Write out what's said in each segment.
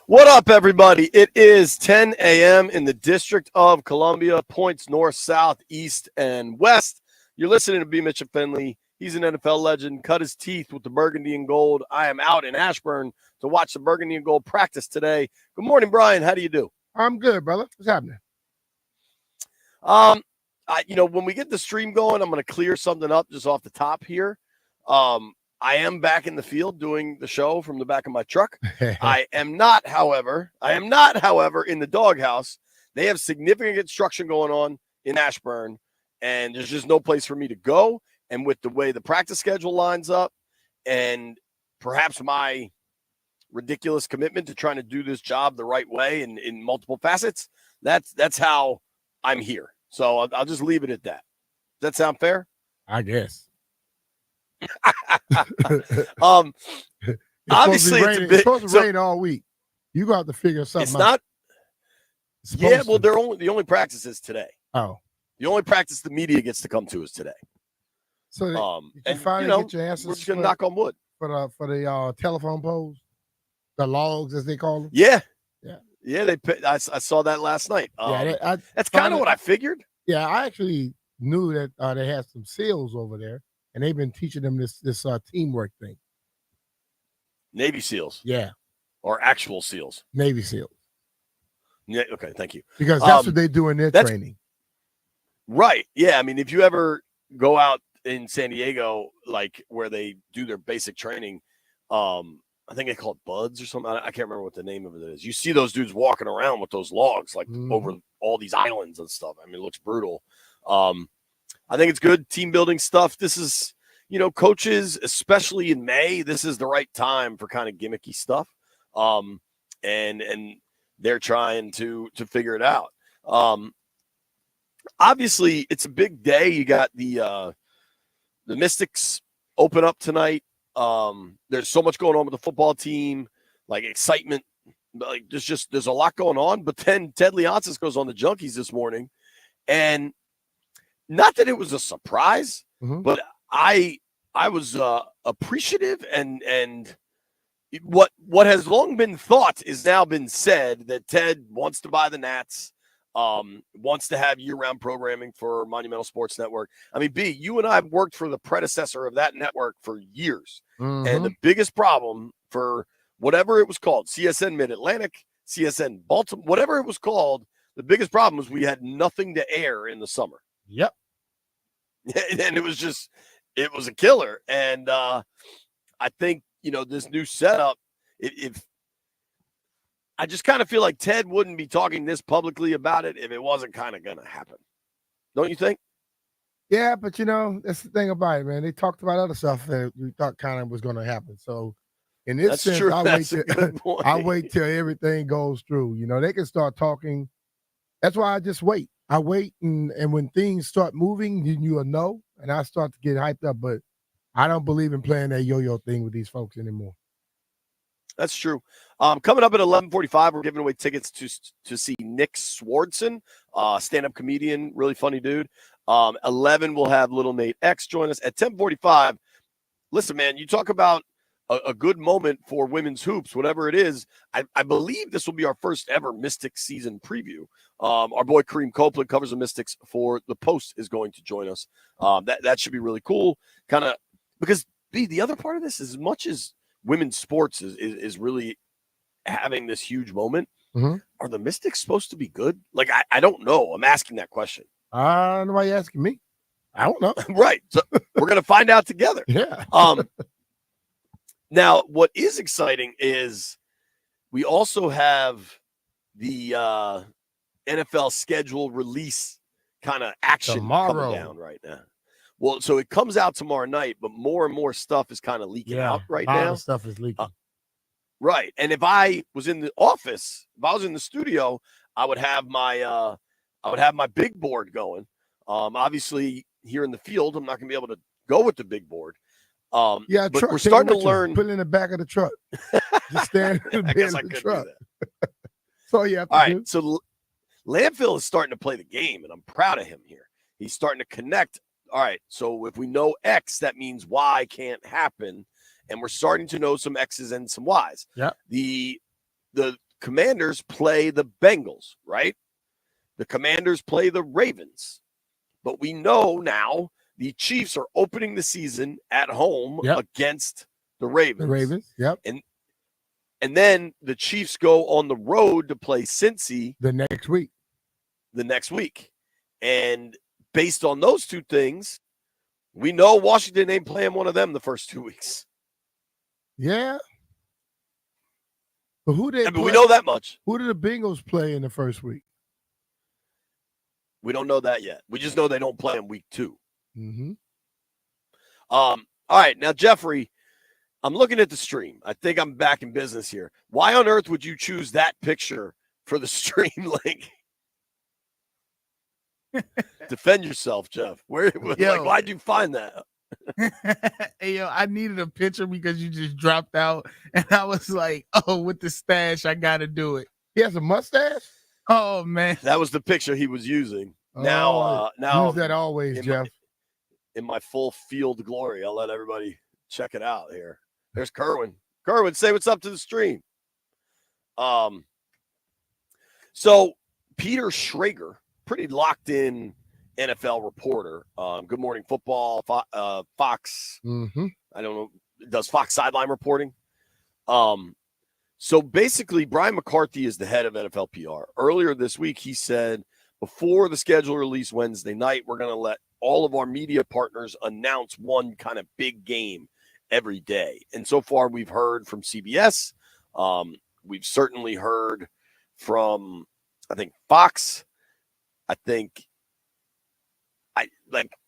What up, everybody? It is 10 a.m. in the District of Columbia, points north, south, east, and west. You're listening to B. Mitch Finley. He's an NFL legend, cut his teeth with the burgundy and gold. I am out in Ashburn to watch the burgundy and gold practice today. Good morning, Brian. How do you do? I'm good, brother. What's happening? When we get the stream going, I'm going to clear something up just off the top here. I am back in the field doing the show from the back of my truck. I am not, however, in the doghouse. They have significant construction going on in Ashburn, and there's just no place for me to go. And with the way the practice schedule lines up and perhaps my ridiculous commitment to trying to do this job the right way in multiple facets, that's how I'm here. So I'll just leave it at that. Does that sound fair? I guess. Obviously it's supposed to rain all week. You got to figure something out. It's not. Yeah, well, the only practice is today. Oh, the only practice the media gets to come to is today. So did you finally get your answers? We're just gonna knock on wood for the telephone poles, the logs as they call them. Yeah. I saw that last night. That's kind of what I figured. Yeah, I actually knew that they had some SEALs over there. And they've been teaching them this teamwork thing. Navy SEALs. Yeah. Or actual SEAls. Navy SEAls. Yeah, okay, thank you. Because that's what they do in their training. Right. Yeah, I mean, if you ever go out in San Diego, like where they do their basic training, I think they call it BUDS or something. I can't remember what the name of it is. You see those dudes walking around with those logs, like over all these islands and stuff. I mean, it looks brutal. I think it's good team building stuff. This is, coaches, especially in May, this is the right time for kind of gimmicky stuff. And they're trying to figure it out. Obviously it's a big day. You got the Mystics open up tonight. There's so much going on with the football team, like excitement, like there's a lot going on, but then Ted Leonsis goes on the Junkies this morning, and not that it was a surprise, but I was appreciative, and what has long been thought is now been said that Ted wants to buy the Nats, wants to have year-round programming for Monumental Sports Network. I mean, B, you and I have worked for the predecessor of that network for years, and the biggest problem for whatever it was called, CSN Mid-Atlantic, CSN Baltimore, whatever it was called, the biggest problem was we had nothing to air in the summer. Yep. And it was a killer. And I think, this new setup, if I just kind of feel like Ted wouldn't be talking this publicly about it if it wasn't kind of going to happen. Don't you think? Yeah, but that's the thing about it, man. They talked about other stuff that we thought kind of was going to happen. So in this sense, I wait till everything goes through. They can start talking. That's why I just wait. I wait, and when things start moving, then you'll know, and I start to get hyped up. But I don't believe in playing that yo-yo thing with these folks anymore. That's true. Coming up at 11:45, we're giving away tickets to see Nick Swardson, stand-up comedian, really funny dude. 11, we'll have Little Nate X join us. At 10:45, listen, man, you talk about a good moment for women's hoops, whatever it is. I believe this will be our first ever Mystics season preview. Our boy Kareem Copeland covers the Mystics for the Post is going to join us. That should be really cool. Kind of because the other part of this, as much as women's sports is really having this huge moment, are the Mystics supposed to be good? Like, I don't know. I'm asking that question. I don't know why you're asking me. I don't know. Right. So we're going to find out together. Yeah. Now, what is exciting is we also have the NFL schedule release kind of action coming down right now. Well, so it comes out tomorrow night, but more and more stuff is kind of leaking out right now. A lot of stuff is leaking. Right. And if I was in the office, if I was in the studio, I would have my big board going. Obviously, here in the field, I'm not going to be able to go with the big board. But we're starting to learn. Put it in the back of the truck. Just stand in the back of the truck. So you have to do. So Landfill is starting to play the game, and I'm proud of him here. He's starting to connect. All right, so if we know X, that means Y can't happen, and we're starting to know some X's and some Y's. Yeah. The Commanders play the Bengals, right? The Commanders play the Ravens. But we know now the Chiefs are opening the season at home against the Ravens. The Ravens, yep. And then the Chiefs go on the road to play Cincy the next week. And based on those two things, we know Washington ain't playing one of them the first 2 weeks. Yeah. But we know that much. Who did the Bengals play in the first week? We don't know that yet. We just know they don't play in week 2. Mm-hmm. All right. Now, Jeffrey, I'm looking at the stream. I think I'm back in business here. Why on earth would you choose that picture for the stream link? Defend yourself, Jeff. Why'd you find that? Hey, I needed a picture because you just dropped out, and I was like, "Oh, with the stash, I got to do it." He has a mustache. Oh man, that was the picture he was using. Now use that always, in Jeff. In my full field glory, I'll let everybody check it out here. There's Kerwin. Kerwin, say what's up to the stream. So Peter Schrager, pretty locked in NFL reporter. Good Morning Football, Fox. Mm-hmm. I don't know. Does Fox sideline reporting? So basically, Brian McCarthy is the head of NFL PR. Earlier this week, he said, before the schedule release Wednesday night, we're going to let all of our media partners announce one kind of big game every day. And so far, we've heard from CBS. We've certainly heard from, I think, Fox. I think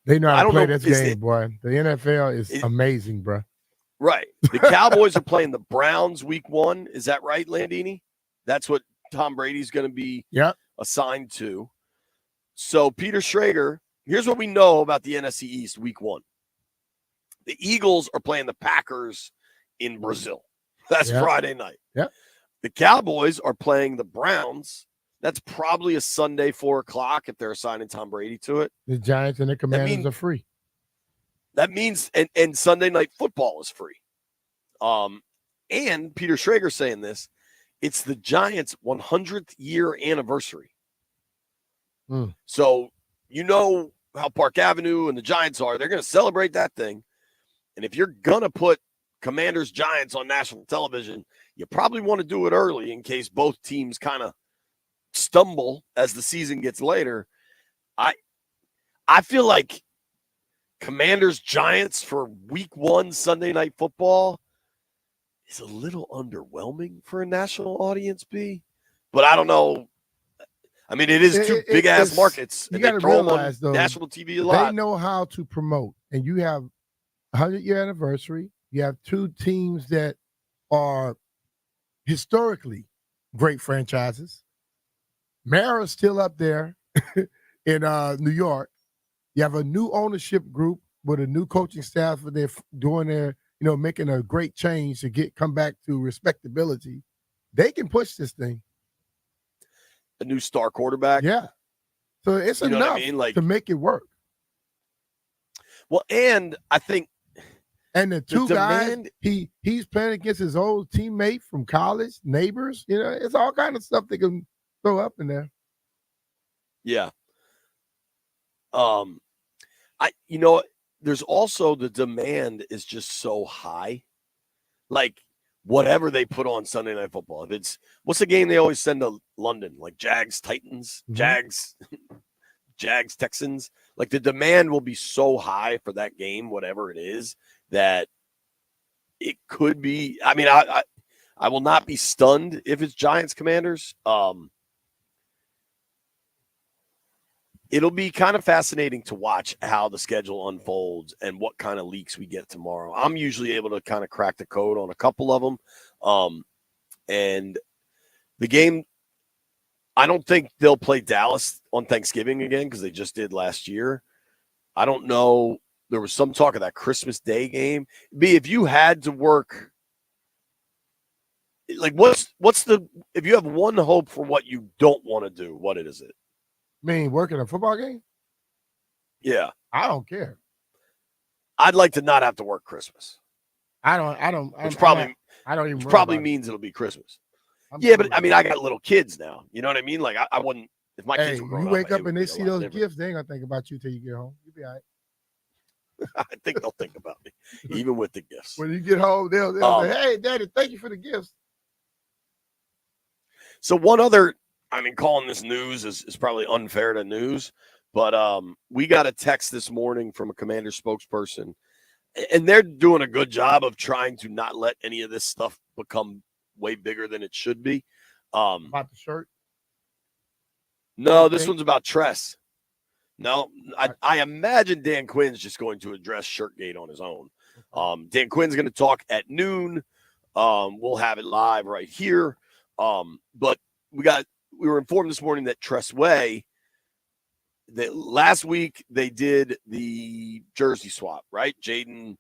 they know how to play this game, boy. The NFL is amazing, bro. Right. The Cowboys are playing the Browns week 1. Is that right, Landini? That's what Tom Brady's going to be assigned to. So Peter Schrager, here's what we know about the NFC East week 1. The Eagles are playing the Packers in Brazil. That's Friday night. Yep. The Cowboys are playing the Browns. That's probably a Sunday 4:00 if they're assigning Tom Brady to it. The Giants and the Commanders are free. That means, and Sunday Night Football is free. And Peter Schrager saying this, it's the Giants' 100th year anniversary. So you know how Park Avenue and the Giants are. They're going to celebrate that thing. And if you're going to put Commanders Giants on national television, you probably want to do it early in case both teams kind of stumble as the season gets later. I feel like Commanders Giants for week 1 Sunday Night Football is a little underwhelming for a national audience, B. But I don't know. I mean, it is two big ass markets. You got to realize, though, national TV a lot. They know how to promote, and you have 100-year anniversary. You have 2 teams that are historically great franchises. Mara's still up there in New York. You have a new ownership group with a new coaching staff. They're doing their, making a great change to come back to respectability. They can push this thing. A new star quarterback. Yeah. So it's enough to make it work. Well, and I think. And the 2 guys, he's playing against his old teammate from college, neighbors. It's all kind of stuff they can throw up in there. Yeah. There's also the demand is just so high. Like whatever they put on Sunday Night Football. If it's what's the game they always send to London? Like Jags Titans, Jags Texans. Like the demand will be so high for that game, whatever it is, that it could be. I mean, I will not be stunned if it's Giants Commanders. It'll be kind of fascinating to watch how the schedule unfolds and what kind of leaks we get tomorrow. I'm usually able to kind of crack the code on a couple of them. And the game, I don't think they'll play Dallas on Thanksgiving again because they just did last year. I don't know. There was some talk of that Christmas Day game. B, if you had to work, like if you have one hope for what you don't want to do, what is it? Mean working a football game? Yeah. I don't care. I'd like to not have to work Christmas. I don't Which probably means it'll be Christmas. Yeah, but I mean, I got little kids now. You know what I mean? Like, I wouldn't, if my kids were growing up. You wake up and they see those gifts, they ain't going to think about you till you get home. You'll be all right. I think they'll think about me, even with the gifts. When you get home, they'll say, hey, Daddy, thank you for the gifts. So one other, I mean, calling this news is probably unfair to news, but we got a text this morning from a Commander spokesperson, and they're doing a good job of trying to not let any of this stuff become way bigger than it should be. About the shirt? No, this one's about Tress. No, I imagine Dan Quinn's just going to address Shirtgate on his own. Dan Quinn's going to talk at noon. We'll have it live right here. But we were informed this morning that Tressway, that last week they did the jersey swap, right? Jaden,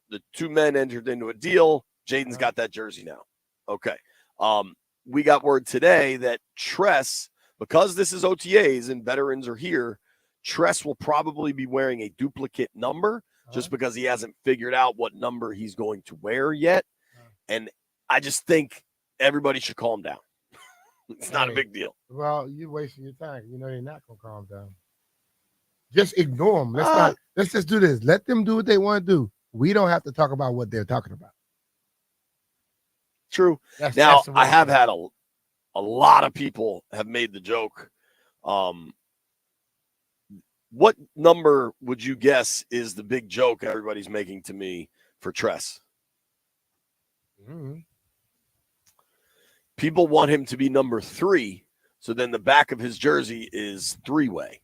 the two men entered into a deal. Jaden's got that jersey now. Okay. We got word today that Tress, because this is OTAs and veterans are here, Tress will probably be wearing a duplicate number just because he hasn't figured out what number he's going to wear yet. And I just think everybody should calm down. It's not a big deal. Well, you're wasting your time. You know you're not going to calm down. Just ignore them. Let's just do this. Let them do what they want to do. We don't have to talk about what they're talking about. True. Now, I have had a lot of people have made the joke. What number would you guess is the big joke everybody's making to me for Tress? Mm-hmm. People want him to be number 3, so then the back of his jersey is 3-way.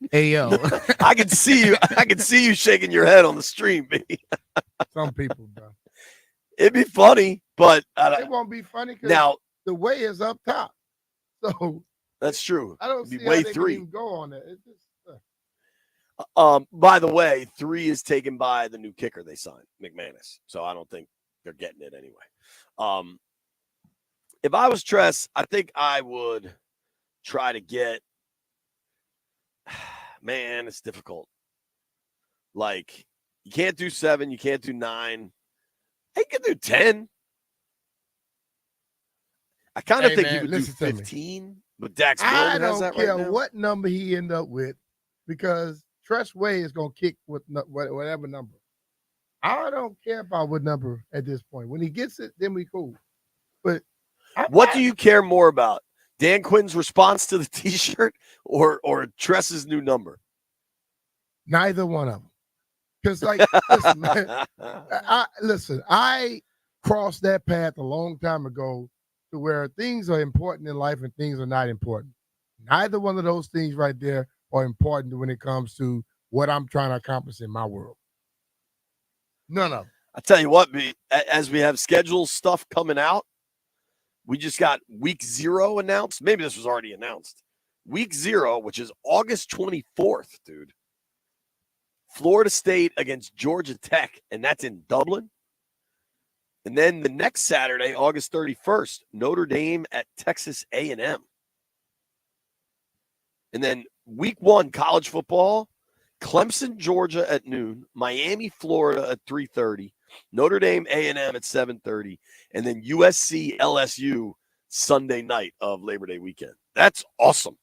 Hey, yo. I can see you shaking your head on the stream, baby. Some people, bro. It'd be funny, but it won't be funny because now the way is up top. So that's true. I don't see way how they 3 can even go on it. It's just, by the way, 3 is taken by the new kicker they signed, McManus. So I don't think they're getting it anyway. If I was Tress, I think I would try to get. Man, it's difficult. Like, you can't do 7, you can't do 9. I can do 10. I kind of think he would do 15, but Dax Milne has that right now. I don't care what number he end up with, because Tressway is going to kick with whatever number. I don't care about what number at this point. When he gets it, then we cool. But what do you care more about? Dan Quinn's response to the T-shirt or Tress's new number? Neither one of them. Because, like, listen, I crossed that path a long time ago to where things are important in life and things are not important. Neither one of those things right there are important when it comes to what I'm trying to accomplish in my world. None of them. I tell you what, B, as we have schedule stuff coming out, we just got week 0 announced. Maybe this was already announced. Week 0, which is August 24th, dude. Florida State against Georgia Tech, and that's in Dublin. And then the next Saturday, August 31st, Notre Dame at Texas A&M. And then week 1, college football, Clemson, Georgia at noon, Miami, Florida at 3:30, Notre Dame, A&M at 7:30, and then USC, LSU Sunday night of Labor Day weekend. That's awesome.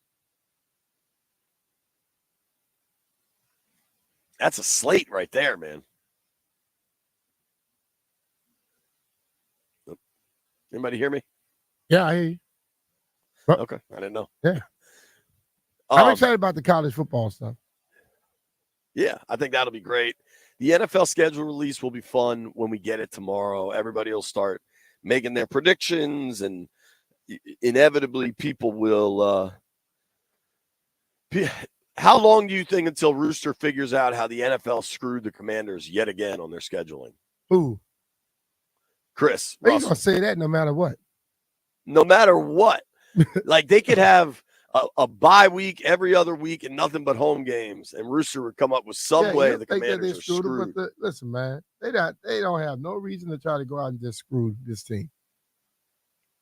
That's a slate right there, man. Anybody hear me? Yeah, I hear you. Okay, I didn't know. Yeah. I'm excited about the college football stuff. Yeah, I think that'll be great. The NFL schedule release will be fun when we get it tomorrow. Everybody will start making their predictions, and inevitably people will how long do you think until Rooster figures out how the NFL screwed the Commanders yet again on their scheduling? Who? Chris. He's going to say that no matter what. No matter what. Like, they could have a bye week every other week and nothing but home games, and Rooster would come up with some way the Commanders are screwed. But listen, man, they don't have no reason to try to go out and just screw this team.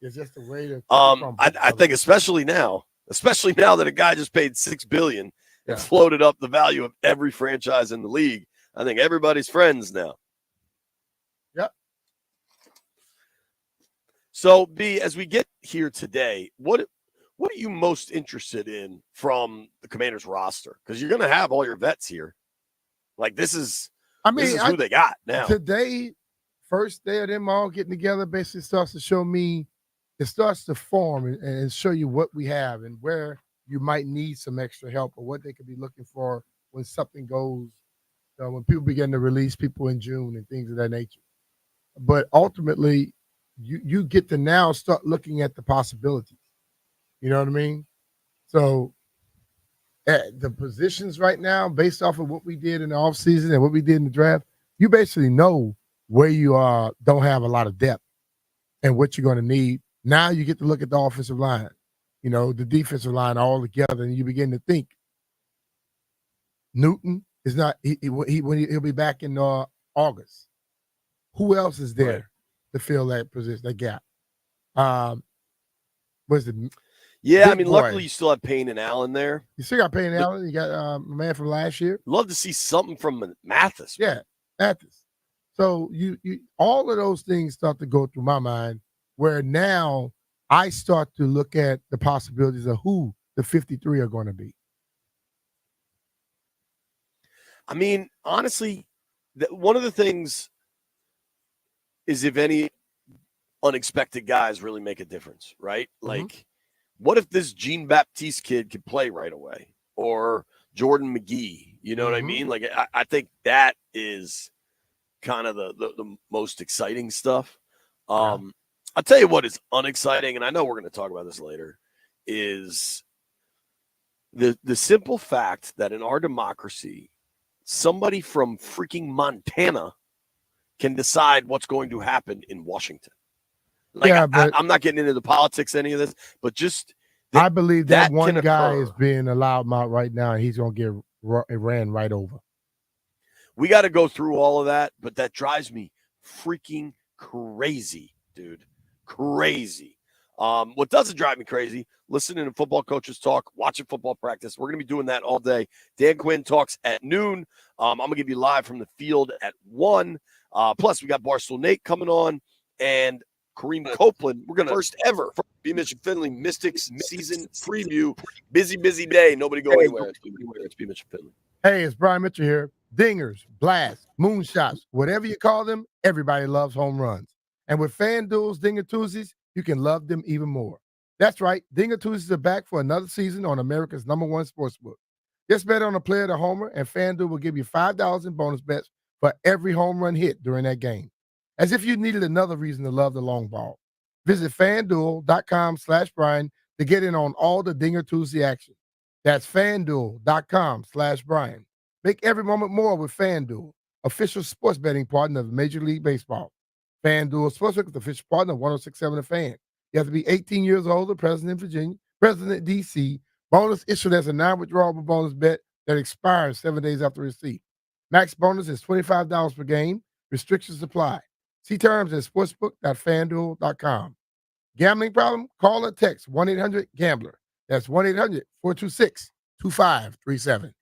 It's just a way to. I think especially now that a guy just paid $6 billion and floated up the value of every franchise in the league. I think everybody's friends now. Yep. So, B, as we get here today, what are you most interested in from the Commanders roster? Because you're going to have all your vets here. Like, this is who they got now. Today, first day of them all getting together, basically starts to show me, it starts to form and show you what we have and where you might need some extra help or what they could be looking for when something goes, when people begin to release people in June and things of that nature. But ultimately, you get to now start looking at the possibilities. You know what I mean? So at the positions right now, based off of what we did in the offseason and what we did in the draft, you basically know where you don't have a lot of depth and what you're going to need. Now you get to look at the offensive line, the defensive line all together, and you begin to think Newton is not he'll be back in August. Who else is there to fill that position, that gap? Was it? Yeah, I mean, luckily you still have Payne and Allen there. You still got Payne and Allen. You got a man from last year. Love to see something from Mathis. Yeah, Mathis. So you all of those things start to go through my mind, where now I start to look at the possibilities of who the 53 are going to be. I mean, honestly, one of the things is if any unexpected guys really make a difference, right? Like, what if this Jean Baptiste kid could play right away? Or Jordan McGee, you know what I mean? Like, I think that is kind of the most exciting stuff. I'll tell you what is unexciting, and I know we're going to talk about this later, is the simple fact that in our democracy, somebody from freaking Montana can decide what's going to happen in Washington. Like, I'm not getting into the politics, any of this, but just I believe that one guy is being allowed out right now, and he's going to get ran right over. We got to go through all of that, but that drives me freaking crazy, dude. Crazy. What doesn't drive me crazy, listening to football coaches talk, watching football practice. We're going to be doing that all day. Dan Quinn talks at noon. I'm going to give you live from the field at 1. Plus, we got Barstool Nate coming on, and Kareem Copeland. We're going to first ever B. Mitch and Finley Mystics season preview. Busy day. Nobody go anywhere. It's B. Mitch and Finley. Hey, it's Brian Mitchell here. Dingers, blasts, moonshots, whatever you call them, everybody loves home runs. And with FanDuel's Dinger Tuesdays, you can love them even more. That's right. Dinger Tuesdays are back for another season on America's #1 sportsbook. Just bet on a player to homer, and FanDuel will give you $5 in bonus bets for every home run hit during that game. As if you needed another reason to love the long ball. Visit FanDuel.com/Brian to get in on all the Dinger Tuesday action. That's FanDuel.com/Brian. Make every moment more with FanDuel, official sports betting partner of Major League Baseball. FanDuel Sportsbook is the official partner of 106.7 The Fan. You have to be 18 years old or present in Virginia, present in D.C. Bonus issued as a non-withdrawable bonus bet that expires 7 days after receipt. Max bonus is $25 per game. Restrictions apply. See terms at sportsbook.fanduel.com. Gambling problem? Call or text 1-800-GAMBLER. That's 1-800-426-2537.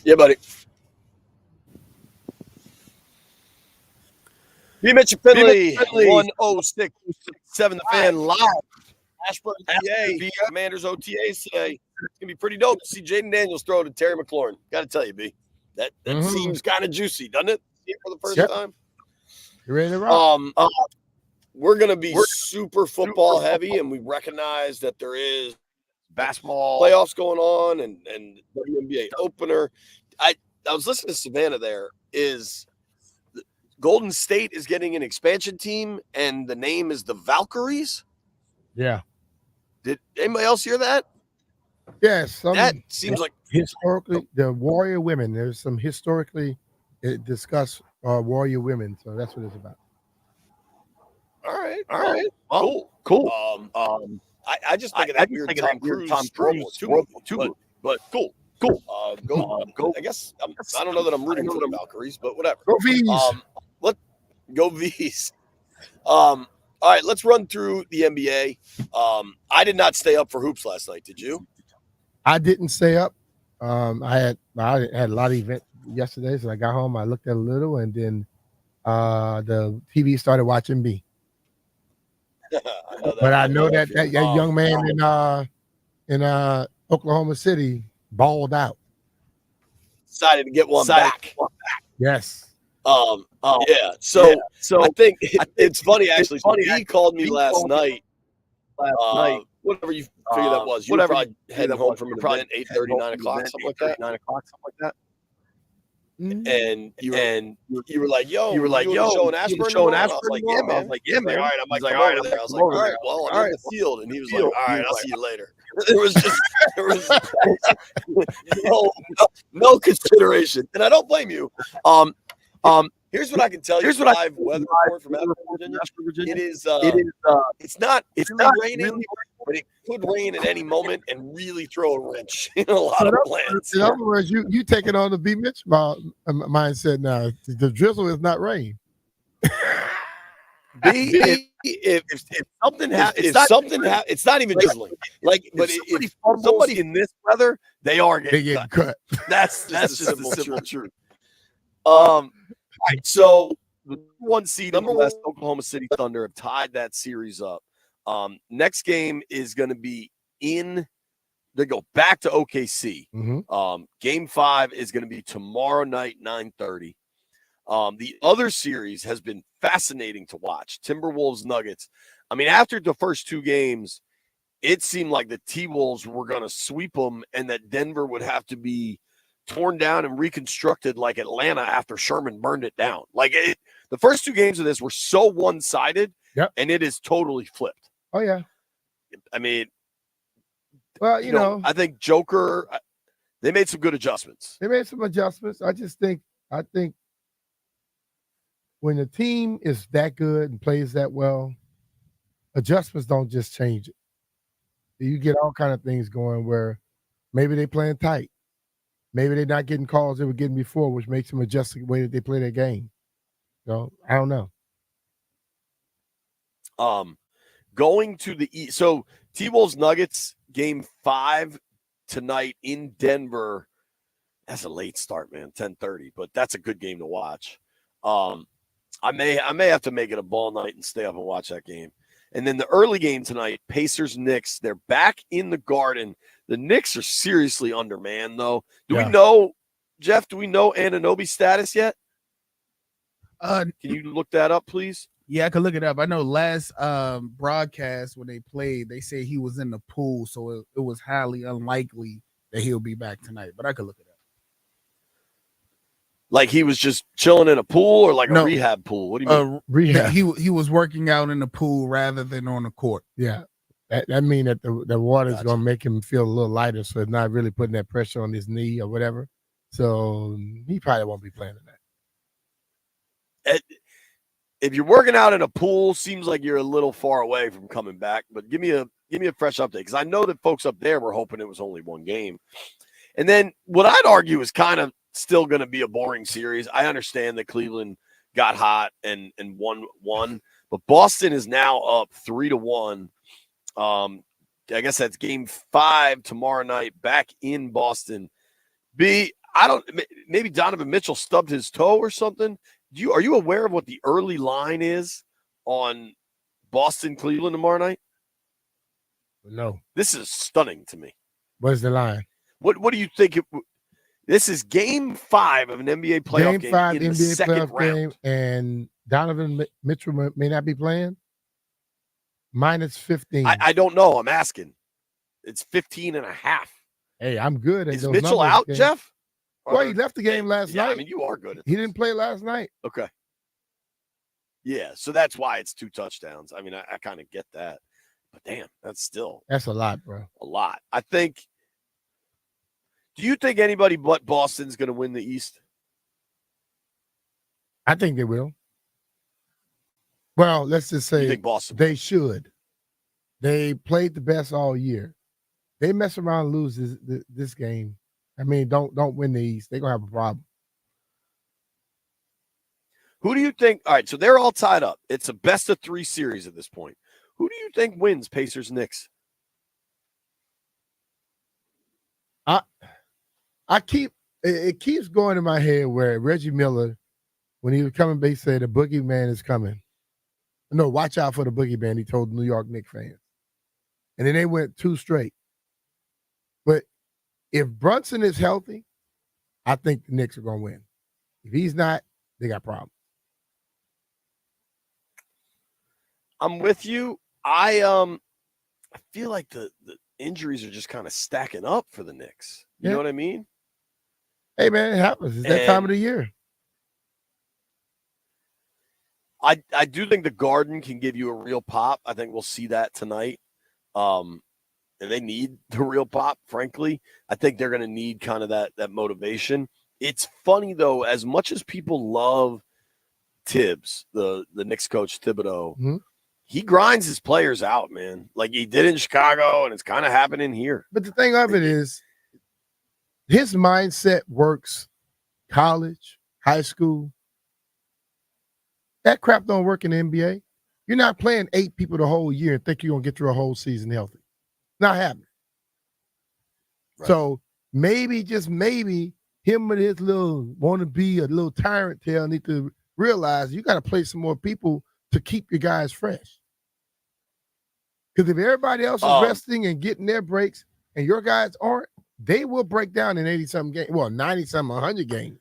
Yeah, buddy. B. Mitchell Finley, 106.7 The Fan live. Ashburn, PA. Commanders OTAs today. It's going to be pretty dope to see Jaden Daniels throw to Terry McLaurin. Got to tell you, B. That seems kind of juicy, doesn't it? See it for the first time. You ready to rock? We're going to be super football heavy, and we recognize that there is basketball playoffs going on and WNBA opener. I was listening to Savannah there. Is Golden State is getting an expansion team, and the name is the Valkyries? Yeah. Did anybody else hear that? Yes. That seems like historically the Warrior Women. There's some historically discussed Warrior Women, so that's what it's about. All right. Well, cool. I just think of that weird Tom Cruise too, but cool. Go. I guess I don't know that I'm rooting for the Valkyries, but whatever. Go V's. Go V's. All right, let's run through the NBA. I did not stay up for hoops last night. Did you? I didn't stay up. I had a lot of events yesterday, so I got home. I looked at a little, and then the TV started watching me. I know that young man in Oklahoma City balled out. Decided to get one back. Yes. Yeah. So I think it's funny actually. So he called me last night. Whatever you figure that was. You were probably heading home from an event, 8:30, 9 o'clock, something like that. And you were like, yo, show in Ashburn. I was like, yeah, man. All right, I might come over there. I was like, all right, well, I'm in the field. And he was like, all right, I'll see you later. There was no consideration. And I don't blame you. Here's what I can tell you. Here's what live weather report from Ashburn, Virginia. It's not raining, but it could rain at any moment and really throw a wrench in a lot of plans. In other words, you taking on the B. Mitch mindset now. The drizzle is not rain. If something happens, it's not even drizzling. Like, but if somebody in this weather, they are getting cut. That's just the simple truth. So the one seed number one Oklahoma City Thunder have tied that series up. Next game is going to be they go back to OKC. Mm-hmm. Game 5 is going to be tomorrow night, 9:30. The other series has been fascinating to watch. Timberwolves Nuggets. I mean, after the first two games, it seemed like the T-Wolves were going to sweep them and that Denver would have to be torn down and reconstructed like Atlanta after Sherman burned it down. Like the first two games of this were so one-sided, and it is totally flipped. Oh, yeah. I mean, well, you know, I think Joker, they made some good adjustments. They made some adjustments. I think when the team is that good and plays that well, adjustments don't just change it. You get all kind of things going where maybe they're playing tight. Maybe they're not getting calls they were getting before, which makes them adjust the way that they play their game. So I don't know. Going to the East. So T-Wolves Nuggets game 5 tonight in Denver. That's a late start, man. 10:30, but that's a good game to watch. I may have to make it a ball night and stay up and watch that game. And then the early game tonight, Pacers-Knicks. They're back in the Garden. The Knicks are seriously undermanned, though. Do we know, Jeff, Anunoby's status yet? Can you look that up, please? Yeah, I can look it up. I know last broadcast when they played, they said he was in the pool, so it was highly unlikely that he'll be back tonight. But I could look it up. Like he was just chilling in a pool or like a rehab pool? What do you mean? Rehab. He was working out in the pool rather than on the court. Yeah. That means that the water is going to make him feel a little lighter, so it's not really putting that pressure on his knee or whatever. So he probably won't be playing tonight. If you're working out in a pool, seems like you're a little far away from coming back. But give me a fresh update, because I know that folks up there were hoping it was only one game. And then what I'd argue is kind of still going to be a boring series. I understand that Cleveland got hot and won, but Boston is now up 3-1. I guess that's game 5 tomorrow night back in Boston. B, I don't. Maybe Donovan Mitchell stubbed his toe or something. Are you aware of what the early line is on Boston Cleveland tomorrow night? No. This is stunning to me. What's the line? What do you think? This is Game 5 of an NBA playoff game in the NBA second playoff round. game, and Donovan Mitchell may not be playing. Minus 15. I don't know. I'm asking. It's 15.5. Hey, I'm good at Is those Mitchell numbers, out, Ken. Jeff? Well, he left the game last night. I mean, you are good at He this. didn't play last night. Okay. Yeah, so that's why it's 2 touchdowns. I mean, I kind of get that. But damn, that's a lot, bro. A lot. I think. Do you think anybody but Boston's going to win the East? I think they will. Well, let's just say you think Boston they should. They played the best all year. They mess around and lose this game. I mean, don't win the East. They're going to have a problem. Who do you think? All right, so they're all tied up. It's a best of 3 series at this point. Who do you think wins Pacers-Knicks? It keeps going in my head where Reggie Miller, when he was coming, they said the boogeyman is coming. No, watch out for the boogeyman, he told New York Knicks fans. And then they went 2 straight. But if Brunson is healthy, I think the Knicks are going to win. If he's not, they got problems. I'm with you. I feel like the injuries are just kind of stacking up for the Knicks. You know what I mean? Hey, man, it happens. It's that time of the year. I do think the Garden can give you a real pop. I think we'll see that tonight. And they need the real pop, frankly. I think they're going to need kind of that motivation. It's funny, though, as much as people love Tibbs, the Knicks coach Thibodeau, he grinds his players out, man. Like he did in Chicago, and it's kind of happening here. But the thing of it is, his mindset works college, high school. That crap don't work in the NBA. You're not playing 8 people the whole year and think you're going to get through a whole season healthy. Not happening. Right. So maybe, just maybe, him with his little want to be a little tyrant tail need to realize you got to play some more people to keep your guys fresh. Because if everybody else is resting and getting their breaks and your guys aren't, they will break down in 80-something games. Well, 90-something, 100 games.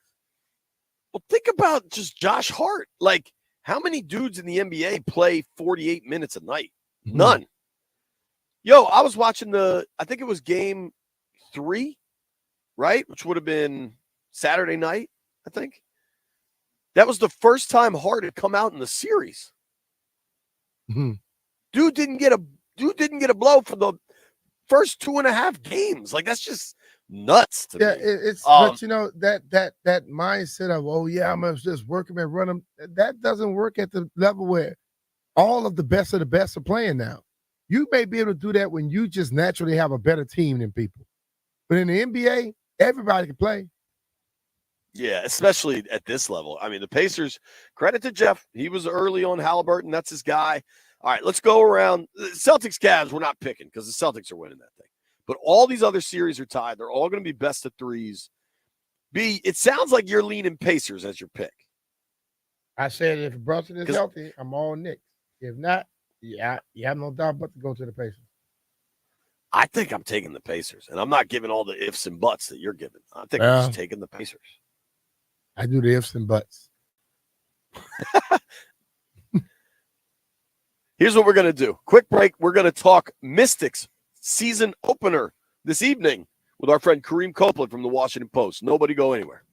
Well, think about just Josh Hart. Like, how many dudes in the NBA play 48 minutes a night? None. Yo, I was watching I think it was game 3, right? Which would have been Saturday night, I think. That was the first time Hart had come out in the series. Dude didn't get a blow for the first 2.5 games. Like, that's just nuts to me. It's but you know that mindset of, oh yeah, I'm gonna just work them and run them. That doesn't work at the level where all of the best are playing now. You may be able to do that when you just naturally have a better team than people. But in the NBA, everybody can play. Yeah, especially at this level. I mean, the Pacers, credit to Jeff. He was early on Halliburton. That's his guy. All right, let's go around. The Celtics Cavs, we're not picking because the Celtics are winning that thing. But all these other series are tied. They're all going to be best of 3s. B, it sounds like you're leaning Pacers as your pick. I said if Brunson is healthy, I'm all Knicks. If not, yeah, you have no doubt but to go to the Pacers. I think I'm taking the Pacers, and I'm not giving all the ifs and buts that you're giving. I think I'm just taking the Pacers. I do the ifs and buts. Here's what we're going to do. Quick break. We're going to talk Mystics season opener this evening with our friend Kareem Copeland from the Washington Post. Nobody go anywhere.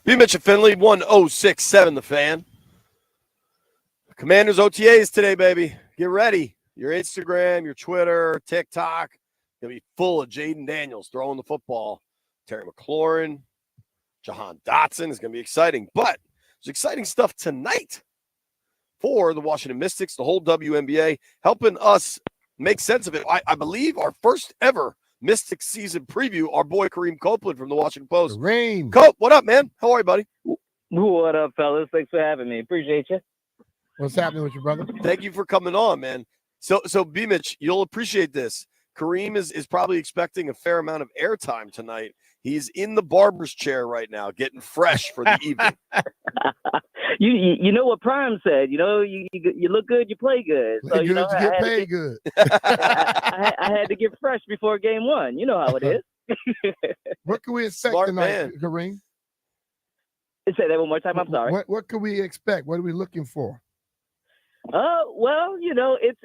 B. Mitch and Finley, 1067 The Fan. Commanders OTAs today, baby. Get ready. Your Instagram, your Twitter, TikTok, going to be full of Jaden Daniels throwing the football. Terry McLaurin, Jahan Dotson is going to be exciting. But there's exciting stuff tonight for the Washington Mystics, the whole WNBA, helping us make sense of it. I believe our first ever Mystics season preview, our boy Kareem Copeland from the Washington Post. Kareem. Cope, what up, man? How are you, buddy? What up, fellas? Thanks for having me. Appreciate you. What's happening with your brother? Thank you for coming on, man. So B. Mitch, you'll appreciate this. Kareem is probably expecting a fair amount of airtime tonight. He's in the barber's chair right now, getting fresh for the evening. You know what Prime said? You know, you look good, you play good. So you know, get paid good. I had to get fresh before game one. You know how it is. What can we expect tonight, Kareem? Say that one more time. I'm sorry. What can we expect? What are we looking for? Well, you know, it's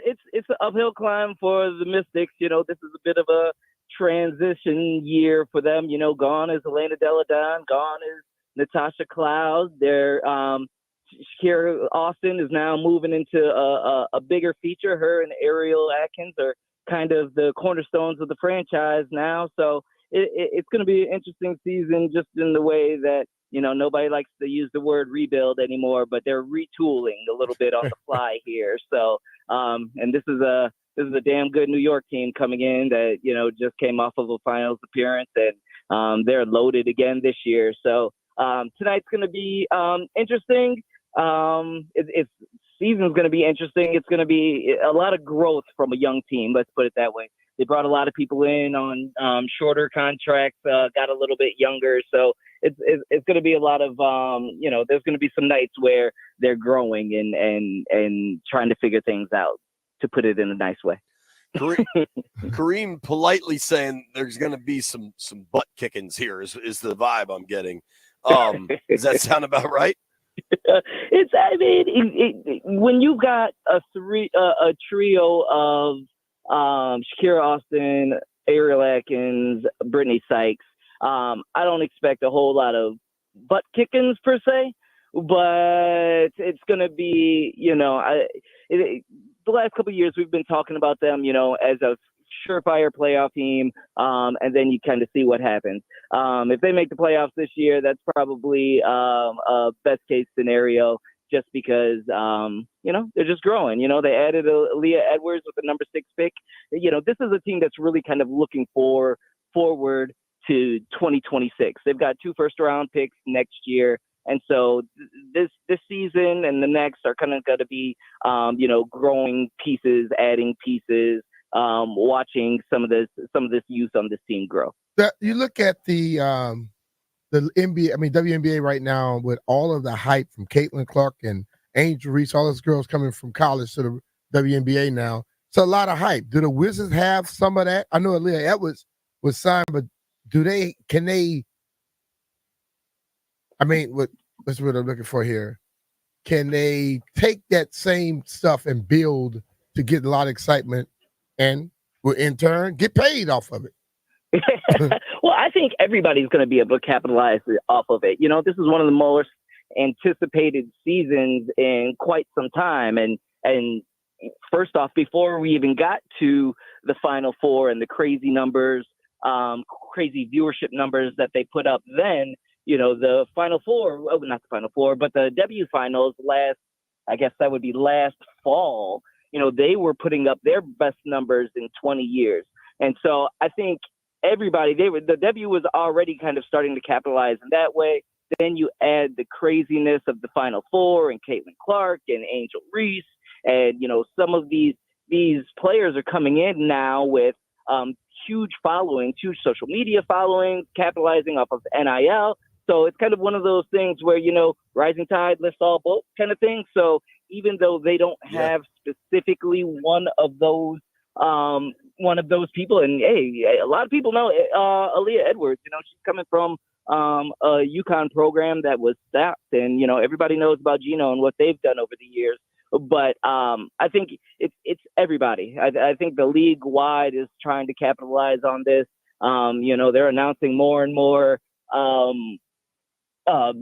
an uphill climb for the Mystics. You know, this is a bit of a transition year for them. You know, gone is Elena Deladon, gone is Natasha Cloud. Shakira Austin is now moving into a bigger feature. Her and Ariel Atkins are kind of the cornerstones of the franchise now. So it's going to be an interesting season, just in the way that, you know, nobody likes to use the word rebuild anymore, but they're retooling a little bit on the fly here. So, and this is a damn good New York team coming in that, you know, just came off of a finals appearance, and they're loaded again this year. So tonight's going to be interesting. It's season's going to be interesting. It's going to be a lot of growth from a young team. Let's put it that way. They brought a lot of people in on shorter contracts, got a little bit younger. So it's going to be a lot of, you know, there's going to be some nights where they're growing and trying to figure things out, to put it in a nice way. Kareem politely saying there's going to be some butt kickings here is the vibe I'm getting. Does that sound about right? When you've got a trio of Shakira Austin, Ariel Atkins, Brittany Sykes, I don't expect a whole lot of butt kickings per se, but it's going to be, you know, the last couple of years we've been talking about them, you know, as a surefire playoff team, and then you kind of see what happens. If they make the playoffs this year, that's probably a best case scenario, just because, you know, they're just growing. You know, they added Leah Edwards with the number 6 pick. You know, this is a team that's really kind of looking forward to 2026. They've got 2 first-round picks next year. And so this season and the next are kind of going to be, you know, growing pieces, adding pieces, watching some of this youth on this team grow. You look at the NBA, I mean WNBA right now, with all of the hype from Caitlin Clark and Angel Reese, all those girls coming from college to the WNBA now. It's a lot of hype. Do the Wizards have some of that? I know Leah Edwards was signed, but can they? I mean, what's what I'm looking for here? Can they take that same stuff and build to get a lot of excitement, and will in turn get paid off of it? Well, I think everybody's going to be able to capitalize off of it. You know, this is one of the most anticipated seasons in quite some time. And first off, before we even got to the Final Four and the crazy numbers, crazy viewership numbers that they put up then, you know, the Final Four, well, not the Final Four, but the W Finals last fall, you know, they were putting up their best numbers in 20 years. And so I think the W was already kind of starting to capitalize in that way. Then you add the craziness of the Final Four and Caitlin Clark and Angel Reese. And, you know, some of these players are coming in now with huge followings, huge social media followings, capitalizing off of NIL. So it's kind of one of those things where, you know, rising tide lifts all boats kind of thing. So even though they don't have specifically one of those people, and hey, a lot of people know Aaliyah Edwards. You know, she's coming from a UConn program that was stacked, and you know everybody knows about Gino and what they've done over the years. But I think it's everybody. I think the league wide is trying to capitalize on this. You know, they're announcing more and more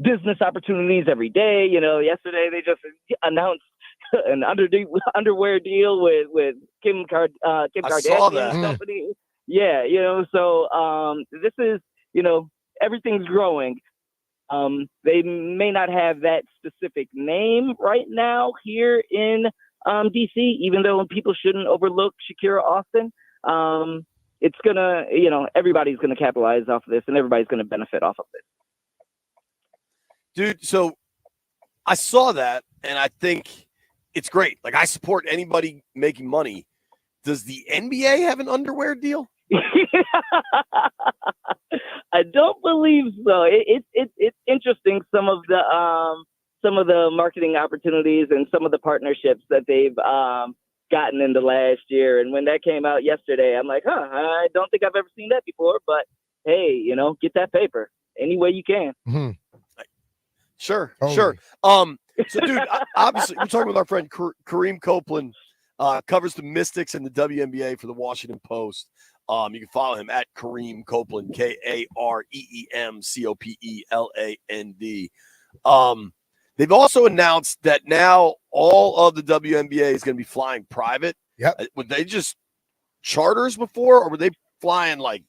business opportunities every day. Yesterday they just announced an underwear deal with Kim Kardashian's company. Yeah, so this is, everything's growing. They may not have that specific name right now here in DC, even though people shouldn't overlook Shakira Austin. It's gonna, everybody's gonna capitalize off of this, and everybody's gonna benefit off of this. Dude, so I saw that, and I think it's great. Like, I support anybody making money. Does the NBA have an underwear deal? I don't believe so. It's interesting, some of the marketing opportunities and some of the partnerships that they've gotten in the last year. And when that came out yesterday, I'm like, I don't think I've ever seen that before. But hey, get that paper any way you can. Mm-hmm. Sure. So, dude, obviously, we're talking with our friend Kareem Copeland, covers the Mystics and the WNBA for the Washington Post. You can follow him at Kareem Copeland, KareemCopeland. They've also announced that now all of the WNBA is going to be flying private. Yep. Were they just charters before, or were they flying like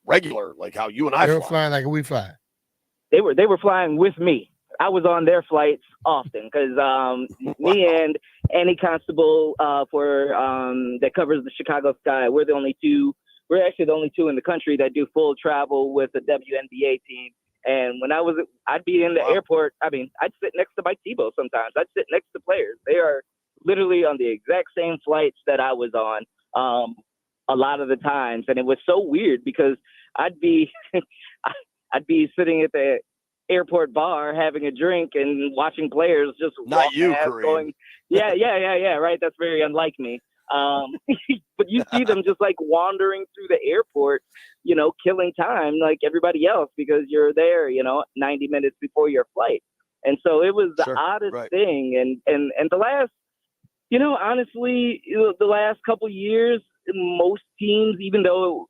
regular, like how you and I fly? They were fly? flying like we fly. They were flying with me. I was on their flights often because me and Annie Constable that covers the Chicago Sky. We're actually the only two in the country that do full travel with the WNBA team. And when I'd be in the airport. I mean, I'd sit next to Mike Tebow sometimes. I'd sit next to players. They are literally on the exact same flights that I was on a lot of the times. And it was so weird because I'd be sitting at the airport bar having a drink and watching players just not you, Kareem. Going, yeah, right. That's very unlike me. But you see them just like wandering through the airport, killing time like everybody else because you're there, 90 minutes before your flight. And so it was the oddest thing. And the last, honestly, the last couple years, most teams, even though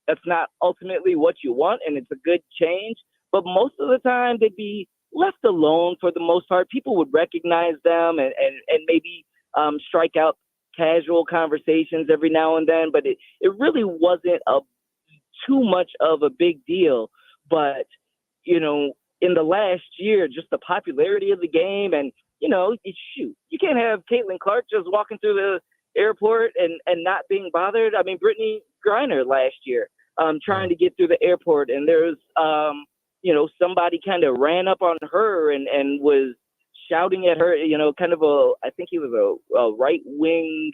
that's not ultimately what you want, and it's a good change, but most of the time they'd be left alone for the most part. People would recognize them and maybe strike out casual conversations every now and then, but it really wasn't too much of a big deal. But, in the last year, just the popularity of the game and, you can't have Caitlin Clark just walking through the airport and not being bothered. I mean, Brittany Griner last year, trying to get through the airport, and there's, somebody kind of ran up on her and was shouting at her, kind of I think he was a right-wing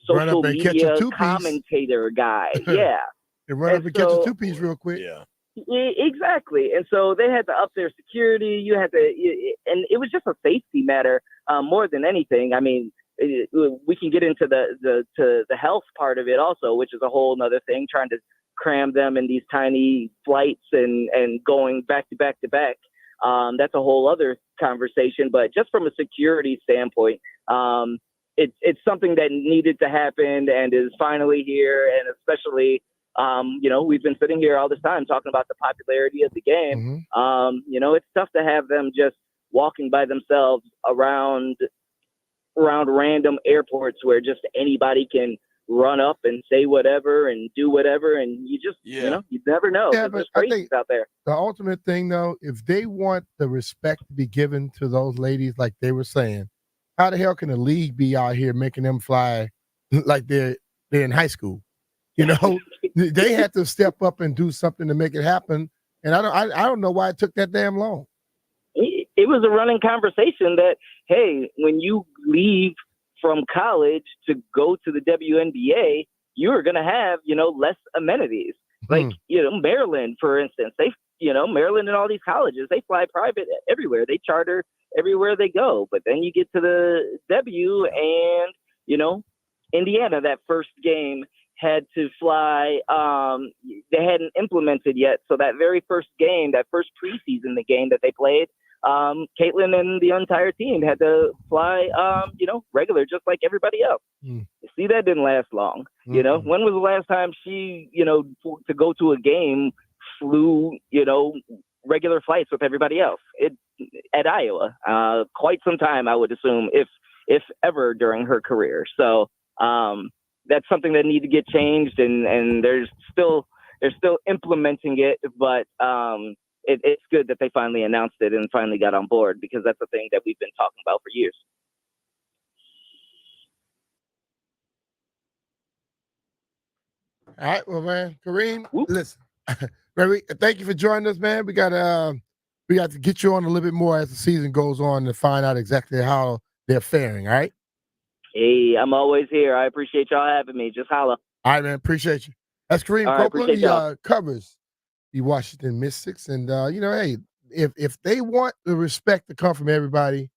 social media commentator guy. Yeah. They run up and catch a two-piece real quick. Yeah. Exactly. And so they had to up their security. And it was just a safety matter more than anything. I mean, we can get into the health part of it also, which is a whole nother thing, trying to cram them in these tiny flights and going back to back to back. That's a whole other conversation, but just from a security standpoint, it's something that needed to happen and is finally here. And especially, we've been sitting here all this time talking about the popularity of the game. Mm-hmm. It's tough to have them just walking by themselves around random airports where just anybody can run up and say whatever and do whatever, and you just you never know. Yeah, but there's crazies out there. The ultimate thing, though, if they want the respect to be given to those ladies, like they were saying, how the hell can the league be out here making them fly like they're in high school? They had to step up and do something to make it happen, and I don't know why it took that damn long. It was a running conversation that, hey, when you leave from college to go to the WNBA, you're going to have, less amenities. Like, Maryland, for instance, Maryland and all these colleges, they fly private everywhere. They charter everywhere they go. But then you get to the W and, Indiana, that first game had to fly. They hadn't implemented yet. So that very first game, that first preseason, the game that they played, Caitlin and the entire team had to fly, regular, just like everybody else. You see, that didn't last long. When was the last time she, to go to a game, flew, regular flights with everybody else at Iowa. Quite some time, I would assume, if ever during her career. So that's something that needs to get changed, and they're still implementing it, but it's good that they finally announced it and finally got on board, because that's a thing that we've been talking about for years. All right, well, man, Kareem, listen, thank you for joining us, man. We got to get you on a little bit more as the season goes on to find out exactly how they're faring. All right. Hey, I'm always here. I appreciate y'all having me. Just holla. All right, man. Appreciate you. That's Kareem Copeland. He covers the Washington Mystics, and hey, if they want the respect to come from everybody,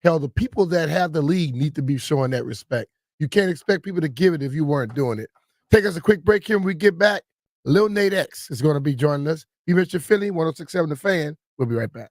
hell, the people that have the league need to be showing that respect. You can't expect people to give it if you weren't doing it. Take us a quick break here. When we get back, Lil Nate X is going to be joining us. He mentioned Philly, 106.7 The Fan. We'll be right back.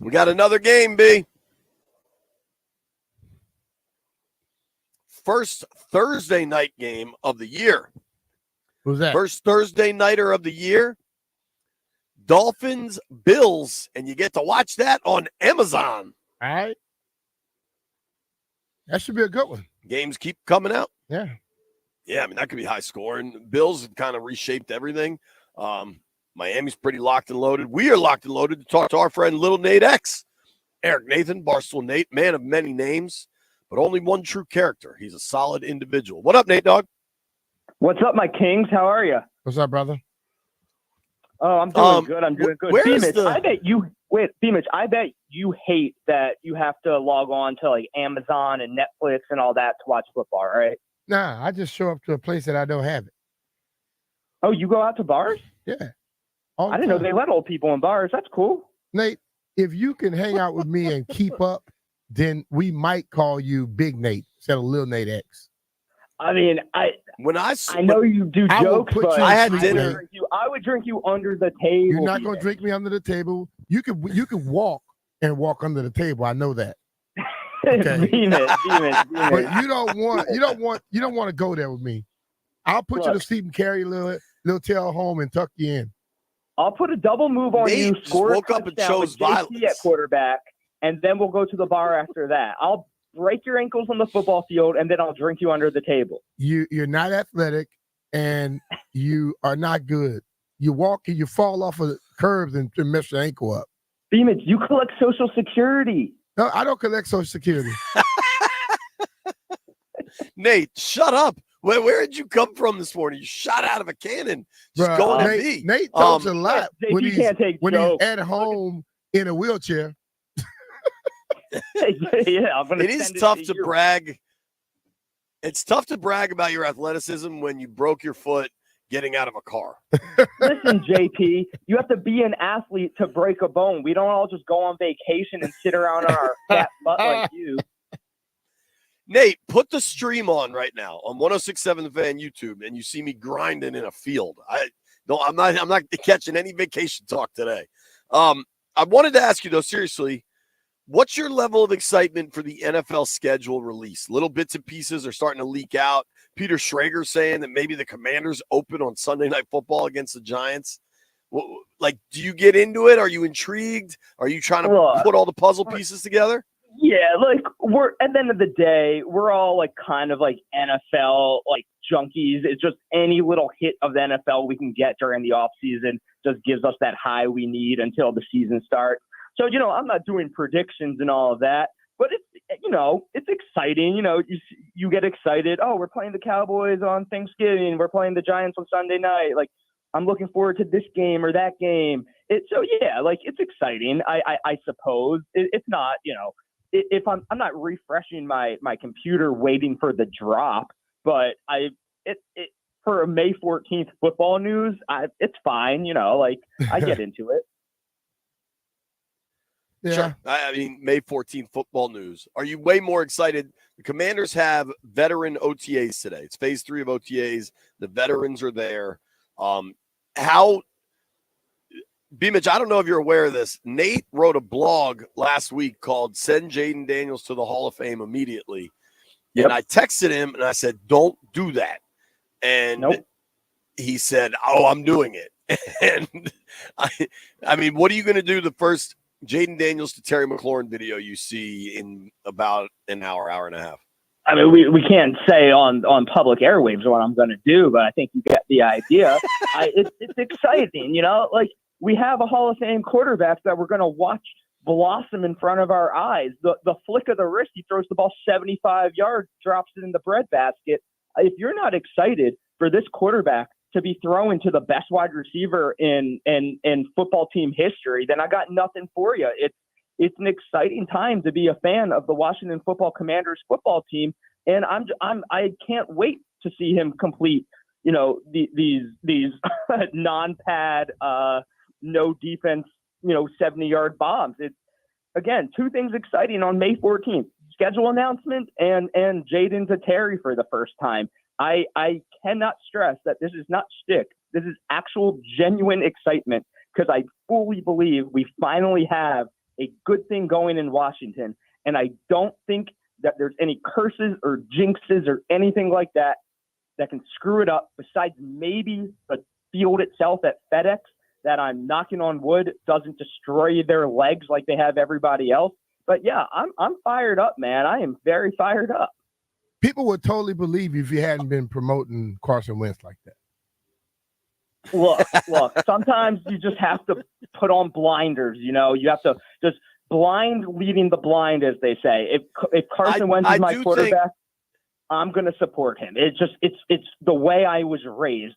We got another game, B. First Thursday night game of the year. Who's that? First Thursday nighter of the year. Dolphins, Bills, and you get to watch that on Amazon. All right. That should be a good one. Games keep coming out. Yeah. Yeah, I mean, that could be high scoring. Bills have kind of reshaped everything. Miami's pretty locked and loaded. We are locked and loaded to talk to our friend Little Nate X. Eric Nathan, Barstool Nate, man of many names, but only one true character. He's a solid individual. What up, Nate Dogg? What's up, my kings? How are you? What's up, brother? Oh, I'm doing good. I'm doing good. Where is Beamish, I bet you Beamish, I bet you hate that you have to log on to like Amazon and Netflix and all that to watch football, right? Nah, I just show up to a place that I don't have it. Oh, you go out to bars? Yeah. I didn't know they let old people in bars. That's cool. Nate, if you can hang out with me and keep up, then we might call you Big Nate instead of Lil Nate X. I mean, I know you do jokes, but I had dinner. I would drink you under the table. You're not going to drink me under the table. You could walk under the table. I know that. Okay. Beamish. But you don't want to go there with me. I'll put you to Stephen Carey, little tail home and tuck you in. I'll put a double move on Nate you. Score woke up and chose violence at quarterback, and then we'll go to the bar after that. I'll break your ankles on the football field, and then I'll drink you under the table. You're not athletic, and you are not good. You walk and you fall off of curbs and mess your ankle up. Beamish, you collect Social Security. No, I don't collect Social Security. Nate, shut up. Where did you come from this morning? You shot out of a cannon. Just Bruh, going at me. Nate talks a lot when he's at home in a wheelchair. It is tough to brag. It's tough to brag about your athleticism when you broke your foot getting out of a car. Listen, JP, you have to be an athlete to break a bone. We don't all just go on vacation and sit around on our fat butt like you. Nate, put the stream on right now on 106.7 The Fan YouTube, and you see me grinding in a field. I'm not catching any vacation talk today. I wanted to ask you though, seriously, what's your level of excitement for the NFL schedule release? Little bits and pieces are starting to leak out. Peter Schrager saying that maybe the Commanders open on Sunday Night Football against the Giants. Like, do you get into it? Are you intrigued? Are you trying to put all the puzzle pieces together? Yeah, like we're at the end of the day, we're all like kind of like NFL like junkies. It's just any little hit of the NFL we can get during the off season just gives us that high we need until the season starts. So, I'm not doing predictions and all of that, but it's exciting. You get excited. Oh, we're playing the Cowboys on Thanksgiving. We're playing the Giants on Sunday night. Like, I'm looking forward to this game or that game. It's exciting. I suppose it's not, if I'm not refreshing my computer waiting for the drop, but for a May 14th football news, it's fine. I get into it. Yeah. Sure. I mean, May 14th football news. Are you way more excited? The Commanders have veteran OTAs today. It's phase 3 of OTAs. The veterans are there. B-Mitch, I don't know if you're aware of this. Nate wrote a blog last week called Send Jaden Daniels to the Hall of Fame Immediately. Yep. And I texted him and I said, don't do that. And he said, oh, I'm doing it. And I mean, what are you going to do the first Jaden Daniels to Terry McLaurin video you see in about an hour and a half? I mean, we can't say on public airwaves what I'm going to do, but I think you get the idea. It's exciting, like we have a Hall of Fame quarterback that we're going to watch blossom in front of our eyes. The flick of the wrist, he throws the ball 75 yards, drops it in the breadbasket. If you're not excited for this quarterback to be thrown to the best wide receiver in football team history, then I got nothing for you. It's an exciting time to be a fan of the Washington Football Commanders football team, and I can't wait to see him complete, these non-pad, no defense, 70-yard bombs. It's again two things exciting on May 14th: schedule announcement and Jaden to Terry for the first time. I cannot stress that this is not shtick. This is actual genuine excitement because I fully believe we finally have a good thing going in Washington. And I don't think that there's any curses or jinxes or anything like that can screw it up, besides maybe the field itself at FedEx, that I'm knocking on wood doesn't destroy their legs like they have everybody else. But yeah, I'm fired up, man. I am very fired up. People would totally believe you if you hadn't been promoting Carson Wentz like that. Look, sometimes you just have to put on blinders, you know. You have to just blind leading the blind, as they say. If Carson Wentz is my quarterback, I'm going to support him. It's the way I was raised.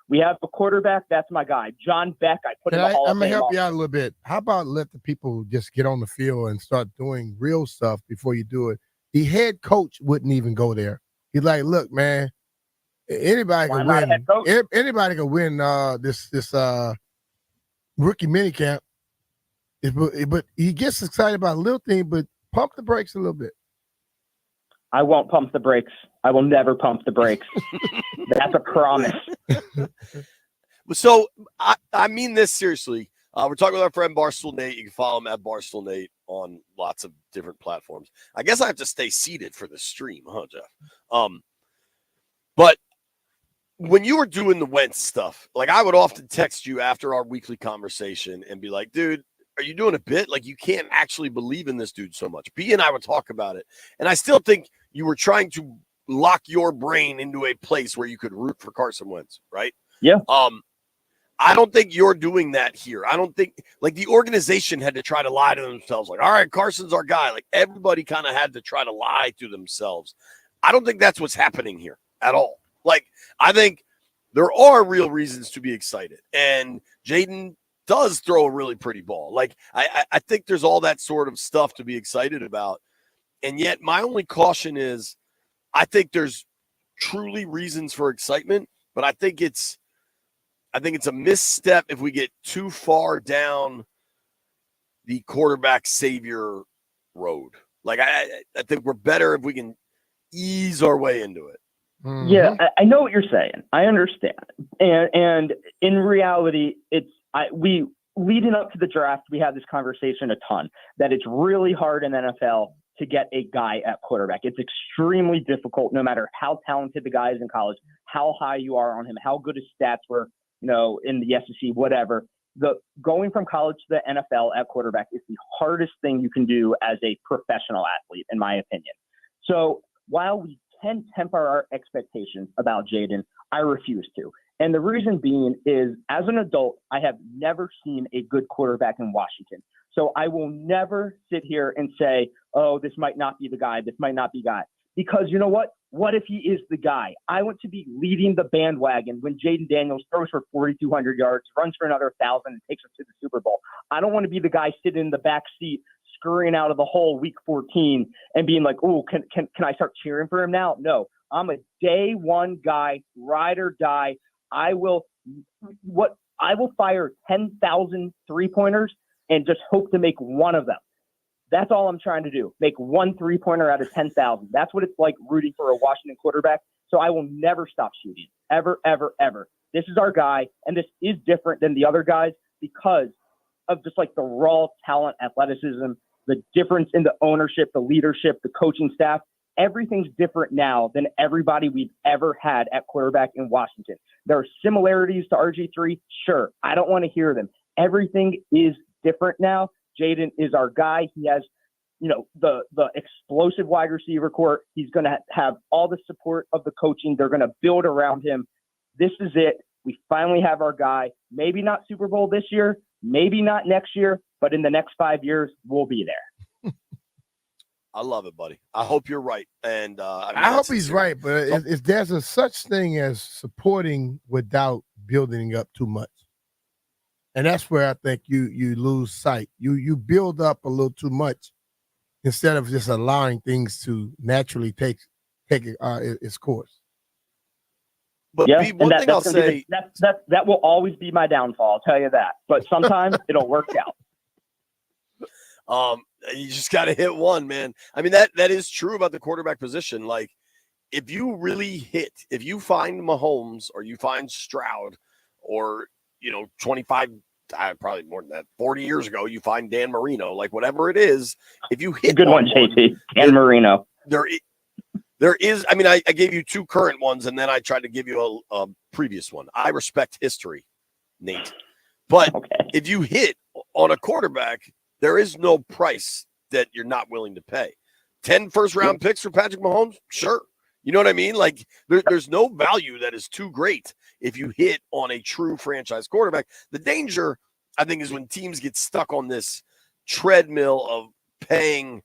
We have a quarterback, that's my guy. John Beck, I put in the Hall of Fame. I'm going to help you out a little bit. How about let the people just get on the field and start doing real stuff before you do it? The head coach wouldn't even go there. He's like, look, man, anybody can win. Anybody can win this rookie minicamp. But he gets excited about a little thing, but pump the brakes a little bit. I won't pump the brakes. I will never pump the brakes. That's a promise. So I mean this seriously. We're talking with our friend Barstool Nate. You can follow him at Barstool Nate on lots of different platforms. I guess I have to stay seated for the stream, huh, Jeff? But when you were doing the Wentz stuff, like I would often text you after our weekly conversation and be like, dude, are you doing a bit? Like you can't actually believe in this dude so much. B and I would talk about it. And I still think you were trying to lock your brain into a place where you could root for Carson Wentz, right? Yeah. I don't think you're doing that here. I don't think like the organization had to try to lie to themselves. Like, all right, Carson's our guy. Like everybody kind of had to try to lie to themselves. I don't think that's what's happening here at all. Like, I think there are real reasons to be excited. And Jaden does throw a really pretty ball. Like, I think there's all that sort of stuff to be excited about. And yet my only caution is I think there's truly reasons for excitement, but I think it's a misstep if we get too far down the quarterback savior road. Like, I think we're better if we can ease our way into it. Mm-hmm. Yeah, I know what you're saying. I understand. And in reality, we leading up to the draft, we had this conversation a ton, that it's really hard in the NFL to get a guy at quarterback. It's extremely difficult, no matter how talented the guy is in college, how high you are on him, how good his stats were, you know, in the SEC, whatever. Going from college to the NFL at quarterback is the hardest thing you can do as a professional athlete, in my opinion. So while we can temper our expectations about Jaden, I refuse to. And the reason being is, as an adult, I have never seen a good quarterback in Washington. So I will never sit here and say, oh, this might not be the guy, this might not be the guy. Because you know what? What if he is the guy? I want to be leading the bandwagon when Jaden Daniels throws for 4,200 yards, runs for another 1,000, and takes us to the Super Bowl. I don't want to be the guy sitting in the back seat, scurrying out of the hole week 14 and being like, oh, can I start cheering for him now? No, I'm a day one guy, ride or die. I will fire 10,000 3-pointers and just hope to make one of them. That's all I'm trying to do. Make one 3-pointer out of 10,000. That's what it's like rooting for a Washington quarterback. So I will never stop shooting. Ever, ever, ever. This is our guy, and this is different than the other guys because of just like the raw talent, athleticism, the difference in the ownership, the leadership, the coaching staff. Everything's different now than everybody we've ever had at quarterback in Washington. There are similarities to RG3. Sure. I don't want to hear them. Everything is different now. Jaden is our guy. He has, you know, the explosive wide receiver core. He's going to have all the support of the coaching. They're going to build around him. This is it. We finally have our guy. Maybe not Super Bowl this year, maybe not next year, but in the next 5 years, we'll be there. I love it, buddy. I hope you're right. And I hope he's right, but if there's a such thing as supporting without building up too much. And that's where I think you lose sight. You build up a little too much instead of just allowing things to naturally take its course. But yeah, one thing I'll say that will always be my downfall. I'll tell you that. But sometimes it'll work out. You just got to hit one, man. I mean, that is true about the quarterback position. Like, if you really if you find Mahomes or you find Stroud or, 25 probably more than that, 40 years ago, you find Dan Marino, like whatever it is, if you hit good one, JP, Dan Marino. There is, I mean, I gave you 2 current ones, and then I tried to give you a previous one. I respect history, Nate. But if you hit on a quarterback, there is no price that you're not willing to pay. 10 first-round picks for Patrick Mahomes? Sure. You know what I mean? Like, there's no value that is too great if you hit on a true franchise quarterback. The danger, I think, is when teams get stuck on this treadmill of paying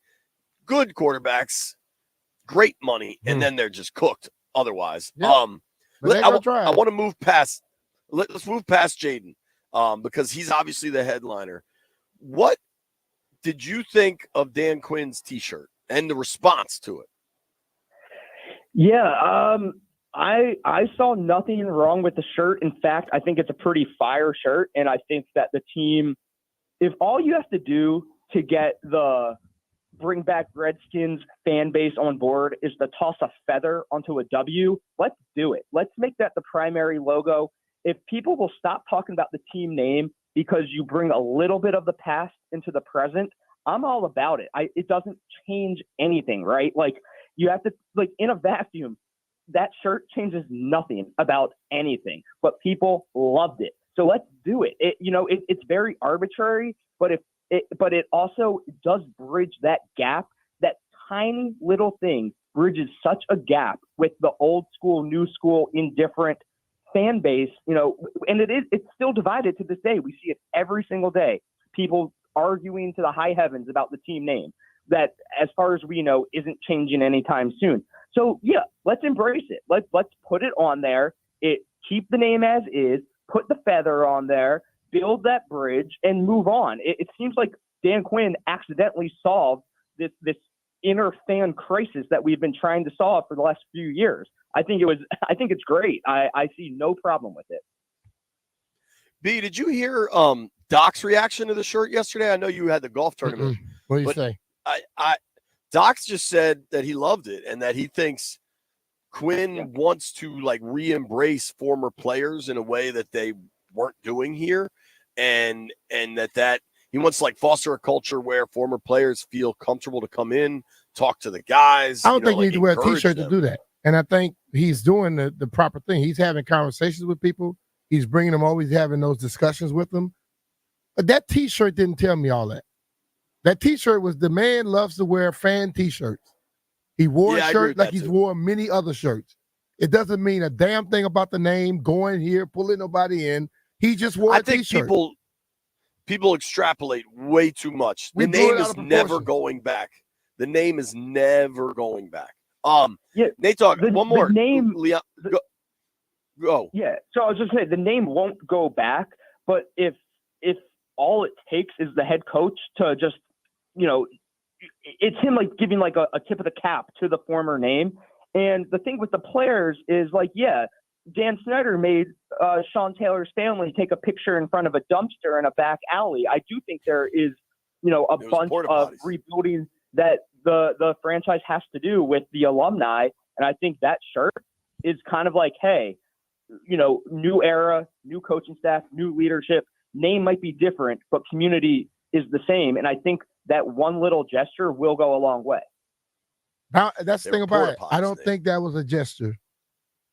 good quarterbacks great money, and then they're just cooked otherwise. Yep. I want to move past – let's move past Jaden because he's obviously the headliner. What did you think of Dan Quinn's T-shirt and the response to it? Yeah, I saw nothing wrong with the shirt. In fact, I think it's a pretty fire shirt, and I think that the team, if all you have to do to get the bring back Redskins fan base on board is to toss a feather onto a W, let's do it. Let's make that the primary logo. If people will stop talking about the team name because you bring a little bit of the past into the present, I'm all about it. It doesn't change anything, right? Like, you have to, like, in a vacuum, that shirt changes nothing about anything, but people loved it. So let's do it. It's very arbitrary, but it also does bridge that gap. That tiny little thing bridges such a gap with the old school, new school, indifferent fan base, and it's still divided to this day. We see it every single day. People arguing to the high heavens about the team name that, as far as we know, isn't changing anytime soon. So yeah, let's embrace it. Let's put it on there. Keep the name as is, put the feather on there, build that bridge, and move on. It seems like Dan Quinn accidentally solved this inner fan crisis that we've been trying to solve for the last few years. I think it's great. I see no problem with it. B, did you hear Doc's reaction to the shirt yesterday? I know you had the golf tournament. What do you say? Doc's just said that he loved it and that he thinks Quinn wants to like re-embrace former players in a way that they weren't doing here, and that he wants to like foster a culture where former players feel comfortable to come in, talk to the guys. I don't think you need to wear a T-shirt to do that. And I think he's doing the proper thing. He's having conversations with people. He's bringing them over. He's having those discussions with them. But that T-shirt didn't tell me all that. That T-shirt was, the man loves to wear fan T-shirts. He wore a shirt like he's worn many other shirts. It doesn't mean a damn thing about the name, going here, pulling nobody in. He just wore a T-shirt. I think people extrapolate way too much. The name is never going back. The name is never going back. Nate, talk one more. The name, Leon, go. Yeah. So I was just saying the name won't go back, but if all it takes is the head coach to just, it's him like giving like a tip of the cap to the former name. And the thing with the players is like, yeah, Dan Snyder made Sean Taylor's family take a picture in front of a dumpster in a back alley. I do think there is, a bunch of rebuilding that the franchise has to do with the alumni. And I think that shirt is kind of like, hey, new era, new coaching staff, new leadership. Name might be different, but community is the same. And I think that one little gesture will go a long way. Now, that's the thing about it. I don't think that was a gesture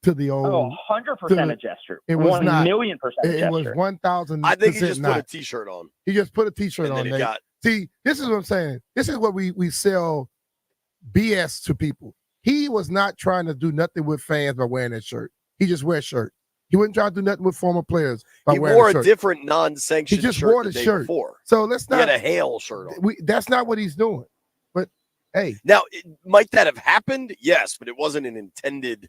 to the old. 100% a gesture. It was 1,000,000% a gesture. It was 1,000%. I think he just put a T-shirt on. He just put a T-shirt on. See, this is what I'm saying. This is what we sell BS to people. He was not trying to do nothing with fans by wearing that shirt. He just wears shirt. He wouldn't try to do nothing with former players by wearing a shirt. He wore a different non-sanctioned shirt. He just wore the shirt before. So let's not. He had a Hale shirt on. That's not what he's doing. But hey, now might that have happened? Yes, but it wasn't an intended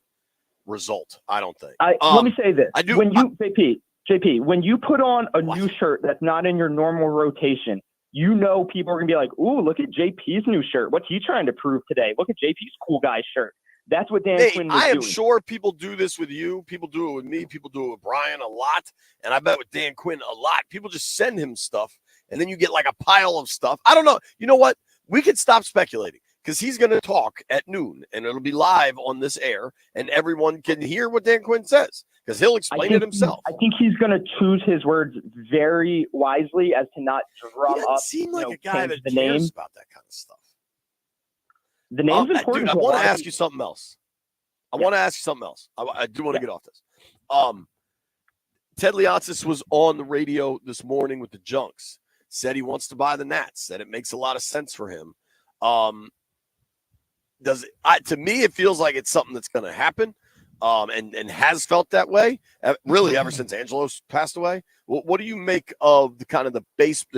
result. I don't think. Let me say this: when you JP, when you put on a new shirt that's not in your normal rotation, people are gonna be like, "Ooh, look at JP's new shirt. What's he trying to prove today? Look at JP's cool guy shirt." That's what Dan Quinn was doing. I am sure people do this with you. People do it with me. People do it with Brian a lot. And I bet with Dan Quinn a lot. People just send him stuff, and then you get like a pile of stuff. I don't know. You know what? We could stop speculating because he's going to talk at noon, and it'll be live on this air, and everyone can hear what Dan Quinn says because he'll explain it himself. I think he's going to choose his words very wisely as to not drum up. Seem like a guy that the cares name about that kind of stuff. The name's important. Dude, I want to ask you something else. I do want to get off this. Ted Leonsis was on the radio this morning with the Junks. Said he wants to buy the Nats. Said it makes a lot of sense for him. To me, it feels like it's something that's going to happen, and has felt that way really ever since Angelos passed away. What do you make of the kind of the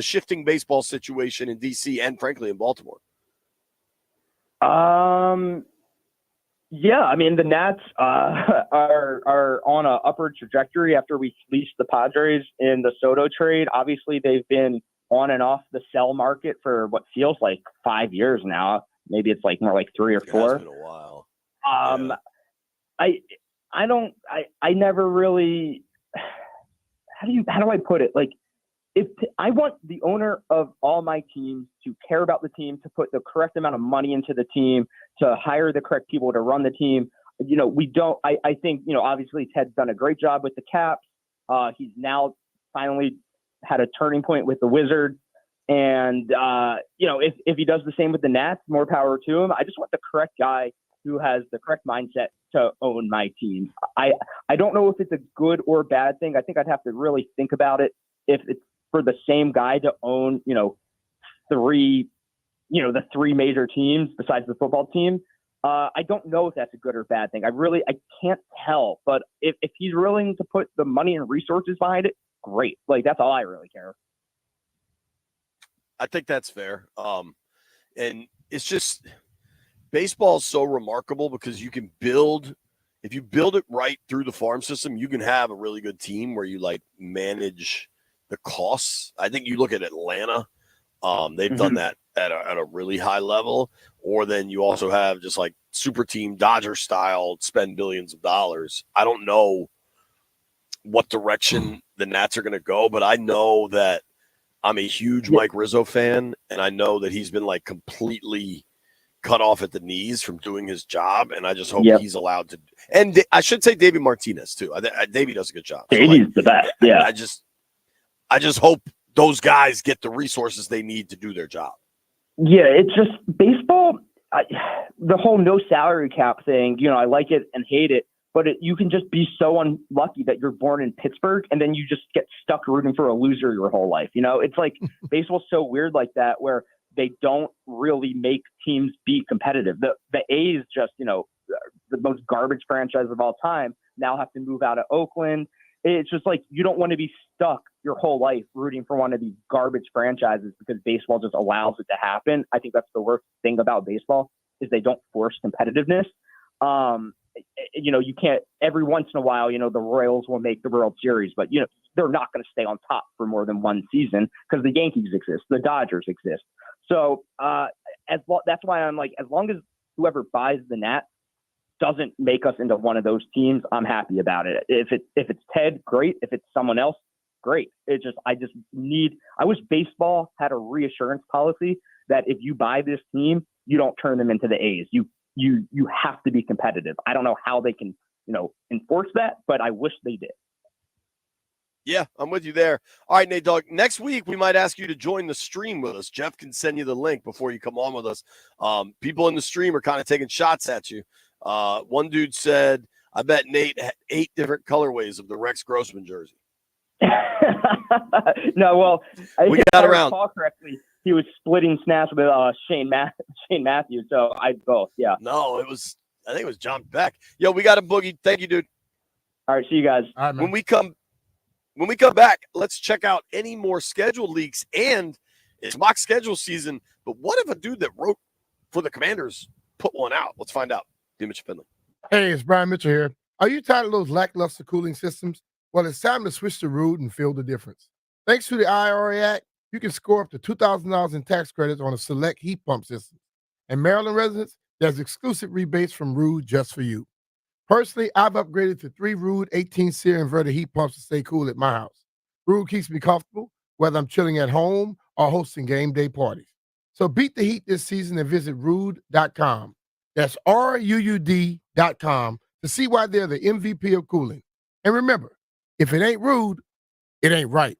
shifting baseball situation in DC and frankly in Baltimore? Yeah, I mean the Nats are on an upward trajectory after we fleeced the Padres in the Soto trade. Obviously, they've been on and off the sell market for what feels like 5 years now. Maybe it's like more like 3 or 4. It's been a while. I never really. How do I put it? Like, if I want the owner of all my teams to care about the team, to put the correct amount of money into the team, to hire the correct people to run the team. We don't. I think obviously Ted's done a great job with the Caps. He's now finally had a turning point with the Wizards, and if he does the same with the Nats, more power to him. I just want the correct guy who has the correct mindset to own my team. I don't know if it's a good or bad thing. I think I'd have to really think about it if it's for the same guy to own, the 3 major teams besides the football team. I don't know if that's a good or bad thing. I can't tell. But if he's willing to put the money and resources behind it, great. Like, that's all I really care. I think that's fair. And it's just baseball is so remarkable because you can build, if you build it right through the farm system, you can have a really good team where you manage the costs. I think you look at Atlanta, they've done that at a really high level. Or then you also have just like super team Dodger style, spend billions of dollars. I don't know what direction the Nats are going to go, but I know that I'm a huge Mike Rizzo fan, and I know that he's been completely cut off at the knees from doing his job, and I just hope he's allowed to. And I should say Davey Martinez too. Davey does a good job. Davey's the best. Yeah, I just hope those guys get the resources they need to do their job. Yeah, it's just baseball. The whole no salary cap thing. I like it and hate it, but you can just be so unlucky that you're born in Pittsburgh and then you just get stuck rooting for a loser your whole life. It's like baseball's so weird like that, where they don't really make teams be competitive. The A's just, the most garbage franchise of all time, now have to move out of Oakland. It's just like, you don't want to be stuck your whole life rooting for one of these garbage franchises because baseball just allows it to happen. I think that's the worst thing about baseball is they don't force competitiveness. You can't, every once in a while, the Royals will make the World Series, but they're not going to stay on top for more than one season because the Yankees exist, the Dodgers exist. So that's why I'm like, as long as whoever buys the Nats doesn't make us into one of those teams, I'm happy about it. If it's Ted, great. If it's someone else, great. I wish baseball had a reassurance policy that if you buy this team, you don't turn them into the A's. You have to be competitive. I don't know how they can, enforce that, but I wish they did. Yeah, I'm with you there. All right, Nate Dogg. Next week, we might ask you to join the stream with us. Jeff can send you the link before you come on with us. People in the stream are kind of taking shots at you. One dude said, I bet Nate had 8 different colorways of the Rex Grossman jersey. No, well, we got around. Recall correctly, he was splitting snaps with Shane Matthews. So I both, yeah. No, I think it was John Beck. Yo, we got a boogie. Thank you, dude. All right, see you guys. All right, man. When we come back, let's check out any more schedule leaks, and it's mock schedule season. But what if a dude that wrote for the Commanders put one out? Let's find out. Mitchell Finley. Hey, it's Brian Mitchell here. Are you tired of those lackluster cooling systems? Well, it's time to switch to Ruud and feel the difference. Thanks to the IRA Act, you can score up to $2,000 in tax credits on a select heat pump system. And Maryland residents, there's exclusive rebates from Ruud just for you. Personally, I've upgraded to 3 Ruud 18-SEER inverter heat pumps to stay cool at my house. Ruud keeps me comfortable, whether I'm chilling at home or hosting game day parties. So beat the heat this season and visit Ruud.com. That's RUUD.com to see why they're the MVP of cooling. And remember, if it ain't Ruud, it ain't right.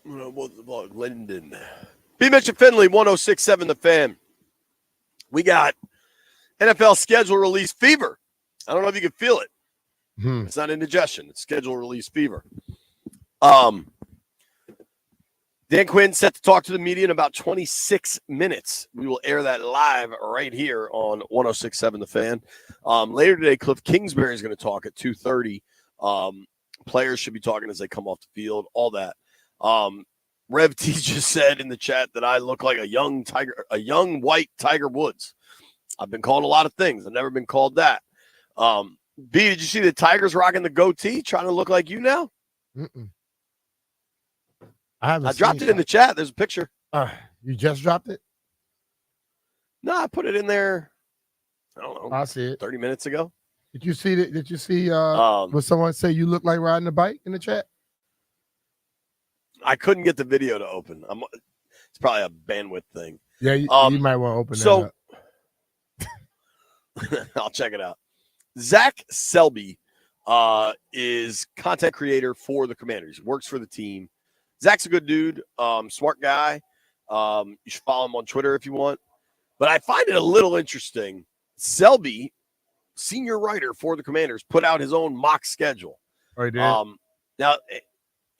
Linden. B. Mitch and Finley, 106.7 The Fan. We got NFL schedule release fever. I don't know if you can feel it. It's not indigestion. It's schedule release fever. Dan Quinn set to talk to the media in about 26 minutes. We will air that live right here on 106.7 The Fan. Later today, Cliff Kingsbury is going to talk at 2:30. Players should be talking as they come off the field, all that. Rev T just said in the chat that I look like a young white Tiger Woods. I've been called a lot of things. I've never been called that. B, did you see the Tigers rocking the goatee, trying to look like you now? I dropped it in the chat. There's a picture. You just dropped it? No, I put it in there. I don't know. I see it 30 minutes ago. Did you see it? Did you see would someone say you look like riding a bike in the chat? I couldn't get the video to open. It's probably a bandwidth thing. Yeah, you might want to open that up. I'll check it out. Zach Selby is content creator for the Commanders. He works for the team. Zach's a good dude, smart guy. You should follow him on Twitter if you want. But I find it a little interesting. Selby, senior writer for the Commanders, put out his own mock schedule. Oh, he did? Now,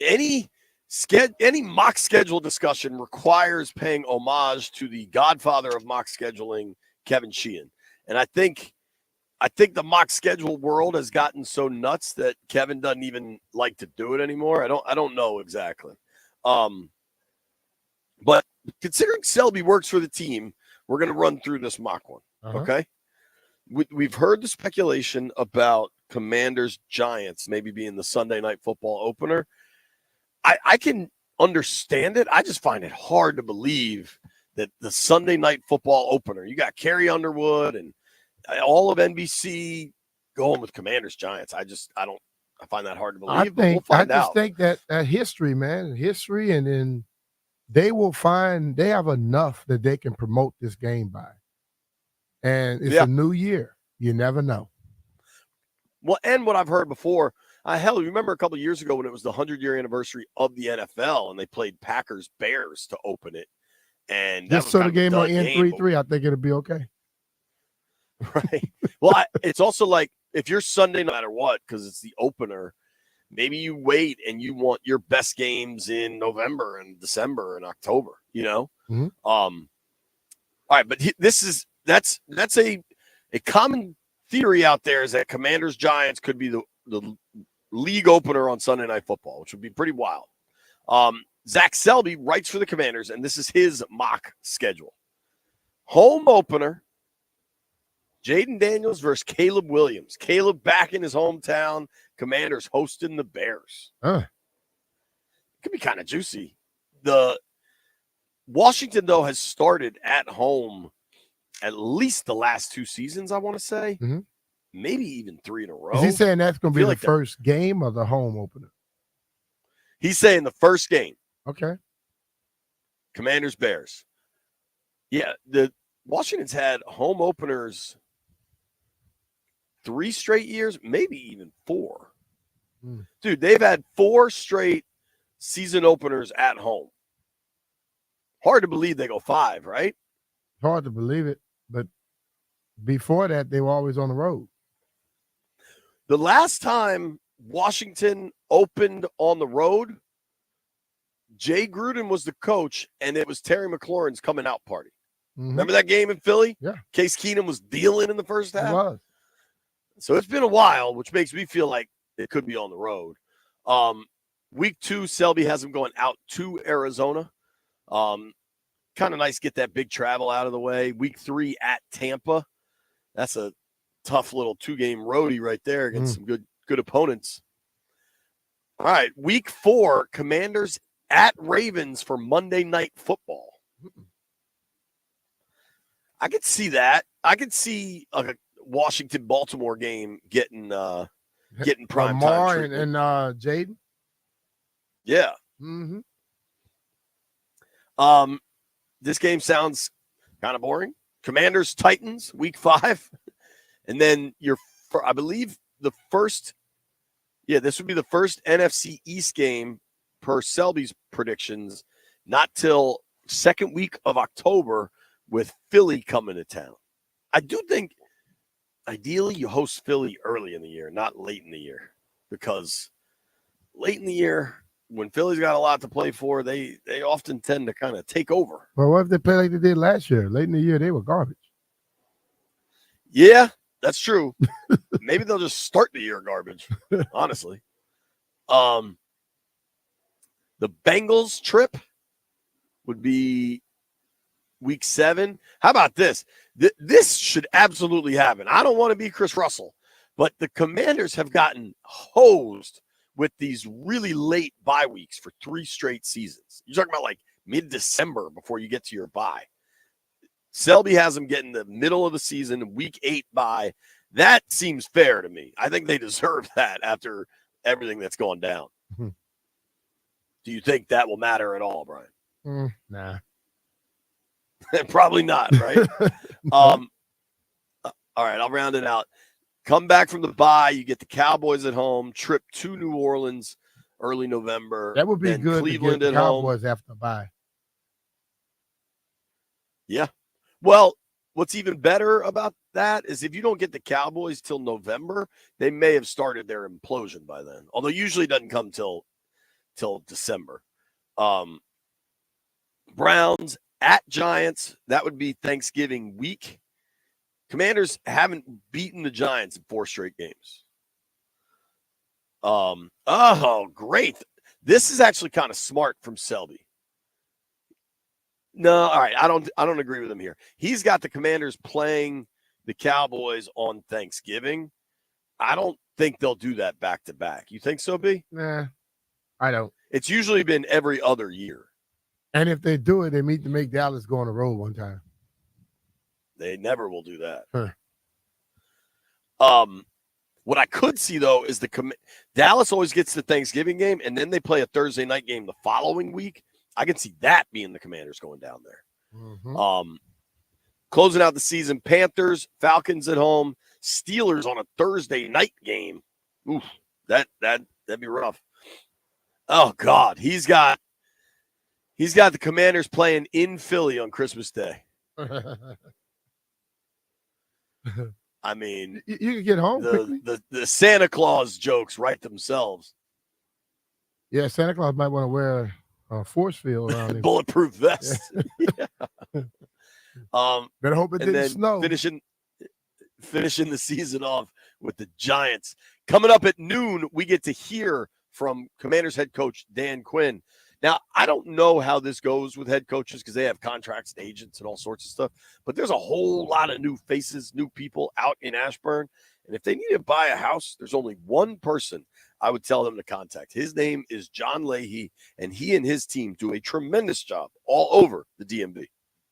any mock schedule discussion requires paying homage to the godfather of mock scheduling, Kevin Sheehan. And I think the mock schedule world has gotten so nuts that Kevin doesn't even like to do it anymore. I don't know exactly. But considering Selby works for the team, we're going to run through this mock one. Okay. We've heard the speculation about Commanders Giants maybe being the Sunday Night Football opener. I can understand it. I just find it hard to believe that the Sunday Night Football opener, you got Carrie Underwood and all of NBC going with Commanders Giants. I find that hard to believe. We'll find out. Think that history, man, and then they have enough that they can promote this game by. And it's a new year. You never know. Well, and what I've heard before, hell, you remember a couple of years ago when it was the 100-year anniversary of the NFL and they played Packers-Bears to open it. And just so the game will end 3-3, I think it'll be okay. Right. Well, it's also like if you're Sunday, no matter what, because it's the opener, maybe you wait and you want your best games in November and December and October, you know? Mm-hmm. All right, but that's a common theory out there is that Commanders Giants could be the league opener on Sunday Night Football, which would be pretty wild. Zach Selby writes for the Commanders, and this is his mock schedule. Home opener, Jaden Daniels versus Caleb Williams. Caleb back in his hometown. Commanders hosting the Bears. It could be kind of juicy. The Washington, though, has started at home at least the last 2 seasons, I want to say. Mm-hmm. Maybe even 3 in a row. Is he saying that's going to be the first game or the home opener? He's saying the first game. Okay. Commanders, Bears. Yeah, the Washington's had home openers 3 straight years, maybe even 4. Dude, they've had 4 straight season openers at home. Hard to believe they go 5, right? Hard to believe it, but before that, they were always on the road. The last time Washington opened on the road, Jay Gruden was the coach, and it was Terry McLaurin's coming out party. Mm-hmm. Remember that game in Philly? Yeah. Case Keenum was dealing in the first half. It was. So it's been a while, which makes me feel like it could be on the road. Week 2, Selby has him going out to Arizona. Kind of nice to get that big travel out of the way. Week 3 at Tampa. That's a tough little 2-game roadie right there against some good opponents. All right, Week 4, Commanders at Ravens for Monday Night Football. I could see that. I could see a Washington-Baltimore game getting prime Lamar time and Jaden. Yeah. Mm-hmm. This game sounds kind of boring. Commanders, Titans, Week 5. And then this would be the first NFC East game per Selby's predictions, not till second week of October with Philly coming to town. I do think ideally you host Philly early in the year, not late in the year, because late in the year, when Philly's got a lot to play for, they often tend to kind of take over. Well, what if they play like they did last year? Late in the year, they were garbage. Yeah, that's true. Maybe they'll just start the year garbage, honestly. The Bengals trip would be week 7. How about this? This should absolutely happen. I don't want to be Chris Russell, but the Commanders have gotten hosed with these really late bye weeks for 3 straight seasons. You're talking about like mid-December before you get to your bye. Selby has them getting the middle of the season, week 8 bye. That seems fair to me. I think they deserve that after everything that's gone down. Mm-hmm. Do you think that will matter at all, Brian? Nah. Probably not, right? All right, I'll round it out. Come back from the bye. You get the Cowboys at home. Trip to New Orleans early November. That would be then good. Cleveland to get the at home. Cowboys after the bye. Yeah. Well, what's even better about that is if you don't get the Cowboys till November, they may have started their implosion by then. Although usually it doesn't come till December. Browns at Giants. That would be Thanksgiving week. Commanders haven't beaten the Giants in 4 straight games. Oh, great. This is actually kind of smart from Selby. No, all right. I don't agree with him here. He's got the Commanders playing the Cowboys on Thanksgiving. I don't think they'll do that back to back. You think so, B? Nah, I don't. It's usually been every other year. And if they do it, they need to make Dallas go on the road one time. They never will do that. Huh. What I could see, though, is Dallas always gets the Thanksgiving game, and then they play a Thursday night game the following week. I can see that being the Commanders going down there. Mm-hmm. Closing out the season, Panthers, Falcons at home, Steelers on a Thursday night game. Oof, that'd be rough. Oh, God. He's got the Commanders playing in Philly on Christmas Day. I mean, you can get home quickly. The Santa Claus jokes write themselves. Yeah, Santa Claus might want to wear a force field around him. Bulletproof vest. Yeah. Better hope it didn't snow. Finishing the season off with the Giants. Coming up at noon, we get to hear from Commanders head coach Dan Quinn. Now, I don't know how this goes with head coaches because they have contracts and agents and all sorts of stuff, but there's a whole lot of new faces, new people out in Ashburn. And if they need to buy a house, there's only one person I would tell them to contact. His name is John Leahy, and he and his team do a tremendous job all over the DMV.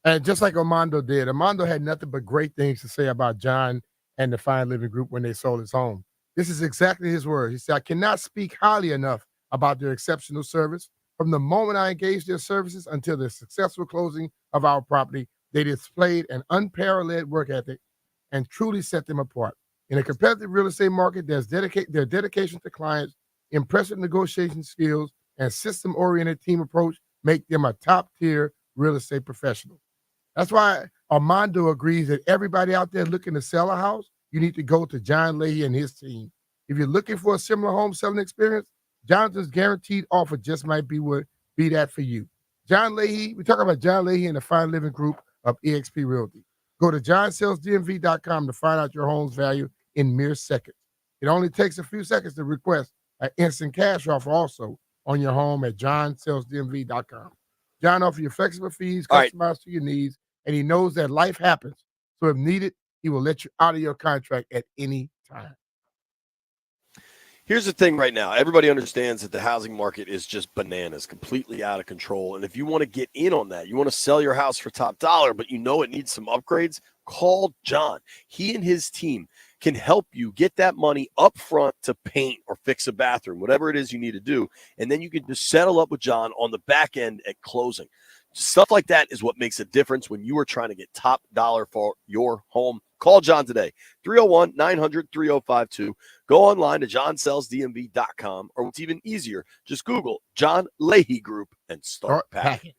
And just like Armando did, Armando had nothing but great things to say about John and the Fan Living Group when they sold his home. This is exactly his word. He said, I cannot speak highly enough about their exceptional service. From the moment I engaged their services until the successful closing of our property, they displayed an unparalleled work ethic and truly set them apart. In a competitive real estate market, their dedication to clients, impressive negotiation skills, and system-oriented team approach make them a top-tier real estate professional. That's why Armando agrees that everybody out there looking to sell a house, you need to go to John Leahy and his team. If you're looking for a similar home selling experience, Jonathan's guaranteed offer just might be that for you. John Leahy, we talk about John Leahy and the Fan Living Group of eXp Realty. Go to johnsellsdmv.com to find out your home's value in mere seconds. It only takes a few seconds to request an instant cash offer also on your home at johnsellsdmv.com. John offers you flexible fees, customized to your needs, and he knows that life happens. So if needed, he will let you out of your contract at any time. Here's the thing right now. Everybody understands that the housing market is just bananas, completely out of control. And if you want to get in on that, you want to sell your house for top dollar, but you know it needs some upgrades, call John. He and his team can help you get that money up front to paint or fix a bathroom, whatever it is you need to do. And then you can just settle up with John on the back end at closing. Stuff like that is what makes a difference when you are trying to get top dollar for your home. Call John today, 301-900-3052. Go online to johnsellsdmv.com, or what's even easier, just Google John Leahy Group and start packing.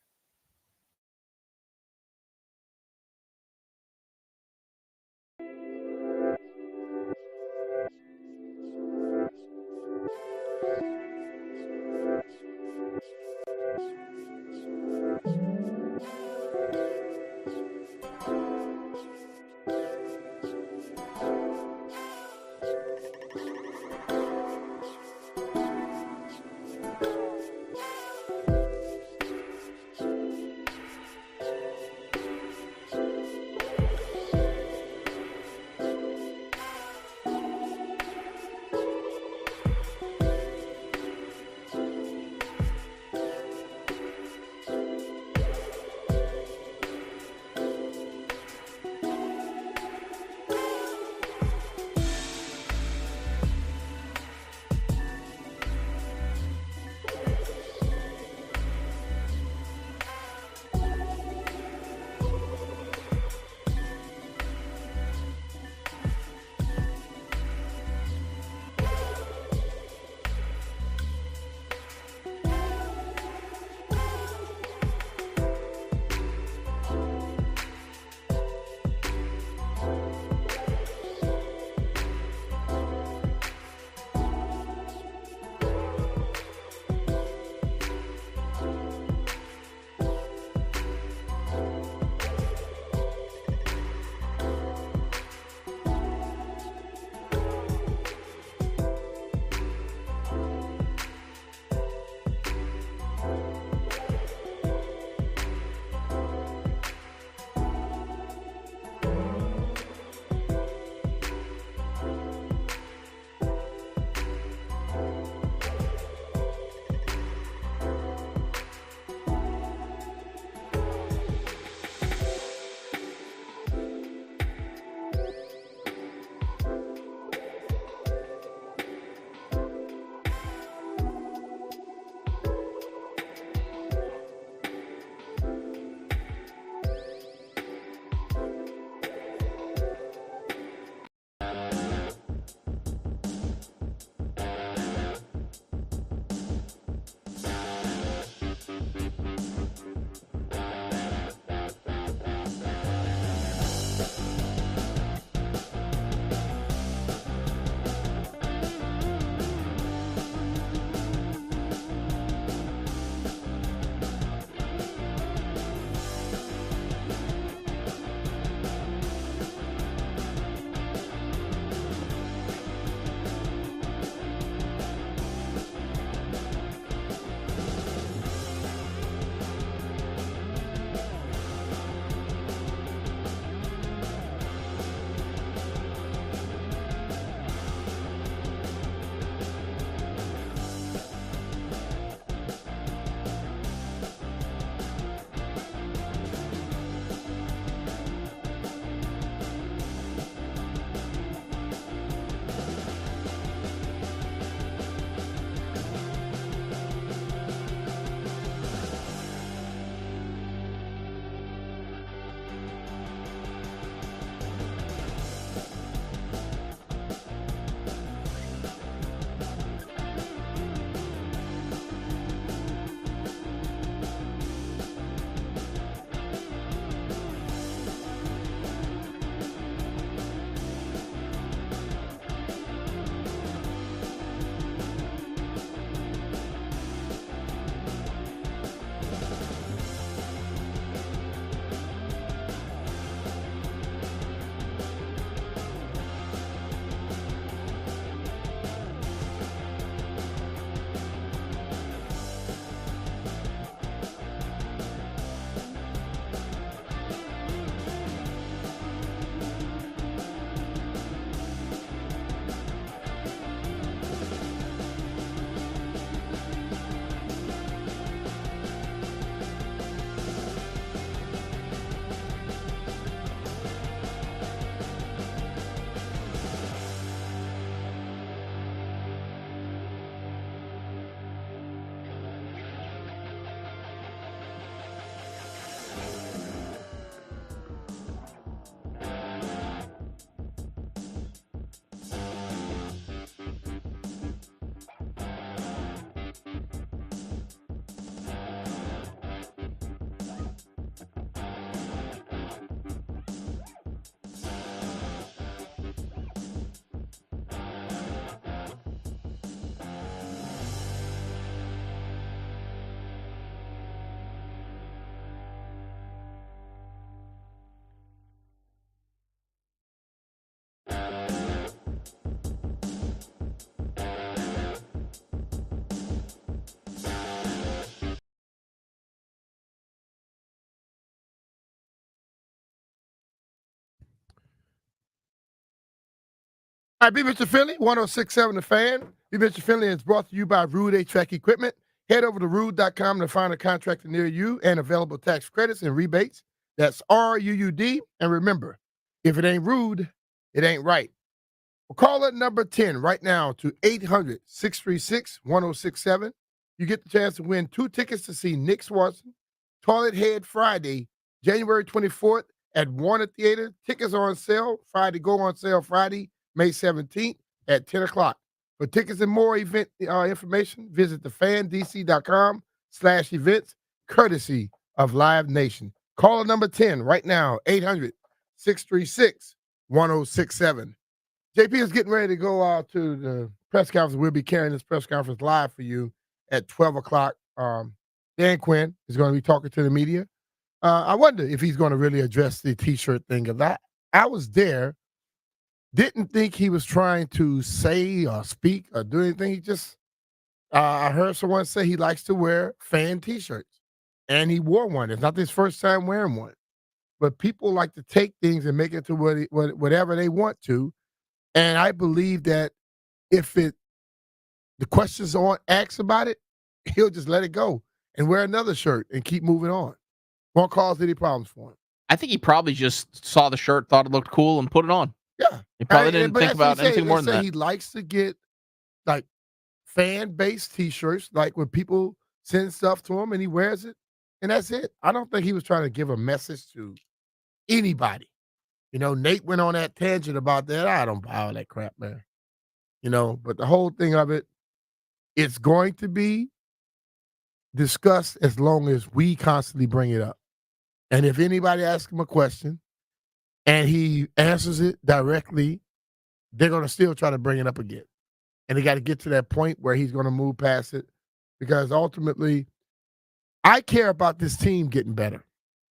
All right, Be Mr. Finley, 1067 The Fan. Be Mr. Finley is brought to you by Rude HVAC Equipment. Head over to rude.com to find a contractor near you and available tax credits and rebates. That's RUUD. And remember, if it ain't rude, it ain't right. Well, call it number 10 right now to 800-636-1067. You get the chance to win 2 tickets to see Nick Swanson, Toilet Head Friday, January 24th at Warner Theater. Tickets are on sale go on sale Friday, May 17th at 10 o'clock. For tickets and more event information, visit thefanddc.com/events, courtesy of Live Nation. Call number 10 right now, 800-636-1067. JP is getting ready to go out to the press conference. We'll be carrying this press conference live for you at 12 o'clock. Dan Quinn is going to be talking to the media. I wonder if he's going to really address the T-shirt thing. I was there, didn't think he was trying to say or speak or do anything. He just, I heard someone say he likes to wear fan T-shirts, and he wore one. It's not his first time wearing one. But people like to take things and make it to whatever they want to. And I believe that if the questions aren't asked about it, he'll just let it go and wear another shirt and keep moving on. Won't cause any problems for him. I think he probably just saw the shirt, thought it looked cool, and put it on. Yeah. He probably didn't think about anything more than that. He likes to get like fan-based T-shirts, like when people send stuff to him and he wears it, and that's it. I don't think he was trying to give a message to anybody. You know, Nate went on that tangent about that. I don't buy all that crap, man. You know, but the whole thing of it, it's going to be discussed as long as we constantly bring it up. And if anybody asks him a question and he answers it directly, they're going to still try to bring it up again. And they got to get to that point where he's going to move past it, because ultimately, I care about this team getting better.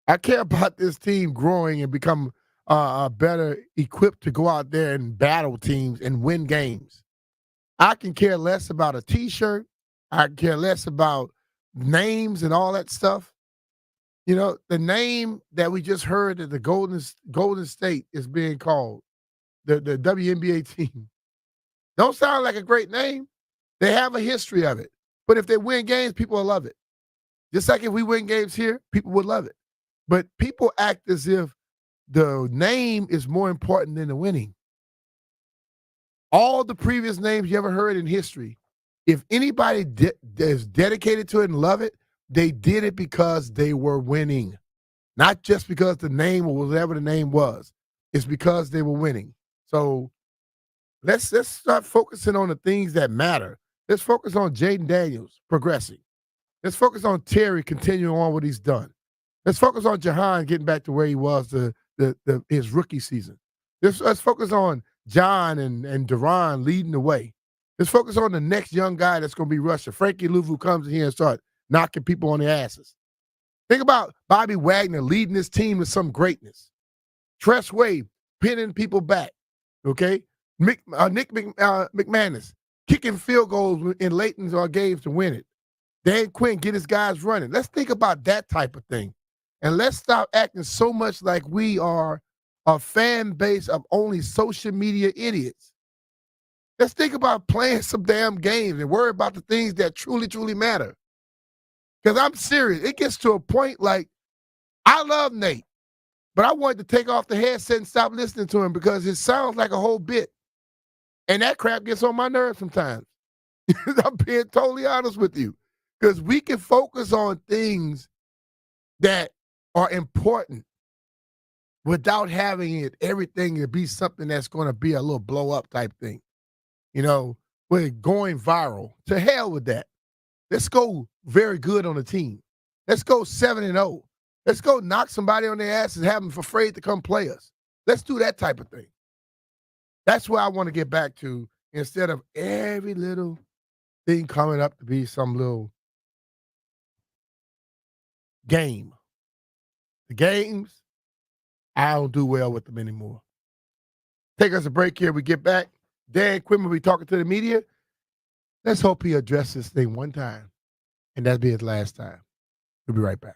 I care about this team growing and become better equipped to go out there and battle teams and win games. I can care less about a T-shirt. I can care less about names and all that stuff. You know, the name that we just heard that the Golden State is being called, the WNBA team, don't sound like a great name. They have a history of it. But if they win games, people will love it. Just like if we win games here, people would love it. But people act as if the name is more important than the winning. All the previous names you ever heard in history, if anybody is dedicated to it and love it, they did it because they were winning. Not just because the name or whatever the name was. It's because they were winning. So let's start focusing on the things that matter. Let's focus on Jaden Daniels progressing. Let's focus on Terry continuing on what he's done. Let's focus on Jahan getting back to where he was his rookie season. Let's focus on John and Deron leading the way. Let's focus on the next young guy that's going to be rushing. Frankie Louvu comes in here and starts knocking people on their asses. Think about Bobby Wagner leading this team to some greatness. Tress Way pinning people back. Okay? Nick McManus kicking field goals in Layton's games to win it. Dan Quinn get his guys running. Let's think about that type of thing. And let's stop acting so much like we are a fan base of only social media idiots. Let's think about playing some damn games and worry about the things that truly, truly matter. Because I'm serious. It gets to a point like, I love Nate, but I wanted to take off the headset and stop listening to him because it sounds like a whole bit. And that crap gets on my nerves sometimes. I'm being totally honest with you. Because we can focus on things that are important without having everything to be something that's going to be a little blow up type thing. You know, we're going viral. To hell with that. Let's go very good on the team. Let's go 7-0. Let's go knock somebody on their ass and have them afraid to come play us. Let's do that type of thing. That's where I want to get back to, instead of every little thing coming up to be some little game. The games, I don't do well with them anymore. Take us a break here. We get back. Dan Quinn will be talking to the media. Let's hope he addresses this thing one time, and that'll be his last time. We'll be right back.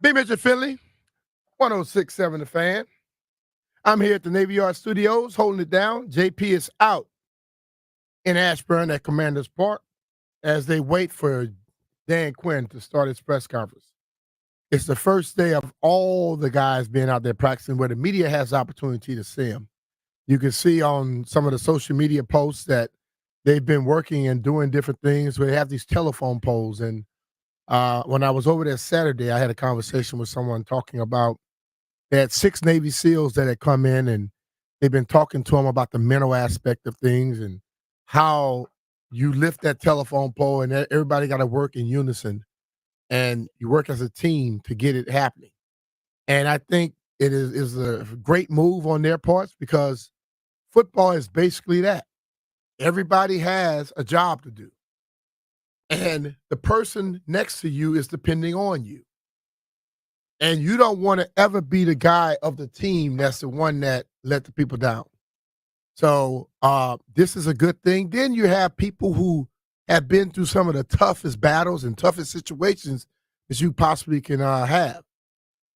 B. Mitchell Finley, 106.7 The Fan. I'm here at the Navy Yard Studios holding it down. JP is out in Ashburn at Commanders Park as they wait for Dan Quinn to start his press conference. It's the first day of all the guys being out there practicing where the media has the opportunity to see them. You can see on some of the social media posts that they've been working and doing different things where they have these telephone poles. And when I was over there Saturday, I had a conversation with someone talking about they had 6 Navy SEALs that had come in, and they've been talking to them about the mental aspect of things and how you lift that telephone pole and everybody got to work in unison and you work as a team to get it happening. And I think it is a great move on their parts because football is basically that. Everybody has a job to do. And the person next to you is depending on you. And you don't want to ever be the guy of the team that's the one that let the people down. So this is a good thing. Then you have people who have been through some of the toughest battles and toughest situations that you possibly can have.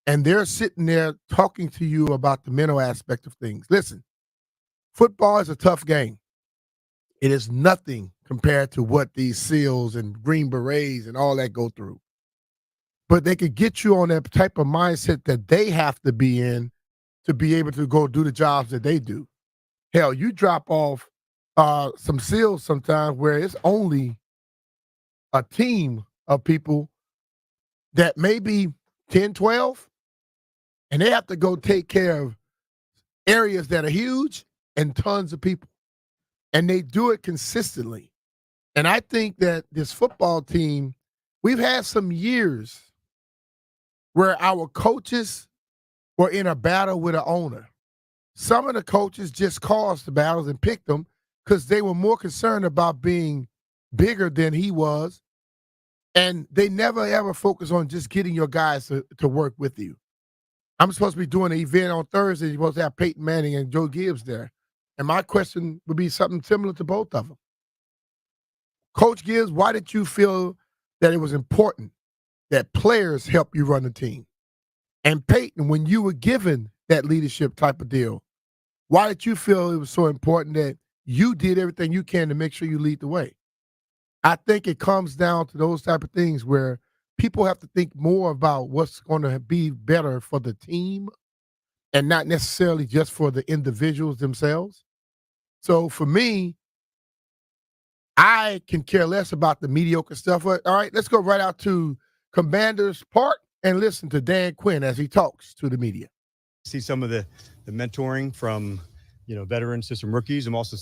And they're sitting there talking to you about the mental aspect of things. Listen, football is a tough game. It is nothing compared to what these SEALs and Green Berets and all that go through. But they could get you on that type of mindset that they have to be in to be able to go do the jobs that they do. Hell, you drop off some SEALs sometimes where it's only a team of people that may be 10, 12, and they have to go take care of areas that are huge and tons of people. And they do it consistently. And I think that this football team, we've had some years where our coaches were in a battle with an owner. Some of the coaches just caused the battles and picked them because they were more concerned about being bigger than he was. And they never, ever focus on just getting your guys to work with you. I'm supposed to be doing an event on Thursday. You're supposed to have Peyton Manning and Joe Gibbs there. And my question would be something similar to both of them. Coach Gibbs, why did you feel that it was important that players help you run the team? And Peyton, when you were given that leadership type of deal, why did you feel it was so important that you did everything you can to make sure you lead the way? I think it comes down to those type of things where people have to think more about what's going to be better for the team and not necessarily just for the individuals themselves. So for me, I can care less about the mediocre stuff. All right, let's go right out to Commanders Park and listen to Dan Quinn as he talks to the media. See some of the mentoring from, veterans to some rookies. I'm also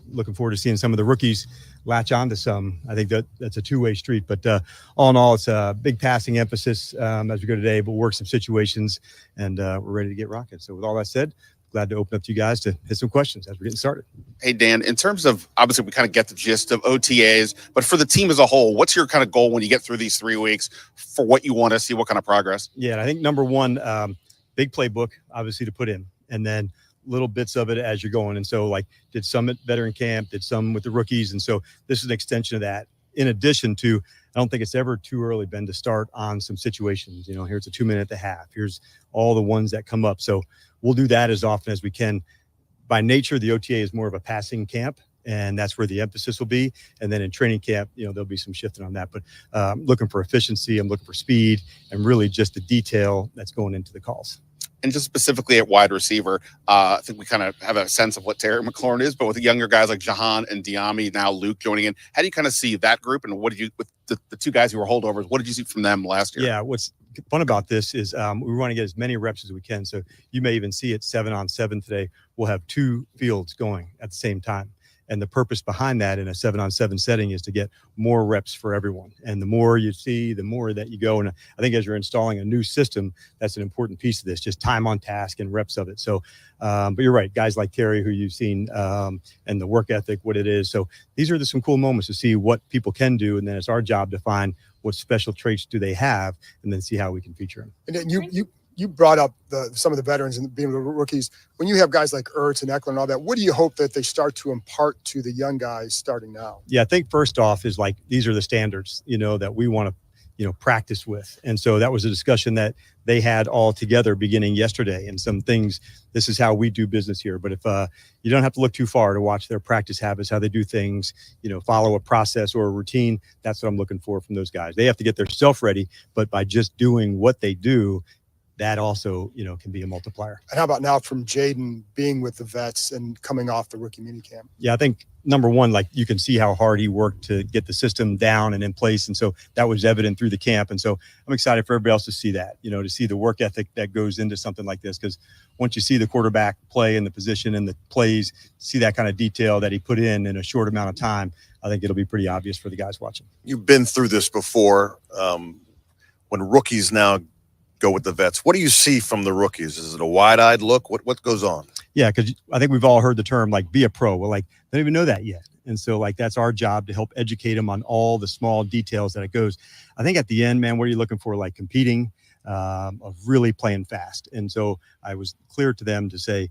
looking forward to seeing some of the rookies latch on to some. I think that's a two-way street. But all in all, it's a big passing emphasis as we go today. But we'll work some situations, and we're ready to get rocking. So with all that said, glad to open up to you guys to hit some questions as we're getting started. Hey, Dan, in terms of, obviously, we kind of get the gist of OTAs, but for the team as a whole, what's your kind of goal when you get through these 3 weeks for what you want to see, what kind of progress? Yeah, I think number one, big playbook, obviously, to put in, and then little bits of it as you're going. And so, did some at veteran camp, did some with the rookies. And so this is an extension of that. In addition to, I don't think it's ever too early, Ben, to start on some situations. Here's a 2-minute at the half. Here's all the ones that come up. So we'll do that as often as we can. By nature, the OTA is more of a passing camp, and that's where the emphasis will be. And then in training camp, there'll be some shifting on that. But I'm looking for efficiency, I'm looking for speed, and really just the detail that's going into the calls. And just specifically at wide receiver, I think we kind of have a sense of what Terry McLaurin is, but with the younger guys like Jahan and Diami, now Luke joining in, how do you kind of see that group? And what did you, with the 2 guys who were holdovers, what did you see from them last year? Yeah, what's fun about this is we want to get as many reps as we can. So you may even see it 7-on-7 today. We'll have 2 fields going at the same time. And the purpose behind that in a 7-on-7 setting is to get more reps for everyone. And the more you see, the more that you go. And I think as you're installing a new system, that's an important piece of this, just time on task and reps of it. So, but you're right, guys like Terry, who you've seen, and the work ethic, what it is. So these are some cool moments to see what people can do. And then it's our job to find what special traits do they have and then see how we can feature them. And then you brought up some of the veterans and being the rookies. When you have guys like Ertz and Eckler and all that, what do you hope that they start to impart to the young guys starting now? Yeah, I think first off is these are the standards, that we want to, practice with. And so that was a discussion that they had all together beginning yesterday, and some things, this is how we do business here. But if you don't have to look too far to watch their practice habits, how they do things, follow a process or a routine. That's what I'm looking for from those guys. They have to get themselves ready, but by just doing what they do, that also, can be a multiplier. And how about now from Jaden being with the vets and coming off the rookie minicamp? Yeah, I think number one, you can see how hard he worked to get the system down and in place. And so that was evident through the camp. And so I'm excited for everybody else to see that, to see the work ethic that goes into something like this. Because once you see the quarterback play in the position and the plays, see that kind of detail that he put in a short amount of time, I think it'll be pretty obvious for the guys watching. You've been through this before. When rookies now go with the vets, what do you see from the rookies? Is it a wide-eyed look? What goes on? Yeah, because I think we've all heard the term be a pro. Well, they don't even know that yet. And so that's our job to help educate them on all the small details that it goes. I think at the end, man, what are you looking for? Competing, of really playing fast. And so I was clear to them to say,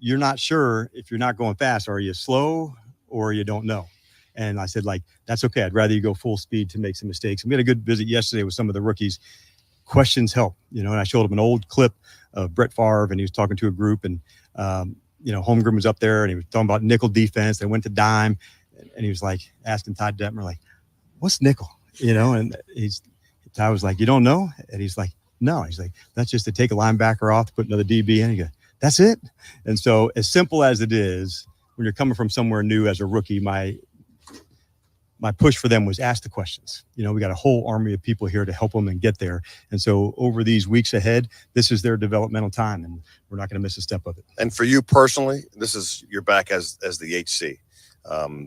you're not sure if you're not going fast. Are you slow or you don't know? And I said, that's okay. I'd rather you go full speed to make some mistakes. And we had a good visit yesterday with some of the rookies. Questions help, and I showed him an old clip of Brett Favre, and he was talking to a group, and Holmgren was up there, and he was talking about nickel defense. They went to dime, and he was asking Todd Detmer, what's nickel? And Todd was like, you don't know? And he's like, no. He's like, that's just to take a linebacker off, to put another DB in. He goes, that's it. And so as simple as it is, when you're coming from somewhere new as a rookie, my push for them was ask the questions. We got a whole army of people here to help them and get there. And so over these weeks ahead, this is their developmental time, and we're not going to miss a step of it. And for you personally, this is you're back as the HC.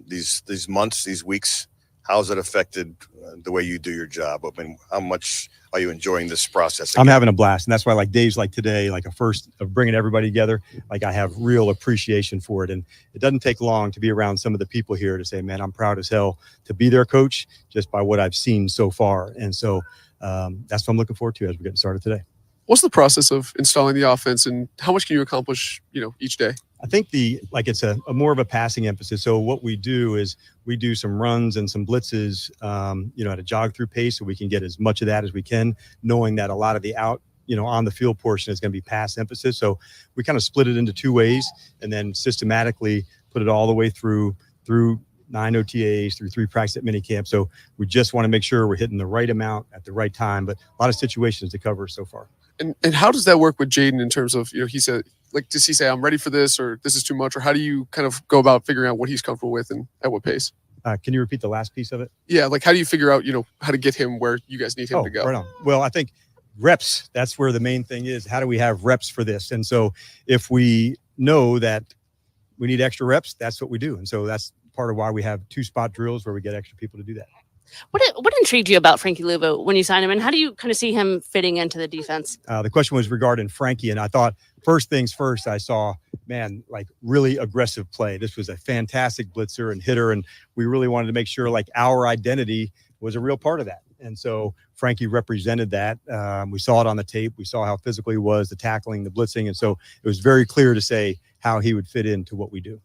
These months, these weeks, how's it affected the way you do your job? I mean, how much are you enjoying this process again? I'm having a blast. And that's why days like today, a first of bringing everybody together, I have real appreciation for it. And it doesn't take long to be around some of the people here to say, man, I'm proud as hell to be their coach just by what I've seen so far. And so that's what I'm looking forward to as we're getting started today. What's the process of installing the offense, and how much can you accomplish, each day? I think it's a more of a passing emphasis. So what we do is we do some runs and some blitzes, at a jog through pace, so we can get as much of that as we can, knowing that a lot of the out, on the field portion is going to be pass emphasis. So we kind of split it into two ways, and then systematically put it all the way through 9 OTAs, through 3 practice at minicamp. So we just want to make sure we're hitting the right amount at the right time, but a lot of situations to cover so far. And how does that work with Jaden in terms of, he said, does he say, I'm ready for this, or this is too much? Or how do you kind of go about figuring out what he's comfortable with and at what pace? Can you repeat the last piece of it? Yeah. How do you figure out, how to get him where you guys need him to go? Right on. Well, I think reps, that's where the main thing is. How do we have reps for this? And so if we know that we need extra reps, that's what we do. And so that's part of why we have 2 spot drills where we get extra people to do that. What intrigued you about Frankie Luvu when you signed him, and how do you kind of see him fitting into the defense? The question was regarding Frankie, and I thought first things first, I saw, really aggressive play. This was a fantastic blitzer and hitter, and we really wanted to make sure our identity was a real part of that. And so Frankie represented that. We saw it on the tape. We saw how physical he was, the tackling, the blitzing, and so it was very clear to say how he would fit into what we do.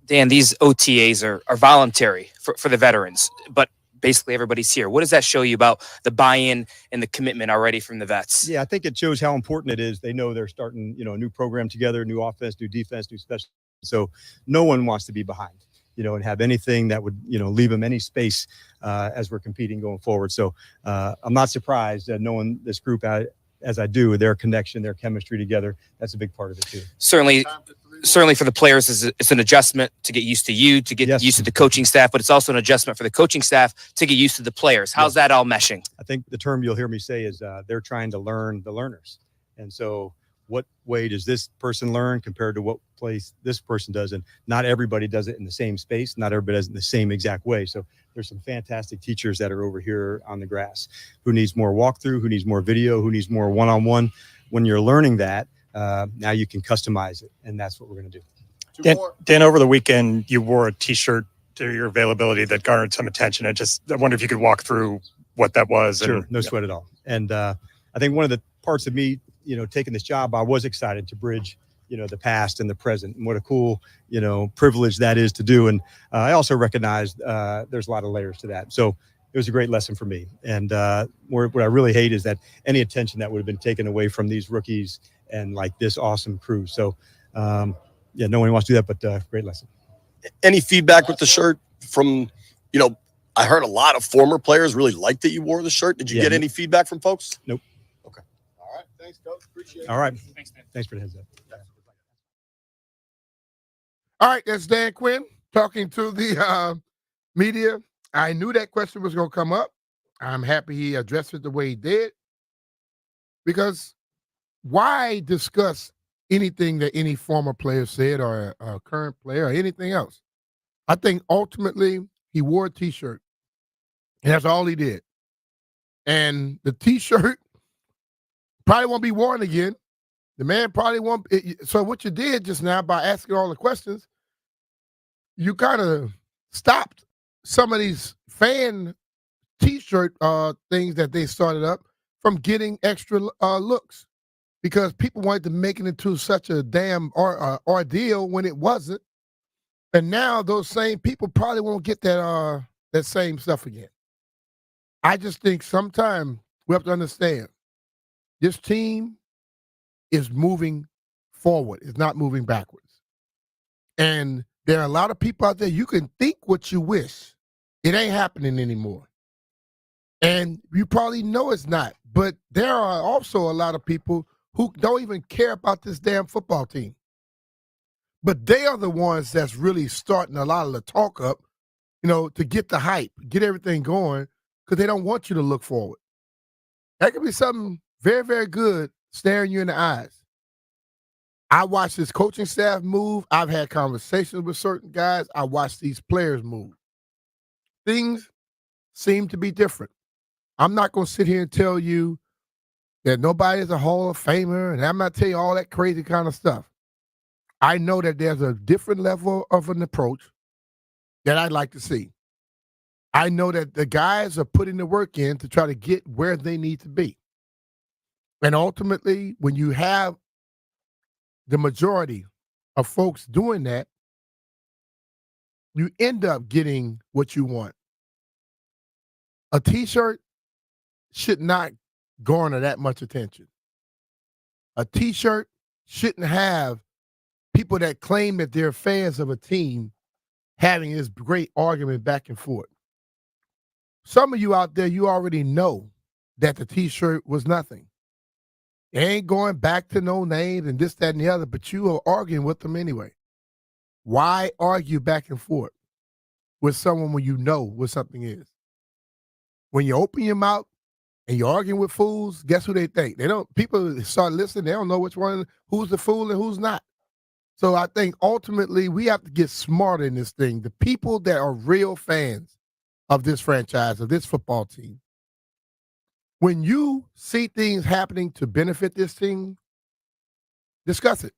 Dan, these OTAs are voluntary for the veterans, but basically everybody's here. What does that show you about the buy-in and the commitment already from the vets? Yeah, I think it shows how important it is. They know they're starting, a new program together, new offense, new defense, new special. So no one wants to be behind, and have anything that would, leave them any space as we're competing going forward. So I'm not surprised that knowing this group as I do, their connection, their chemistry together, that's a big part of it too. Certainly for the players, it's an adjustment to get used to you, to get used to the coaching staff, but it's also an adjustment for the coaching staff to get used to the players. How's that all meshing? I think the term you'll hear me say is they're trying to learn the learners. And so what way does this person learn compared to what place this person does? And not everybody does it in the same space. Not everybody does it in the same exact way. So there's some fantastic teachers that are over here on the grass who needs more walkthrough, who needs more video, who needs more one-on-one. When you're learning that, now you can customize it, and that's what we're going to do. Dan, over the weekend, you wore a T-shirt to your availability that garnered some attention. I wonder if you could walk through what that was. Sure, no sweat at all. And I think one of the parts of me, taking this job, I was excited to bridge, the past and the present, and what a cool, privilege that is to do. And I also recognize there's a lot of layers to that. So it was a great lesson for me. And what I really hate is that any attention that would have been taken away from these rookies and like this awesome crew. So, yeah, no one wants to do that, but great lesson. Any feedback with the shirt from, I heard a lot of former players really liked that you wore the shirt. Did you get any feedback from folks? Nope. Okay. All right. Thanks, Coach. Appreciate it. All right. Thanks for the heads up. All right, that's Dan Quinn talking to the media. I knew that question was going to come up. I'm happy he addressed it the way he did. Because why discuss anything that any former player said or a current player or anything else? I think ultimately he wore a T-shirt, and that's all he did. And the T-shirt probably won't be worn again. The man probably won't. So what you did just now by asking all the questions, you kind of stopped some of these fan T-shirt things that they started up from getting extra looks, because people wanted to make it into such a damn ordeal when it wasn't. And now those same people probably won't get that same stuff again. I just think sometimes we have to understand this team is moving forward. It's not moving backwards. And there are a lot of people out there, you can think what you wish. It ain't happening anymore. And you probably know it's not. But there are also a lot of people who don't even care about this damn football team. But they are the ones that's really starting a lot of the talk up, to get the hype, get everything going, because they don't want you to look forward. That could be something very, very good staring you in the eyes. I watched this coaching staff move. I've had conversations with certain guys. I watched these players move. Things seem to be different. I'm not going to sit here and tell you that nobody's a Hall of Famer, and I'm not telling you all that crazy kind of stuff. I know that there's a different level of an approach that I'd like to see. I know that the guys are putting the work in to try to get where they need to be. And ultimately, when you have the majority of folks doing that, you end up getting what you want. A T-shirt should not garner that much attention. A T-shirt shouldn't have people that claim that they're fans of a team having this great argument back and forth. Some of you out there, you already know that the T-shirt was nothing. It ain't going back to no names and this, that, and the other, but you are arguing with them anyway. Why argue back and forth with someone when you know what something is? When you open your mouth and you're arguing with fools, guess who they think? People start listening, they don't know which one, who's the fool and who's not. So I think ultimately we have to get smarter in this thing. The people that are real fans of this franchise, of this football team, when you see things happening to benefit this team, discuss it.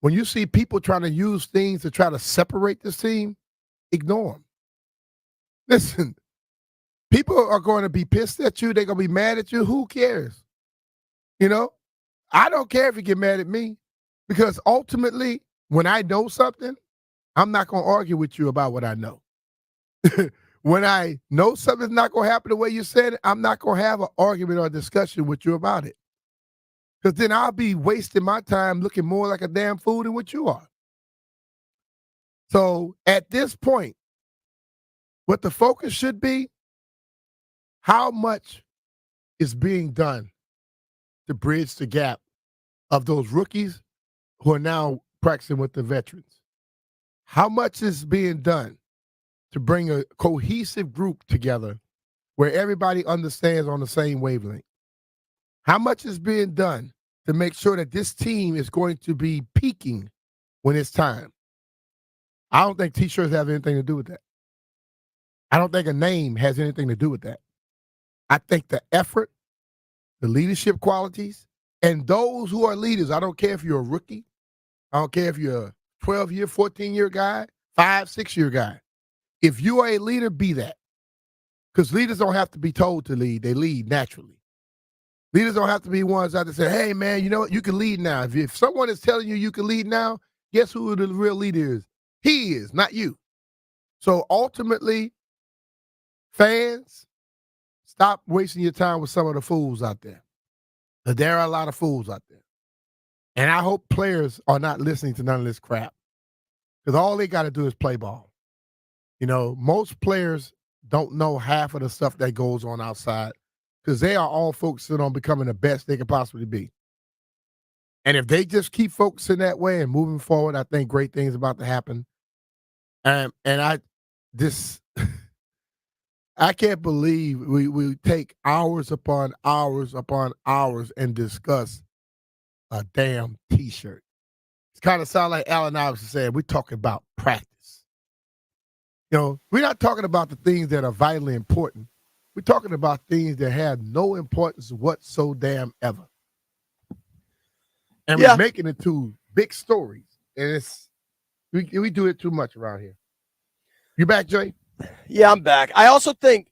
When you see people trying to use things to try to separate this team, ignore them. Listen, people are going to be pissed at you. They're going to be mad at you. Who cares? I don't care if you get mad at me, because ultimately, when I know something, I'm not going to argue with you about what I know. When I know something's not going to happen the way you said it, I'm not going to have an argument or a discussion with you about it. Because then I'll be wasting my time looking more like a damn fool than what you are. So at this point, what the focus should be, how much is being done to bridge the gap of those rookies who are now practicing with the veterans? How much is being done to bring a cohesive group together where everybody understands on the same wavelength? How much is being done to make sure that this team is going to be peaking when it's time? I don't think T-shirts have anything to do with that. I don't think a name has anything to do with that. I think the effort, the leadership qualities, and those who are leaders, I don't care if you're a rookie, I don't care if you're a 12-year, 14-year guy, 5, 6-year guy. If you are a leader, be that. Because leaders don't have to be told to lead. They lead naturally. Leaders don't have to be ones out there say, hey, man, you know what? You can lead now. If someone is telling you you can lead now, guess who the real leader is? He is, not you. So ultimately, fans, stop wasting your time with some of the fools out there. There are a lot of fools out there. And I hope players are not listening to none of this crap. Because all they got to do is play ball. You know, most players don't know half of the stuff that goes on outside because they are all focusing on becoming the best they can possibly be. And if they just keep focusing that way and moving forward, I think great things about to happen. I can't believe we take hours upon hours upon hours and discuss a damn T-shirt. It's kind of sound like Allen Iverson said, we're talking about practice. You know, we're not talking about the things that are vitally important. We're talking about things that have no importance whatsoever. And we're making it to big stories. And we do it too much around here. You back, Jay? Yeah, I'm back. I also think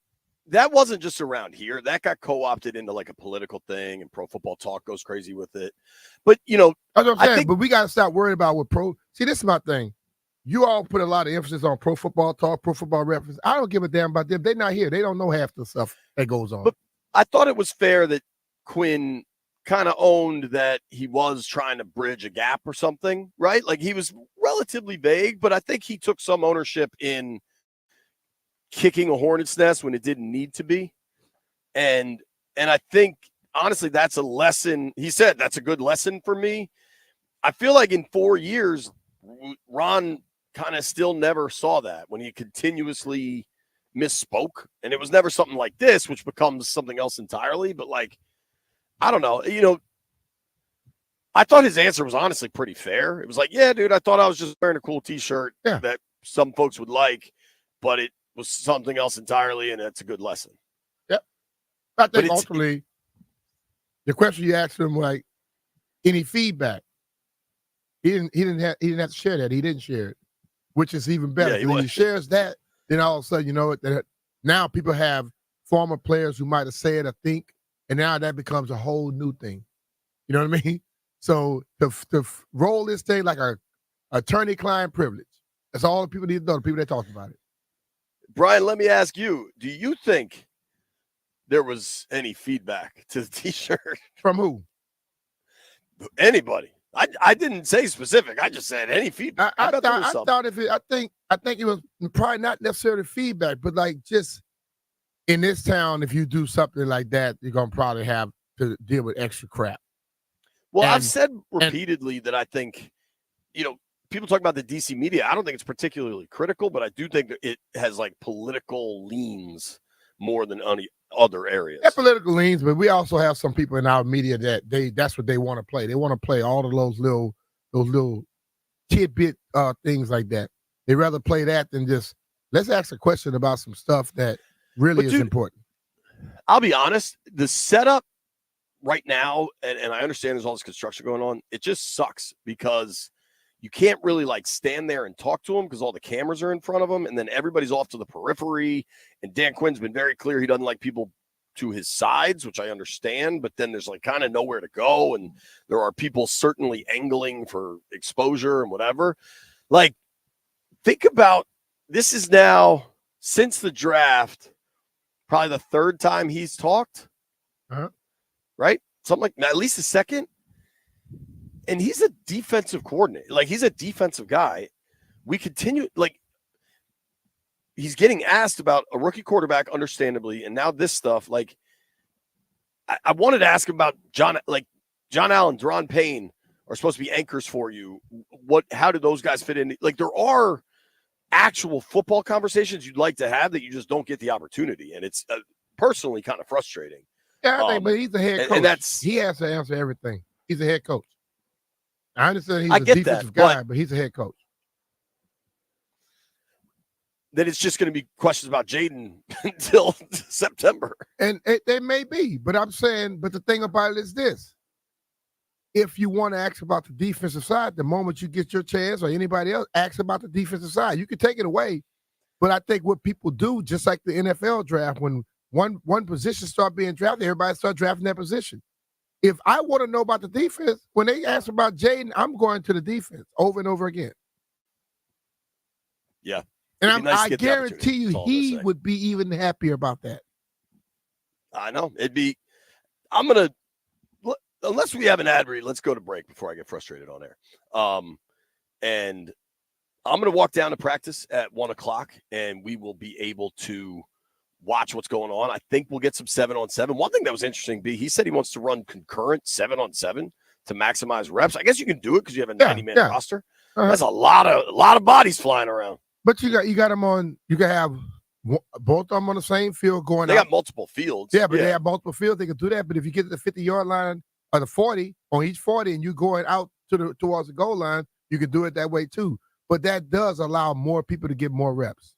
that wasn't just around here. That got co-opted into like a political thing, and Pro Football Talk goes crazy with it. But, you know, that's what I'm saying. But we got to stop worrying about what See, this is my thing. You all put a lot of emphasis on Pro Football Talk, Pro Football Reference. I don't give a damn about them. They're not here. They don't know half the stuff that goes on. But I thought it was fair that Quinn kind of owned that he was trying to bridge a gap or something, right? Like he was relatively vague, but I think he took some ownership in kicking a hornet's nest when it didn't need to be. And I think, honestly, that's a lesson. He said that's a good lesson for me. I feel like in 4 years, Ron kind of still never saw that when he continuously misspoke. And it was never something like this, which becomes something else entirely. But, like, I don't know. You know, I thought his answer was honestly pretty fair. It was like, yeah, dude, I thought I was just wearing a cool T-shirt that some folks would like, but it was something else entirely, and that's a good lesson. Yep. I think ultimately the question you asked him, like, any feedback? He didn't have to share that. He didn't share it, which is even better. Yeah, when he shares that, then all of a sudden, you know, that now people have former players who might have said or think, and now that becomes a whole new thing. You know what I mean? So to roll this thing like a attorney-client privilege, that's all the people need to know, the people that talked about it. Brian, let me ask you, do you think there was any feedback to the T-shirt? From who? Anybody. I didn't say specific. I just said any feedback. I think it was probably not necessarily feedback, but like just in this town, if you do something like that, you're gonna probably have to deal with extra crap. Well, I've said repeatedly that I think, you know, people talk about the DC media. I don't think it's particularly critical, but I do think that it has like political leans more than any other areas. Yeah, political leans, but we also have some people in our media that's what they want to play. They want to play all of those little tidbit things like that. They rather play that than just let's ask a question about some stuff that really is important. I'll be honest, the setup right now, and I understand there's all this construction going on, it just sucks because you can't really like stand there and talk to them because all the cameras are in front of them, and then everybody's off to the periphery. And Dan Quinn's been very clear he doesn't like people to his sides, which I understand, but then there's like kind of nowhere to go, and there are people certainly angling for exposure and whatever. Like, think about this is now since the draft, probably the third time he's talked, right? Something like at least the second. And he's a defensive coordinator. Like, he's a defensive guy. We continue, like, he's getting asked about a rookie quarterback, understandably, and now this stuff. Like, I wanted to ask him about John Allen, Deron Payne are supposed to be anchors for you. How do those guys fit in? Like, there are actual football conversations you'd like to have that you just don't get the opportunity. And it's personally kind of frustrating. Yeah, I think, but he's a head coach. And he has to answer everything. He's a head coach. I understand he's a defensive guy, but he's a head coach. Then it's just going to be questions about Jaden until September. And they may be, but I'm saying, but the thing about it is this. If you want to ask about the defensive side, the moment you get your chance or anybody else, ask about the defensive side. You can take it away, but I think what people do, just like the NFL draft, when one position start being drafted, everybody start drafting that position. If I want to know about the defense, when they ask about Jaden, I'm going to the defense over and over again. Yeah. And nice to I get the opportunity. guarantee you, That's all I'm gonna he say. would be even happier about that. I know it'd be. I'm gonna unless we have an ad read. Let's go to break before I get frustrated on air. And I'm gonna walk down to practice at 1:00, and we will be able to watch what's going on. I think we'll get some 7-on-7. One thing that was interesting, B, he said he wants to run concurrent 7-on-7 to maximize reps. I guess you can do it because you have a 90-man roster. That's a lot of bodies flying around. But you got them on. You can have both of them on the same field going. They out. got multiple fields. Yeah, but they have multiple fields. They can do that. But if you get to the 50-yard line or the 40 on each 40, and you going out towards the goal line, you can do it that way too. But that does allow more people to get more reps.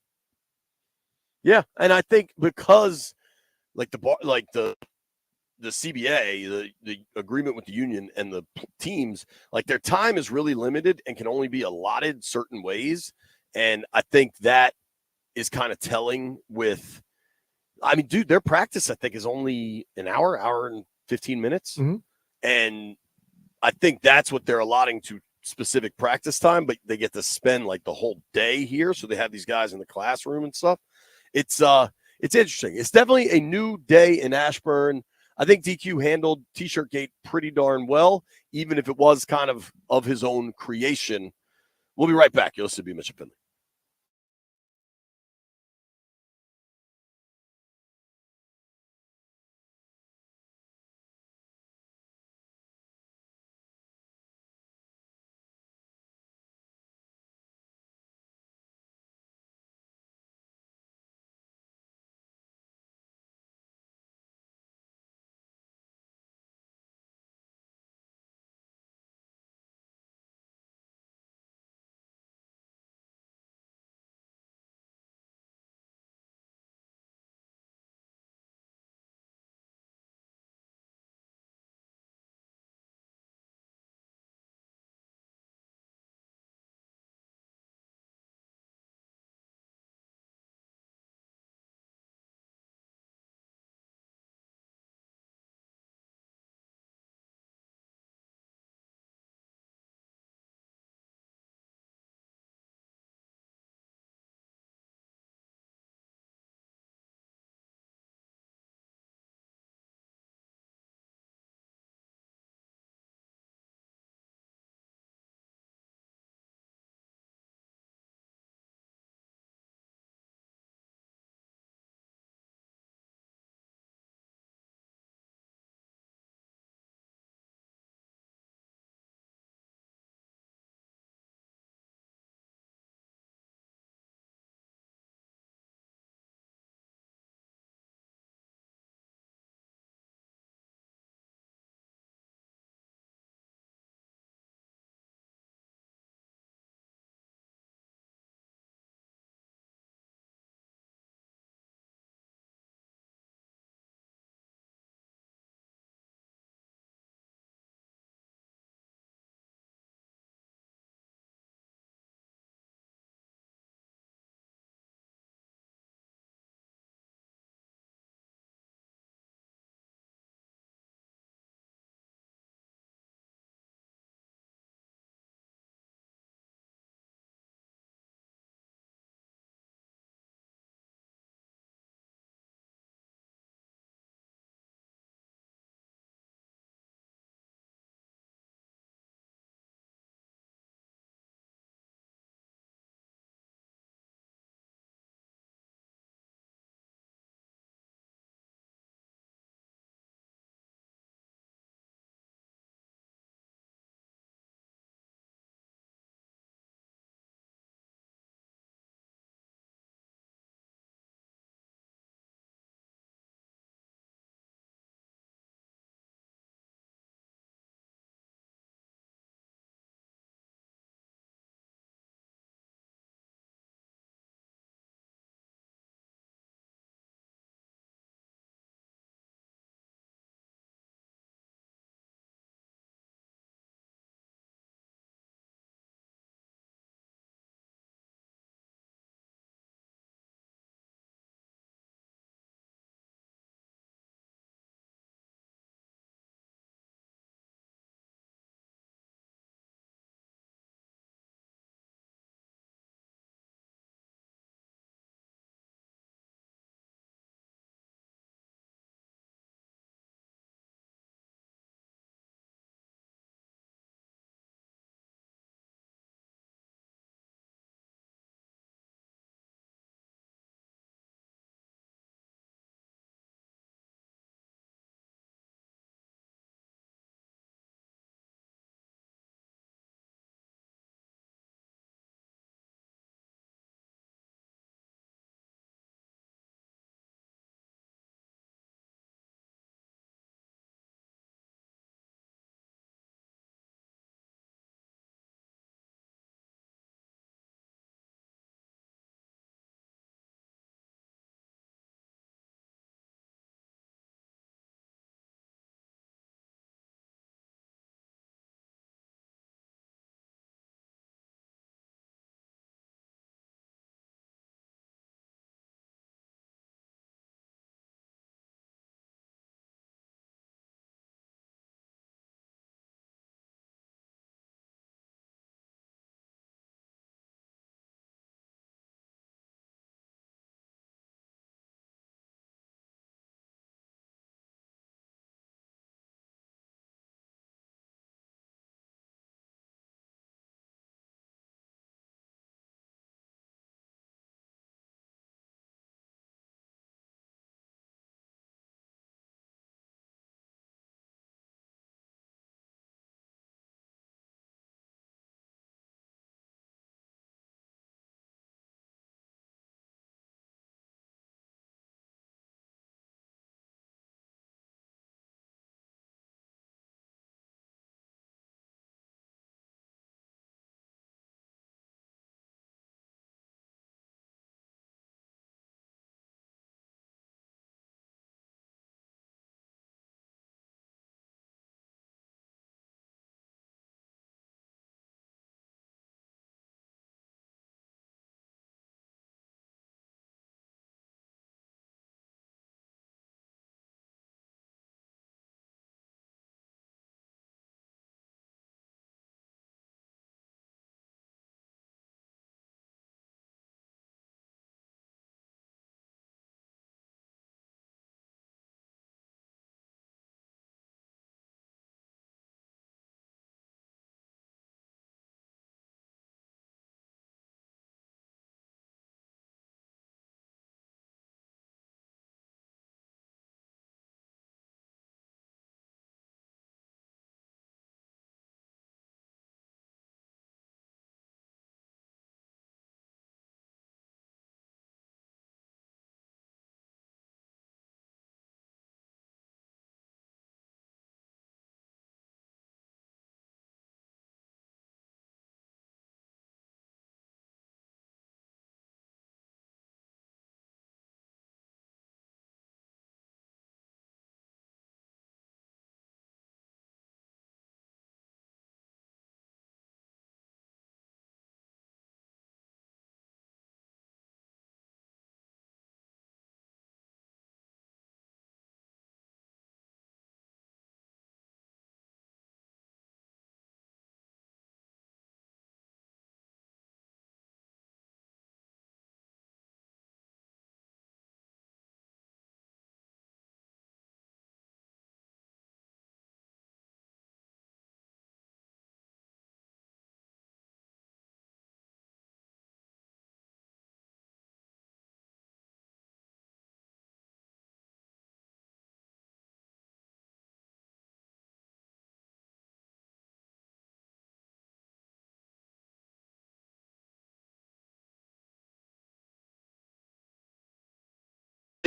Yeah, and I think because like the CBA, the agreement with the union and the teams, like their time is really limited and can only be allotted certain ways. And I think that is kind of telling with, I mean, dude, their practice, I think, is only an hour and 15 minutes. Mm-hmm. And I think that's what they're allotting to specific practice time, but they get to spend like the whole day here. So they have these guys in the classroom and stuff. It's interesting. It's definitely a new day in Ashburn. I think DQ handled T-shirt Gate pretty darn well, even if it was kind of his own creation. We'll be right back. You'll listen to B. Mitchell Finley.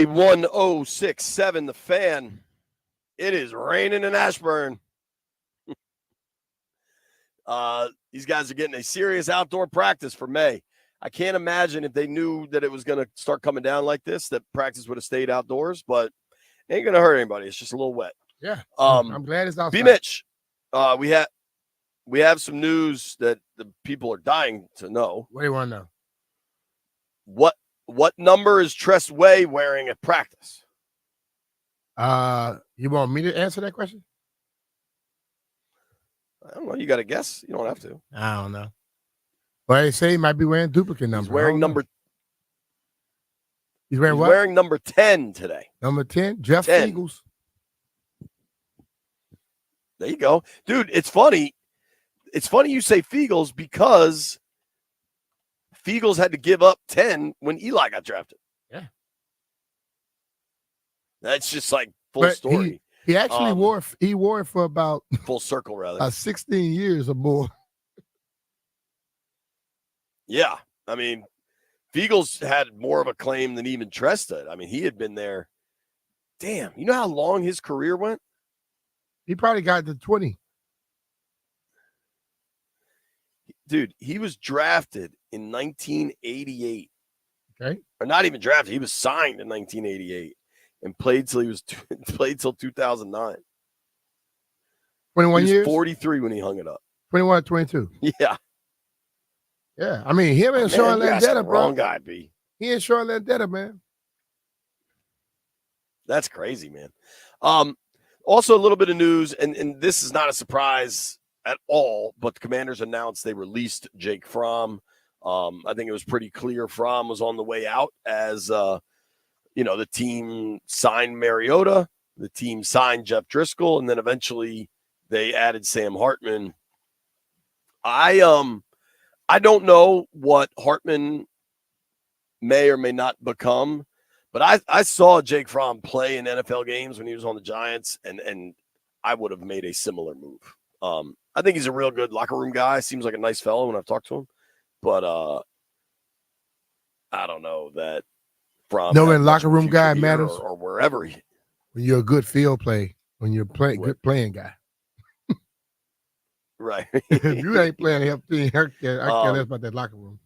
1067, the Fan. It is raining in Ashburn. These guys are getting a serious outdoor practice for May. I can't imagine if they knew that it was going to start coming down like this, that practice would have stayed outdoors, but it ain't going to hurt anybody. It's just a little wet. Yeah. I'm glad it's outside. B. Mitch, we have some news that the people are dying to know. What do you want to know? What number is Tress Way wearing at practice? You want me to answer that question? I don't know. You got to guess. You don't have to. I don't know. Well, they say he might be wearing duplicate number. He's wearing number. He's wearing what? Wearing number 10 today. Number 10, Jeff 10. Eagles. There you go. Dude, it's funny. It's funny you say Fiegels because Fiegels had to give up 10 when Eli got drafted. Yeah. That's just like full story. He actually wore it for about full circle rather. 16 years or more. Yeah. I mean, Fiegels had more of a claim than even Tress did. I mean, he had been there. Damn, you know how long his career went? He probably got to 20. Dude, he was drafted in 1988. Okay. Or not even drafted. He was signed in 1988 and played till 2009. 21 he was years? 43 when he hung it up. 21, 22. Yeah. Yeah. I mean, him and Sean Landetta, bro. Wrong guy, B. He and Sean Landetta, man. That's crazy, man. Also, a little bit of news, and this is not a surprise at all, but the Commanders announced they released Jake Fromm. I think it was pretty clear Fromm was on the way out as, the team signed Mariota, the team signed Jeff Driscoll, and then eventually they added Sam Hartman. I don't know what Hartman may or may not become, but I saw Jake Fromm play in NFL games when he was on the Giants, and I would have made a similar move. I think he's a real good locker room guy. Seems like a nice fellow when I've talked to him, but I don't know that Fromm. No, in locker room guy matters, or wherever he. When you're a good field play, when you're good playing guy. Right. If you ain't playing help team, I care less about that locker room.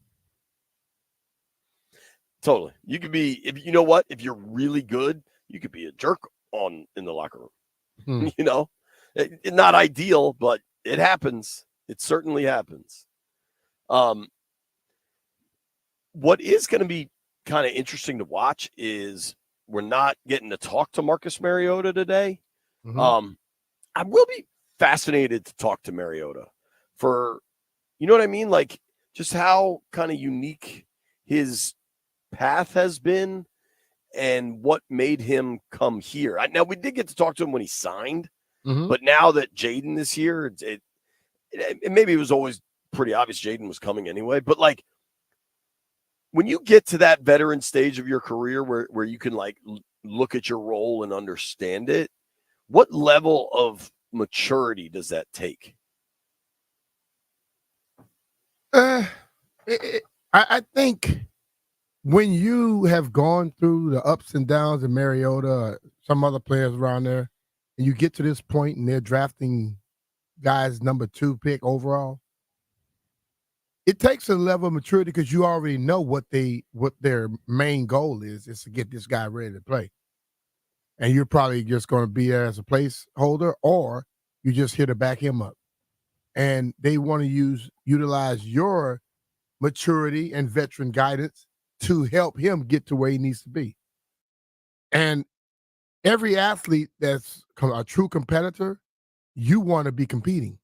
Totally. You could be, if you know what, if you're really good, you could be a jerk in the locker room. Not ideal, but it happens. It certainly happens. What is going to be kind of interesting to watch is we're not getting to talk to Marcus Mariota today. Mm-hmm. I will be fascinated to talk to Mariota for, you know what I mean? Like just how kind of unique his path has been and what made him come here. Now we did get to talk to him when he signed, but now that Jaden is here, it maybe it was always pretty obvious Jaden was coming anyway, but like when you get to that veteran stage of your career where you can like look at your role and understand it, what level of maturity does that take? I think when you have gone through the ups and downs of Mariota, some other players around there, and you get to this point and they're drafting guys number 2 pick overall, it takes a level of maturity because you already know what their main goal is to get this guy ready to play. And you're probably just going to be there as a placeholder, or you're just here to back him up. And they want to utilize your maturity and veteran guidance to help him get to where he needs to be. And every athlete that's a true competitor, you want to be competing.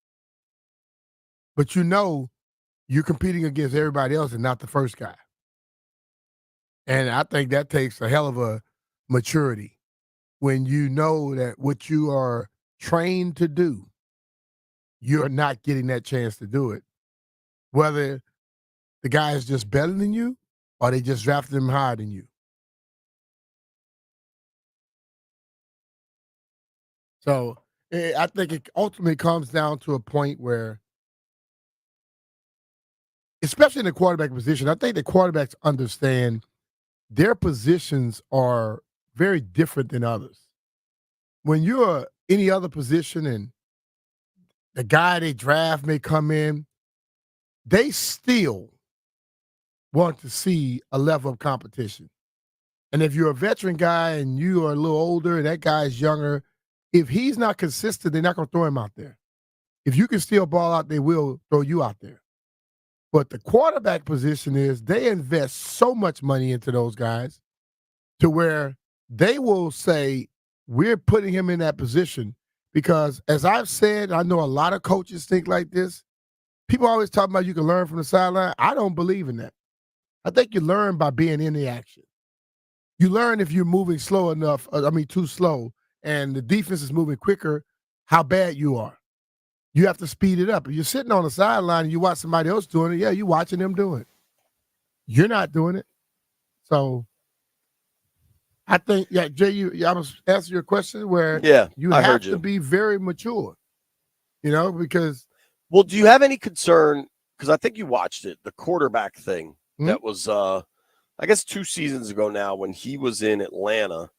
But you're competing against everybody else and not the first guy. And I think that takes a hell of a maturity when you know that what you are trained to do, you're not getting that chance to do it. Whether the guy is just better than you or they just drafted him higher than you. So I think it ultimately comes down to a point where, especially in the quarterback position, I think the quarterbacks understand their positions are very different than others. When you're any other position and the guy they draft may come in, they still want to see a level of competition. And if you're a veteran guy and you are a little older and that guy's younger, if he's not consistent, they're not going to throw him out there. If you can steal ball out, they will throw you out there. But the quarterback position is they invest so much money into those guys to where they will say, we're putting him in that position because, as I've said, I know a lot of coaches think like this. People always talk about you can learn from the sideline. I don't believe in that. I think you learn by being in the action. You learn if you're moving slow enough, too slow, and the defense is moving quicker, how bad you are. You have to speed it up. If you're sitting on the sideline and you watch somebody else doing it, yeah, you're watching them do it. You're not doing it. So I think, yeah, Jay, I was asking your question where you have to be very mature, because. Well, do you have any concern? Because I think you watched it, the quarterback thing that was, I guess 2 seasons ago now when he was in Atlanta.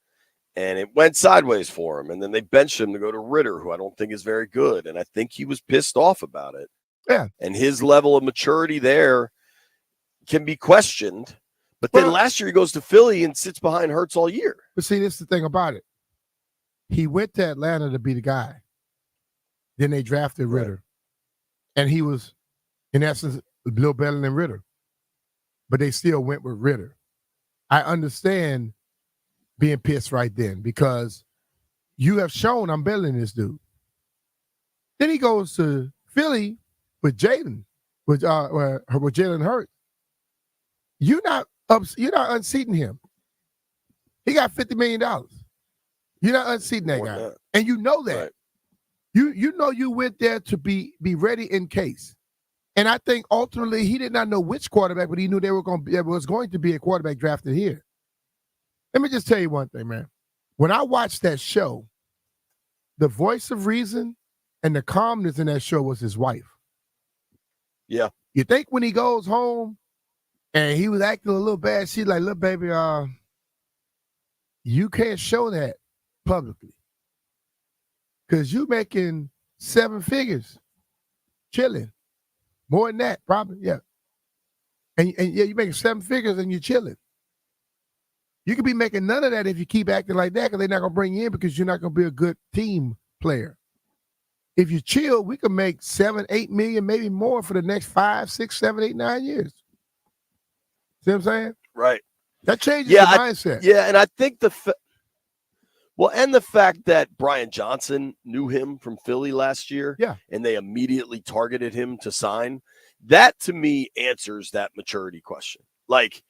And it went sideways for him. And then they benched him to go to Ritter, who I don't think is very good. And I think he was pissed off about it. Yeah. And his level of maturity there can be questioned. But then last year he goes to Philly and sits behind Hurts all year. But see, this is the thing about it. He went to Atlanta to be the guy. Then they drafted Ritter. And he was, in essence, a little better than Ritter. But they still went with Ritter. I understand being pissed right then because you have shown I'm better than this dude. Then he goes to Philly with Jalen, with Jalen Hurts. You're not unseating him. He got $50 million. You're not unseating that guy, and you know that. Right. You know you went there to be ready in case. And I think ultimately he did not know which quarterback, but he knew there was going to be a quarterback drafted here. Let me just tell you one thing, man. When I watched that show, the voice of reason and the calmness in that show was his wife. Yeah. You think when he goes home and he was acting a little bad, she's like, look, baby, you can't show that publicly. Because you making 7 figures chilling. More than that, probably, yeah. And yeah, you're making 7 figures and you're chilling. You could be making none of that if you keep acting like that because they're not going to bring you in because you're not going to be a good team player. If you chill, we could make 7, 8 million, maybe more for the next 5, 6, 7, 8, 9 years. See what I'm saying? Right. That changes the mindset. And I think the fact that Brian Johnson knew him from Philly last year, and they immediately targeted him to sign, that to me answers that maturity question. Like,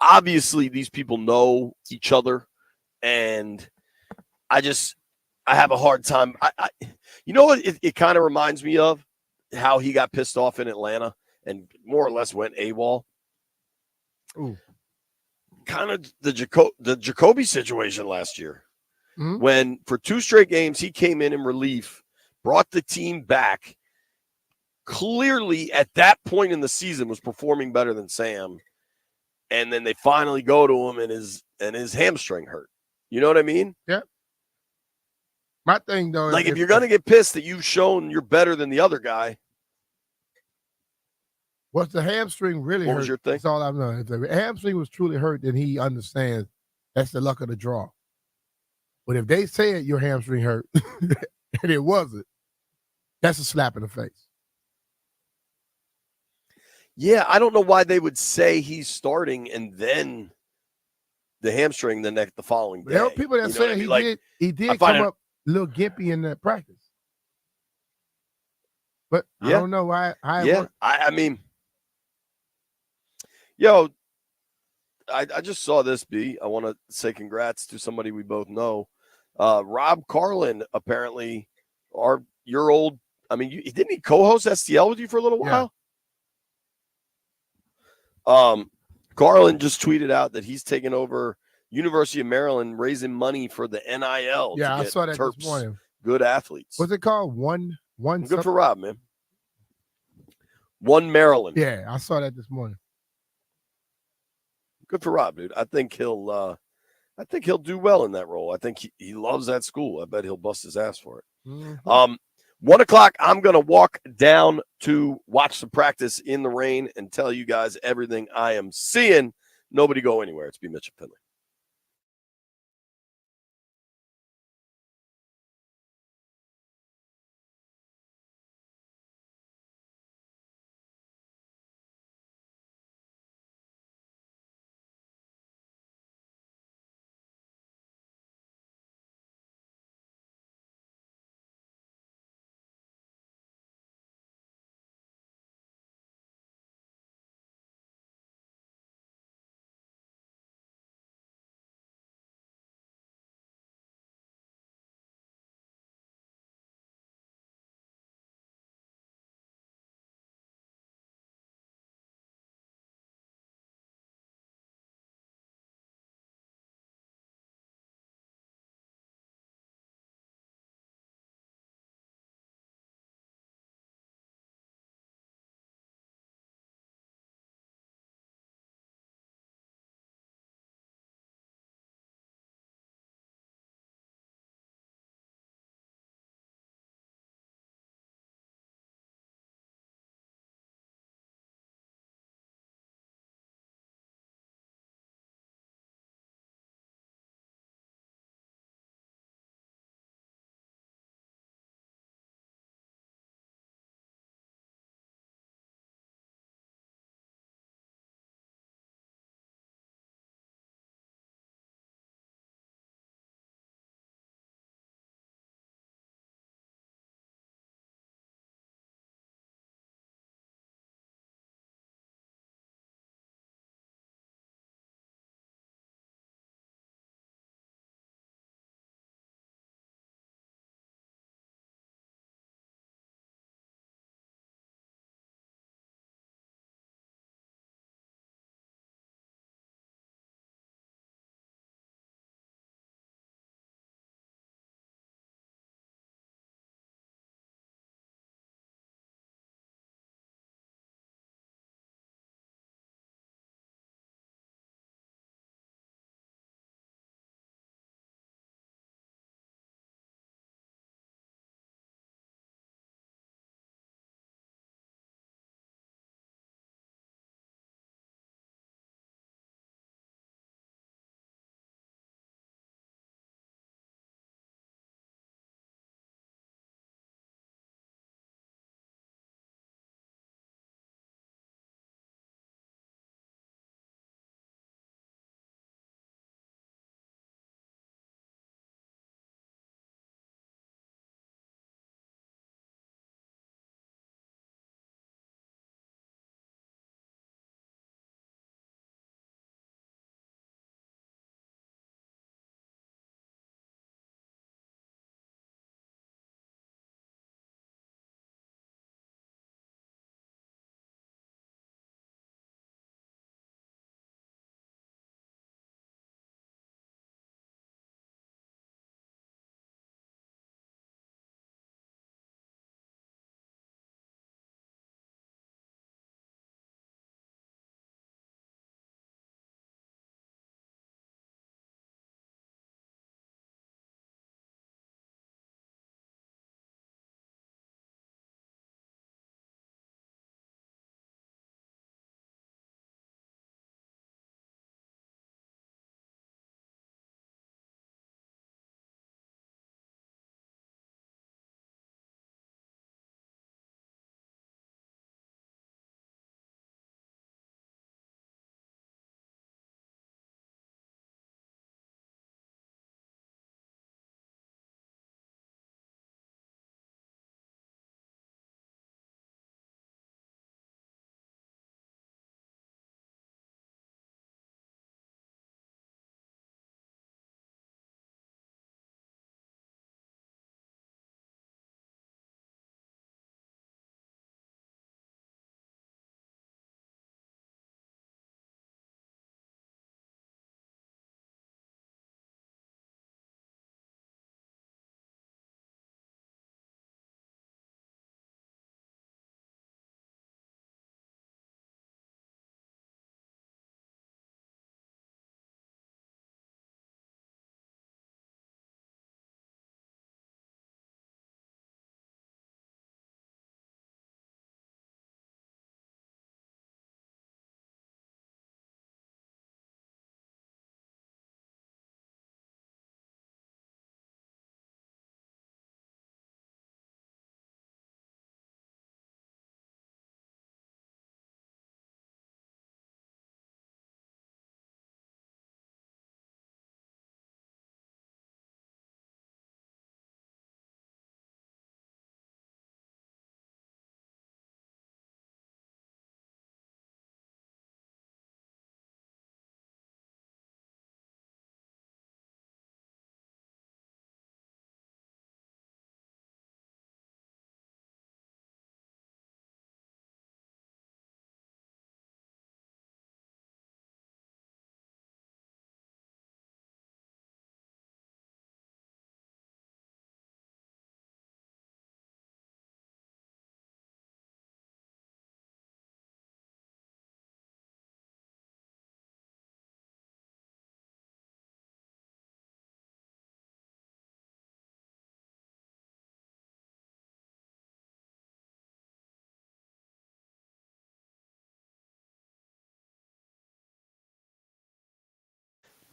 obviously, these people know each other, and I have a hard time. You know what it kind of reminds me of? How he got pissed off in Atlanta and more or less went AWOL. Ooh. Kind of the Jacoby situation last year. Mm-hmm. When for 2 straight games he came in relief, brought the team back, clearly at that point in the season was performing better than Sam. And then they finally go to him and his hamstring hurt. You know what I mean? Yeah. My thing though, like if you're gonna get pissed that you've shown you're better than the other guy. Was the hamstring really hurt? What was your thing? That's all I've known. If the hamstring was truly hurt, then he understands that's the luck of the draw. But if they said your hamstring hurt and it wasn't, that's a slap in the face. Yeah, I don't know why they would say he's starting and then the hamstring the following day. There are people that say he did come up a little gimpy in that practice. But I don't know why. I mean, yo, I just saw this, B. I want to say congrats to somebody we both know. Rob Carlin, apparently, your old, didn't he co-host STL with you for a little while? Carlin just tweeted out that he's taken over University of Maryland, raising money for the NIL. Yeah, to I get saw that Terps this morning. Good athletes. What's it called? One. Good for Rob, man. One Maryland. Yeah, I saw that this morning. Good for Rob, dude. I think he'll I think he'll do well in that role. I think he loves that school. I bet he'll bust his ass for it. 1 o'clock, I'm going to walk down to watch the practice in the rain and tell you guys everything I am seeing. Nobody go anywhere. It's B. Mitchell Finley.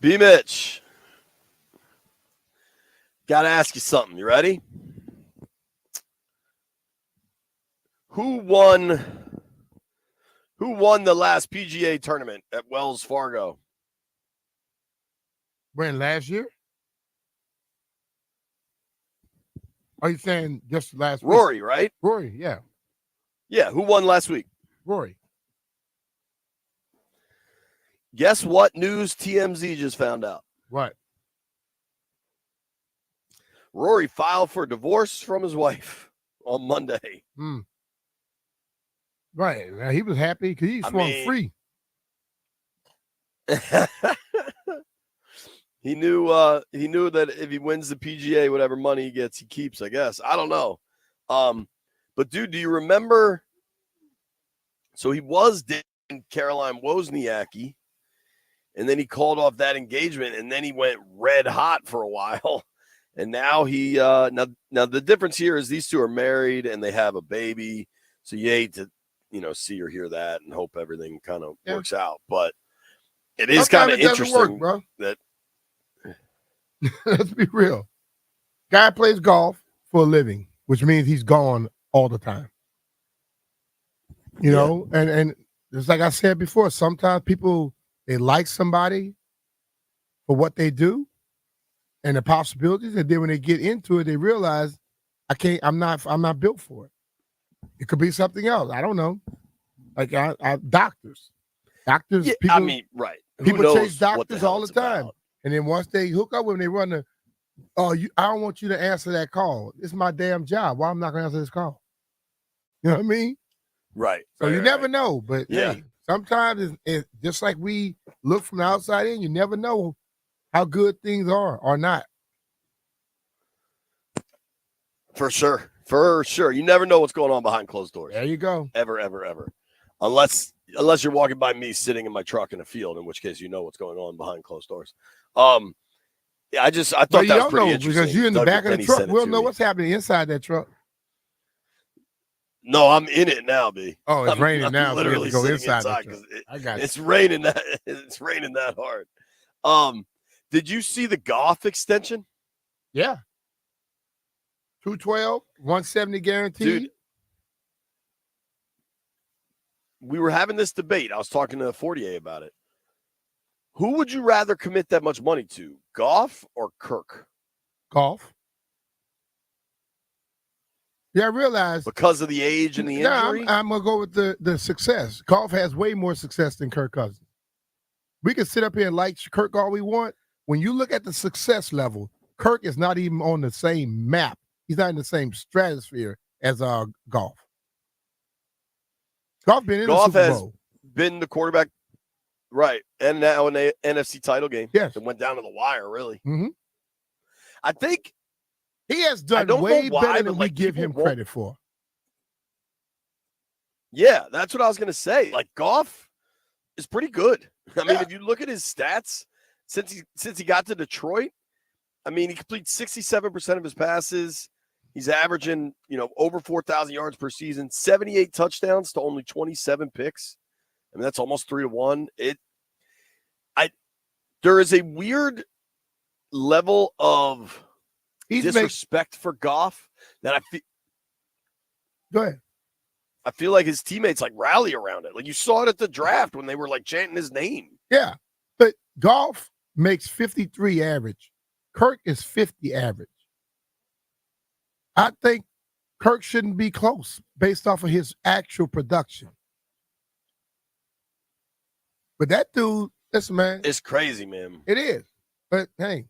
B. Mitch. Got to ask you something. You ready? Who won the last PGA tournament at Wells Fargo? When, last year? Are you saying just last week? Rory, right? Rory, yeah. Yeah, who won last week? Rory. Guess what news TMZ just found out? What? Rory filed for divorce from his wife on Monday. Right. Now, he was happy because he swung free. He knew that if he wins the PGA, whatever money he gets, he keeps, I guess. I don't know. But dude, do you remember? So he was dating Caroline Wozniacki, and then he called off that engagement, and then he went red hot for a while. And now he now the difference here is these two are married and they have a baby. So you hate to, see or hear that and hope everything kind of works out. But it is kind of interesting work, bro. that let's be real. Guy plays golf for a living, which means he's gone all the time. You know, and just like I said before, sometimes people they like somebody for what they do and the possibilities, and then when they get into it, they realize I'm not built for it. It could be something else. I don't know. Like doctors. Yeah, people, right. People chase doctors all the time. About. And then once they hook up with them, they run the, I don't want you to answer that call. It's my damn job. Why I'm not going to answer this call? You know what I mean? Right. So you never know. But hey, sometimes it's just like we look from the outside in, you never know how good things are or not. For sure. For sure. You never know what's going on behind closed doors. There you go. Ever, ever, ever. Unless you're walking by me sitting in my truck in a field, in which case you know what's going on behind closed doors. I thought that was pretty interesting. Because you're in the back of the truck. We'll know what's happening inside that truck. No, I'm in it now, B. Oh, it's raining now. I'm literally so sitting inside I got it. It's raining that hard. Did you see the Goff extension? Yeah. 212, 170 guaranteed. Dude, we were having this debate. I was talking to Fortier about it. Who would you rather commit that much money to, Goff or Kirk? Goff. Yeah, I realize. Because of the age and the injury? I'm going to go with the success. Goff has way more success than Kirk Cousins. We can sit up here and like Kirk all we want. When you look at the success level, Kirk is not even on the same map. He's not in the same stratosphere as Goff. Goff been in the Super Bowl. Has been the quarterback, right, and now in the NFC title game. Yes. It went down to the wire, really. Mm-hmm. I think he has done way better than we give him credit for. Yeah, that's what I was going to say. Like, Goff is pretty good. I mean, if you look at his stats since he got to Detroit, I mean, he completes 67% of his passes. He's averaging, over 4,000 yards per season, 78 touchdowns to only 27 picks. I mean, that's almost 3-1. There is a weird level of disrespect for Goff that I feel. Go ahead. I feel like his teammates rally around it. Like you saw it at the draft when they were chanting his name. Yeah, but Goff makes 53 average. Kirk is 50 average. I think Kirk shouldn't be close based off of his actual production. But that dude, listen, man. It's crazy, man. It is. But hey.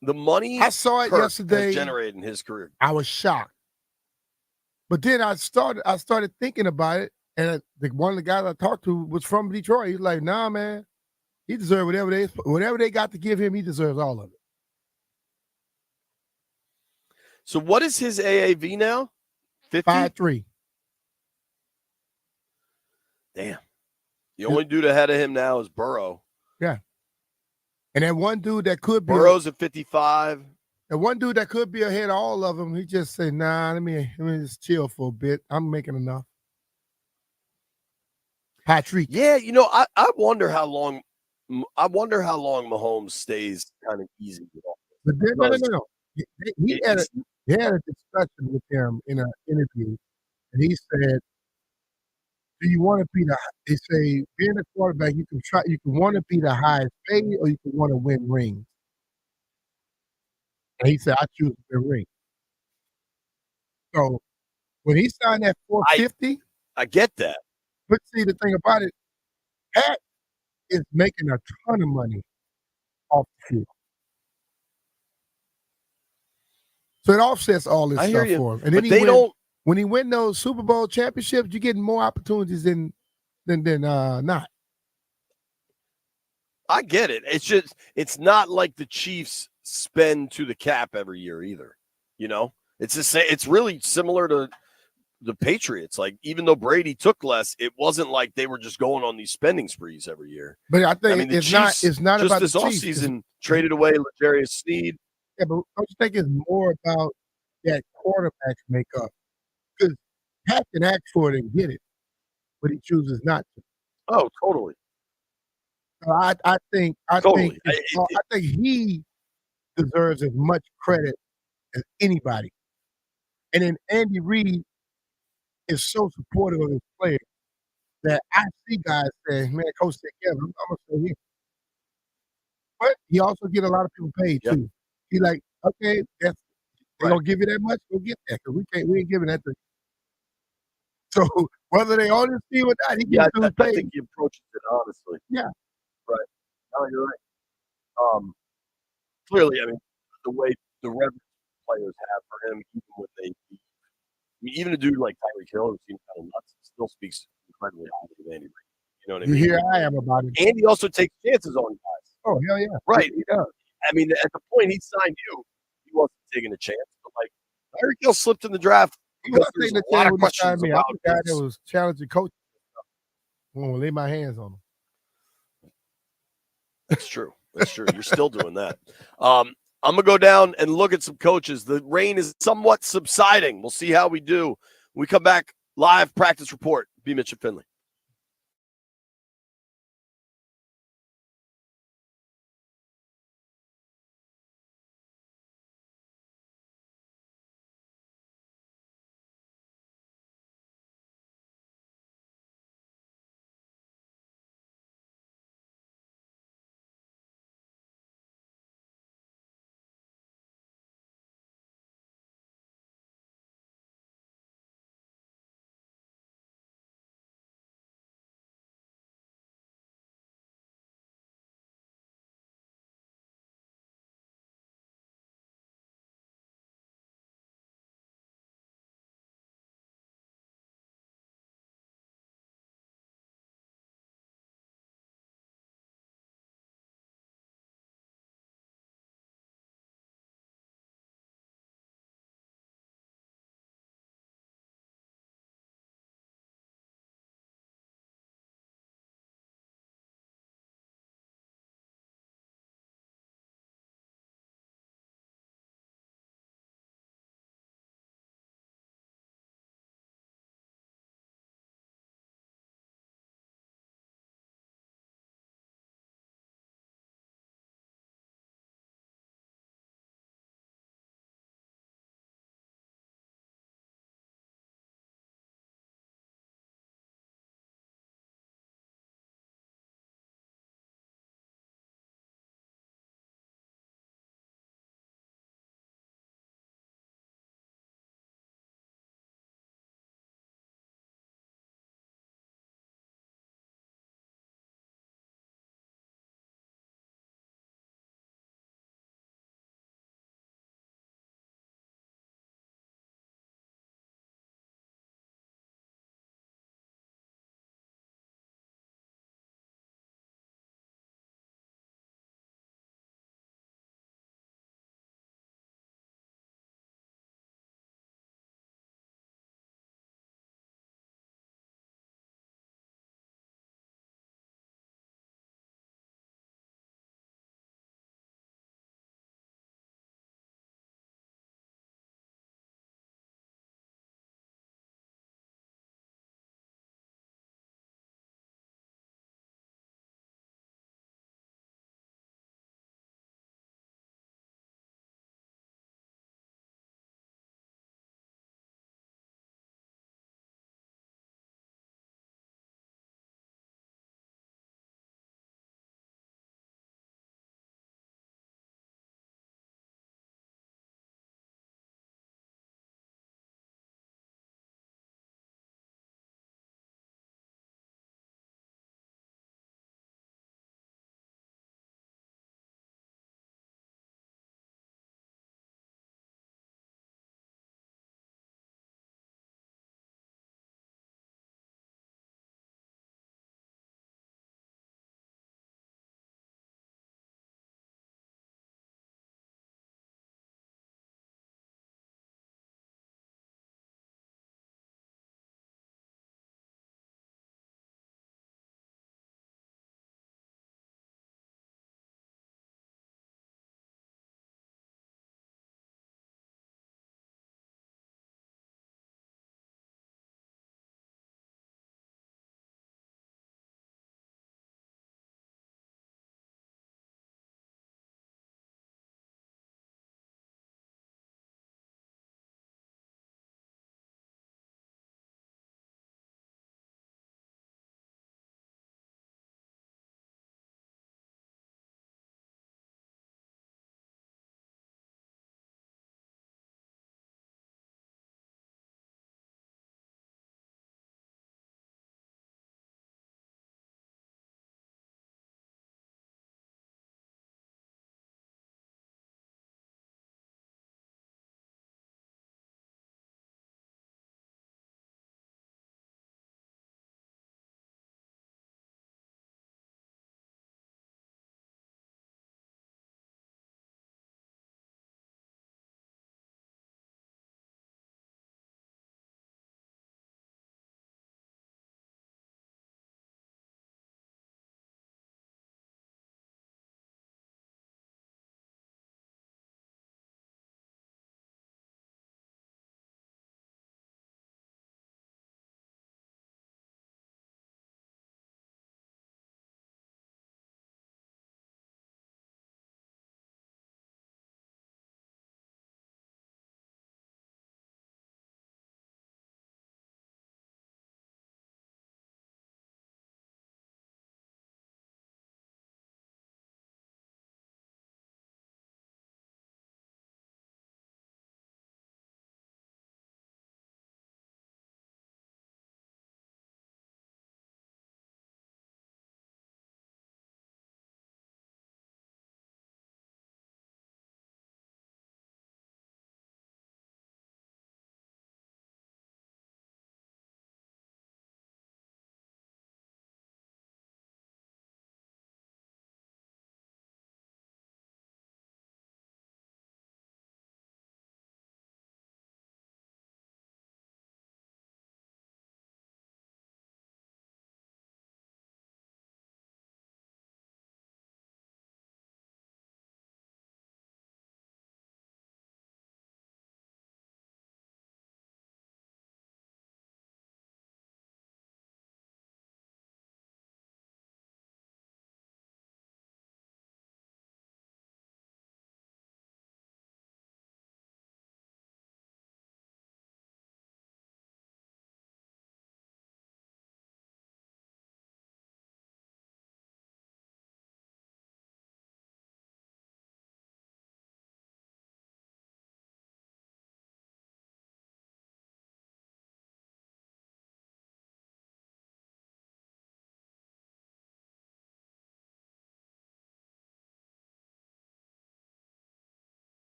The money I saw it yesterday generated in his career. I was shocked. But then I started thinking about it, and one of the guys I talked to was from Detroit. He's like, nah, man. He deserves whatever they got to give him, he deserves all of it. So what is his AAV now? 50? 5'3". Damn. The only dude ahead of him now is Burrow. Yeah. And that one dude that could be Burrow's at 55. And one dude that could be ahead of all of them, he just said, nah, let me just chill for a bit. I'm making enough. Patrick. Yeah, I wonder how long. I wonder how long Mahomes stays kind of easy with all But this. no. Because He had a discussion with him in an interview, and he said, "Do you want to be the?" They say, being a quarterback, you can want to be the highest paid, or you can want to win rings. And he said, "I choose to win rings." So when he signed that 450, I get that. but see the thing about it, Pat is making a ton of money off the field. So it offsets all this I hear stuff you, for him. And but then when he win those Super Bowl championships, you get more opportunities than not. I get it. It's not like the Chiefs spend to the cap every year either. It's the same. It's really similar to the Patriots. Like, even though Brady took less, it wasn't like they were just going on these spending sprees every year. But I think the it's Chiefs not just about this the Chiefs. offseason traded away L'Jarius Sneed. Yeah, but I just think it's more about that quarterback makeup. Because Pat can ask for it and get it, but he chooses not to. Oh, totally. So I think Totally. I think he deserves as much credit as anybody. And then Andy Reid is so supportive of his players that I see guys saying, "Man, coach, take care of him. I'm gonna stay here." But he also get a lot of people paid too. He like, okay, they gonna give you that much, go get that, because we ain't giving that to you. So whether they on his team or not, he gets I paid. think he approaches it honestly. Yeah. Right. No, you're right. Clearly, I mean, the way the reverence players have for him, even when they leave. I mean, even a dude like Tyreek Hill, who seems kind of nuts, still speaks incredibly highly of Andy Reid. You know what I You mean? hear I am about it. And he also takes chances on guys. Oh, hell yeah. Right. He does. I mean, at the point he signed you, he wasn't taking a chance. But like, Tyreek Hill slipped in the draft He because was there's taking a the lot chance of when he questions signed me. I'm about the guy that his. was challenging coaches. I want to lay my hands on him. That's true. That's true. You're still doing that. I'm gonna go down and look at some coaches. The rain is somewhat subsiding. We'll see how we do. When we come back, live practice report. B. Mitch and Finley.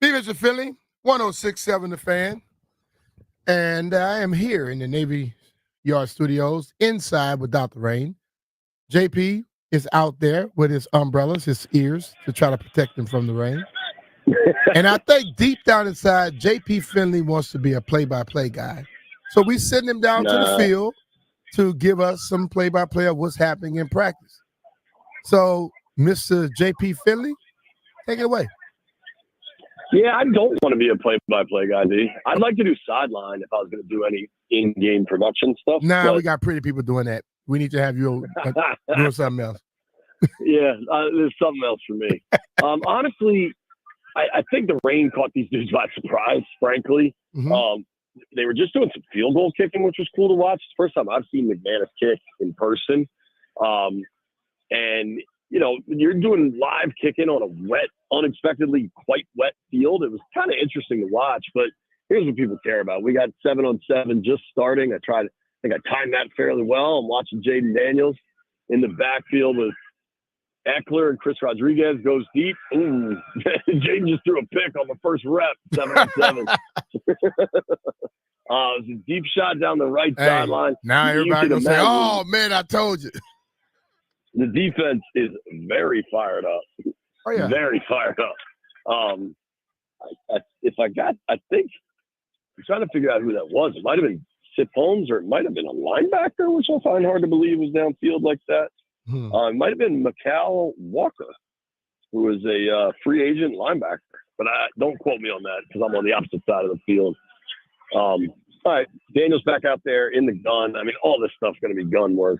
Mr. Philly, 106.7 The Fan. And I am here in the Navy Yard Studios inside without the rain. JP is out there with his umbrellas, his ears, to try to protect him from the rain. And I think deep down inside, JP Finley wants to be a play-by-play guy. So we send him down to the field to give us some play-by-play of what's happening in practice. So, Mr. JP Finley, take it away. Yeah, I don't want to be a play-by-play guy, D. I'd like to do sideline if I was going to do any in-game production stuff. Nah, we got pretty people doing that. We need to have you doing something else. Yeah, there's something else for me. Honestly, I think the rain caught these dudes by surprise, frankly. Mm-hmm. They were just doing some field goal kicking, which was cool to watch. It's the first time I've seen McManus kick in person. And, you know, you're doing live kicking on a wet, unexpectedly quite wet field. It was kind of interesting to watch, but here's what people care about. We got 7-on-7 just starting. I think I timed that fairly well. I'm watching Jaden Daniels in the backfield with Eckler and Chris Rodriguez goes deep. Ooh, Jaden just threw a pick on the first rep, 7-on-7. It was a deep shot down the right sideline. Now everybody gonna say, "Oh man, I told you." The defense is very fired up. Oh yeah, very fired up. I think I'm trying to figure out who that was. It might have been Sip Holmes, or it might have been a linebacker, which I find hard to believe was downfield like that. It might have been Mikal Walker, who was a free agent linebacker. But don't quote me on that because I'm on the opposite side of the field. All right, Daniel's back out there in the gun. I mean, all this stuff's going to be gun work.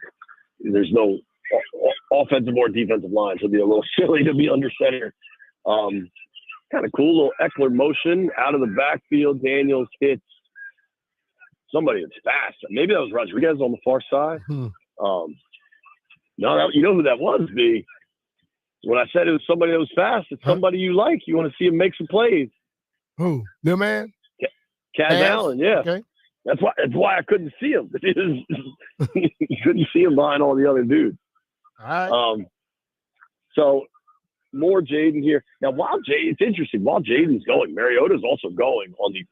There's no offensive or defensive line, so it'd be a little silly to be under center. Kind of cool little Eckler motion out of the backfield. Daniels hits somebody that's fast. Maybe that was Rodriguez on the far side. No, you know who that was, B? When I said it was somebody that was fast, it's somebody you like. You want to see him make some plays. Who? New man? Kaz Allen, yeah. Okay. That's why I couldn't see him. You couldn't see him behind all the other dudes. All right. So more Jaden here. Now, it's interesting. While Jaden's going, Mariota's also going on the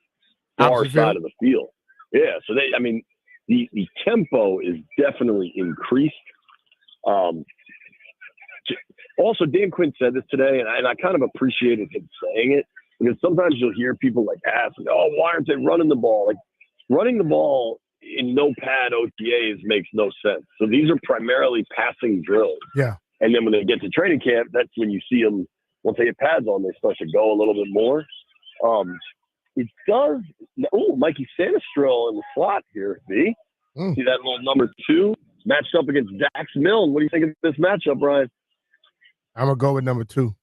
far side of the field. Yeah. So the tempo is definitely increased. Also, Dan Quinn said this today, and I kind of appreciated him saying it, because sometimes you'll hear people like ask, "Oh, why aren't they running the ball?" Like, running the ball in no pad OTAs makes no sense. So these are primarily passing drills. Yeah. And then when they get to training camp, that's when you see them, once they get pads on, they start to go a little bit more. It does. Oh, Mikey Sanistrell in the slot here. See that little number 2 matched up against Dax Milne. What do you think of this matchup, Brian? I'm going to go with number 2.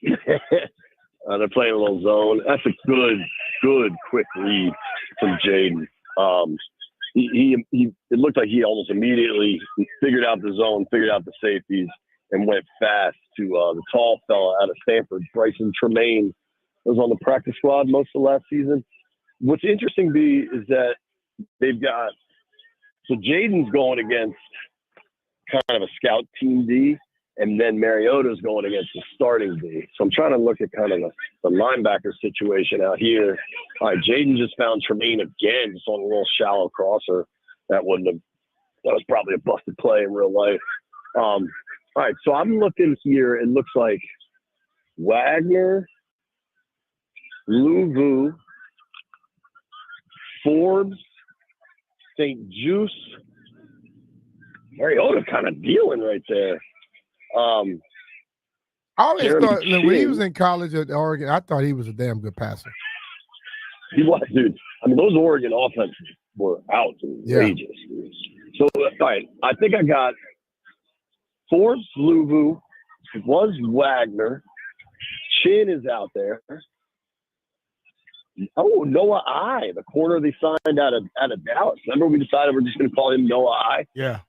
They're playing a little zone. That's a good, quick read from Jaden. It looked like he almost immediately figured out the zone, figured out the safeties, and went fast to the tall fella out of Stanford, Bryson Tremaine. Was on the practice squad most of last season. What's interesting, B, is that they've got – so Jaden's going against kind of a scout team D, and then Mariota's going against the starting D. So I'm trying to look at kind of the linebacker situation out here. All right, Jaden just found Tremaine again, just on a little shallow crosser. That was probably a busted play in real life. All right, so I'm looking here. It looks like Wagner, Louvu, Forbes, St. Juice, Mariota kind of dealing right there. I always thought when he was in college at Oregon, I thought he was a damn good passer. He was, dude. I mean, those Oregon offenses were outrageous. Yeah. So, all right, I think I got Forbes, Louvu, was Wagner, Chin is out there. Oh, Noah I, the corner they signed out of Dallas. Remember, we decided we're just going to call him Noah I? Yeah.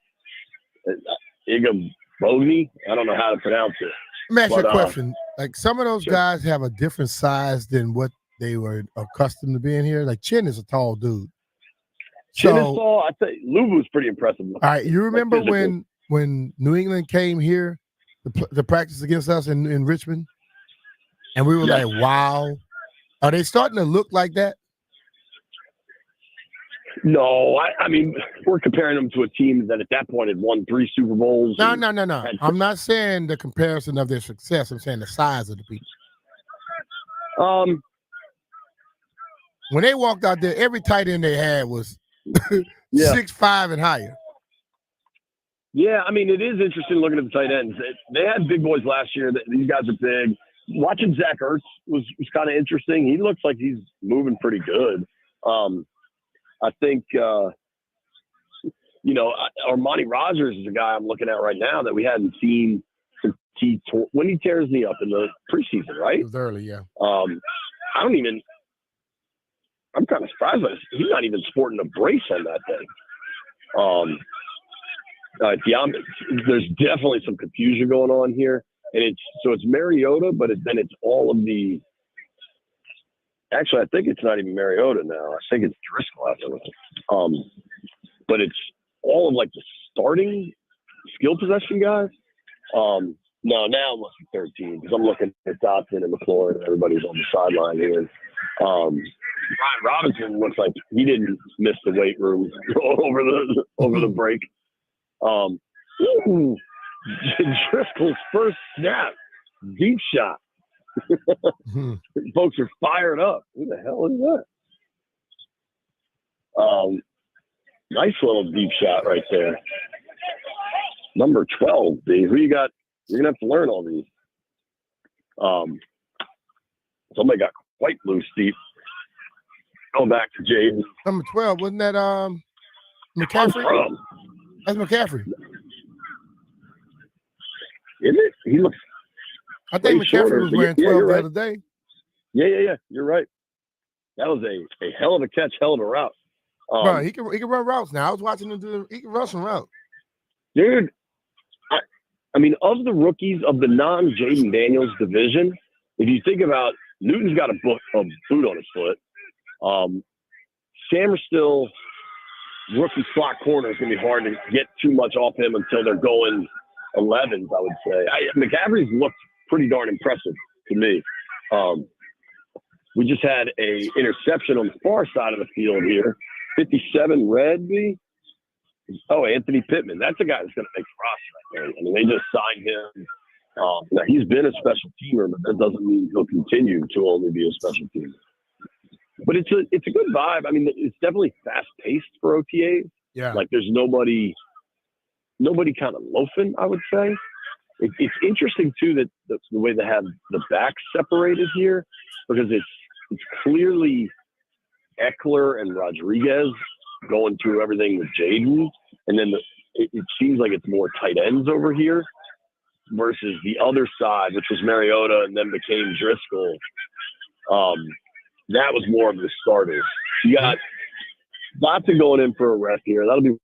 Igam Bogey? I don't know how to pronounce it. Let me ask you a question. Like, some of those guys have a different size than what they were accustomed to being here. Like, Chin is a tall dude. Chin is tall. I'd say Luvu's pretty impressive. All right, you remember when New England came here to practice against us in Richmond? And we were like, wow. Are they starting to look like that? No, I mean, we're comparing them to a team that at that point had won 3 Super Bowls. No. I'm not saying the comparison of their success. I'm saying the size of the people. When they walked out there, every tight end they had was 6'5" and higher. Yeah, I mean, it is interesting looking at the tight ends. They had big boys last year. These guys are big. Watching Zach Ertz was kind of interesting. He looks like he's moving pretty good. I think, Armani Rogers is a guy I'm looking at right now that we hadn't seen since when he tears me up in the preseason, right? It was early, yeah. I'm kind of surprised by this. He's not even sporting a brace on that thing. There's definitely some confusion going on here. And it's Mariota, but then it's all of the. Actually, I think it's not even Mariota now. I think it's Driscoll out there with him. But it's all of like the starting skill possession guys. No, now it must be 13 because I'm looking at Dotson and McLaurin and everybody's on the sideline here. Brian Robinson looks like he didn't miss the weight room over the break. Driscoll's first snap, deep shot. Folks are fired up. Who the hell is that? Nice little deep shot right there. Number 12, B. Who you got? You're gonna have to learn all these. Somebody got quite loose deep. Going back to Jaden. Number 12, wasn't that McCaffrey? That's McCaffrey. Is it? He looks. I think McCaffrey was wearing 12 the other day. Yeah. You're right. That was a hell of a catch, hell of a route. Bro, he can run routes now. I was watching him do. He can run some routes. Dude, I mean, of the rookies of the non-Jaden Daniels division, if you think about Newton's got a boot on his foot. Samerstill, rookie slot corner is going to be hard to get too much off him until they're going 11s, I would say. McCaffrey's looked pretty darn impressive to me. We just had a interception on the far side of the field here. 57 red, B. Oh, Anthony Pittman. That's a guy that's going to make the roster. I mean, they just signed him. Now, he's been a special teamer, but that doesn't mean he'll continue to only be a special teamer. But it's a good vibe. I mean, it's definitely fast-paced for OTAs. Yeah. Like, there's nobody kind of loafing, I would say. It's interesting, too, that the way they have the backs separated here, because it's clearly Eckler and Rodriguez going through everything with Jaden, and then it seems like it's more tight ends over here versus the other side, which was Mariota and then became Driscoll. That was more of the starters. You got Dotson going in for a rest here. That'll be.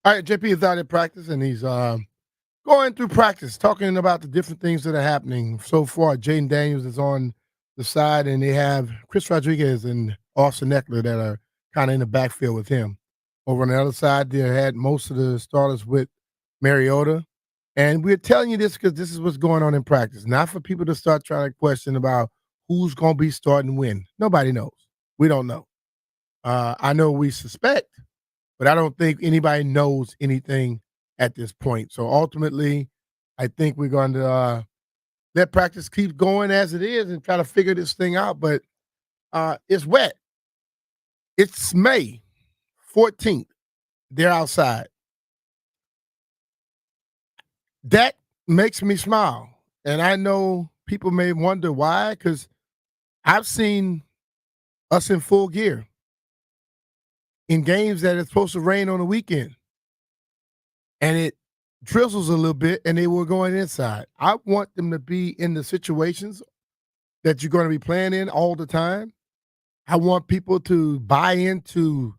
All right, JP is out at practice, and he's going through practice, talking about the different things that are happening so far. Jaden Daniels is on the side, and they have Chris Rodriguez and Austin Eckler that are kind of in the backfield with him. Over on the other side, they had most of the starters with Mariota. And we're telling you this because this is what's going on in practice, not for people to start trying to question about who's going to be starting when. Nobody knows. We don't know. I know we suspect, but I don't think anybody knows anything at this point. So ultimately, I think we're going to let practice keep going as it is and try to figure this thing out. But it's wet. It's May 14th. They're outside. That makes me smile. And I know people may wonder why, because I've seen us in full gear in games that it's supposed to rain on the weekend. And it drizzles a little bit, and they were going inside. I want them to be in the situations that you're going to be playing in all the time. I want people to buy into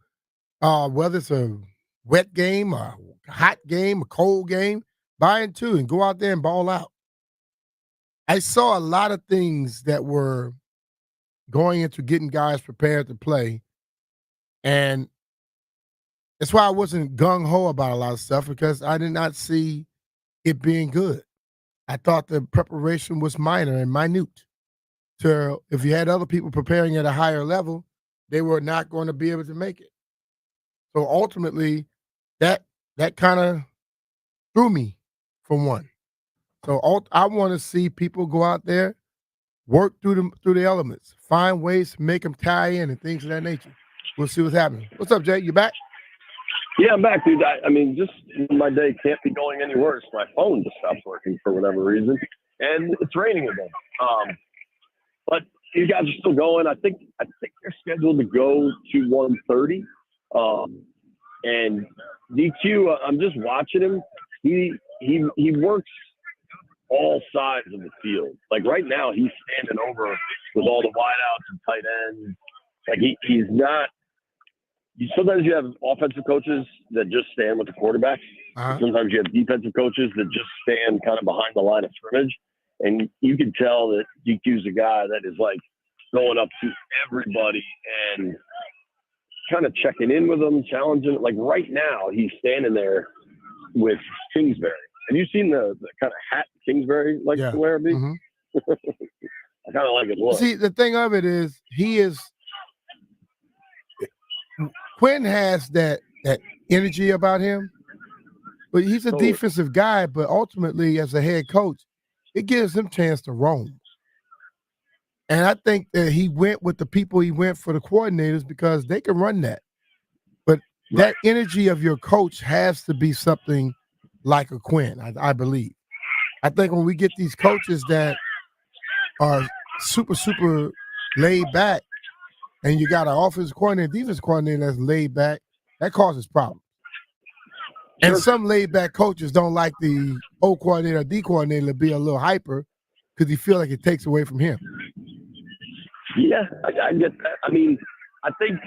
whether it's a wet game, a hot game, a cold game, buy into and go out there and ball out. I saw a lot of things that were going into getting guys prepared to play. And that's why I wasn't gung-ho about a lot of stuff, because I did not see it being good. I thought the preparation was minor and minute. So if you had other people preparing at a higher level, they were not going to be able to make it. So ultimately, that kind of threw me for one. So I want to see people go out there, work through the elements, find ways to make them tie in and things of that nature. We'll see what's happening. What's up, Jay? You back? Yeah, I'm back, dude. I mean, just my day can't be going any worse. My phone just stops working for whatever reason, and it's raining again. But you guys are still going. I think they're scheduled to go to 1:30. And DQ, I'm just watching him. He works all sides of the field. Like right now, he's standing over with all the wideouts and tight ends. Like he's not. Sometimes you have offensive coaches that just stand with the quarterback. Sometimes you have defensive coaches that just stand kind of behind the line of scrimmage. And you can tell that DQ's a guy that is like going up to everybody and kind of checking in with them, challenging. Like right now, he's standing there with Kingsbury. Have you seen the kind of hat Kingsbury likes to wear? Mm-hmm. I kind of like it. Look. See, the thing of it is, Quinn has that energy about him, but he's a defensive guy. But ultimately, as a head coach, it gives him a chance to roam. And I think that he went with the people he went for the coordinators because they can run that. But that energy of your coach has to be something like a Quinn, I believe. I think when we get these coaches that are super, super laid back, and you got an offensive coordinator, defensive coordinator that's laid back, that causes problems. Sure. And some laid back coaches don't like the O coordinator or D coordinator to be a little hyper because he feel like it takes away from him. Yeah, I get that. I mean, I think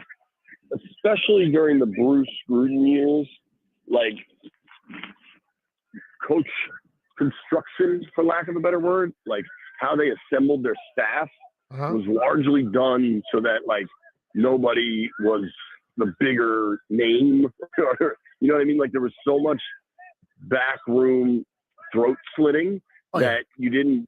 especially during the Bruce Gruden years, like coach construction, for lack of a better word, like how they assembled their staff was largely done so that like nobody was the bigger name. You know what I mean? Like there was so much backroom throat slitting that you didn't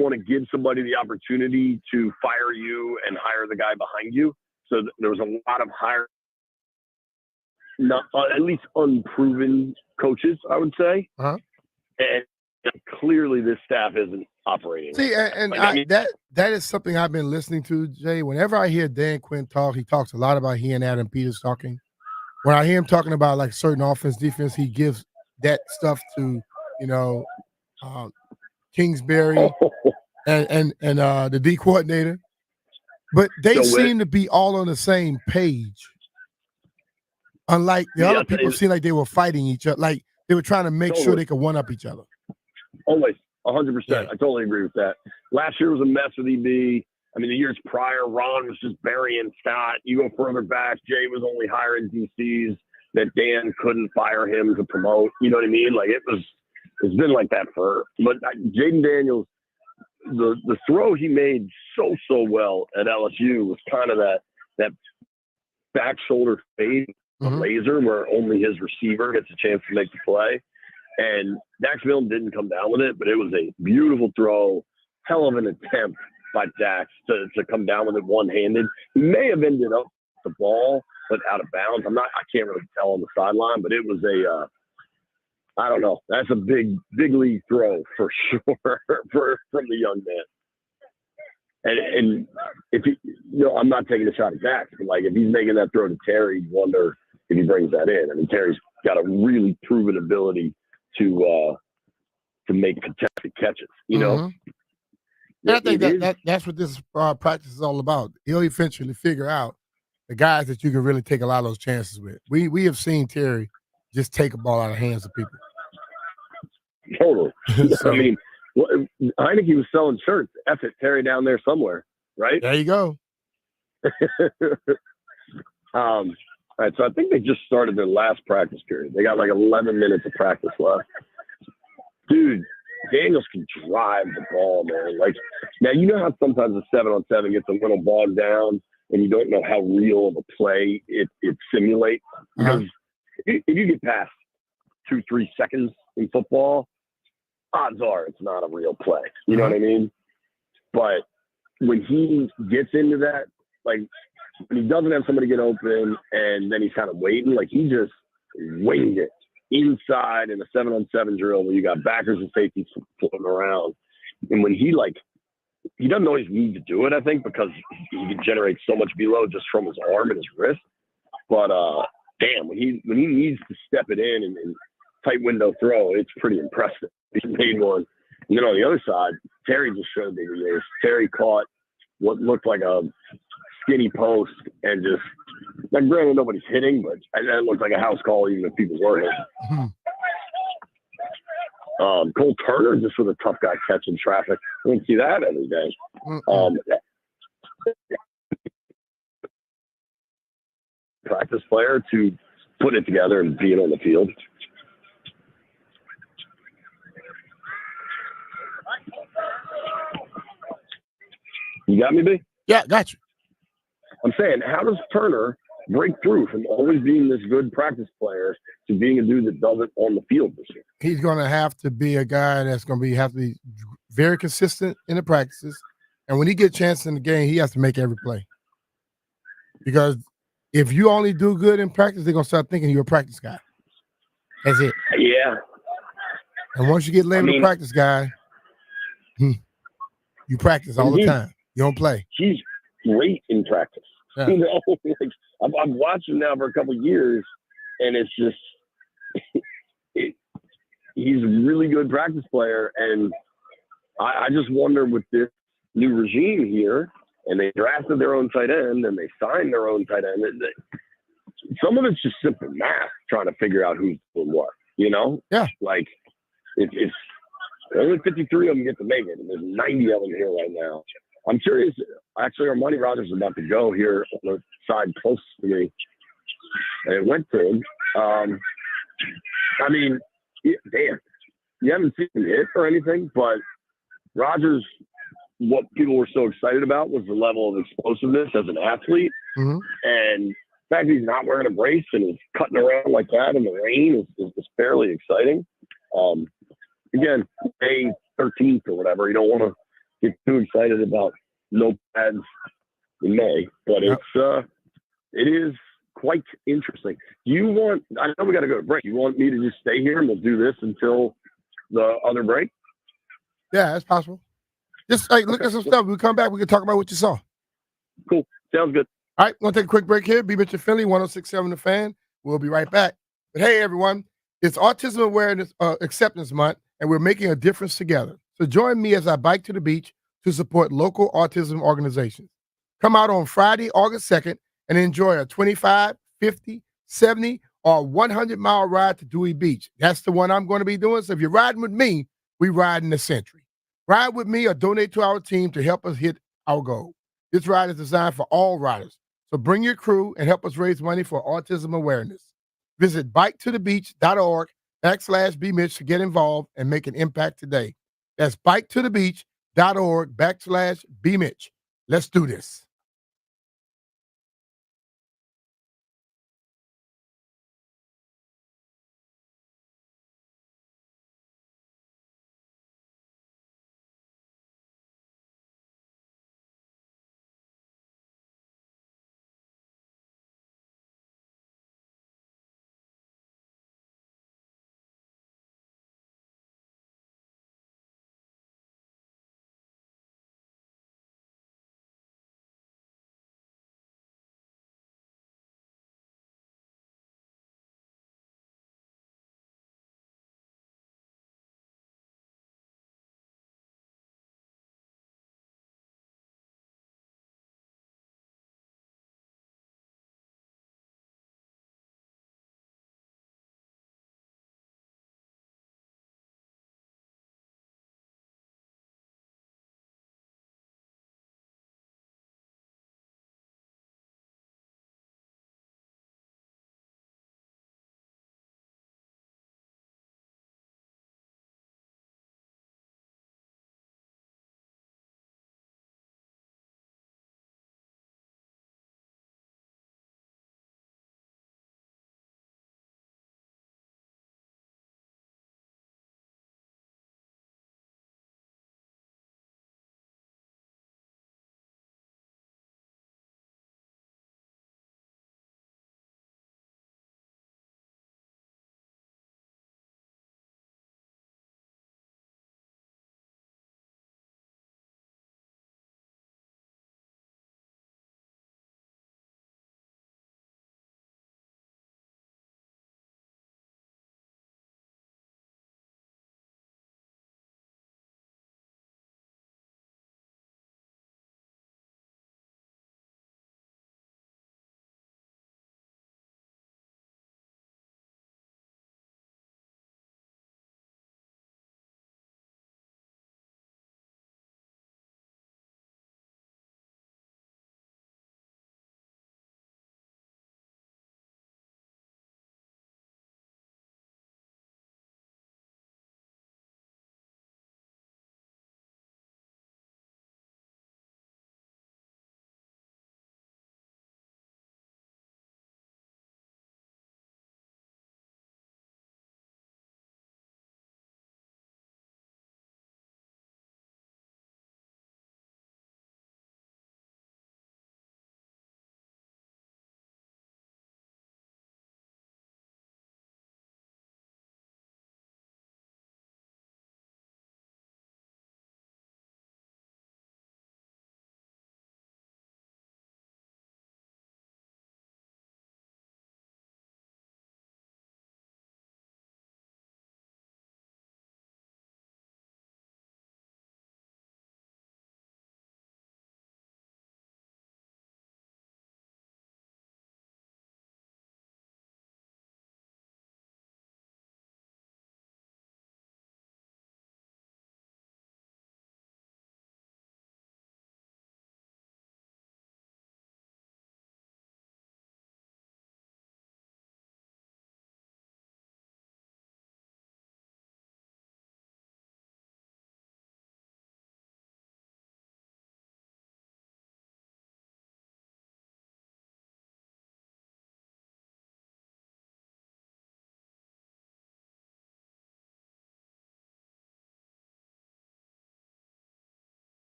want to give somebody the opportunity to fire you and hire the guy behind you. So there was a lot of at least unproven coaches, I would say. And clearly this staff isn't operating. See, and that is something I've been listening to, Jay. Whenever I hear Dan Quinn talk, he talks a lot about he and Adam Peters talking. When I hear him talking about like certain offense, defense, he gives that stuff to, Kingsbury and the D coordinator. But they seem to be all on the same page. Unlike the other people seem like they were fighting each other. Like they were trying to make sure they could one-up each other. Always, 100%. I totally agree with that. Last year was a mess with EB. I mean, the years prior, Ron was just burying Scott. You go further back, Jay was only hiring DCs that Dan couldn't fire him to promote. You know what I mean? Like it's been like that but Jaden Daniels, the throw he made so well at LSU was kind of that back shoulder fade laser where only his receiver gets a chance to make the play. And Dax Milne didn't come down with it, but it was a beautiful throw, hell of an attempt by Dax to come down with it one-handed. He may have ended up the ball, but out of bounds. I can't really tell on the sideline, but it was I don't know. That's a big league throw for sure from the young man. And if I'm not taking a shot at Dax, but like if he's making that throw to Terry, you wonder if he brings that in. I mean, Terry's got a really proven ability to make contested catches, And I think that's what this practice is all about. He'll eventually figure out the guys that you can really take a lot of those chances with. We have seen Terry just take a ball out of the hands of people. Totally. I mean, Heineke was selling shirts. F it, Terry down there somewhere, right? There you go. All right, so I think they just started their last practice period. They got like 11 minutes of practice left. Dude, Daniels can drive the ball, man. Like, now you know how sometimes the 7-on-7 gets a little bogged down and you don't know how real of a play it simulates? Because if you get past 2-3 seconds in football, odds are it's not a real play. You know what I mean? But when he gets into that, like when he doesn't have somebody get open and then he's kind of waiting, like he just winged it inside in a 7-on-7 drill where you got backers and safeties floating around. And when he doesn't always need to do it, I think, because he can generate so much velo just from his arm and his wrist. But damn, when he needs to step it in and tight window throw, it's pretty impressive. He made one. You know, on the other side, Terry just showed bigger years. Terry caught what looked like a skinny post and just, like, granted, nobody's hitting, but that looked like a house call even if people were hitting. Cole Turner just with a tough guy catching traffic. I don't see that every day. Practice player to put it together and be it on the field. You got me, B? Yeah, got you. I'm saying, how does Turner break through from always being this good practice player to being a dude that does it on the field this year? He's going to have to be a guy that's going to have to be very consistent in the practices. And when he gets a chance in the game, he has to make every play. Because if you only do good in practice, they're going to start thinking you're a practice guy. That's it. Yeah. And once you get labeled a practice guy, you practice all the time. You don't play. He's great in practice. Yeah. You know, like, I've watched him now for a couple of years, and it's just he's a really good practice player. And I just wonder with this new regime here, and they drafted their own tight end, and they signed their own tight end. Some of it's just simple math, trying to figure out who's doing what. You know? Yeah. Like it's only 53 of them get to make it, and there's 90 of them here right now. I'm curious. Actually, Armani Rogers is about to go here on the side close to me, and it went to him. I mean, damn, you haven't seen him hit or anything, but Rogers, what people were so excited about was the level of explosiveness as an athlete, and the fact that he's not wearing a brace and is cutting around like that in the rain is fairly exciting. Again, May 13th or whatever, you don't want to get too excited about no pads in May, but it is quite interesting. I know we got to go to break. You want me to just stay here and we'll do this until the other break? Yeah, that's possible. Just look at some stuff. We'll come back. We can talk about what you saw. Cool. Sounds good. All right, we'll take a quick break here. B. Mitchell Finley, 106.7 The Fan. We'll be right back. But hey, everyone, it's Autism Awareness Acceptance Month, and we're making a difference together. So join me as I bike to the beach to support local autism organizations. Come out on Friday, August 2nd, and enjoy a 25, 50, 70, or 100-mile ride to Dewey Beach. That's the one I'm going to be doing. So if you're riding with me, we ride in the century. Ride with me or donate to our team to help us hit our goal. This ride is designed for all riders. So bring your crew and help us raise money for autism awareness. Visit biketothebeach.org/BMitch to get involved and make an impact today. That's biketothebeach.org/BMitch. Let's do this.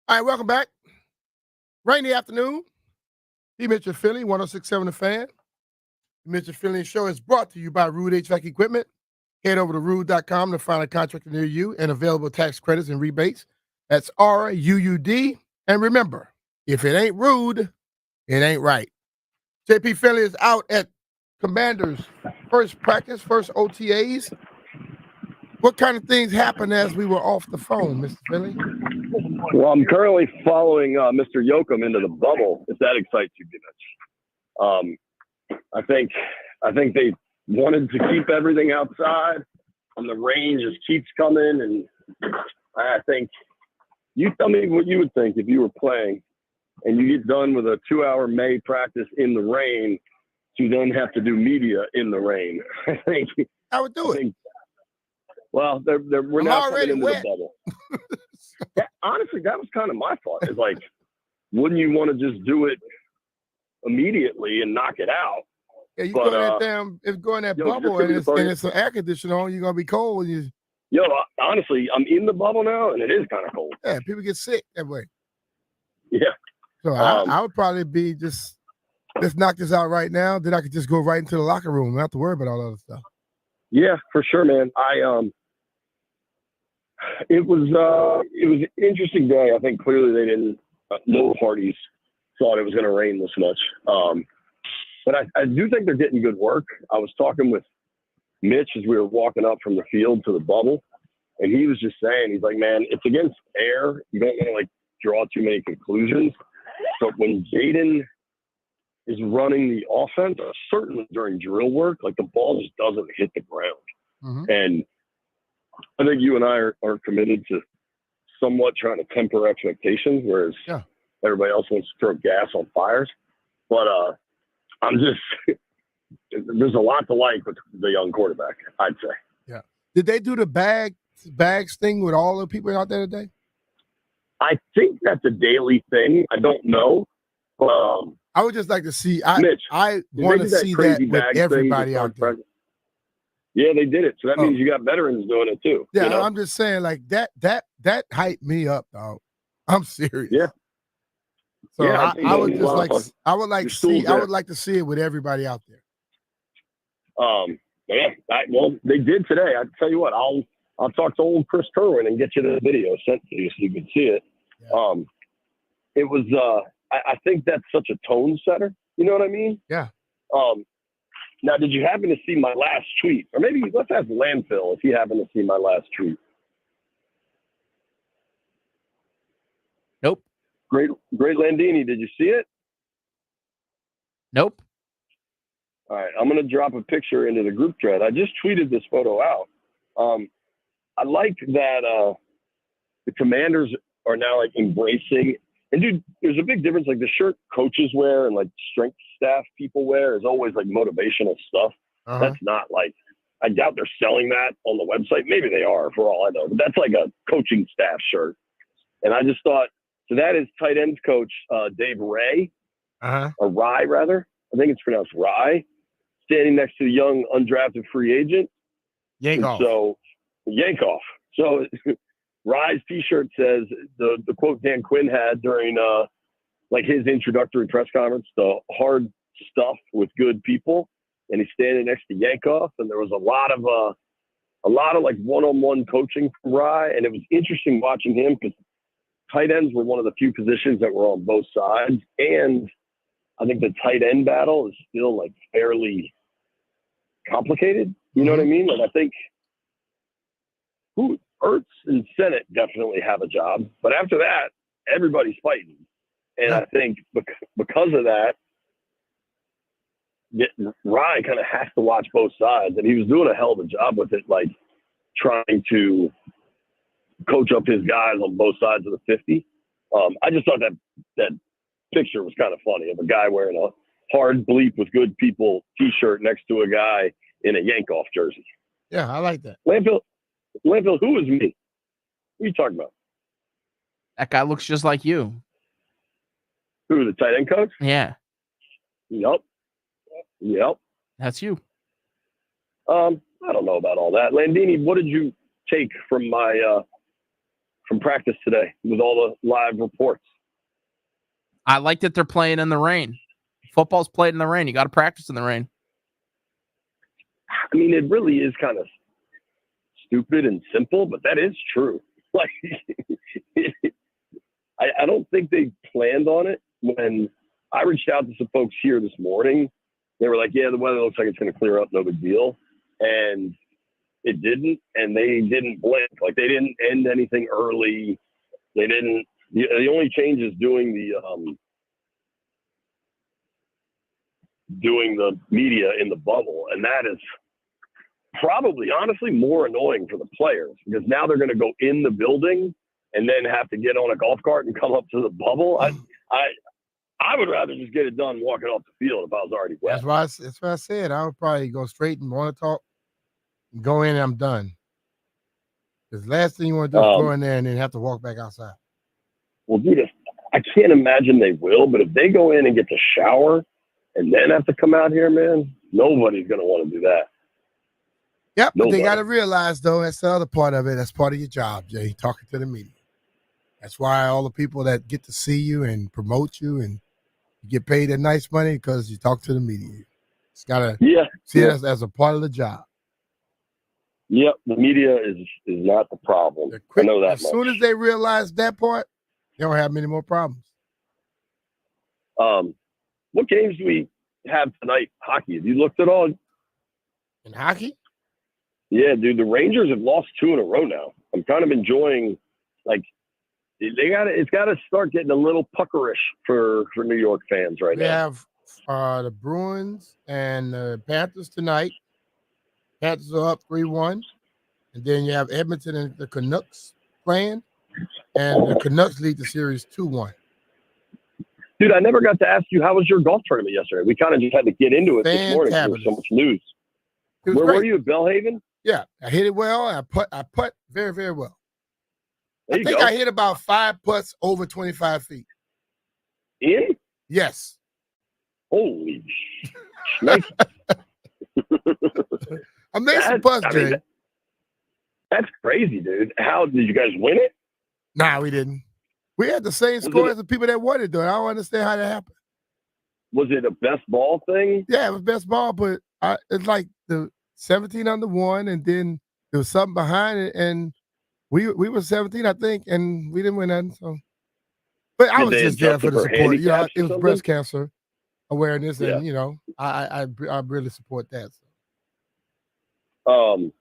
All right, welcome back. Rainy afternoon. He mentioned Philly, 106.7 The Fan. The Mitchell Philly Show is brought to you by Rude HVAC Equipment. Head over to rude.com to find a contractor near you and available tax credits and rebates. That's RUUD. And remember, if it ain't rude, it ain't right. JP Philly is out at Commanders' first practice, first OTAs. What kind of things happened as we were off the phone, Mr. Philly? Well, I'm currently following Mr. Yoakum into the bubble, if that excites you, Mitch. I think they wanted to keep everything outside, and the rain just keeps coming. And I think you tell me what you would think if you were playing, and you get done with a 2-hour May practice in the rain, to then have to do media in the rain. I would do it. Well, we're I'm now already coming into wet. the bubble. Honestly, that was kind of my thought. It's like, wouldn't you want to just do it immediately and knock it out? Yeah, you go in that damn, if go in that bubble and it's an air conditioner on, you're gonna be cold when you. Yo, honestly, I'm in the bubble now, and it is kind of cold. Yeah, people get sick that way. Yeah. So I would probably be just, let's knock this out right now. Then I could just go right into the locker room and not have to worry about all that other stuff. Yeah, for sure, man. It was an interesting day. I think clearly they didn't. No parties thought it was going to rain this much. But I do think they're getting good work. I was talking with Mitch as we were walking up from the field to the bubble, and he was just saying, he's like, man, it's against air. You don't want to like draw too many conclusions. So when Jaden is running the offense, certainly during drill work, like the ball just doesn't hit the ground. Mm-hmm. And I think you and I are committed to somewhat trying to temper expectations, whereas everybody else wants to throw gas on fires. But I'm just there's a lot to like with the young quarterback, I'd say. Yeah. Did they do the bags thing with all the people out there today? I think that's a daily thing. I don't know. I would just like to see. Mitch, I want to see that with everybody out there. Yeah, they did it. So that means you got veterans doing it too. Yeah, you know? I'm just saying, like that hyped me up, dog. I'm serious. Yeah. So yeah, I would just like, I would like to see it with everybody out there. Yeah. Well, they did today. I tell you what, I'll talk to old Chris Kerwin and get you the video sent to you so you can see it. Yeah. It was. I think that's such a tone setter. You know what I mean? Yeah. Now, did you happen to see my last tweet? Or maybe let's ask Landfill if he happened to see my last tweet. Nope. Great Landini, did you see it? Nope. All right, I'm going to drop a picture into the group thread. I just tweeted this photo out. I like that the Commanders are now like embracing. And dude, there's a big difference. Like the shirt coaches wear and like strength staff people wear is always like motivational stuff. Uh-huh. That's not like, I doubt they're selling that on the website. Maybe they are for all I know, but that's like a coaching staff shirt. And I just thought, so that is tight ends coach Dave Ray, or Rye rather. I think it's pronounced Rye, standing next to the young undrafted free agent. Yankoff. So Yankoff. So Rye's T-shirt says the quote Dan Quinn had during like his introductory press conference, the hard stuff with good people, and he's standing next to Yankoff, and there was a lot of like one-on-one coaching from Rye, and it was interesting watching him because tight ends were one of the few positions that were on both sides, and I think the tight end battle is still like fairly complicated. You know what I mean? Like I think Ertz and Sennett definitely have a job, but after that, everybody's fighting. And I think because of that, Rye kind of has to watch both sides, and he was doing a hell of a job with it, like trying to coach up his guys on both sides of the 50. I just thought that picture was kind of funny of a guy wearing a hard bleep with good people T-shirt next to a guy in a Yankoff jersey. Yeah, I like that. Landfill, who is me? What are you talking about? That guy looks just like you. Who, the tight end coach? Yeah. Yep. That's you. I don't know about all that. Landini, what did you take from my from practice today with all the live reports? I like that they're playing in the rain. Football's played in the rain. You got to practice in the rain. I mean, it really is kind of stupid and simple, but that is true. Like, I don't think they planned on it. When I reached out to some folks here this morning, they were like, yeah, the weather looks like it's going to clear up, no big deal. And it didn't, and they didn't blink. Like, they didn't end anything early. They didn't. The only change is doing the media in the bubble, and that is probably, honestly, more annoying for the players, because now they're going to go in the building and then have to get on a golf cart and come up to the bubble. I would rather just get it done walking off the field if I was already wet. That's what I said. I would probably go straight and want to talk, and go in and I'm done. Because last thing you want to do is go in there and then have to walk back outside. Well, dude, I can't imagine they will, but if they go in and get to shower and then have to come out here, man, nobody's going to want to do that. Yep, but they got to realize, though, that's the other part of it. That's part of your job, Jay, talking to the media. That's why all the people that get to see you and promote you and you get paid that nice money, because you talk to the media. It's got to see it as a part of the job. Yep, the media is not the problem. I know that as soon as they realize that part, they don't have many more problems. What games do we have tonight? Hockey. Have you looked at all? In hockey? Yeah, dude. The Rangers have lost 2 in a row now. I'm kind of enjoying, like, it's got to start getting a little puckerish for New York fans right now. We have the Bruins and the Panthers tonight. Panthers are up 3-1. And then you have Edmonton and the Canucks playing. And the Canucks lead the series 2-1. Dude, I never got to ask you, how was your golf tournament yesterday? We kind of just had to get into it this morning because there was so much news. Where were you, at Bellhaven? Yeah, I hit it well. I putt very, very well. There I think I hit about 5 putts over 25 feet. In? Yes. Holy nice. I made some putts, Jay. That's crazy, dude. How did you guys win it? Nah, we didn't. We had the same score as the people that won it, though. I don't understand how that happened. Was it a best ball thing? Yeah, it was best ball, but it's like the 17 under 1, and then there was something behind it, and we were 17, I think, and we didn't win nothing. So, but I was just there for the support. You know, it was breast cancer awareness, and you know, I really support that. So.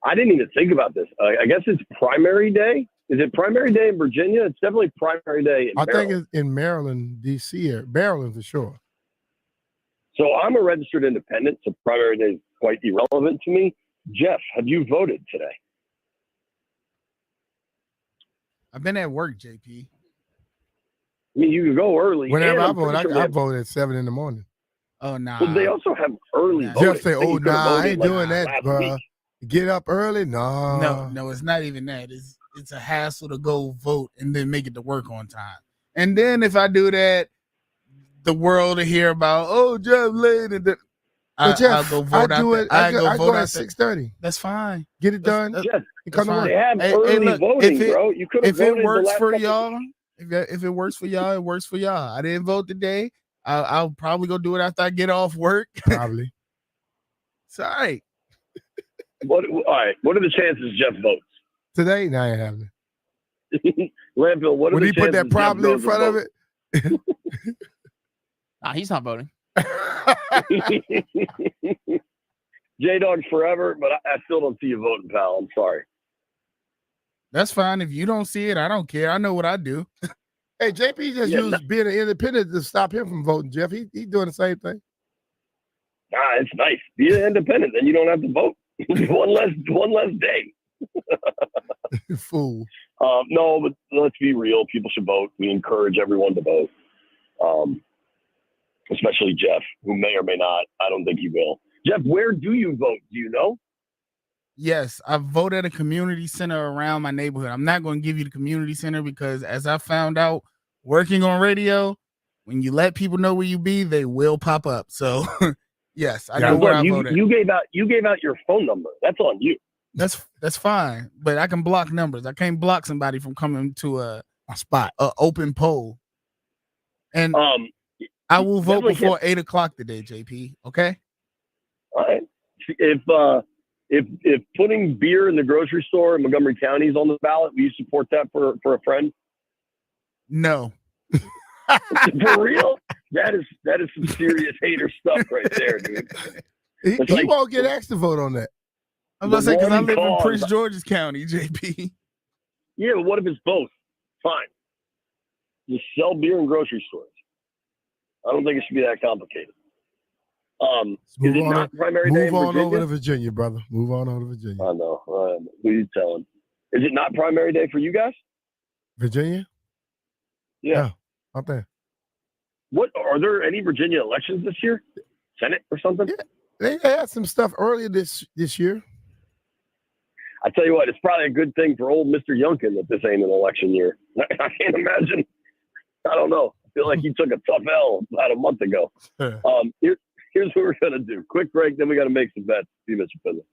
I didn't even think about this. I guess it's primary day. Is it primary day in Virginia? It's definitely primary day in Maryland. I think it's in Maryland, D.C. or Maryland for sure. So I'm a registered independent, so primary day is quite irrelevant to me. Jeff, have you voted today? I've been at work, JP. I mean, you can go early. Whenever I vote, I vote at 7 in the morning. Oh, nah. Well, they also have early voting. Jeff say, oh, nah, I ain't doing that, bro. Get up early? No, it's not even that. It's a hassle to go vote and then make it to work on time. And then if I do that, the world will hear about, oh, Jeff late. And I'll go vote I go at 6:30. That's fine. Get it done. Yes, come to work. They have early voting, bro. You could have voted if it works for the y'all, if it works for y'all, it works for y'all. I didn't vote today. I'll probably go do it after I get off work. Probably. It's all right. All right. What are the chances Jeff votes? Today? No, I ain't having it. Landfill, what are the chances? Would he put that probably in front of it? Nah, he's not voting. J-Dog forever, but I still don't see you voting, pal. I'm sorry. That's fine. If you don't see it, I don't care. I know what I do. Hey, JP just used being an independent to stop him from voting, Jeff. He's doing the same thing. It's nice. Be an independent, then you don't have to vote. one less day. Fool. No, but let's be real. People should vote. We encourage everyone to vote. Especially Jeff, who may or may not. I don't think he will. Jeff, where do you vote? Do you know? Yes, I vote at a community center around my neighborhood. I'm not going to give you the community center because, as I found out working on radio, when you let people know where you be, they will pop up. So, yes, I know where I voted. You gave out your phone number. That's on you. That's fine, but I can block numbers. I can't block somebody from coming to a spot, a open poll. And I will vote before 8 o'clock today, JP. Okay. All right. If putting beer in the grocery store in Montgomery County is on the ballot, will you support that for a friend? No. For real? That is some serious hater stuff right there, dude. He won't get asked to vote on that. I was about to say, because I live in Prince George's County, JP. Yeah, but what if it's both? Fine. Just sell beer in grocery stores. I don't think it should be that complicated. Is it not primary day in Virginia? Move on over to Virginia, brother. Move on over to Virginia. I know. Who are you telling? Is it not primary day for you guys? Virginia? Yeah. Out there. What are there any Virginia elections this year? Senate or something? Yeah, they had some stuff earlier this year. I tell you what, it's probably a good thing for old Mr. Youngkin that this ain't an election year. I can't imagine. I don't know. I feel like he took a tough L about a month ago. Here's what we're gonna do. Quick break, then we got to make some bets. See Mr. Finley.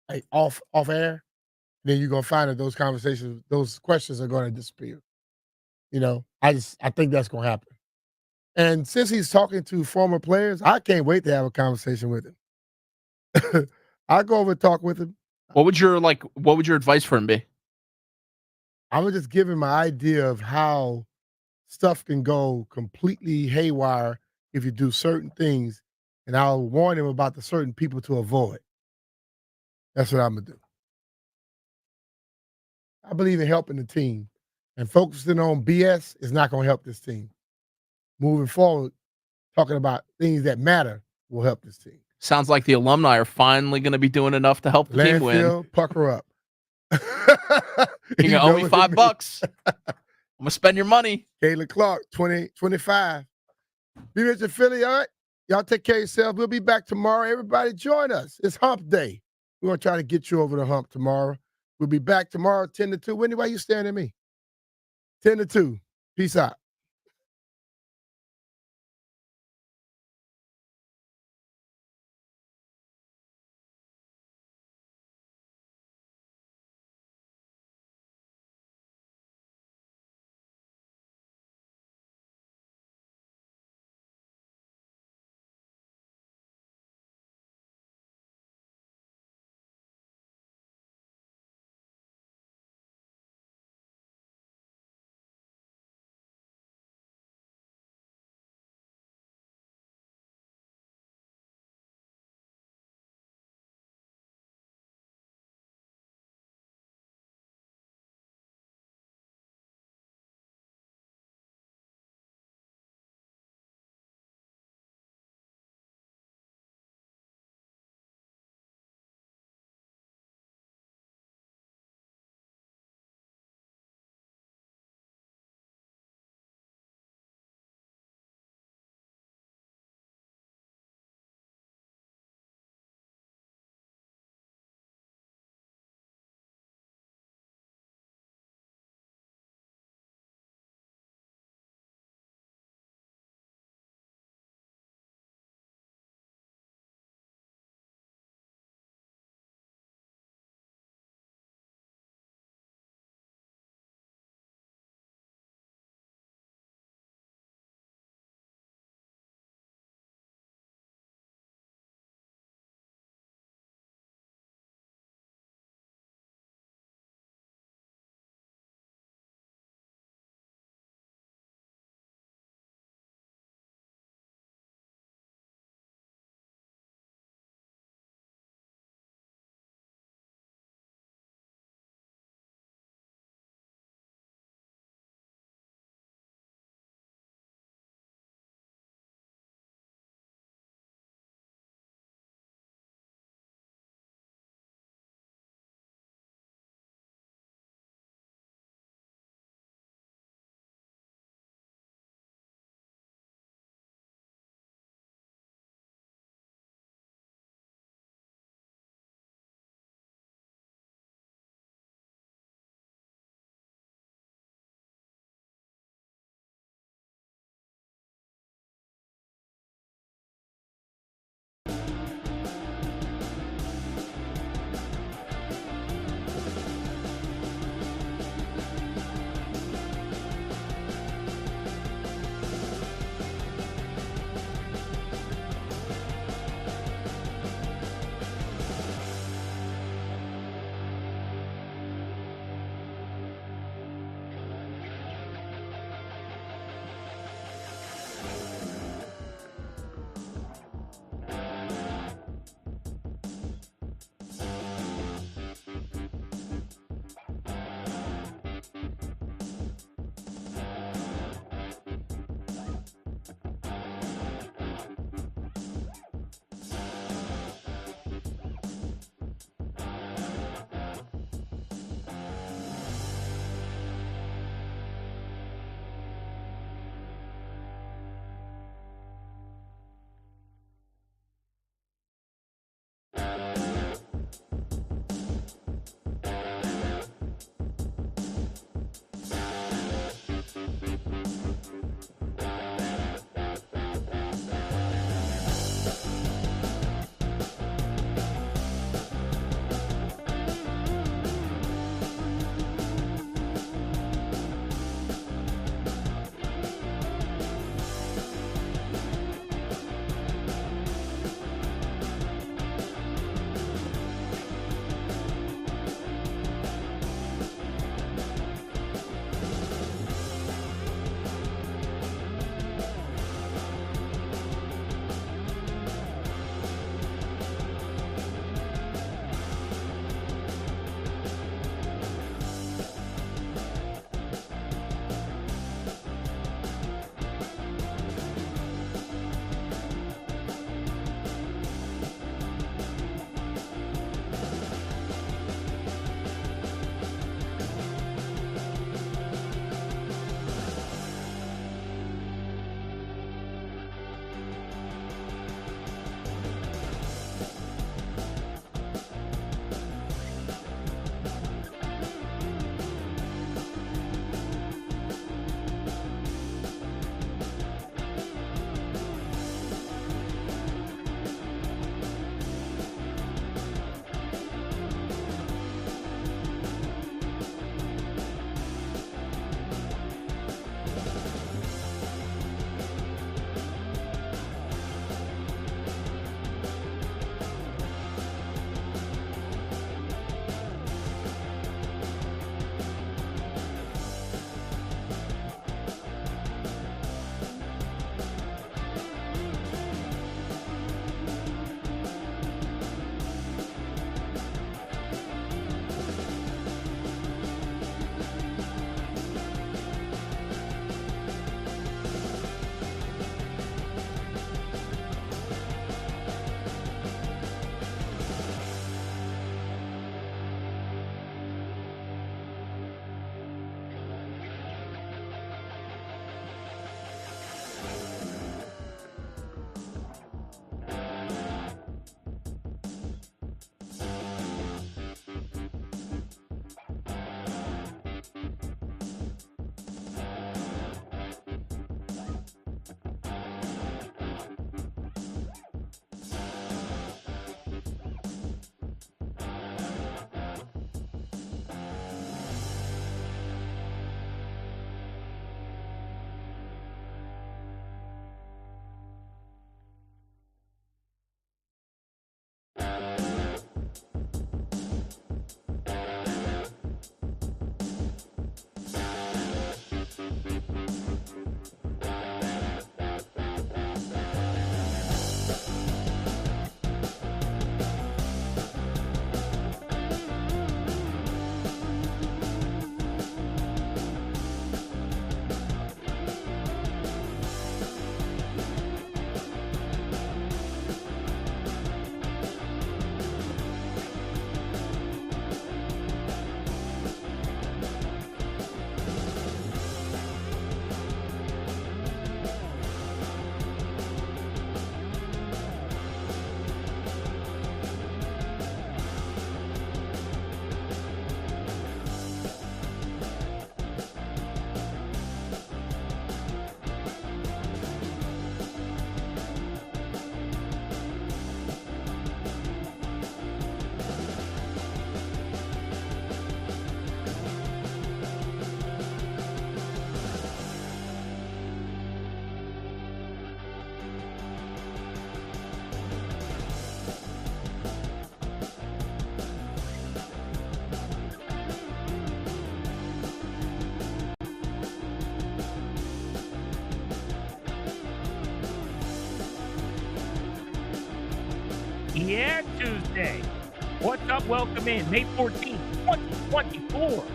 like off air, then you're gonna find that those conversations, those questions are gonna disappear. I think that's gonna happen. And since he's talking to former players, I can't wait to have a conversation with him. I'll go over and talk with him. What would your advice for him be? I would just give him my idea of how stuff can go completely haywire if you do certain things, and I'll warn him about the certain people to avoid. That's what I'm gonna do. I believe in helping the team, and focusing on BS is not gonna help this team. Moving forward, talking about things that matter will help this team. Sounds like the alumni are finally going to be doing enough to help the team win. Landfill, pucker up. You owe me $5. I'm gonna spend your money. Caitlin Clark, 2025. Be rich in Philly, all right? Y'all take care of yourself. We'll be back tomorrow. Everybody join us. It's hump day. We're going to try to get you over the hump tomorrow. We'll be back tomorrow, 10 to 2. Wendy, why you staring at me? 10 to 2. Peace out. Yeah, Tuesday. What's up? Welcome in. May 14th, 2024.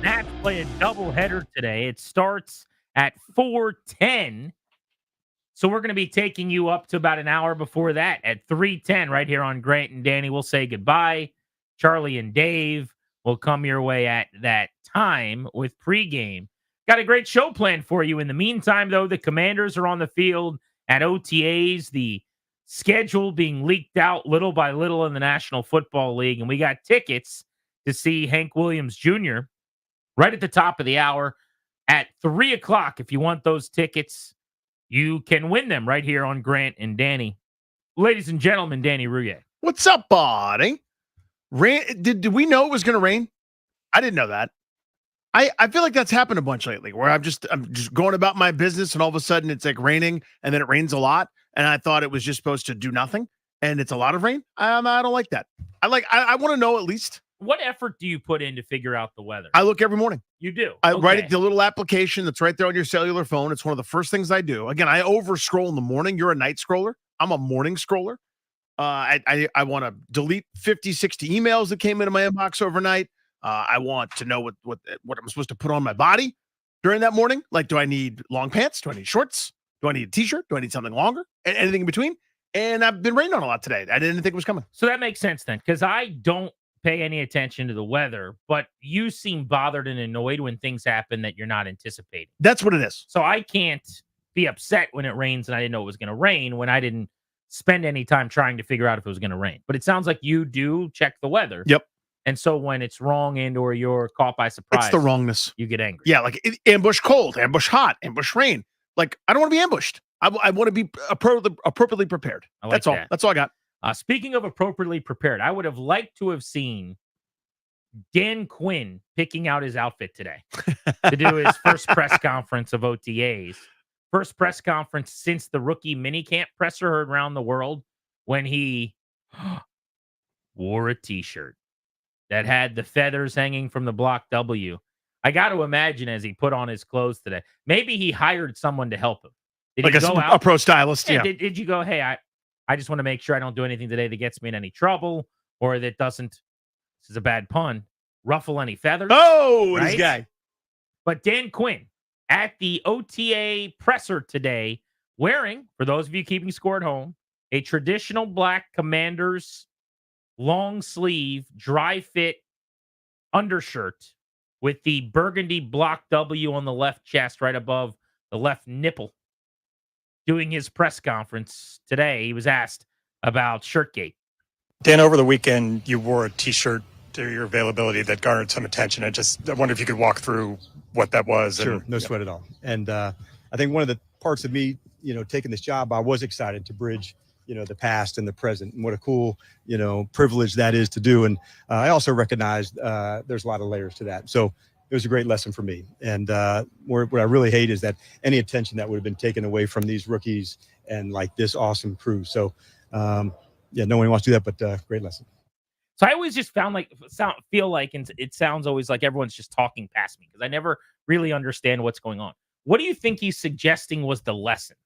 Nats play a doubleheader today. It starts at 4:10. So we're going to be taking you up to about an hour before that at 3:10 right here on Grant and Danny. We'll say goodbye. Charlie and Dave will come your way at that time with pregame. Got a great show planned for you. In the meantime, though, the Commanders are on the field at OTAs. The schedule being leaked out little by little in the National Football League. And we got tickets to see Hank Williams Jr. right at the top of the hour at 3 o'clock. If you want those tickets, you can win them right here on Grant and Danny. Ladies and gentlemen, Danny Rouillet. What's up, buddy? Did we know it was going to rain? I didn't know that. I feel like that's happened a bunch lately where I'm just going about my business and all of a sudden it's like raining and then it rains a lot. And I thought it was just supposed to do nothing and it's a lot of rain. I don't like that. I want to know at least. What effort do you put in to figure out the weather? I look every morning. You do? I write it the little application that's right there on your cellular phone. It's one of the first things I do. Again, I over scroll in the morning. You're a night scroller. I'm a morning scroller. I want to delete 50, 60 emails that came into my inbox overnight. I want to know what I'm supposed to put on my body during that morning. Like, do I need long pants? Do I need shorts? Do I need a t-shirt? Do I need something longer? Anything in between? And I've been raining on a lot today. I didn't think it was coming. So that makes sense then, because I don't pay any attention to the weather, but you seem bothered and annoyed when things happen that you're not anticipating. That's what it is. So I can't be upset when it rains and I didn't know it was going to rain when I didn't spend any time trying to figure out if it was going to rain. But it sounds like you do check the weather. Yep. And so when it's wrong and or you're caught by surprise, It's the wrongness. You get angry. Yeah, like ambush cold, ambush hot, ambush rain. Like, I don't want to be ambushed. I want to be appropriately prepared. I like That's all. that. That's all I got. Speaking of appropriately prepared, I would have liked to have seen Dan Quinn picking out his outfit today to do his first press conference of OTAs. First press conference since the rookie minicamp presser heard around the world when he wore a t-shirt that had the feathers hanging from the block W. I got to imagine as he put on his clothes today, maybe he hired someone to help him. Did Like he go out? a pro stylist. Yeah. Did you go, hey, I just want to make sure I don't do anything today that gets me in any trouble or that doesn't, this is a bad pun, ruffle any feathers? Oh, right? this guy. But Dan Quinn at the OTA presser today wearing, for those of you keeping score at home, a traditional black Commanders long sleeve, dry fit undershirt with the burgundy block W on the left chest right above the left nipple. Doing his press conference today, he was asked about Shirtgate. Dan, over the weekend, you wore a T-shirt to your availability that garnered some attention. I wonder if you could walk through what that was. Sure, no sweat at all. And I think one of the parts of me, taking this job, I was excited to bridge, the past and the present, and what a cool, privilege that is to do. And I also recognized there's a lot of layers to that. So it was a great lesson for me. And what I really hate is that any attention that would have been taken away from these rookies and like this awesome crew. So no one wants to do that, but great lesson. So I always just feel like, and it sounds always like everyone's just talking past me because I never really understand what's going on. What do you think he's suggesting was the lesson?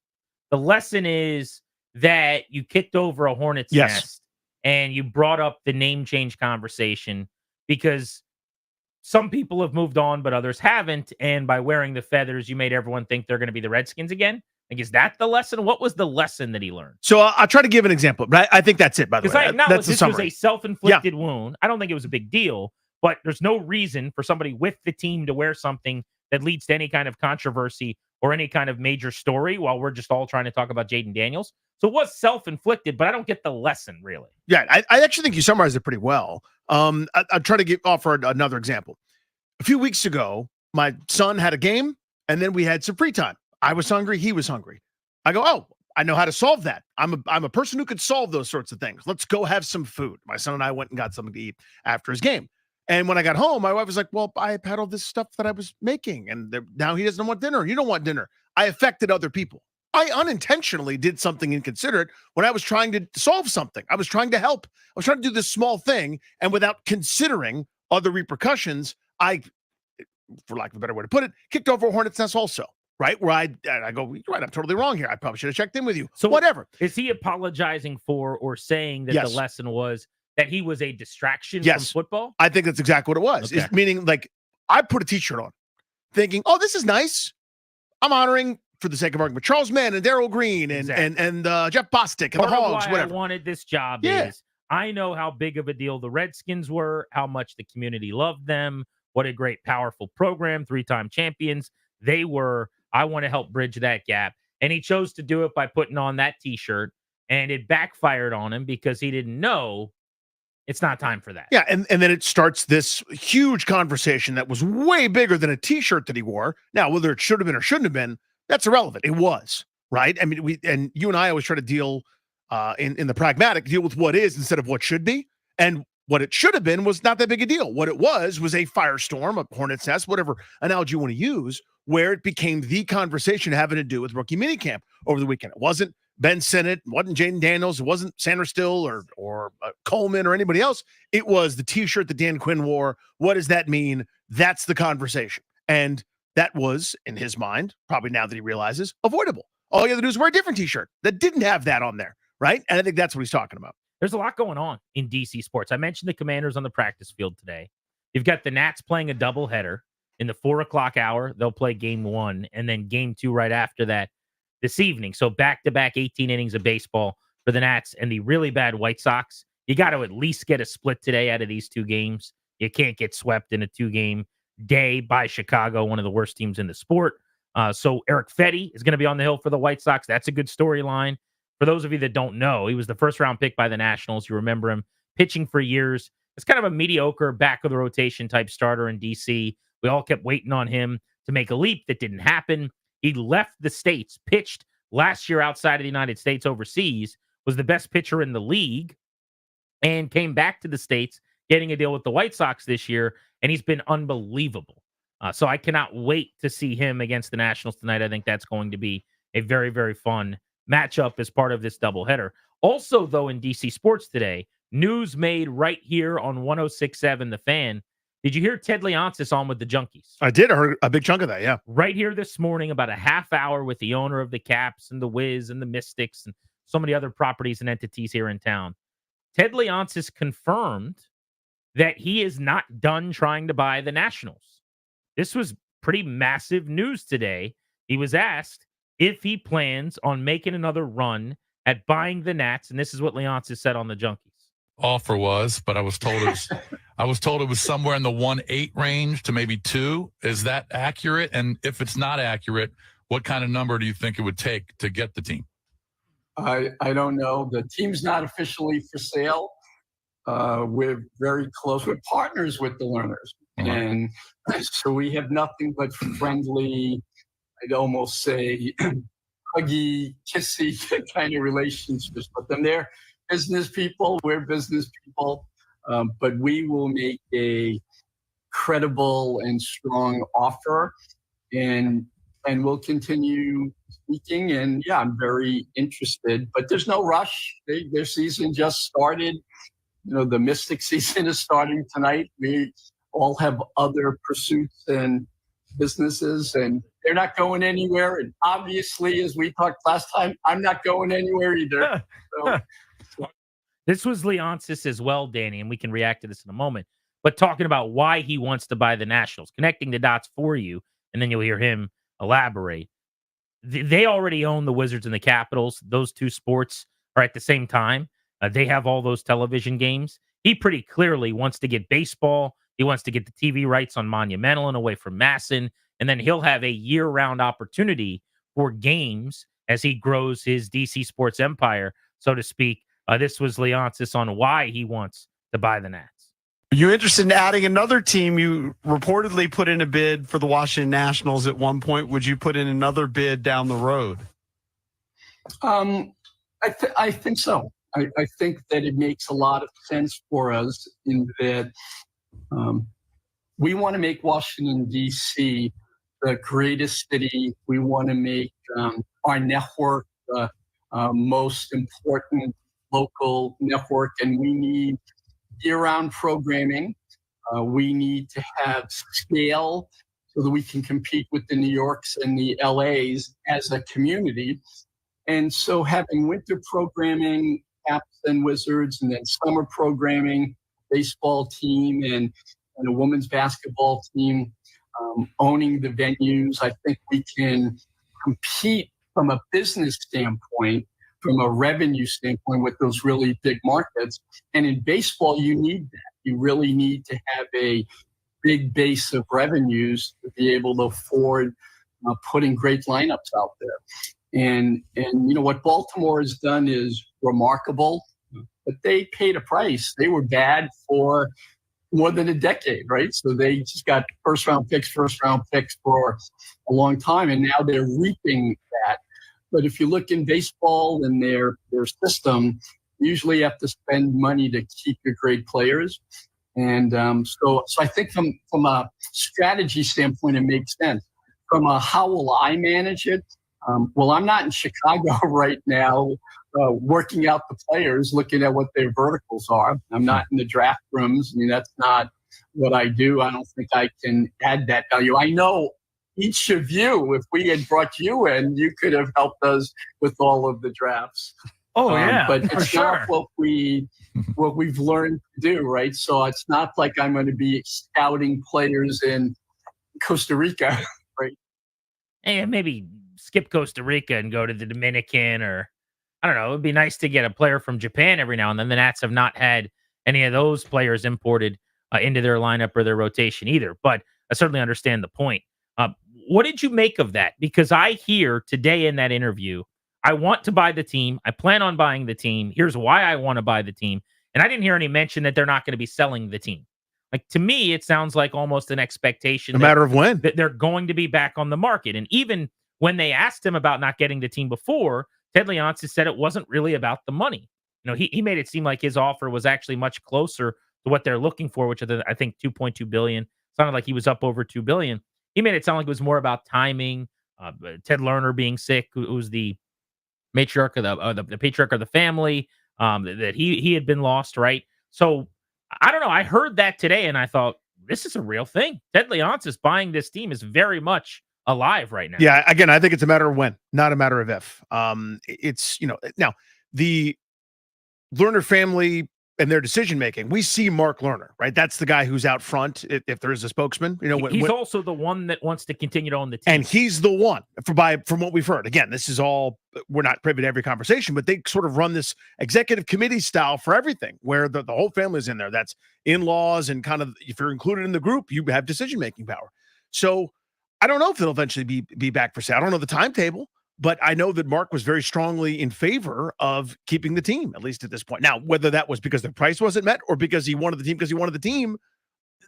The lesson is that you kicked over a hornet's nest and you brought up the name change conversation because some people have moved on, but others haven't. And by wearing the feathers, you made everyone think they're going to be the Redskins again. Like, is that the lesson? What was the lesson that he learned? So I'll try to give an example, but I think that's it, by the way. Because I acknowledge this was a self-inflicted wound. I don't think it was a big deal, but there's no reason for somebody with the team to wear something that leads to any kind of controversy or any kind of major story while we're just all trying to talk about Jaden Daniels. So it was self-inflicted, but I don't get the lesson, really. Yeah, I actually think you summarized it pretty well. I'll try to offer another example. A few weeks ago, my son had a game, and then we had some free time. I was hungry. He was hungry. I go, oh, I know how to solve that. I'm a person who could solve those sorts of things. Let's go have some food. My son and I went and got something to eat after his game. And when I got home, my wife was like, well, I had all this stuff that I was making, and now he doesn't want dinner. You don't want dinner. I affected other people. I unintentionally did something inconsiderate when I was trying to solve something. I was trying to help. I was trying to do this small thing, and without considering other repercussions, I, for lack of a better way to put it, kicked over a hornet's nest also. right? Where I go, you're right, I'm totally wrong here. I probably should have checked in with you. So whatever. Is he apologizing for or saying that Yes. the lesson was that he was a distraction Yes. from football? I think that's exactly what it was. Okay. Meaning, like, I put a T-shirt on thinking, oh, this is nice. I'm honoring, for the sake of argument, Charles Mann and Daryl Green and Jeff Bostic and Part the of Hogs, why whatever. I wanted this job Yeah. is I know how big of a deal the Redskins were, how much the community loved them, what a great, powerful program, 3-time champions they were. I want to help bridge that gap. And he chose to do it by putting on that T-shirt, and it backfired on him because he didn't know it's not time for that. Yeah, and then it starts this huge conversation that was way bigger than a T-shirt that he wore. Now, whether it should have been or shouldn't have been, that's irrelevant. It was, right? I mean, you and I always try to deal in the pragmatic, deal with what is instead of what should be. And what it should have been was not that big a deal. What it was a firestorm, a hornet's nest, whatever analogy you want to use, where it became the conversation having to do with rookie minicamp over the weekend. It wasn't Ben Sinnott, it wasn't Jaden Daniels, it wasn't Sandra Still or Coleman or anybody else. It was the T-shirt that Dan Quinn wore. What does that mean? That's the conversation. And that was, in his mind, probably now that he realizes, avoidable. All you had to do is wear a different T-shirt that didn't have that on there, right? And I think that's what he's talking about. There's a lot going on in DC sports. I mentioned the Commanders on the practice field today. You've got the Nats playing a doubleheader in the 4:00 hour. They'll play game 1 and then game 2 right after that this evening. So back-to-back 18 innings of baseball for the Nats and the really bad White Sox. You got to at least get a split today out of these two games. You can't get swept in a 2-game day by Chicago, one of the worst teams in the sport. So Eric Fetty is going to be on the hill for the White Sox. That's a good storyline. For those of you that don't know, he was the first-round pick by the Nationals. You remember him pitching for years. It's kind of a mediocre back-of-the-rotation type starter in D.C. We all kept waiting on him to make a leap. That didn't happen. He left the States, pitched last year outside of the United States overseas, was the best pitcher in the league, and came back to the States, getting a deal with the White Sox this year, and he's been unbelievable. So I cannot wait to see him against the Nationals tonight. I think that's going to be a very, very fun matchup as part of this doubleheader. Also, though, in DC sports today, news made right here on 106.7 The Fan. Did you hear Ted Leonsis on with the Junkies? I did. I heard a big chunk of that, yeah. Right here this morning, about a half hour with the owner of the Caps and the Wiz and the Mystics and so many other properties and entities here in town. Ted Leonsis confirmed that he is not done trying to buy the Nationals. This was pretty massive news today. He was asked if he plans on making another run at buying the Nats, and this is what Leonsis said on the Junkies. Offer was, but I was told it was somewhere in the 1.8 range to maybe 2. Is that accurate? And if it's not accurate, what kind of number do you think it would take to get the team? I don't know. The team's not officially for sale. We're very close. We're partners with the Learners. And so we have nothing but friendly, I'd almost say huggy, kissy kind of relationships with them. They're business people. We're business people. But we will make a credible and strong offer. And we'll continue speaking. And yeah, I'm very interested. But there's no rush. Their season just started. You know, the Mystic season is starting tonight. We all have other pursuits and businesses, and they're not going anywhere. And obviously, as we talked last time, I'm not going anywhere either. So. This was Leonsis as well, Danny, and we can react to this in a moment. But talking about why he wants to buy the Nationals, connecting the dots for you, and then you'll hear him elaborate. They already own the Wizards and the Capitals. Those two sports are at the same time. They have all those television games. He pretty clearly wants to get baseball. He wants to get the TV rights on Monumental and away from Masson. And then he'll have a year-round opportunity for games as he grows his DC sports empire, so to speak. This was Leonsis on why he wants to buy the Nats. Are you interested in adding another team? You reportedly put in a bid for the Washington Nationals at one point. Would you put in another bid down the road? I think so. I think that it makes a lot of sense for us in that we want to make Washington, D.C. the greatest city. We want to make our network the most important local network, and we need year-round programming. We need to have scale so that we can compete with the New Yorks and the LAs as a community. And so having winter programming, Caps and Wizards, and then summer programming, baseball team and a women's basketball team, owning the venues, I think we can compete from a business standpoint, from a revenue standpoint with those really big markets. And in baseball, you need that. You really need to have a big base of revenues to be able to afford putting great lineups out there. And what Baltimore has done is remarkable, but they paid a price. They were bad for more than a decade, right? So they just got first round picks for a long time, and now they're reaping that. But if you look in baseball and their system, you usually have to spend money to keep your great players. And so I think from a strategy standpoint, it makes sense. From a how will I manage it? Well, I'm not in Chicago right now working out the players, looking at what their verticals are. I'm not in the draft rooms. I mean, that's not what I do. I don't think I can add that value. I know each of you, if we had brought you in, you could have helped us with all of the drafts. Oh, yeah, but for it's sure. not what we've learned to do, right? So it's not like I'm going to be scouting players in Costa Rica, right? And maybe skip Costa Rica and go to the Dominican, or I don't know. It would be nice to get a player from Japan every now and then. The Nats have not had any of those players imported into their lineup or their rotation either. But I certainly understand the point. What did you make of that? Because I hear today in that interview, I want to buy the team. I plan on buying the team. Here's why I want to buy the team. And I didn't hear any mention that they're not going to be selling the team. Like, to me, it sounds like almost an expectation. A matter of when. That they're going to be back on the market. And even when they asked him about not getting the team before, Ted Leonsis said it wasn't really about the money. He made it seem like his offer was actually much closer to what they're looking for, which is, I think, $2.2 billion. Sounded like he was up over $2 billion. He made it sound like it was more about timing. Ted Lerner being sick, who's the matriarch of the patriarch of the family, that he had been lost, right? So I don't know. I heard that today and I thought, this is a real thing. Ted Leonsis buying this team is very much alive right now. Yeah, again, I think it's a matter of when, not a matter of if. It's, now the Lerner family and their decision making, we see Mark Lerner, right? That's the guy who's out front. If there is a spokesman, he's also the one that wants to continue to own the team, and he's the one from what we've heard. Again, this is all, we're not privy to every conversation, but they sort of run this executive committee style for everything, where the whole family is in there. That's in-laws, and kind of, if you're included in the group, you have decision making power. So I don't know if they'll eventually be back for sale. I don't know the timetable. But I know that Mark was very strongly in favor of keeping the team, at least at this point. Now, whether that was because the price wasn't met or because he wanted the team,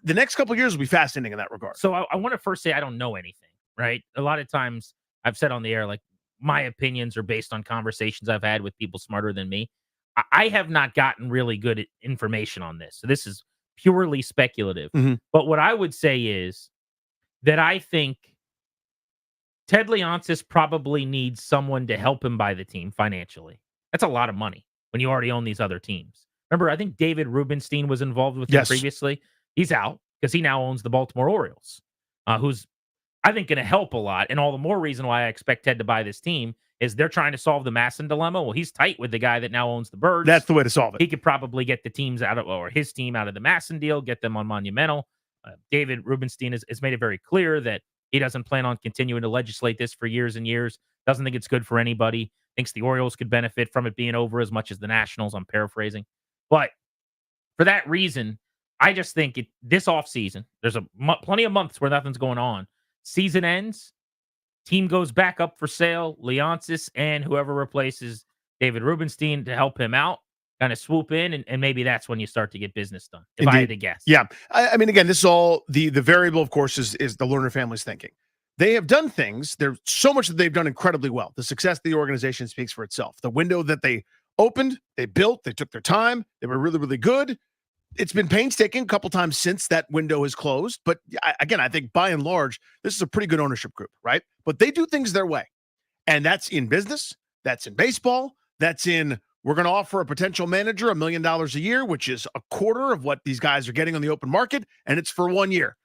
the next couple of years will be fascinating in that regard. So I want to first say I don't know anything, right? A lot of times I've said on the air, like, my opinions are based on conversations I've had with people smarter than me. I have not gotten really good information on this. So this is purely speculative. Mm-hmm. But what I would say is that I think Ted Leonsis probably needs someone to help him buy the team financially. That's a lot of money when you already own these other teams. Remember, I think David Rubenstein was involved with him previously. He's out because he now owns the Baltimore Orioles, who's, I think, going to help a lot. And all the more reason why I expect Ted to buy this team is they're trying to solve the Masson dilemma. Well, he's tight with the guy that now owns the Birds. That's the way to solve it. He could probably get the teams out of, or his team out of the Masson deal, get them on Monumental. David Rubenstein has made it very clear that he doesn't plan on continuing to legislate this for years and years. Doesn't think it's good for anybody. Thinks the Orioles could benefit from it being over as much as the Nationals. I'm paraphrasing. But for that reason, I just think this offseason, there's plenty of months where nothing's going on. Season ends, team goes back up for sale. Leonsis and whoever replaces David Rubenstein to help him out kind of swoop in, and maybe that's when you start to get business done, if I had to guess. Yeah. I mean, again, this is all, the variable, of course, is the Lerner family's thinking. They have done things. There's so much that they've done incredibly well. The success of the organization speaks for itself. The window that they opened, they built, they took their time. They were really, really good. It's been painstaking a couple times since that window is closed. But again, I think by and large, this is a pretty good ownership group, right? But they do things their way. And that's in business. That's in baseball. That's in, we're going to offer a potential manager $1 million a year, which is a quarter of what these guys are getting on the open market. And it's for 1 year.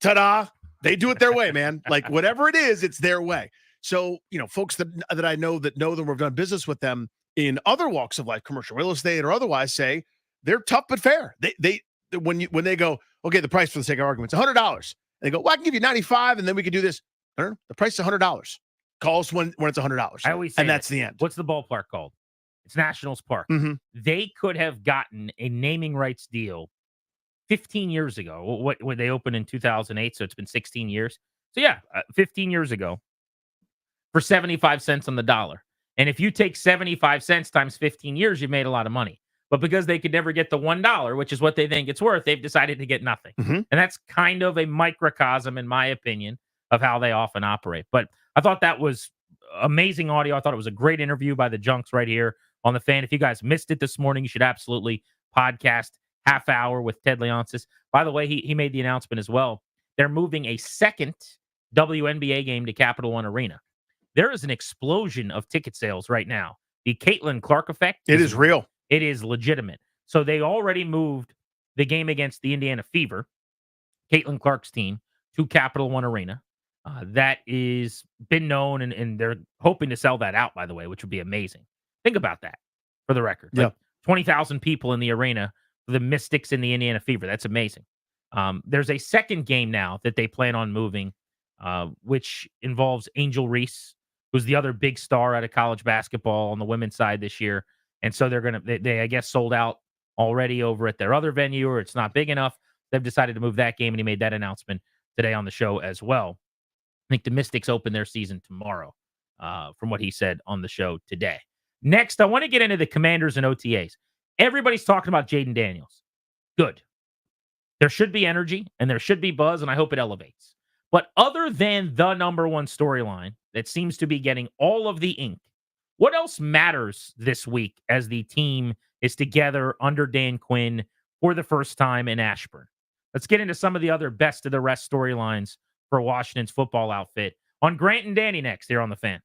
Ta-da. They do it their way, man. Like whatever it is, it's their way. So, folks that I know them or have done business with them in other walks of life, commercial real estate or otherwise, say they're tough but fair. When they go, okay, the price for the sake of argument is $100. They go, well, I can give you 95 and then we can do this. No, the price is $100. Call us when it's $100. I always say and that's the end. What's the ballpark called? It's Nationals Park. Mm-hmm. They could have gotten a naming rights deal 15 years ago. When they opened in 2008, so it's been 16 years. So yeah, 15 years ago for 75 cents on the dollar. And if you take 75 cents times 15 years, you've made a lot of money. But because they could never get the $1, which is what they think it's worth, they've decided to get nothing. Mm-hmm. And that's kind of a microcosm, in my opinion, of how they often operate. But I thought that was amazing audio. I thought it was a great interview by the Junks right here on the Fan. If you guys missed it this morning, you should absolutely podcast Half Hour with Ted Leonsis. By the way, he made the announcement as well. They're moving a second WNBA game to Capital One Arena. There is an explosion of ticket sales right now. The Caitlin Clark effect. It is real. It is legitimate. So they already moved the game against the Indiana Fever, Caitlin Clark's team, to Capital One Arena. That is been known, and they're hoping to sell that out, by the way, which would be amazing. Think about that, for the record. Yeah. Like 20,000 people in the arena for the Mystics and the Indiana Fever. That's amazing. There's a second game now that they plan on moving, which involves Angel Reese, who's the other big star out of college basketball on the women's side this year. And so they I guess, sold out already over at their other venue, or it's not big enough. They've decided to move that game, and he made that announcement today on the show as well. I think the Mystics open their season tomorrow, from what he said on the show today. Next, I want to get into the Commanders and OTAs. Everybody's talking about Jaden Daniels. Good. There should be energy, and there should be buzz, and I hope it elevates. But other than the number one storyline that seems to be getting all of the ink, what else matters this week as the team is together under Dan Quinn for the first time in Ashburn? Let's get into some of the other best of the rest storylines for Washington's football outfit on Grant and Danny next here on The Fan.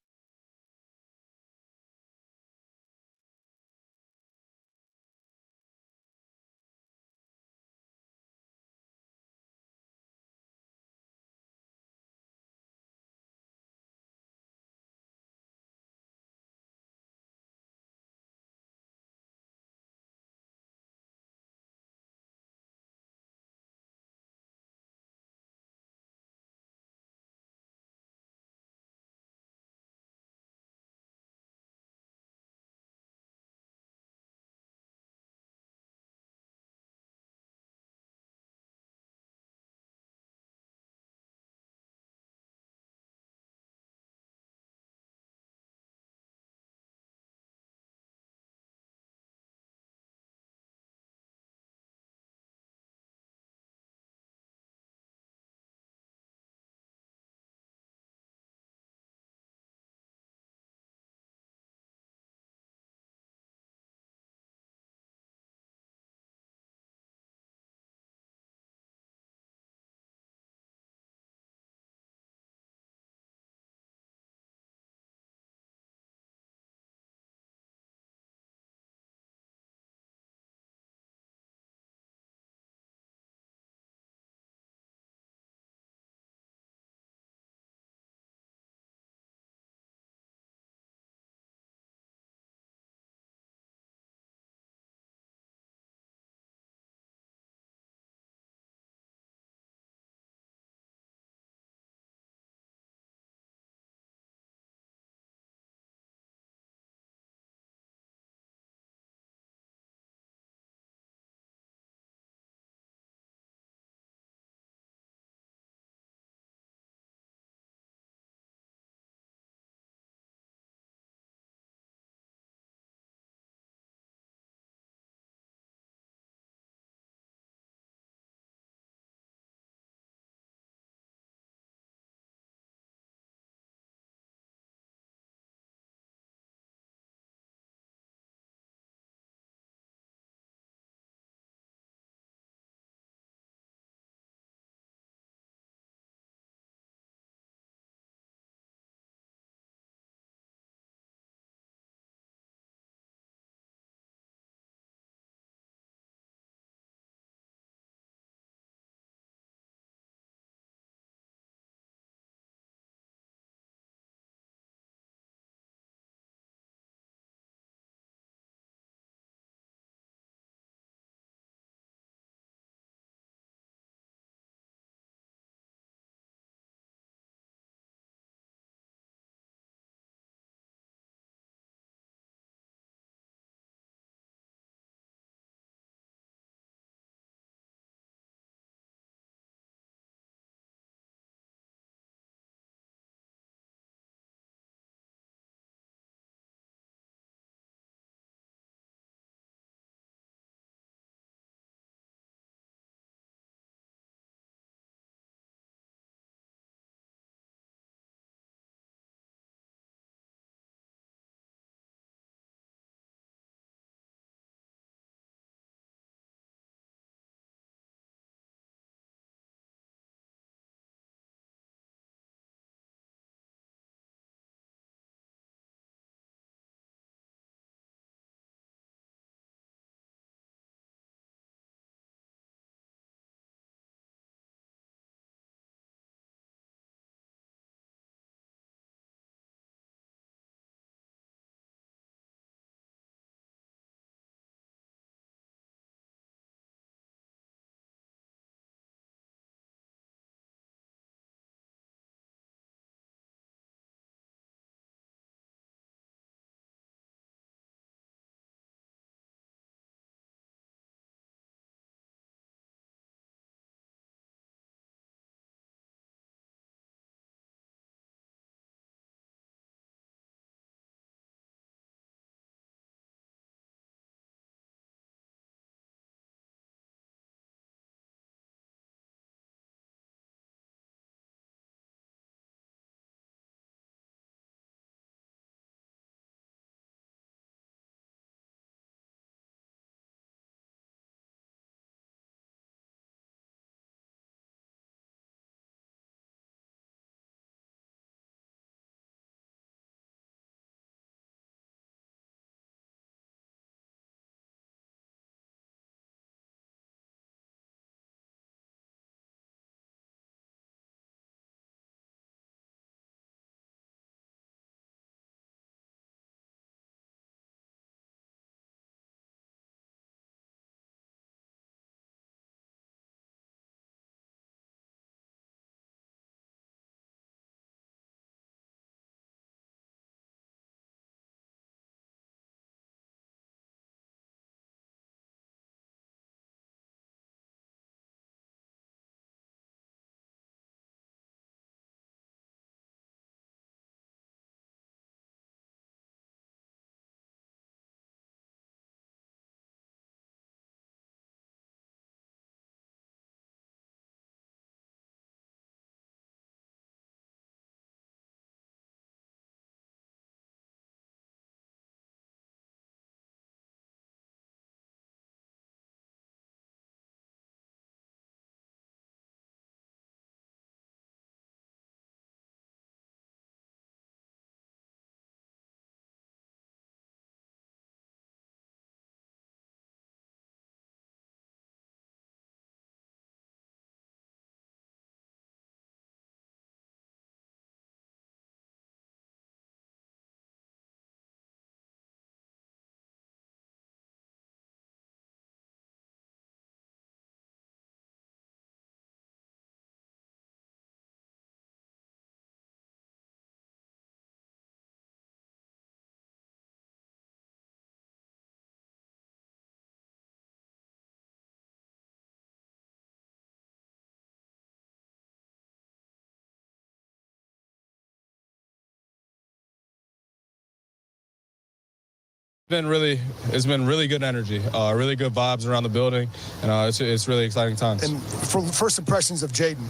It's been really good energy, really good vibes around the building, and it's really exciting times. And for first impressions of Jaden.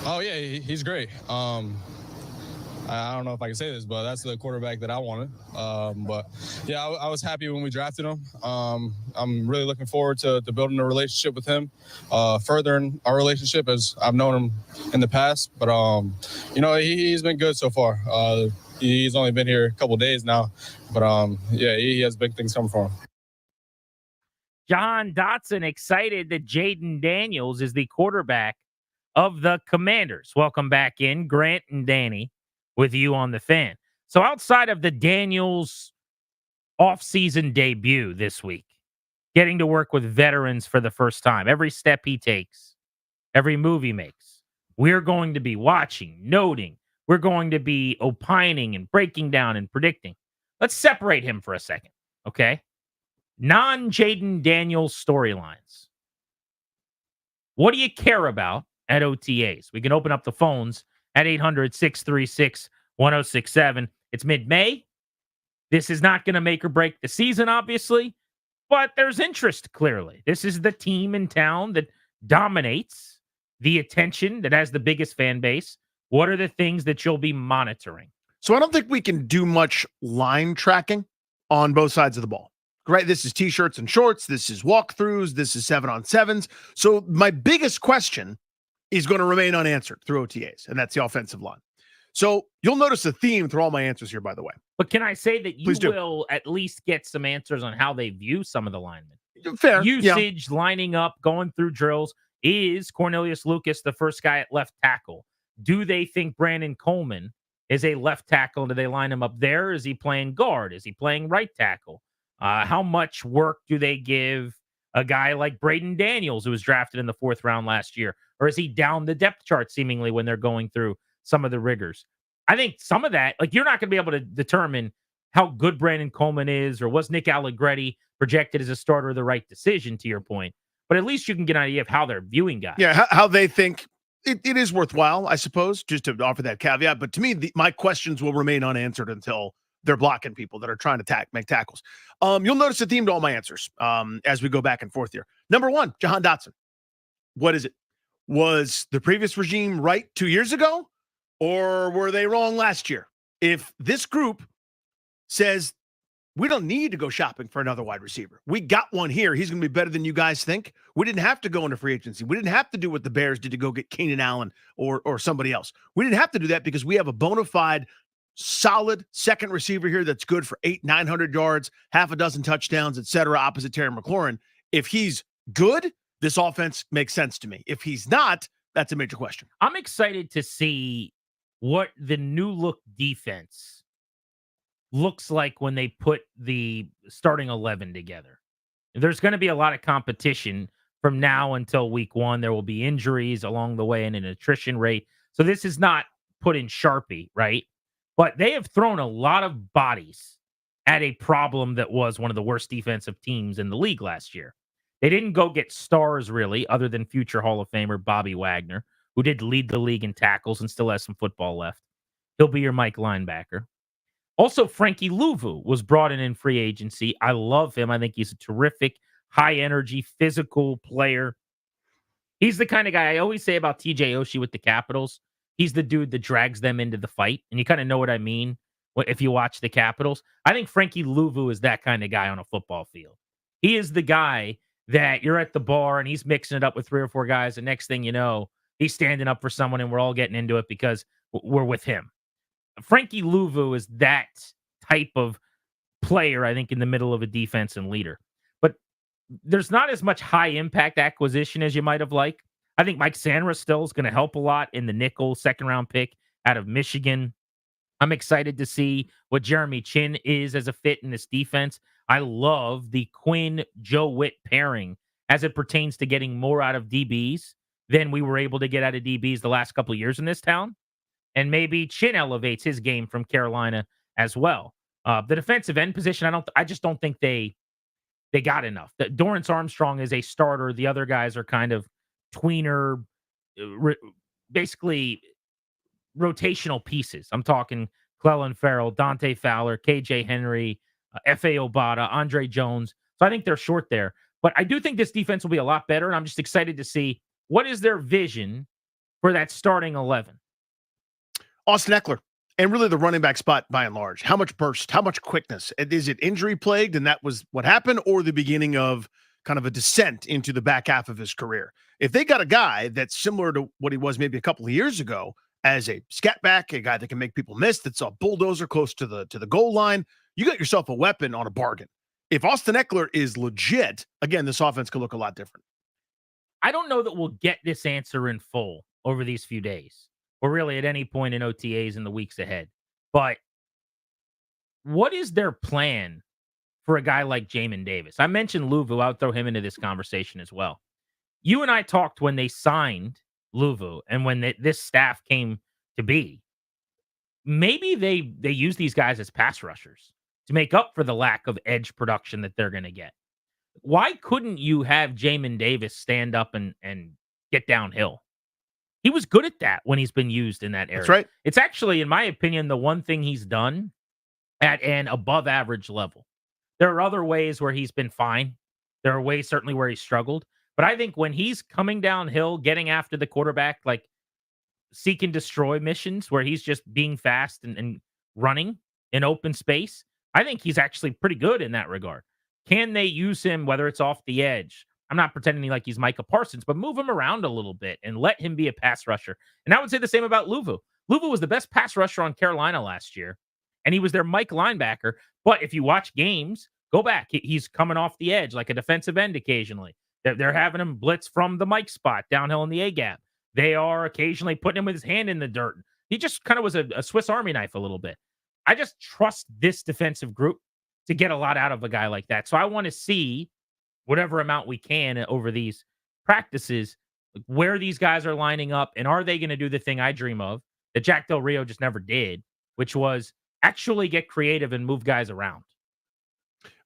Oh yeah, he's great. I don't know if I can say this, but that's the quarterback that I wanted. But yeah, I was happy when we drafted him. I'm really looking forward to building a relationship with him, furthering our relationship as I've known him in the past. But he's been good so far. He's only been here a couple of days now, but yeah, he has big things coming for him. Jahan Dotson excited that Jaden Daniels is the quarterback of the Commanders. Welcome back in, Grant and Danny, with you on the Fan. So outside of the Daniels offseason debut this week, getting to work with veterans for the first time, every step he takes, every move he makes, we're going to be watching, noting, we're going to be opining and breaking down and predicting. Let's separate him for a second, okay? Non-Jaden Daniels storylines. What do you care about at OTAs? We can open up the phones at 800-636-1067. It's mid-May. This is not going to make or break the season, obviously, but there's interest, clearly. This is the team in town that dominates the attention, that has the biggest fan base. What are the things that you'll be monitoring? So I don't think we can do much line tracking on both sides of the ball, right? This is T-shirts and shorts. This is walkthroughs. This is 7-on-7s. So my biggest question is going to remain unanswered through OTAs, and that's the offensive line. So you'll notice a theme through all my answers here, by the way. But can I say that you Please do. will at least get some answers on how they view some of the linemen? Fair. Usage, lining up, going through drills. Is Cornelius Lucas the first guy at left tackle? Do they think Brandon Coleman is a left tackle? Do they line him up there? Is he playing guard? Is he playing right tackle? How much work do they give a guy like Braden Daniels, who was drafted in the 4th round last year? Or is he down the depth chart seemingly when they're going through some of the rigors? I think some of that, like, you're not going to be able to determine how good Brandon Coleman is, or was Nick Allegretti projected as a starter the right decision, to your point. But at least you can get an idea of how they're viewing guys. Yeah, how they think it is worthwhile, I suppose, just to offer that caveat. But to me, my questions will remain unanswered until they're blocking people that are trying to make tackles. You'll notice a theme to all my answers as we go back and forth here. Number one, Jahan Dotson. What is it? Was the previous regime right 2 years ago, or were they wrong last year? If this group says we don't need to go shopping for another wide receiver, we got one here, he's going to be better than you guys think, we didn't have to go into free agency. We didn't have to do what the Bears did to go get Keenan Allen or somebody else. We didn't have to do that because we have a bona fide, solid second receiver here that's good for 800-900 yards, half a dozen touchdowns, etc. opposite Terry McLaurin. If he's good, this offense makes sense to me. If he's not, that's a major question. I'm excited to see what the new look defense looks like when they put the starting 11 together. There's going to be a lot of competition from now until week 1. There will be injuries along the way and an attrition rate. So this is not put in Sharpie, right? But they have thrown a lot of bodies at a problem that was one of the worst defensive teams in the league last year. They didn't go get stars, really, other than future Hall of Famer Bobby Wagner, who did lead the league in tackles and still has some football left. He'll be your Mike linebacker. Also, Frankie Louvu was brought in free agency. I love him. I think he's a terrific, high-energy, physical player. He's the kind of guy I always say about TJ Oshie with the Capitals. He's the dude that drags them into the fight, and you kind of know what I mean if you watch the Capitals. I think Frankie Louvu is that kind of guy on a football field. He is the guy that you're at the bar and he's mixing it up with 3 or 4 guys. And next thing you know, he's standing up for someone and we're all getting into it because we're with him. Frankie Louvu is that type of player, I think, in the middle of a defense and leader. But there's not as much high impact acquisition as you might have liked. I think Mike Sandra still is going to help a lot in the nickel 2nd round pick out of Michigan. I'm excited to see what Jeremy Chin is as a fit in this defense. I love the Quinn-Joe Witt pairing as it pertains to getting more out of DBs than we were able to get out of DBs the last couple of years in this town. And maybe Chin elevates his game from Carolina as well. The defensive end position, I just don't think they got enough. Dorrance Armstrong is a starter. The other guys are kind of tweener, basically rotational pieces. I'm talking Clellan Ferrell, Dante Fowler, KJ Henry, F.A. Obata, Andre Jones. So I think they're short there. But I do think this defense will be a lot better, and I'm just excited to see what is their vision for that starting 11. Austin Eckler, and really the running back spot by and large. How much burst? How much quickness? Is it injury plagued, and that was what happened, or the beginning of kind of a descent into the back half of his career? If they got a guy that's similar to what he was maybe a couple of years ago as a scat back, a guy that can make people miss, that's a bulldozer close to the goal line, you got yourself a weapon on a bargain. If Austin Eckler is legit, again, this offense could look a lot different. I don't know that we'll get this answer in full over these few days, or really at any point in OTAs in the weeks ahead. But what is their plan for a guy like Jamin Davis? I mentioned Louvu. I'll throw him into this conversation as well. You and I talked when they signed Louvu and when this staff came to be. Maybe they use these guys as pass rushers to make up for the lack of edge production that they're going to get. Why couldn't you have Jamin Davis stand up and get downhill? He was good at that when he's been used in that area. That's right. It's actually, in my opinion, the one thing he's done at an above average level. There are other ways where he's been fine. There are ways certainly where he struggled. But I think when he's coming downhill, getting after the quarterback, like seek and destroy missions where he's just being fast and running in open space, I think he's actually pretty good in that regard. Can they use him, whether it's off the edge? I'm not pretending like he's Micah Parsons, but move him around a little bit and let him be a pass rusher. And I would say the same about Louvu. Louvu was the best pass rusher on Carolina last year, and he was their Mike linebacker. But if you watch games, go back. He's coming off the edge like a defensive end occasionally. They're having him blitz from the Mike spot downhill in the A-gap. They are occasionally putting him with his hand in the dirt. He just kind of was a Swiss Army knife a little bit. I just trust this defensive group to get a lot out of a guy like that. So I want to see whatever amount we can over these practices, where these guys are lining up, and are they going to do the thing I dream of that Jack Del Rio just never did, which was actually get creative and move guys around.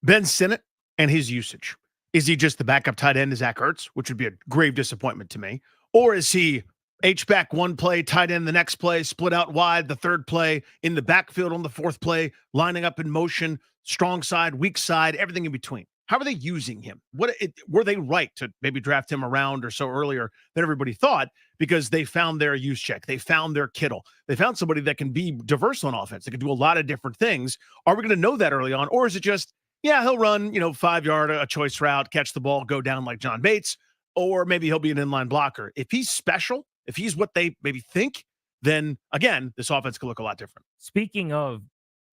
Ben Sinnott and his usage. Is he just the backup tight end to Zach Ertz, which would be a grave disappointment to me? Or is he H-back one play, tight end the next play, split out wide the third play, in the backfield on the fourth play, lining up in motion, strong side, weak side, everything in between? How are they using him? Were they right to maybe draft him around or so earlier than everybody thought, because they found their use check, they found their Kittle, they found somebody that can be diverse on offense, that can do a lot of different things? Are we going to know that early on, or is it just, yeah, he'll run 5-yard a choice route, catch the ball, go down like John Bates, or maybe he'll be an inline blocker? If he's special, if he's what they maybe think, then again, this offense could look a lot different. Speaking of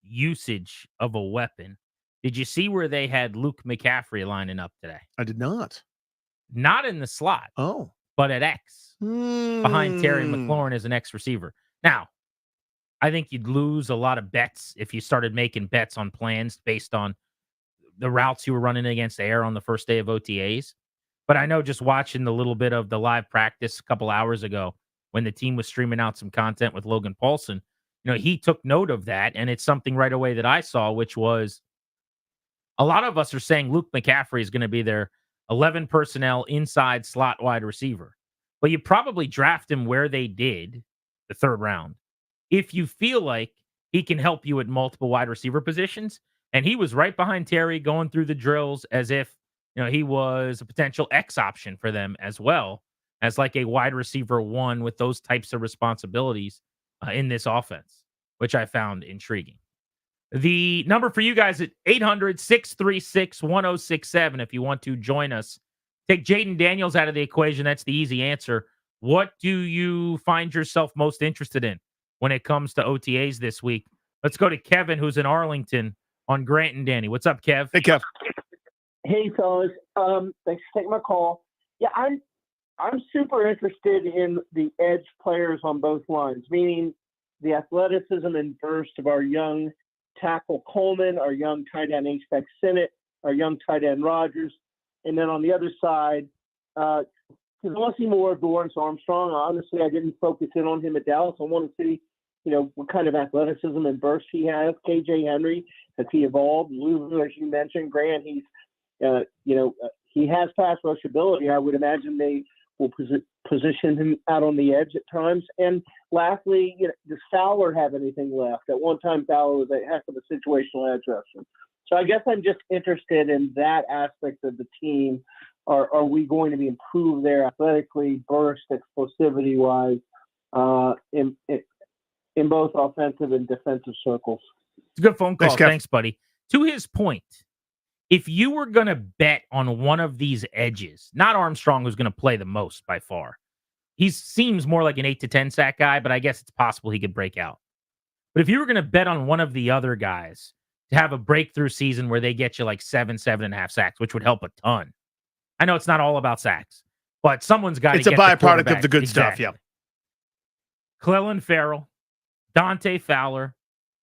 usage of a weapon, did you see where they had Luke McCaffrey lining up today? I did not. Not in the slot. Oh. But at X. Behind Terry McLaurin as an X receiver. Now, I think you'd lose a lot of bets if you started making bets on plans based on the routes you were running against air on the first day of OTAs. But I know just watching the little bit of the live practice a couple hours ago when the team was streaming out some content with Logan Paulson, he took note of that. And it's something right away that I saw, which was a lot of us are saying Luke McCaffrey is going to be their 11 personnel inside slot wide receiver. But you probably draft him where they did, the third round, if you feel like he can help you at multiple wide receiver positions. And he was right behind Terry going through the drills as if, he was a potential X option for them as well as like a wide receiver one with those types of responsibilities in this offense, which I found intriguing. The number for you guys at 800-636-1067 if you want to join us. Take Jaden Daniels out of the equation. That's the easy answer. What do you find yourself most interested in when it comes to OTAs this week? Let's go to Kevin, who's in Arlington on Grant and Danny. What's up, Kev? Hey, Kev. Hey, fellas. Thanks for taking my call. Yeah, I'm super interested in the edge players on both lines, meaning the athleticism and burst of our young tackle Coleman, our young tight end H-back Sinnott, our young tight end Rogers, and then on the other side, because I want to see more of Lawrence Armstrong. Honestly, I didn't focus in on him at Dallas. I want to see, what kind of athleticism and burst he has. KJ Henry, has he evolved? Louvu, as you mentioned, Grant, he's, he has pass rush ability. I would imagine they will position him out on the edge at times. And lastly, does Fowler have anything left? At one time, Fowler was a heck of a situational edge rusher. So I guess I'm just interested in that aspect of the team. Are we going to be improved there athletically, burst, explosivity wise, in both offensive and defensive circles? It's a good phone call. Thanks, Kev. Thanks, buddy. To his point, if you were going to bet on one of these edges, not Armstrong, who's going to play the most by far. He seems more like an 8 to 10 sack guy, but I guess it's possible he could break out. But if you were going to bet on one of the other guys to have a breakthrough season where they get you like 7.5 sacks, which would help a ton. I know it's not all about sacks, but someone's got to get It's a byproduct of the good stuff, yeah. Clelin Ferrell, Dante Fowler,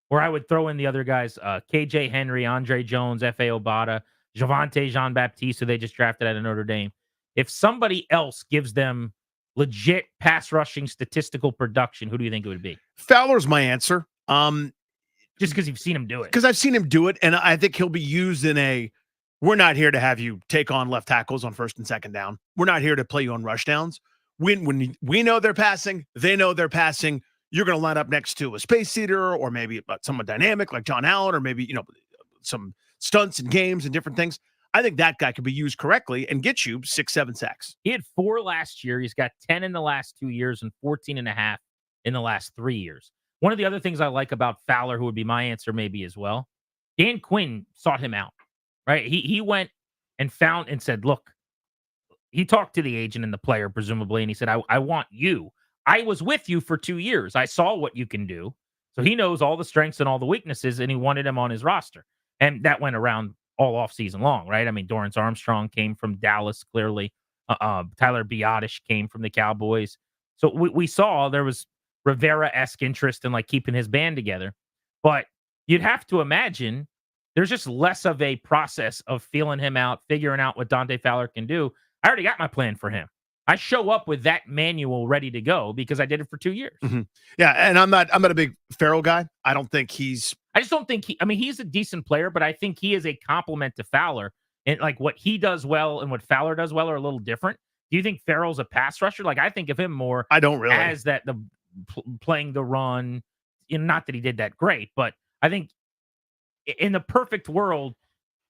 where I would throw in the other guys, KJ Henry, Andre Jones, F.A. Obata, Javante Jean-Baptiste, who they just drafted out of Notre Dame. If somebody else gives them legit pass rushing statistical production, who do you think it would be? Fowler's my answer. Just because you've seen him do it. Because I've seen him do it, and I think he'll be used in a, we're not here to have you take on left tackles on first and second down. We're not here to play you on rush downs. When we know they're passing, they know they're passing, you're going to line up next to a space seater or maybe someone dynamic like John Allen or maybe, some stunts and games and different things. I think that guy could be used correctly and get you 6-7 sacks. He had 4 last year. He's got 10 in the last 2 years and 14.5 in the last 3 years. One of the other things I like about Fowler, who would be my answer maybe as well, Dan Quinn sought him out, right? He went and found and said, look, he talked to the agent and the player, presumably, and he said, I want you. I was with you for 2 years. I saw what you can do. So he knows all the strengths and all the weaknesses, and he wanted him on his roster. And that went around all off season long, right? I mean, Dorrance Armstrong came from Dallas, clearly. Tyler Biotish came from the Cowboys. So we saw there was Rivera-esque interest in like keeping his band together. But you'd have to imagine there's just less of a process of feeling him out, figuring out what Dante Fowler can do. I already got my plan for him. I show up with that manual ready to go because I did it for 2 years. Mm-hmm. Yeah, and I'm not a big Farrell guy. I just don't think he's a decent player, but I think he is a compliment to Fowler. And like what he does well and what Fowler does well are a little different. Do you think Farrell's a pass rusher? Like I think of him more. I don't really as that playing the run. Not that he did that great, but I think in the perfect world,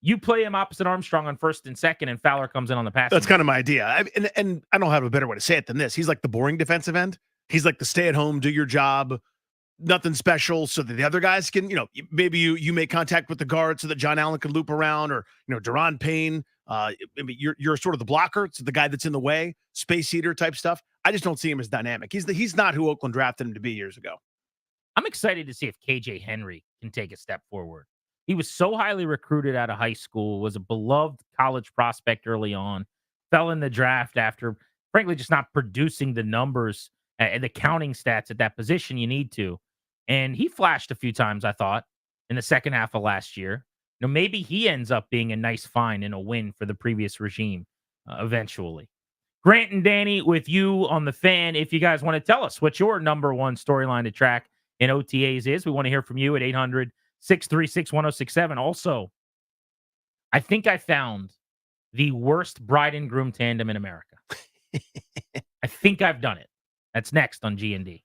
you play him opposite Armstrong on first and second, and Fowler comes in on the pass. That's kind of my idea. And I don't have a better way to say it than this. He's like the boring defensive end. He's like the stay-at-home, do your job, nothing special, so that the other guys can, maybe you make contact with the guard so that John Allen can loop around, or Deron Payne. You're sort of the blocker. It's the guy that's in the way, space eater type stuff. I just don't see him as dynamic. He's not who Oakland drafted him to be years ago. I'm excited to see if KJ Henry can take a step forward. He was so highly recruited out of high school, was a beloved college prospect early on, fell in the draft after, frankly, just not producing the numbers and the counting stats at that position you need to. And he flashed a few times, I thought, in the second half of last year. Maybe he ends up being a nice find and a win for the previous regime eventually. Grant and Danny with you on the Fan. If you guys want to tell us what your number one storyline to track in OTAs is, we want to hear from you at 800-636-1067. Also, I think I found the worst bride and groom tandem in America. I think I've done it. That's next on G&D.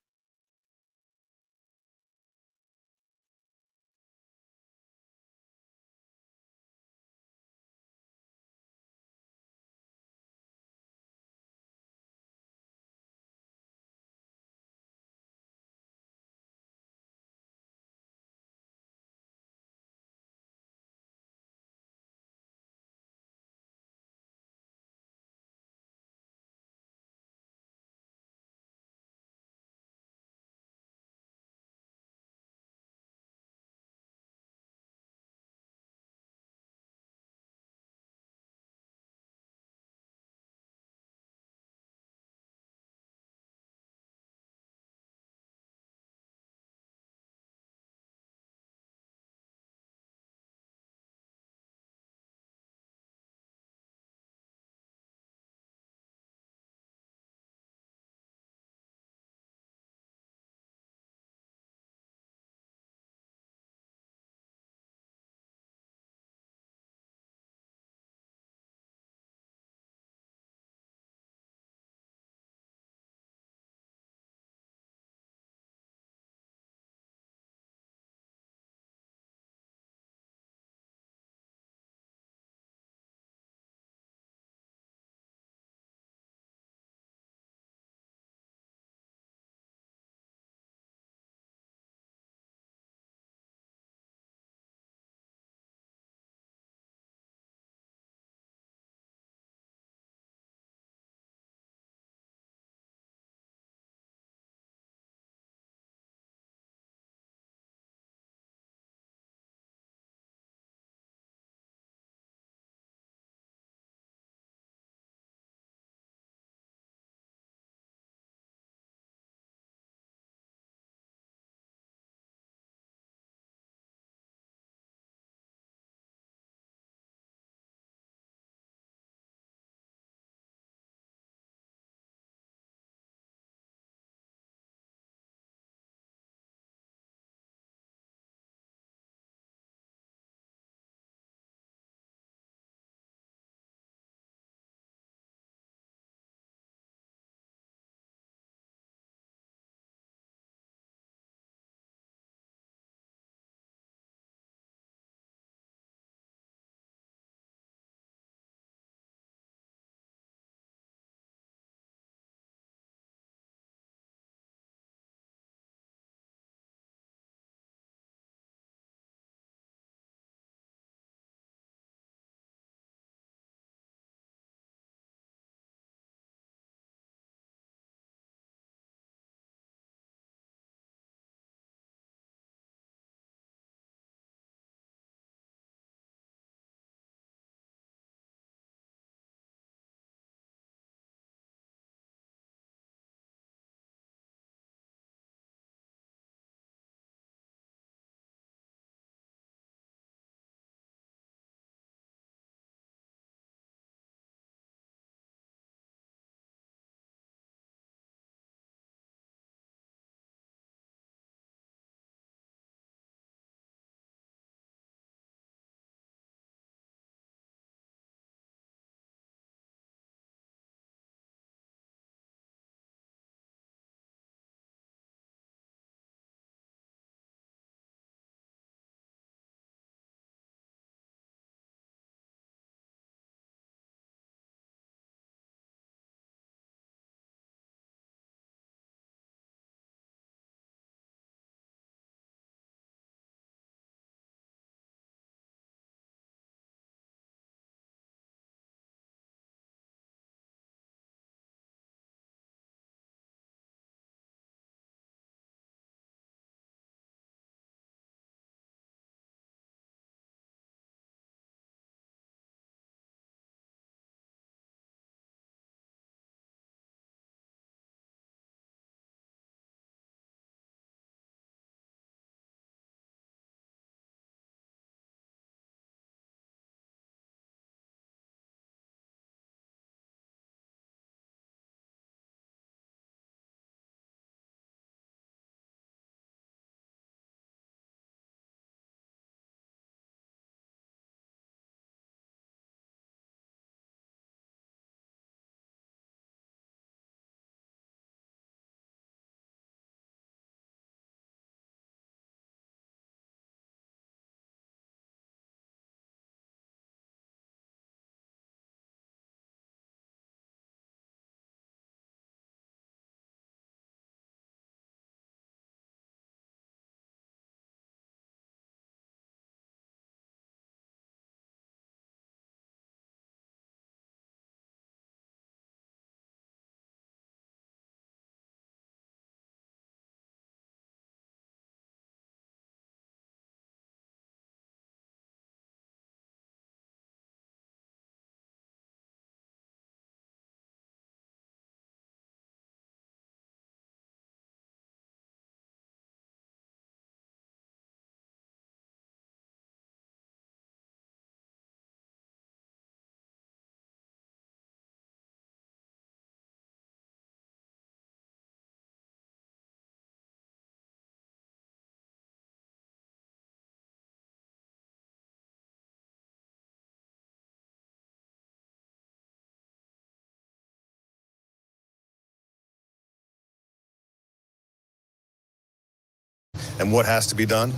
and what has to be done?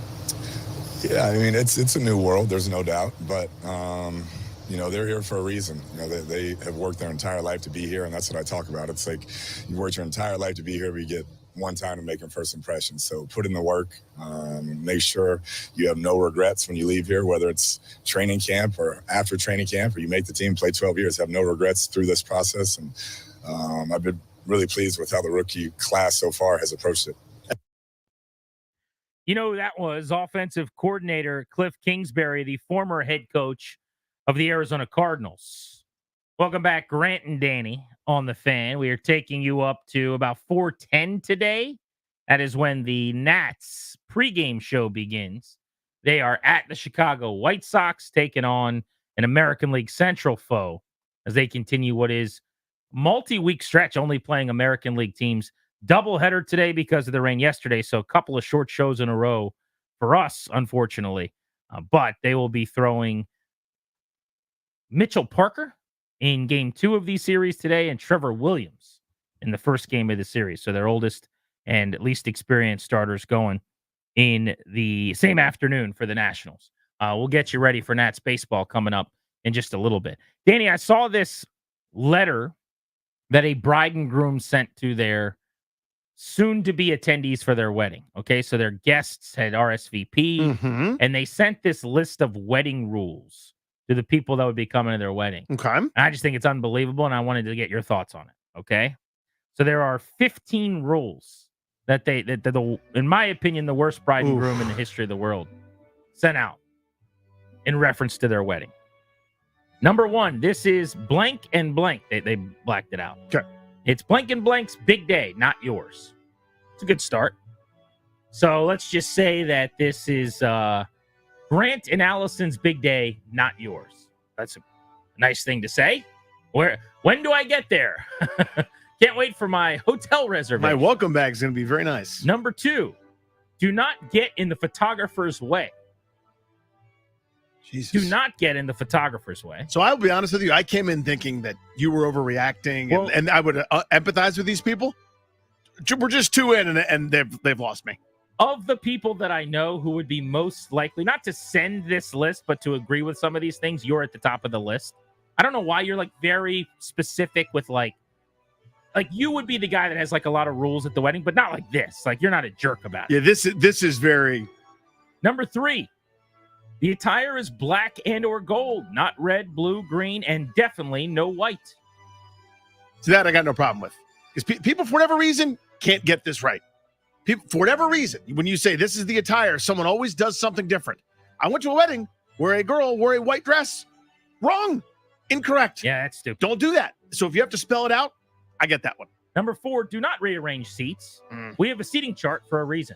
Yeah, I mean, it's a new world, there's no doubt, but they're here for a reason. They have worked their entire life to be here, and that's what I talk about. It's like you worked your entire life to be here, but you get one time to make a first impression. So put in the work, make sure you have no regrets when you leave here, whether it's training camp or after training camp, or you make the team, play 12 years, have no regrets through this process. And I've been really pleased with how the rookie class so far has approached it. That was offensive coordinator Cliff Kingsbury, the former head coach of the Arizona Cardinals. Welcome back, Grant and Danny on the Fan. We are taking you up to about 4:10 today. That is when the Nats pregame show begins. They are at the Chicago White Sox, taking on an American League Central foe as they continue what is multi-week stretch, only playing American League teams. Doubleheader today because of the rain yesterday, so a couple of short shows in a row for us, unfortunately. But they will be throwing Mitchell Parker in game 2 of these series today and Trevor Williams in the first game of the series. So their oldest and least experienced starters going in the same afternoon for the Nationals. We'll get you ready for Nats baseball coming up in just a little bit. Danny, I saw this letter that a bride and groom sent to their soon-to-be attendees for their wedding. Okay, so their guests had RSVP, and they sent this list of wedding rules to the people that would be coming to their wedding. Okay. And I just think it's unbelievable, and I wanted to get your thoughts on it, okay? So there are 15 rules that in my opinion, the worst bride and groom in the history of the world sent out in reference to their wedding. Number 1, this is blank and blank. They blacked it out. Okay. It's blank and blank's big day, not yours. It's a good start. So let's just say that this is Grant and Allison's big day, not yours. That's a nice thing to say. When do I get there? Can't wait for my hotel reservation. My welcome bag is going to be very nice. Number 2, do not get in the photographer's way. Jesus. Do not get in the photographer's way. So I'll be honest with you. I came in thinking that you were overreacting, and I would empathize with these people. We're just 2 in, and they've lost me. Of the people that I know who would be most likely, not to send this list, but to agree with some of these things, you're at the top of the list. I don't know why you're very specific with like you would be the guy that has a lot of rules at the wedding, but not like this. You're not a jerk about it. Yeah, this is very. Number 3. The attire is black and or gold, not red, blue, green, and definitely no white. So that I got no problem with. Because people, for whatever reason, can't get this right. People, for whatever reason, when you say this is the attire, someone always does something different. I went to a wedding where a girl wore a white dress. Wrong. Incorrect. Yeah, that's stupid. Don't do that. So if you have to spell it out, I get that one. Number 4, do not rearrange seats. We have a seating chart for a reason.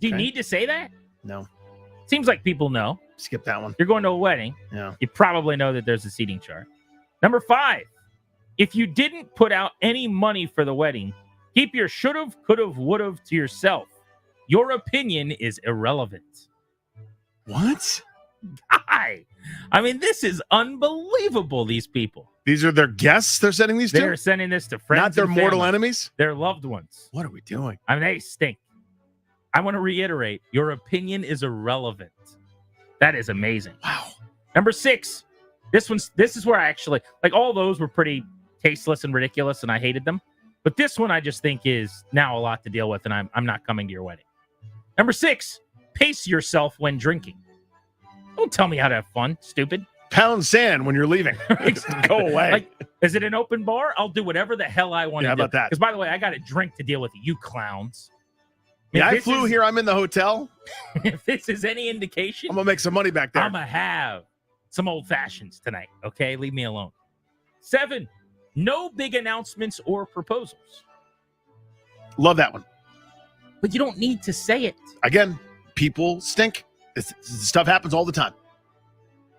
Do you need to say that? No. Seems like people know. Skip that one. You're going to a wedding. Yeah. You probably know that there's a seating chart. Number 5, if you didn't put out any money for the wedding, keep your should've, could've, would've to yourself. Your opinion is irrelevant. What? Guy. I mean, this is unbelievable, these people. These are their guests they're sending these to? They're sending this to friends. Not their and mortal family. enemies? Their loved ones. What are we doing? I mean, they stink. I want to reiterate, your opinion is irrelevant. That is amazing. Wow. Number 6. This is where I actually all those were pretty tasteless and ridiculous, and I hated them. But this one I just think is now a lot to deal with, and I'm not coming to your wedding. Number 6, pace yourself when drinking. Don't tell me how to have fun, stupid. Pound sand when you're leaving. Go away. Is it an open bar? I'll do whatever the hell I want to do. How about that? Because, by the way, I got a drink to deal with you clowns. Yeah, I flew here. I'm in the hotel. If this is any indication, I'm going to make some money back there. I'm going to have some old fashions tonight. Okay, leave me alone. 7, no big announcements or proposals. Love that one. But you don't need to say it. Again, people stink. This stuff happens all the time.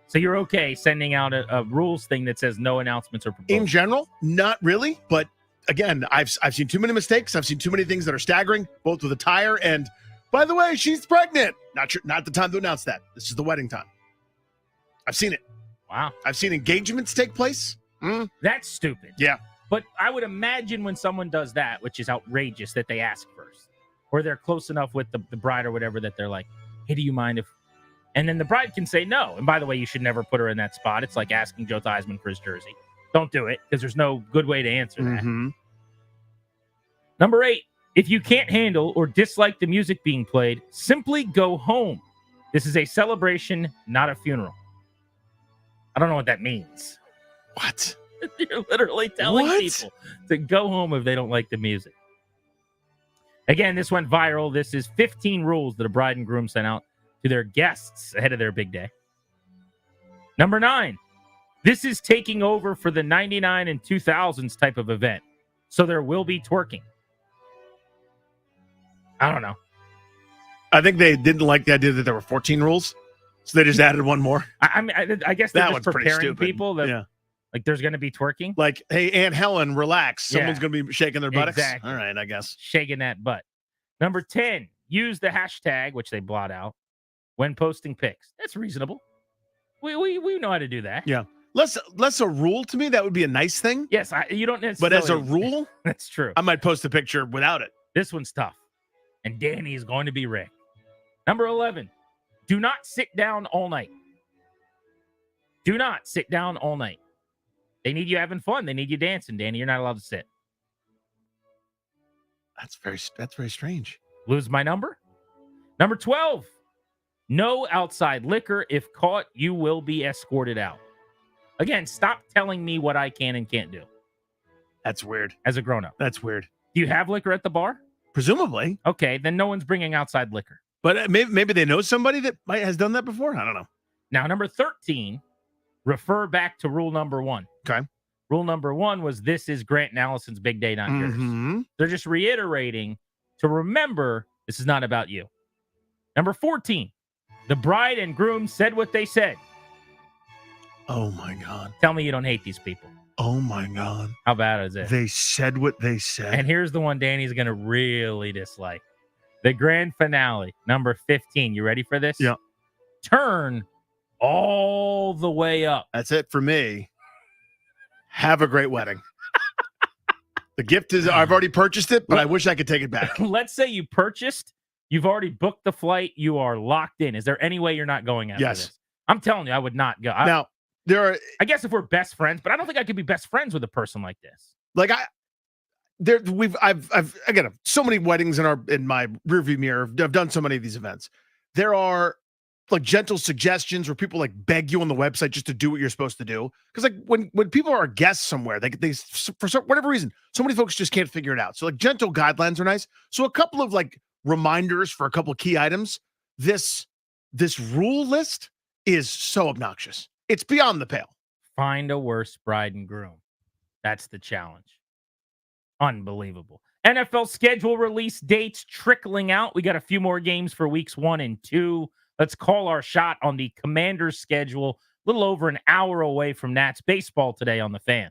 So you're okay sending out a rules thing that says no announcements or proposals? In general, not really. But again, I've seen too many mistakes. I've seen too many things that are staggering, both with attire and, by the way, she's pregnant. Not the time to announce that. This is the wedding time. I've seen it. Wow. I've seen engagements take place. That's stupid. Yeah. But I would imagine when someone does that, which is outrageous, that they ask first. Or they're close enough with the bride or whatever that they're like, hey, do you mind if... And then the bride can say no. And by the way, you should never put her in that spot. It's like asking Joe Theismann for his jersey. Don't do it, because there's no good way to answer that. Number 8, if you can't handle or dislike the music being played, simply go home. This is a celebration, not a funeral. I don't know what that means. What? You're literally telling people to go home if they don't like the music. Again, this went viral. This is 15 rules that a bride and groom sent out to their guests ahead of their big day. Number 9, this is taking over for the 99 and 2000s type of event. So there will be twerking. I don't know. I think they didn't like the idea that there were 14 rules, so they just added one more. I guess they're That just one's pretty preparing stupid. people that like there's going to be twerking. Like, hey, Aunt Helen, relax. Yeah. Someone's going to be shaking their buttocks. Exactly. All right, I guess. Shaking that butt. Number 10, use the hashtag, which they blot out, when posting pics. That's reasonable. We know how to do that. Yeah. Less a rule to me. That would be a nice thing. Yes, you don't necessarily. But as a rule, that's true. I might post a picture without it. This one's tough. And Danny is going to be Rick. Number 11, do not sit down all night. Do not sit down all night. They need you having fun. They need you dancing, Danny. You're not allowed to sit. That's very strange. Lose my number. Number 12, no outside liquor. If caught, you will be escorted out. Again, stop telling me what I can and can't do. That's weird. As a grown-up. That's weird. Do you have liquor at the bar? Presumably. Okay, then no one's bringing outside liquor. But maybe they know somebody that has done that before. I don't know. Now, number 13, refer back to rule number 1. Okay. Rule number 1 was this is Grant and Allison's big day, not yours. They're just reiterating to remember this is not about you. Number 14, the bride and groom said what they said. Oh, my God. Tell me you don't hate these people. Oh, my God. How bad is it? They said what they said. And here's the one Danny's going to really dislike. The grand finale, number 15. You ready for this? Yeah. Turn all the way up. That's it for me. Have a great wedding. The gift is, I've already purchased it, but I wish I could take it back. Let's say you purchased, you've already booked the flight, you are locked in. Is there any way you're not going after Yes. this? I'm telling you, I would not go. Now, I guess if we're best friends, but I don't think I could be best friends with a person like this. Like I've again so many weddings in my rearview mirror. I've done so many of these events. There are like gentle suggestions where people like beg you on the website just to do what you're supposed to do. Because like when people are guests somewhere, they for whatever reason, so many folks just can't figure it out. So like gentle guidelines are nice. So a couple of like reminders for a couple of key items. This rule list is so obnoxious. It's beyond the pale. Find a worse bride and groom. That's the challenge. Unbelievable. NFL schedule release dates trickling out. We got a few more games for weeks 1 and 2. Let's call our shot on the Commanders schedule. A little over an hour away from Nats baseball today on the Fan.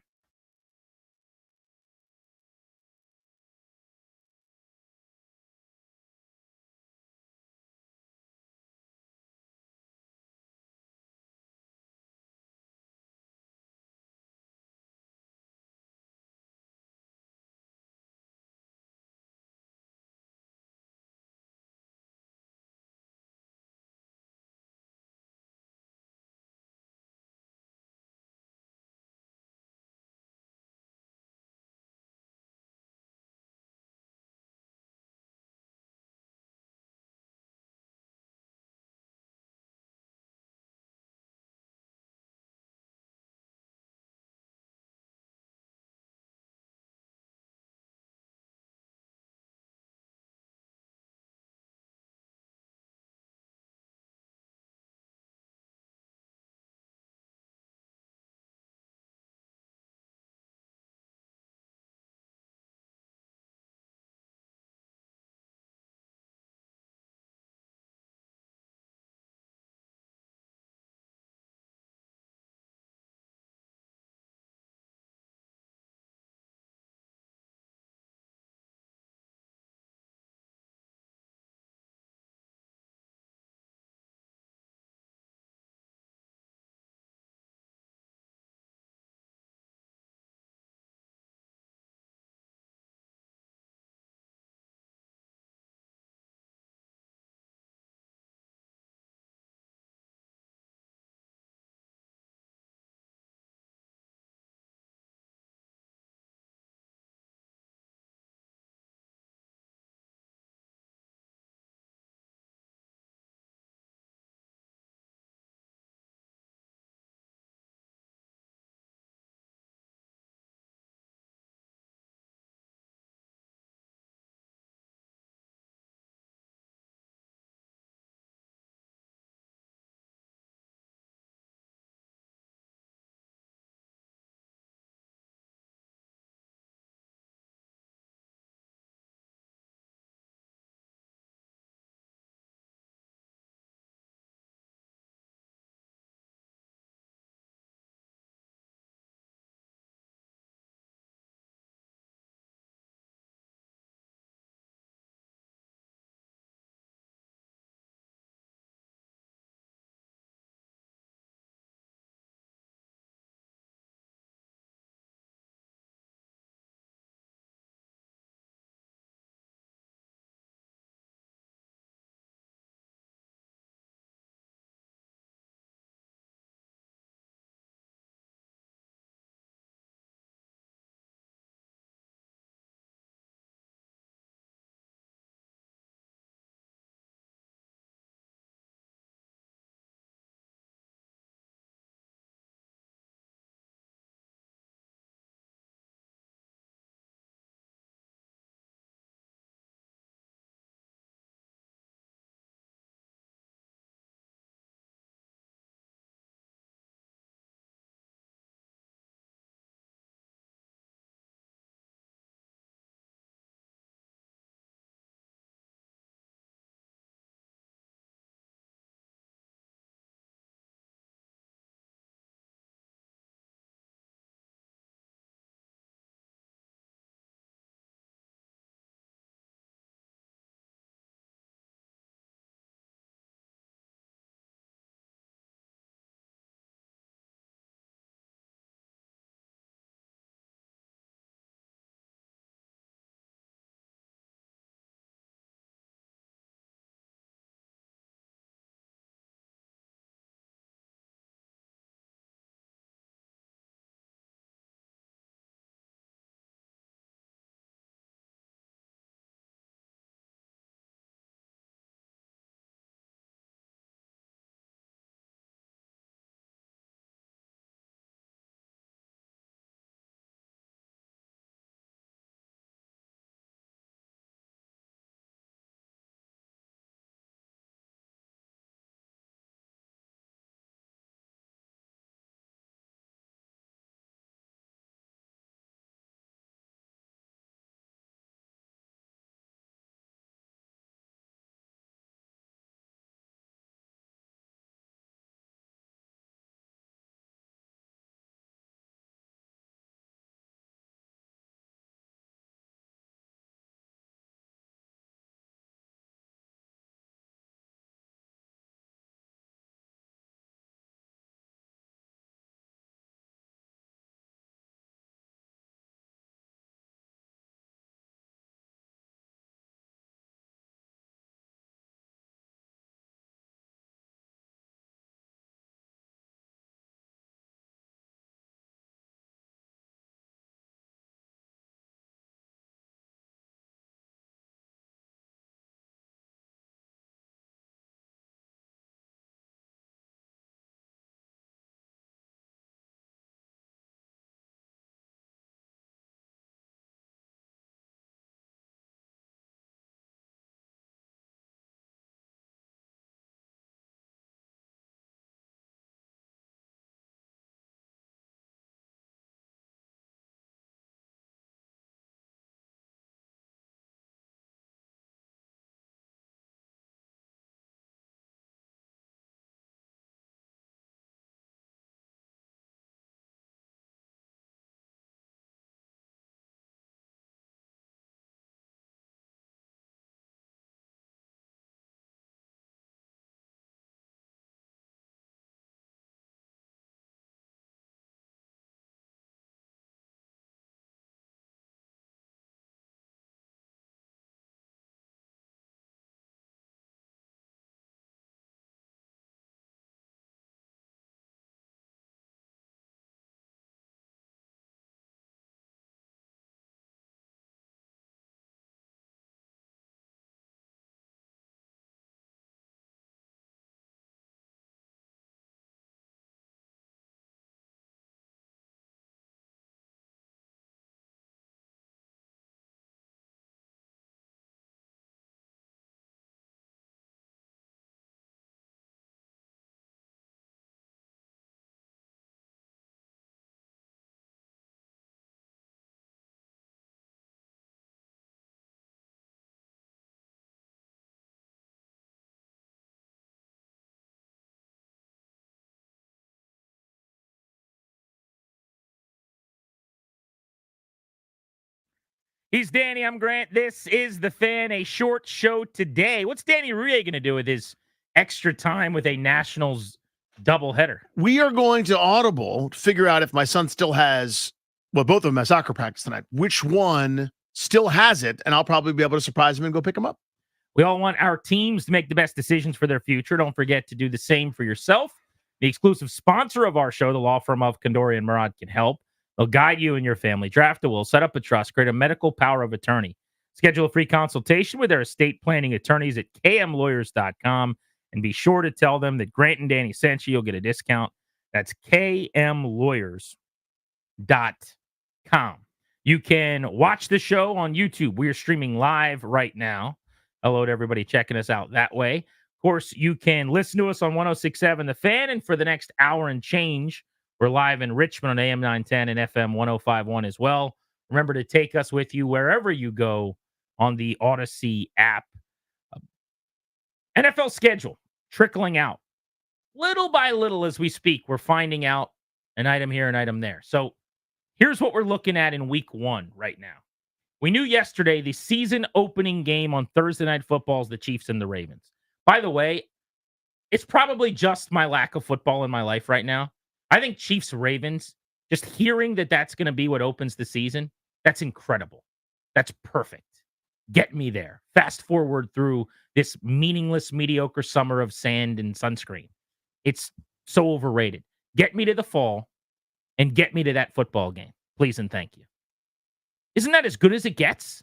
He's Danny. I'm Grant. This is The Fan, a short show today. What's Danny Rie going to do with his extra time with a Nationals doubleheader? We are going to Audible to figure out if my son still has, well, both of them have soccer practice tonight. Which one still has it? And I'll probably be able to surprise him and go pick him up. We all want our teams to make the best decisions for their future. Don't forget to do the same for yourself. The exclusive sponsor of our show, the law firm of Kandori and Murad, can help. They'll guide you and your family. Draft a will, set up a trust, create a medical power of attorney. Schedule a free consultation with their estate planning attorneys at kmlawyers.com. And be sure to tell them that Grant and Danny sent you. You'll get a discount. That's kmlawyers.com. You can watch the show on YouTube. We are streaming live right now. Hello to everybody checking us out that way. Of course, you can listen to us on 106.7 The Fan. And for the next hour and change, we're live in Richmond on AM 910 and FM 105.1 as well. Remember to take us with you wherever you go on the Odyssey app. NFL schedule trickling out little by little as we speak. We're finding out an item here, an item there. So here's what we're looking at in week 1 right now. We knew yesterday the season opening game on Thursday Night Football is the Chiefs and the Ravens. By the way, it's probably just my lack of football in my life right now. I think Chiefs-Ravens, just hearing that that's going to be what opens the season, that's incredible. That's perfect. Get me there. Fast forward through this meaningless, mediocre summer of sand and sunscreen. It's so overrated. Get me to the fall and get me to that football game. Please and thank you. Isn't that as good as it gets?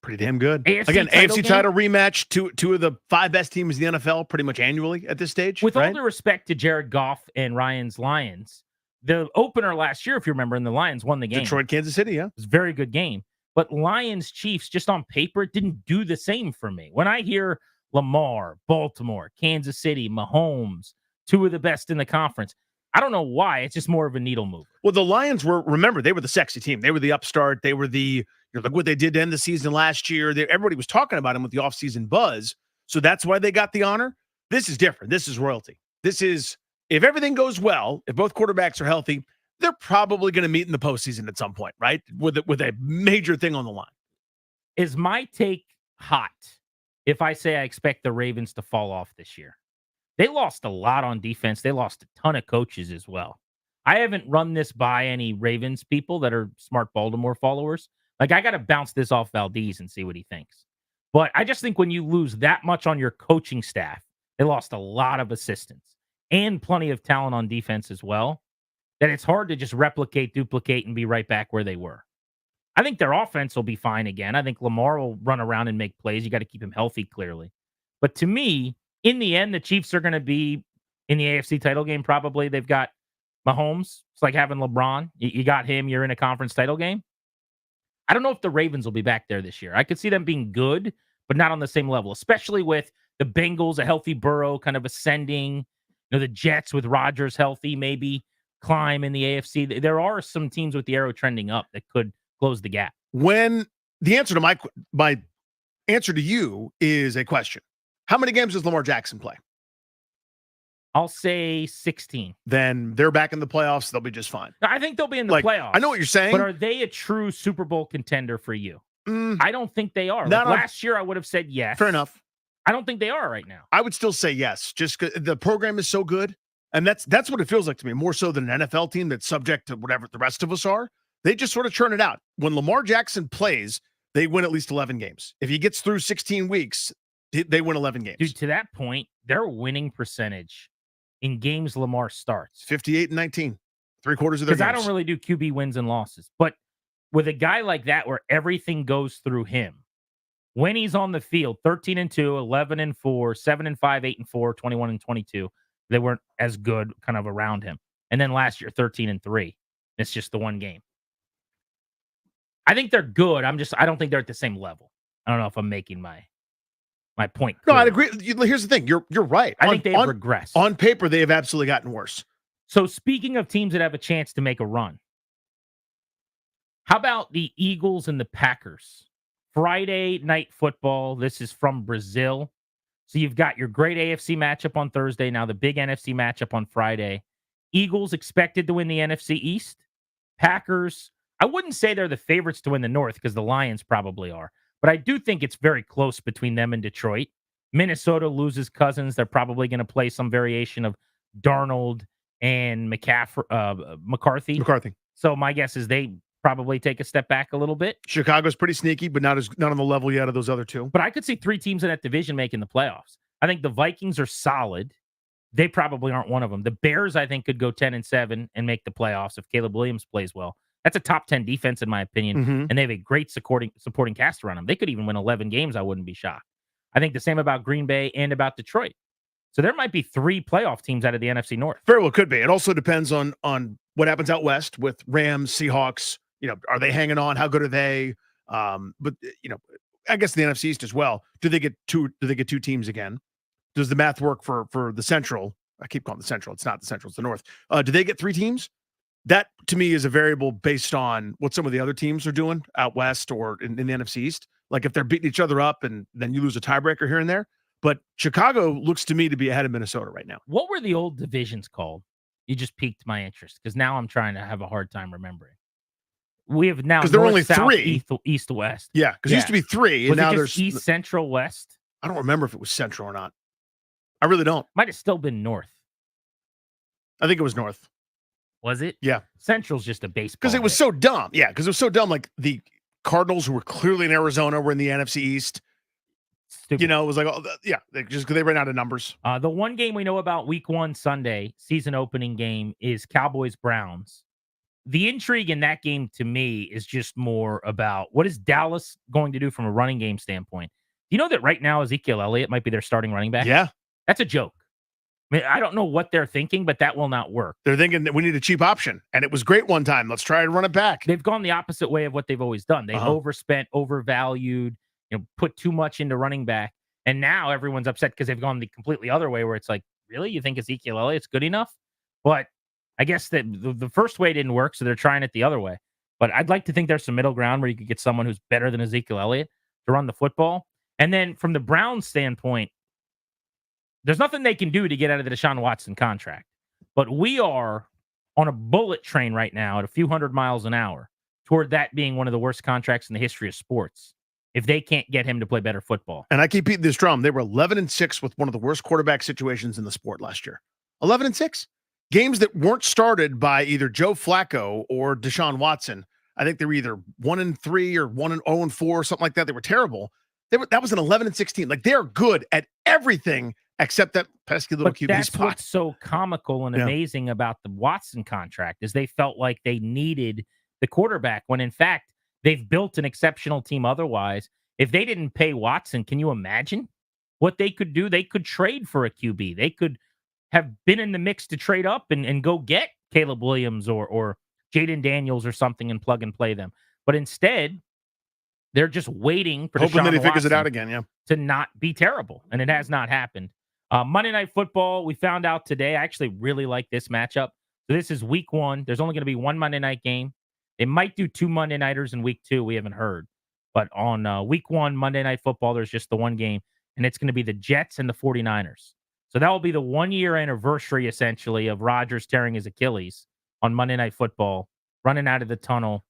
Pretty damn good. AFC AFC title rematch, two of the 5 best teams in the NFL pretty much annually at this stage. With right? all due respect to Jared Goff and Ryan's Lions, the opener last year, if you remember, and the Lions won the game. Detroit, Kansas City, yeah. It was a very good game. But Lions, Chiefs, just on paper, it didn't do the same for me. When I hear Lamar, Baltimore, Kansas City, Mahomes, 2 of the best in the conference, I don't know why. It's just more of a needle mover. Well, the Lions remember, they were the sexy team. They were the upstart. They were look what they did to end the season last year. Everybody was talking about them with the offseason buzz. So that's why they got the honor. This is different. This is royalty. This is, if everything goes well, if both quarterbacks are healthy, they're probably going to meet in the postseason at some point, right? With a major thing on the line. Is my take hot if I say I expect the Ravens to fall off this year? They lost a lot on defense. They lost a ton of coaches as well. I haven't run this by any Ravens people that are smart Baltimore followers. Like, I got to bounce this off Valdez and see what he thinks. But I just think when you lose that much on your coaching staff, they lost a lot of assistants and plenty of talent on defense as well, that it's hard to just replicate, duplicate, and be right back where they were. I think their offense will be fine again. I think Lamar will run around and make plays. You got to keep him healthy, clearly. But to me, in the end, the Chiefs are going to be in the AFC title game probably. They've got Mahomes. It's like having LeBron. You got him. You're in a conference title game. I don't know if the Ravens will be back there this year. I could see them being good, but not on the same level, especially with the Bengals, a healthy Burrow kind of ascending. The Jets with Rodgers healthy, maybe climb in the AFC. There are some teams with the arrow trending up that could close the gap. When the answer to my answer to you is a question. How many games does Lamar Jackson play? I'll say 16. Then they're back in the playoffs. They'll be just fine. I think they'll be in the playoffs. I know what you're saying. But are they a true Super Bowl contender for you? I don't think they are. Last year, I would have said yes. Fair enough. I don't think they are right now. I would still say yes, just because the program is so good. And that's what it feels like to me, more so than an NFL team that's subject to whatever the rest of us are. They just sort of churn it out. When Lamar Jackson plays, they win at least 11 games. If he gets through 16 weeks, they win 11 games. Dude, to that point, their winning percentage in games Lamar starts 58-19, 3/4 of their games. Because I don't really do QB wins and losses. But with a guy like that where everything goes through him, when he's on the field, 13-2, 11-4, 7-5, 8-4, 21-22, they weren't as good kind of around him. And then last year, 13-3. It's just the one game. I think they're good. I don't think they're at the same level. I don't know if I'm making my point clear. No, I'd agree. Here's the thing. You're right. I think they've regressed. On paper, they have absolutely gotten worse. So speaking of teams that have a chance to make a run, how about the Eagles and the Packers? Friday night football. This is from Brazil. So you've got your great AFC matchup on Thursday. Now the big NFC matchup on Friday. Eagles expected to win the NFC East. Packers, I wouldn't say they're the favorites to win the North because the Lions probably are, but I do think it's very close between them and Detroit. Minnesota loses Cousins. They're probably going to play some variation of Darnold and McCarthy. So my guess is they probably take a step back a little bit. Chicago's pretty sneaky, but not on the level yet of those other two. But I could see 3 teams in that division making the playoffs. I think the Vikings are solid. They probably aren't one of them. The Bears, I think, could go 10-7 and make the playoffs if Caleb Williams plays well. That's a top 10 defense, in my opinion, and they have a great supporting cast around them. They could even win 11 games. I wouldn't be shocked. I think the same about Green Bay and about Detroit. So there might be 3 playoff teams out of the NFC North. Very well could be. It also depends on what happens out west with Rams, Seahawks. Are they hanging on? How good are they? But I guess the NFC East as well. Do they get two teams again? Does the math work for the Central? I keep calling it the Central. It's not the Central. It's the North. Do they get 3 teams? That, to me, is a variable based on what some of the other teams are doing out west or in the NFC East. Like if they're beating each other up and then you lose a tiebreaker here and there. But Chicago looks to me to be ahead of Minnesota right now. What were the old divisions called? You just piqued my interest because now I'm trying to have a hard time remembering. We have now because there are only South, 3 east, west. Yeah, because it used to be 3, and now there's East, Central, West. I don't remember if it was Central or not. I really don't. Might have still been North. I think it was North. Was it? Yeah. Central's just a baseball. Because it was so dumb. Yeah, because it was so dumb. Like the Cardinals, who were clearly in Arizona, were in the NFC East. Stupid. It was like, just because they ran out of numbers. The one game we know about week 1 Sunday, season opening game, is Cowboys-Browns. The intrigue in that game to me is just more about what is Dallas going to do from a running game standpoint. Do you know that right now Ezekiel Elliott might be their starting running back? Yeah. That's a joke. I mean, I don't know what they're thinking, but that will not work. They're thinking that we need a cheap option, and it was great one time. Let's try to run it back. They've gone the opposite way of what they've always done. They've overspent, overvalued, put too much into running back, and now everyone's upset because they've gone the completely other way where it's like, really? You think Ezekiel Elliott's good enough? But I guess that the first way didn't work, so they're trying it the other way. But I'd like to think there's some middle ground where you could get someone who's better than Ezekiel Elliott to run the football. And then from the Browns standpoint, there's nothing they can do to get out of the Deshaun Watson contract. But we are on a bullet train right now at a few hundred miles an hour toward that being one of the worst contracts in the history of sports if they can't get him to play better football. And I keep beating this drum. They were 11-6 with one of the worst quarterback situations in the sport last year. 11-6. Games that weren't started by either Joe Flacco or Deshaun Watson. I think they were either 1-3 or 1-0-4 or something like that. They were terrible. That was an 11-6 team. Like, they're good at everything except that pesky little QB that's spot. What's so comical and amazing about the Watson contract is they felt like they needed the quarterback when, in fact, they've built an exceptional team otherwise. If they didn't pay Watson, can you imagine what they could do? They could trade for a QB. They could have been in the mix to trade up and go get Caleb Williams or Jaden Daniels or something and plug and play them. But instead, they're just waiting for hoping Deshaun that he figures Watson it out again, to not be terrible. And it has not happened. Monday Night Football, we found out today. I actually really like this matchup. So this is week 1. There's only going to be one Monday night game. They might do 2 Monday nighters in week 2. We haven't heard. But on week 1, Monday Night Football, there's just the one game. And it's going to be the Jets and the 49ers. So that will be the 1-year anniversary, essentially, of Rodgers tearing his Achilles on Monday Night Football, running out of the tunnel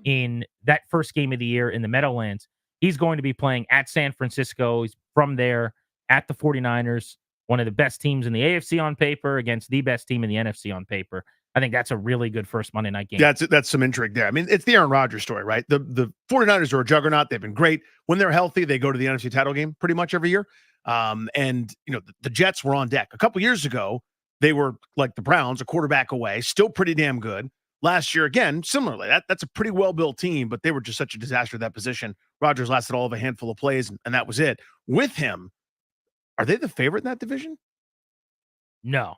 in that first game of the year in the Meadowlands. He's going to be playing at San Francisco. He's from there at the 49ers, one of the best teams in the AFC on paper against the best team in the NFC on paper. I think that's a really good first Monday night game. That's some intrigue there. I mean, it's the Aaron Rodgers story, right? The 49ers are a juggernaut. They've been great. When they're healthy, they go to the NFC title game pretty much every year. And the Jets were on deck. A couple years ago, they were like the Browns, a quarterback away, still pretty damn good. Last year, again, similarly, that's a pretty well-built team, but they were just such a disaster at that position. Rodgers lasted all of a handful of plays, and that was it. With him, are they the favorite in that division? No.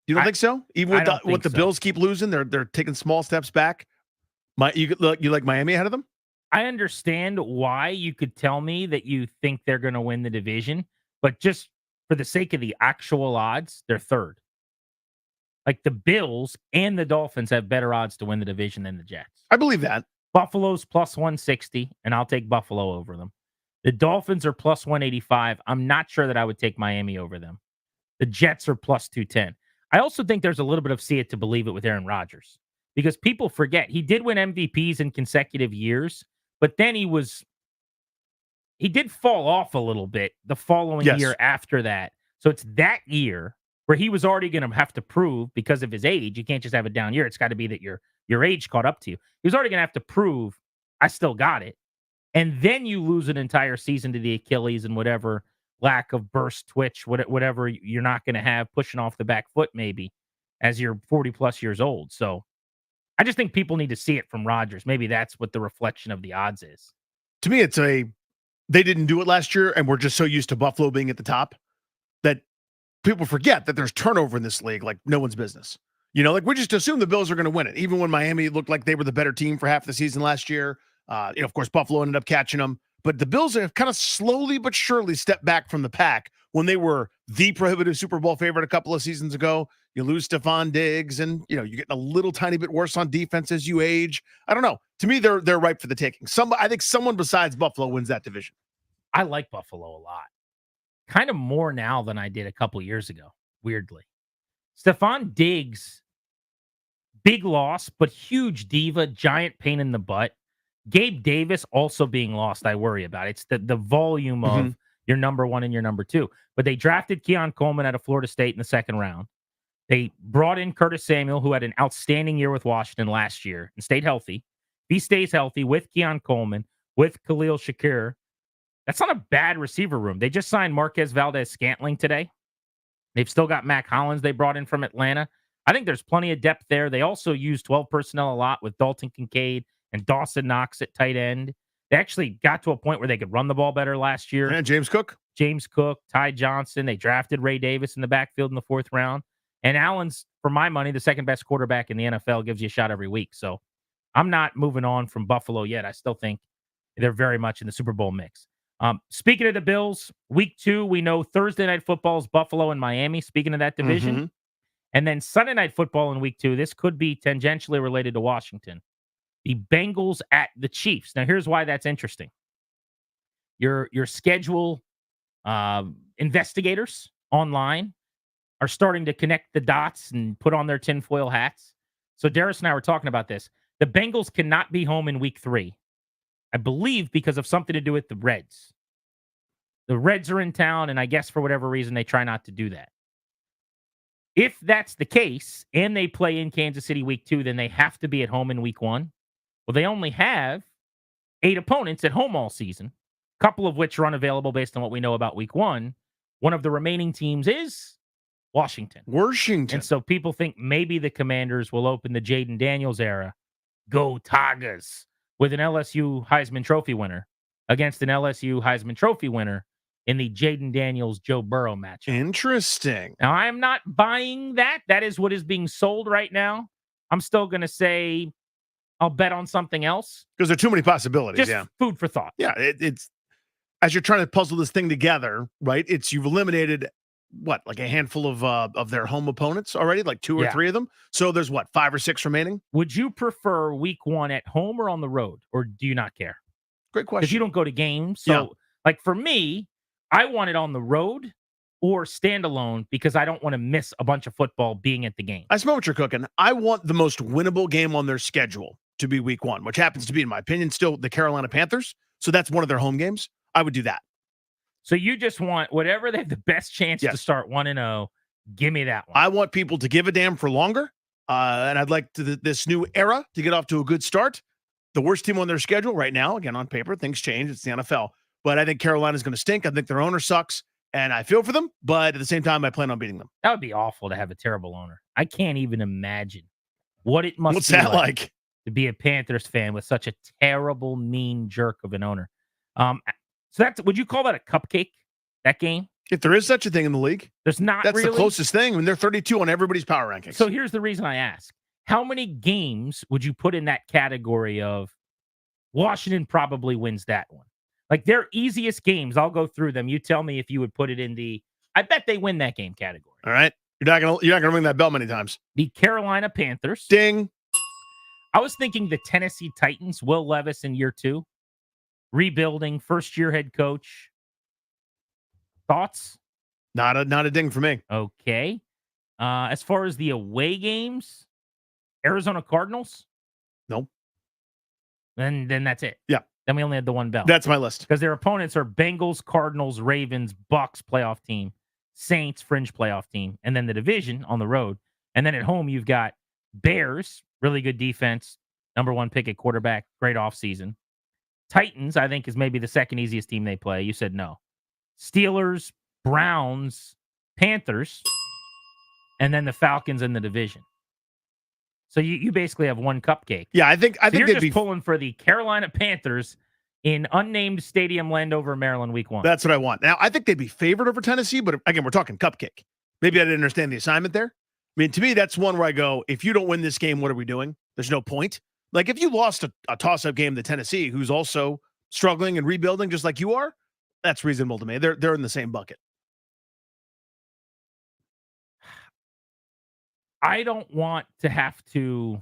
You don't think so? Even with the so. Bills keep losing, they're taking small steps back. You like Miami ahead of them? I understand why you could tell me that you think they're going to win the division, but just for the sake of the actual odds, they're third. Like the Bills and the Dolphins have better odds to win the division than the Jets. I believe that. Buffalo's plus 160, and I'll take Buffalo over them. The Dolphins are plus 185. I'm not sure that I would take Miami over them. The Jets are plus 210. I also think there's a little bit of see it to believe it with Aaron Rodgers because people forget he did win MVPs in consecutive years, but then he did fall off a little bit the following year after that. So it's that year where he was already going to have to prove, because of his age, you can't just have a down year. It's got to be that your age caught up to you. He was already going to have to prove, I still got it. And then you lose an entire season to the Achilles and whatever lack of burst, twitch, whatever you're not going to have pushing off the back foot maybe as you're 40 plus years old. So I just think people need to see it from Rodgers. Maybe that's what the reflection of the odds is. To me, they didn't do it last year, and we're just so used to Buffalo being at the top that people forget that there's turnover in this league like no one's business. Like we just assume the Bills are going to win it, even when Miami looked like they were the better team for half the season last year. Of course, Buffalo ended up catching them, but the Bills have kind of slowly but surely stepped back from the pack when they were the prohibitive Super Bowl favorite a couple of seasons ago. You lose Stephon Diggs, and you're getting a little tiny bit worse on defense as you age. I don't know. To me, they're ripe for the taking. I think someone besides Buffalo wins that division. I like Buffalo a lot. Kind of more now than I did a couple years ago, weirdly. Stephon Diggs, big loss, but huge diva, giant pain in the butt. Gabe Davis also being lost, I worry about. It's the volume of your number one and your number two. But they drafted Keon Coleman out of Florida State in the second round. They brought in Curtis Samuel, who had an outstanding year with Washington last year and stayed healthy. If he stays healthy with Keon Coleman, with Khalil Shakir, that's not a bad receiver room. They just signed Marquez Valdez-Scantling today. They've still got Mac Hollins they brought in from Atlanta. I think there's plenty of depth there. They also use 12 personnel a lot with Dalton Kincaid and Dawson Knox at tight end. They actually got to a point where they could run the ball better last year. And James Cook, Ty Johnson. They drafted Ray Davis in the backfield in the 4th round. And Allen's, for my money, the second best quarterback in the NFL, gives you a shot every week. So I'm not moving on from Buffalo yet. I still think they're very much in the Super Bowl mix. Speaking of the Bills, week 2, we know Thursday night football is Buffalo and Miami, speaking of that division. And then Sunday night football in week 2, this could be tangentially related to Washington. The Bengals at the Chiefs. Now, here's why that's interesting. Your schedule investigators online are starting to connect the dots and put on their tinfoil hats. So Darius and I were talking about this. The Bengals cannot be home in week 3. I believe because of something to do with the Reds. The Reds are in town, and I guess for whatever reason, they try not to do that. If that's the case, and they play in Kansas City week 2, then they have to be at home in week 1. Well, they only have 8 opponents at home all season, a couple of which are unavailable based on what we know about week 1. One of the remaining teams is Washington. And so people think maybe the Commanders will open the Jaden Daniels era. Go Tigers. With an LSU Heisman Trophy winner against an LSU Heisman Trophy winner in the Jaden Daniels-Joe Burrow matchup. Interesting. Now, I am not buying that. That is what is being sold right now. I'm still going to say I'll bet on something else. Because there are too many possibilities. Just food for thought. Yeah, it's as you're trying to puzzle this thing together, right? You've eliminated like a handful of their home opponents already, like 2 or 3 of them. So there's 5 or 6 remaining. Would you prefer week 1 at home or on the road, or do you not care? Great question. Because you don't go to games. So, like for me, I want it on the road or standalone because I don't want to miss a bunch of football being at the game. I smell what you're cooking. I want the most winnable game on their schedule to be week 1, which happens to be, in my opinion, still the Carolina Panthers. So that's one of their home games. I would do that. So you just want whatever they have the best chance to start 1-0. Give me that one. I want people to give a damn for longer. And I'd like this new era to get off to a good start. The worst team on their schedule right now, again, on paper, things change. It's the NFL. But I think Carolina's going to stink. I think their owner sucks. And I feel for them. But at the same time, I plan on beating them. That would be awful to have a terrible owner. I can't even imagine what it must What's be that like to be a Panthers fan with such a terrible, mean jerk of an owner. So would you call that a cupcake, that game? If there is such a thing in the league, there's not. That's really the closest thing. I mean, they're 32 on everybody's power rankings. So here's the reason I ask. How many games would you put in that category of Washington probably wins that one? Like their easiest games, I'll go through them. You tell me if you would put it in the I bet they win that game category. All right. You're not gonna ring that bell many times. The Carolina Panthers. Ding. I was thinking the Tennessee Titans, Will Levis in year 2. Rebuilding, first-year head coach. Thoughts? Not a ding for me. Okay. As far as the away games, Arizona Cardinals? No. Then that's it. Yeah. Then we only had the one bell. That's my list. Because their opponents are Bengals, Cardinals, Ravens, Bucks playoff team, Saints fringe playoff team, and then the division on the road. And then at home, you've got Bears, really good defense, number 1 pick at quarterback, great offseason. Titans, I think, is maybe the second easiest team they play. You said no. Steelers, Browns, Panthers, and then the Falcons in the division. So you basically have one cupcake. Yeah, I think you're they'd just be pulling for the Carolina Panthers in unnamed stadium Landover, Maryland, week 1. That's what I want. Now, I think they'd be favored over Tennessee, but again, we're talking cupcake. Maybe I didn't understand the assignment there. I mean, to me, that's one where I go, if you don't win this game, what are we doing? There's no point. Like, if you lost a toss-up game to Tennessee, who's also struggling and rebuilding just like you are, that's reasonable to me. They're in the same bucket. I don't want to have to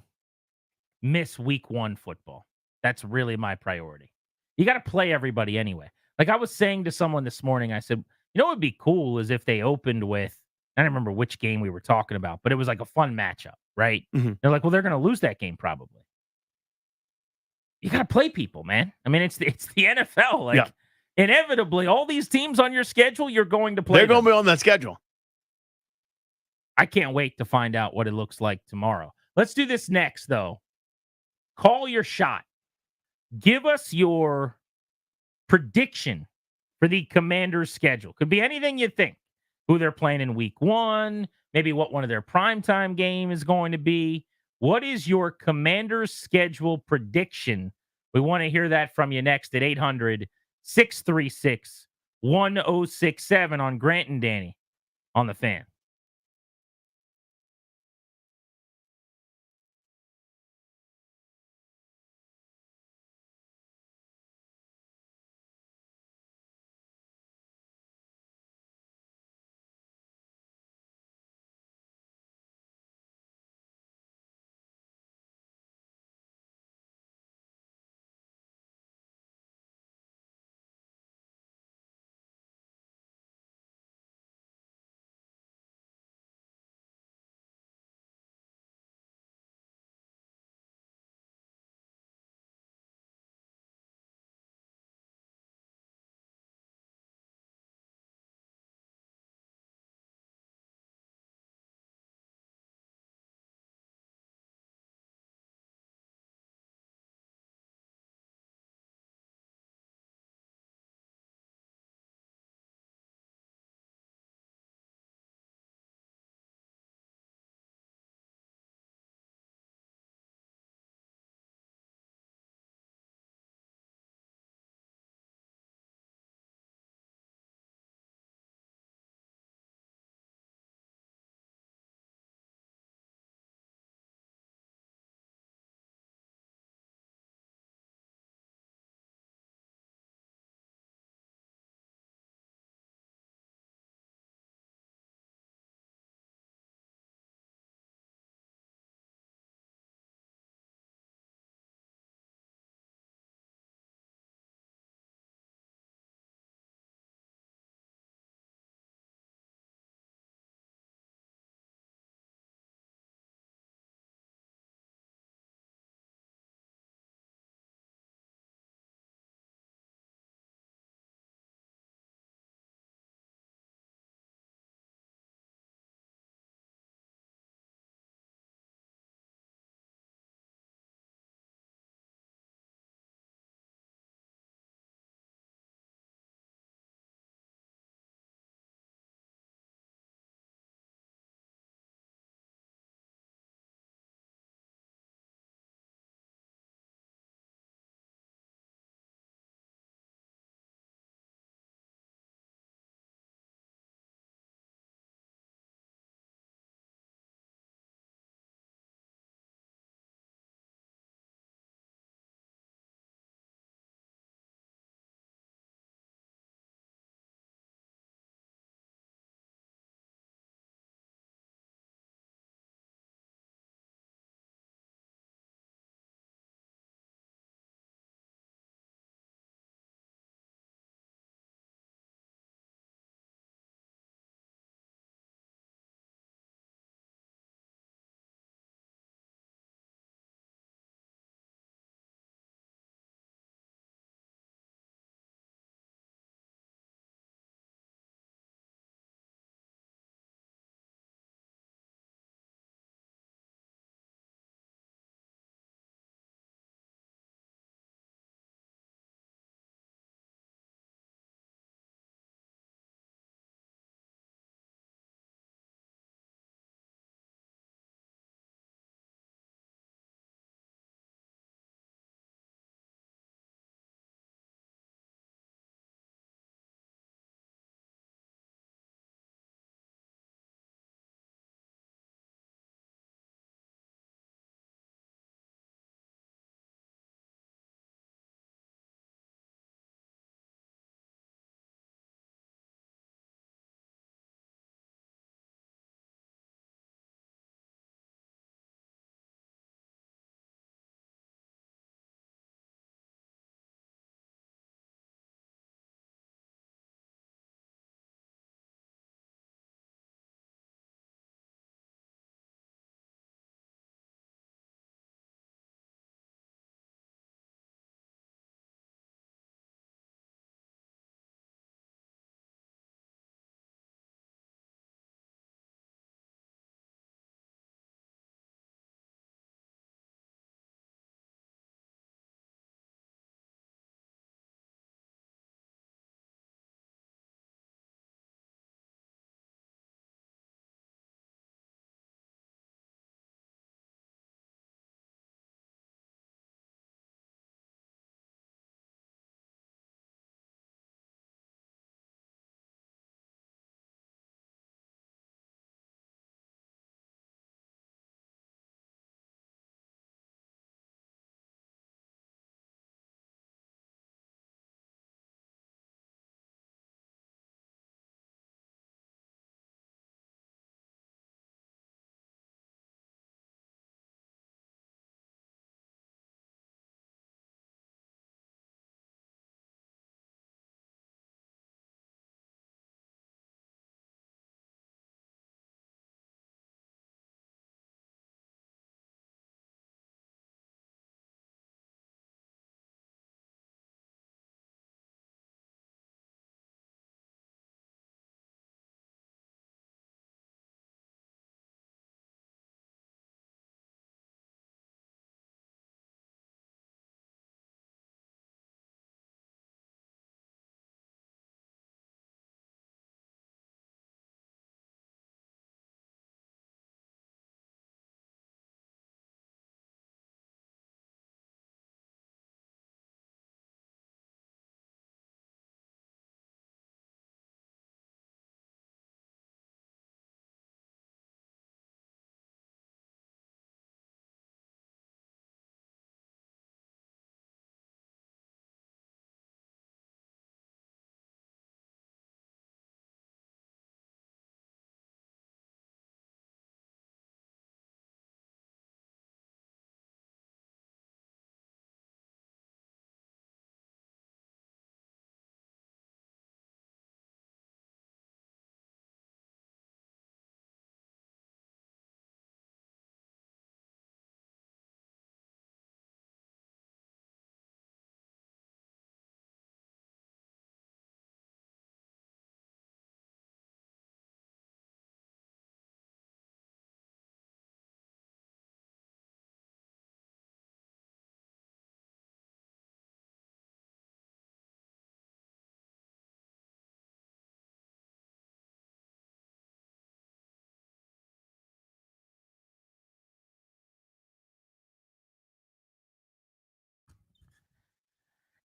miss week 1 football. That's really my priority. You got to play everybody anyway. Like I was saying to someone this morning, I said, you know what would be cool is if they opened with, I don't remember which game we were talking about, but it was like a fun matchup, right? Mm-hmm. They're like, well, they're going to lose that game probably. You got to play people, man. I mean, it's the NFL. Like, inevitably, all these teams on your schedule, you're going to play. They're going to be on that schedule. I can't wait to find out what it looks like tomorrow. Let's do this next, though. Call your shot. Give us your prediction for the Commanders' schedule. Could be anything you think. Who they're playing in week 1, maybe what one of their primetime game is going to be. What is your Commanders' schedule prediction? We want to hear that from you next at 800-636-1067 on Grant and Danny on the Fan.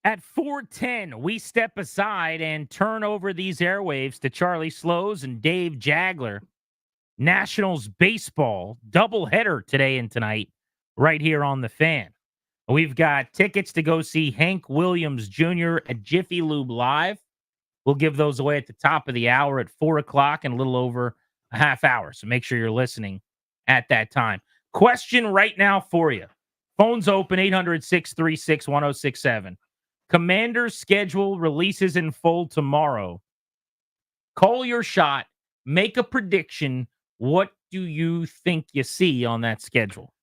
At 4:10, we step aside and turn over these airwaves to Charlie Slows and Dave Jagler. Nationals baseball doubleheader today and tonight, right here on the Fan. We've got tickets to go see Hank Williams Jr. at Jiffy Lube Live. We'll give those away at the top of the hour at 4 o'clock in a little over a half hour. So make sure you're listening at that time. Question right now for you. Phones open 800-636-1067. Commanders' schedule releases in full tomorrow. Call your shot. Make a prediction. What do you think you see on that schedule?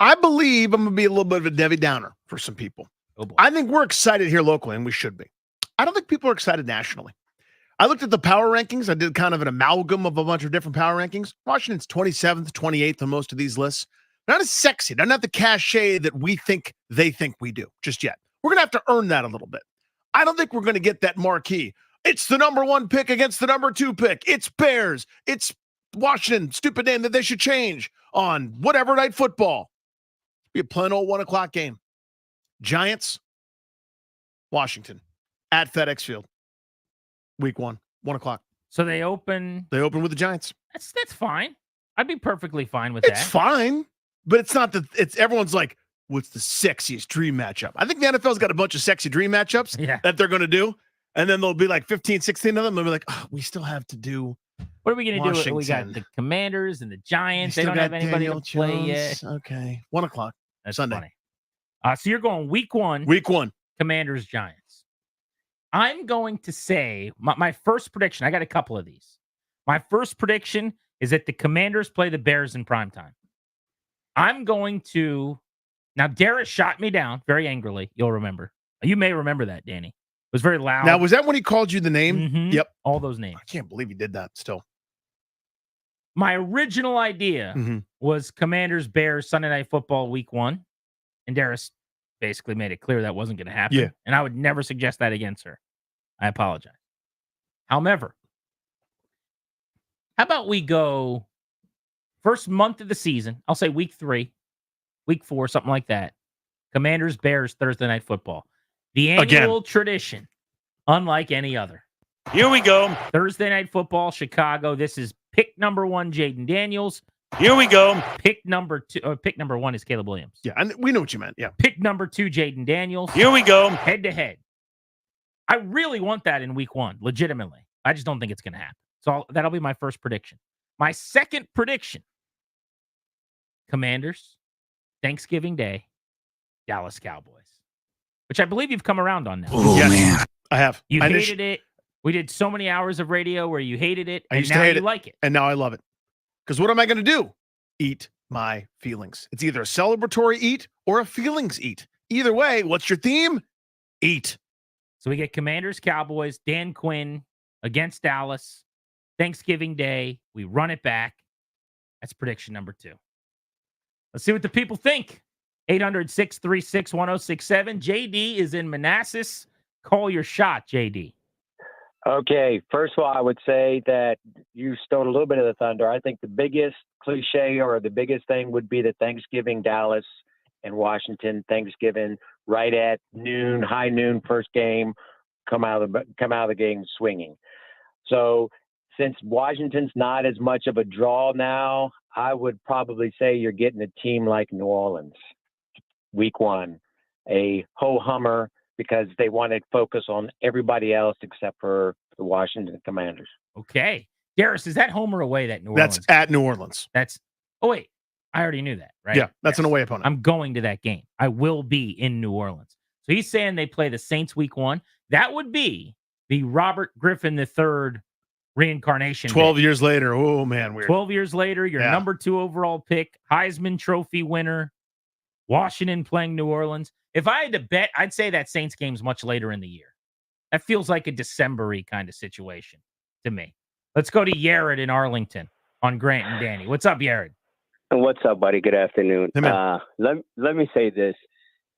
I believe I'm going to be a little bit of a Debbie Downer for some people. Oh boy. I think we're excited here locally, and we should be. I don't think people are excited nationally. I looked at the power rankings. I did kind of an amalgam of a bunch of different power rankings. Washington's 27th, 28th on most of these lists. Not as sexy. Doesn't have the cachet that we think they think we do just yet. We're going to have to earn that a little bit. I don't think we're going to get that marquee. It's the number 1 pick against the number 2 pick. It's Bears. It's Washington. Stupid name that they should change on whatever night football. Be a plain old 1 o'clock game. Giants, Washington at FedEx Field. Week 1, 1 o'clock. So they open with the Giants. That's fine. I'd be perfectly fine with It's that. fine, but it's not everyone's like, what's the sexiest dream matchup? I think the NFL's got a bunch of sexy dream matchups that they're going to do. And then there'll be like 15, 16 of them. They'll be like, oh, we still have to do. What are we going to do? We Washington. got the Commanders and the Giants. We They still don't have got anybody Daniel to play Jones. yet. Okay. 1 o'clock. That's Sunday. funny. So you're going week 1. Week 1. Commanders, Giants. I'm going to say my first prediction. I got a couple of these. My first prediction is that the Commanders play the Bears in primetime. I'm going to. Now, Darius shot me down very angrily. You'll remember. You may remember that, Danny. It was very loud. Now, was that when he called you the name? Mhm. Yep. All those names. I can't believe he did that still. My original idea was Commanders, Bears, Sunday Night Football, week 1. And Darius basically made it clear that wasn't going to happen. Yeah. And I would never suggest that against her. I apologize. However, how about we go first month of the season? I'll say week 3, week 4, something like that. Commanders, Bears, Thursday Night Football. The annual tradition, unlike any other. Here we go. Thursday Night Football, Chicago. This is pick number 1, Jaden Daniels. Here we go. Pick number 2. Pick number 1 is Caleb Williams. Yeah, and we know what you meant. Yeah. Pick number 2, Jaden Daniels. Here we go. Head to head. I really want that in week 1, legitimately. I just don't think it's going to happen. So that'll be my first prediction. My second prediction, Commanders, Thanksgiving Day, Dallas Cowboys, which I believe you've come around on now. Oh, yes, man. I have. You hated it. We did so many hours of radio where you hated it, and now you like it. And now I love it. Because what am I going to do? Eat my feelings. It's either a celebratory eat or a feelings eat. Either way, what's your theme? Eat. So we get Commanders, Cowboys, Dan Quinn against Dallas, Thanksgiving Day. We run it back. That's prediction number 2. Let's see what the people think. 800-636-1067. JD is in Manassas. Call your shot, JD. Okay, first of all, I would say that you stole a little bit of the thunder. I think the biggest cliche or the biggest thing would be the Thanksgiving Dallas and Washington Thanksgiving right at noon, high noon, first game, come out of the game swinging. So since Washington's not as much of a draw now, I would probably say you're getting a team like New Orleans, week 1, a ho-hummer, because they want to focus on everybody else except for the Washington Commanders. Okay. Darius, is that home or away that New That's Orleans? at New Orleans. Oh, wait. I already knew that, right? Yeah, that's an away opponent. I'm going to that game. I will be in New Orleans. So he's saying they play the Saints week 1. That would be the Robert Griffin III reincarnation. 12 years later. Oh, man, weird. 12 years later, your number 2 overall pick, Heisman Trophy winner, Washington playing New Orleans. If I had to bet, I'd say that Saints game's much later in the year. That feels like a December-y kind of situation to me. Let's go to Yared in Arlington on Grant and Danny. What's up, Yared? What's up, buddy? Good afternoon. Hey, man. Let me say this.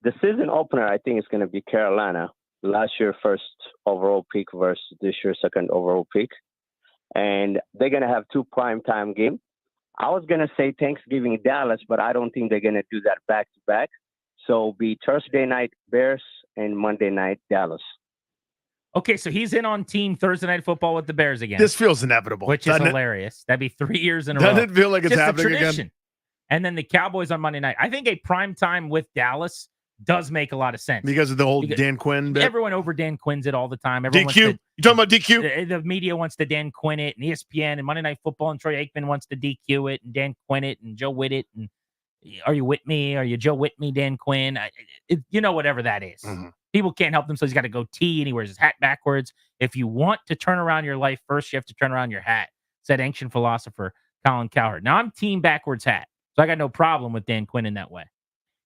The season opener, I think, is going to be Carolina. Last year, first overall pick versus this year, second overall pick. And they're going to have 2 primetime games. I was going to say Thanksgiving Dallas, but I don't think they're going to do that back-to-back. So be Thursday night Bears and Monday night Dallas. Okay, so he's in on team Thursday Night Football with the Bears again. This feels inevitable, which is hilarious. That'd be 3 years in a row. Doesn't it feel like it's just happening a tradition. again? And then the Cowboys on Monday night. I think a prime time with Dallas does make a lot of sense Because of the whole Dan Quinn bit? Everyone over Dan Quinn's it all the time. Everyone DQ? You talking about DQ? The media wants to Dan Quinn it, and ESPN and Monday Night Football, and Troy Aikman wants to DQ it, and Dan Quinn it, and Joe Witt it, and are you with me? Are you Joe Witt me, Dan Quinn? Whatever that is. Mm-hmm. People can't help themselves. He's got to go T, and he wears his hat backwards. If you want to turn around your life, first you have to turn around your hat, said ancient philosopher Colin Cowherd. Now, I'm team backwards hat, so I got no problem with Dan Quinn in that way.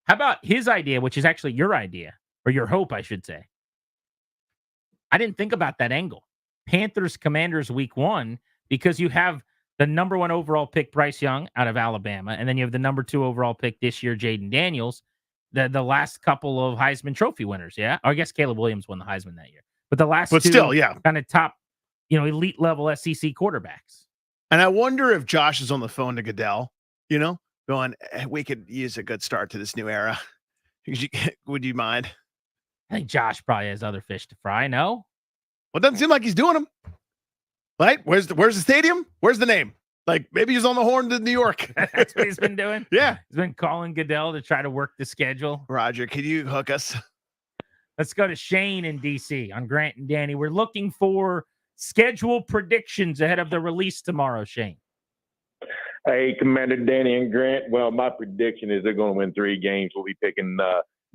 How about his idea, which is actually your idea, or your hope, I should say? I didn't think about that angle. Panthers Commanders week 1, because you have the number 1 overall pick, Bryce Young, out of Alabama, and then you have the number 2 overall pick this year, Jaden Daniels, the last couple of Heisman Trophy winners, yeah? Or I guess Caleb Williams won the Heisman that year. But the last two kind of top, elite level SEC quarterbacks. And I wonder if Josh is on the phone to Goodell, going, we could use a good start to this new era. Would you mind? I think Josh probably has other fish to fry. No? Well, it doesn't seem like he's doing them. Right? Where's the stadium? Where's the name? Like, maybe he's on the horn to New York. That's what he's been doing? Yeah. He's been calling Goodell to try to work the schedule. Roger, can you hook us? Let's go to Shane in D.C. on Grant and Danny. We're looking for schedule predictions ahead of the release tomorrow, Shane. Hey, Commander Danny and Grant. Well, my prediction is they're going to win 3 games. We'll be picking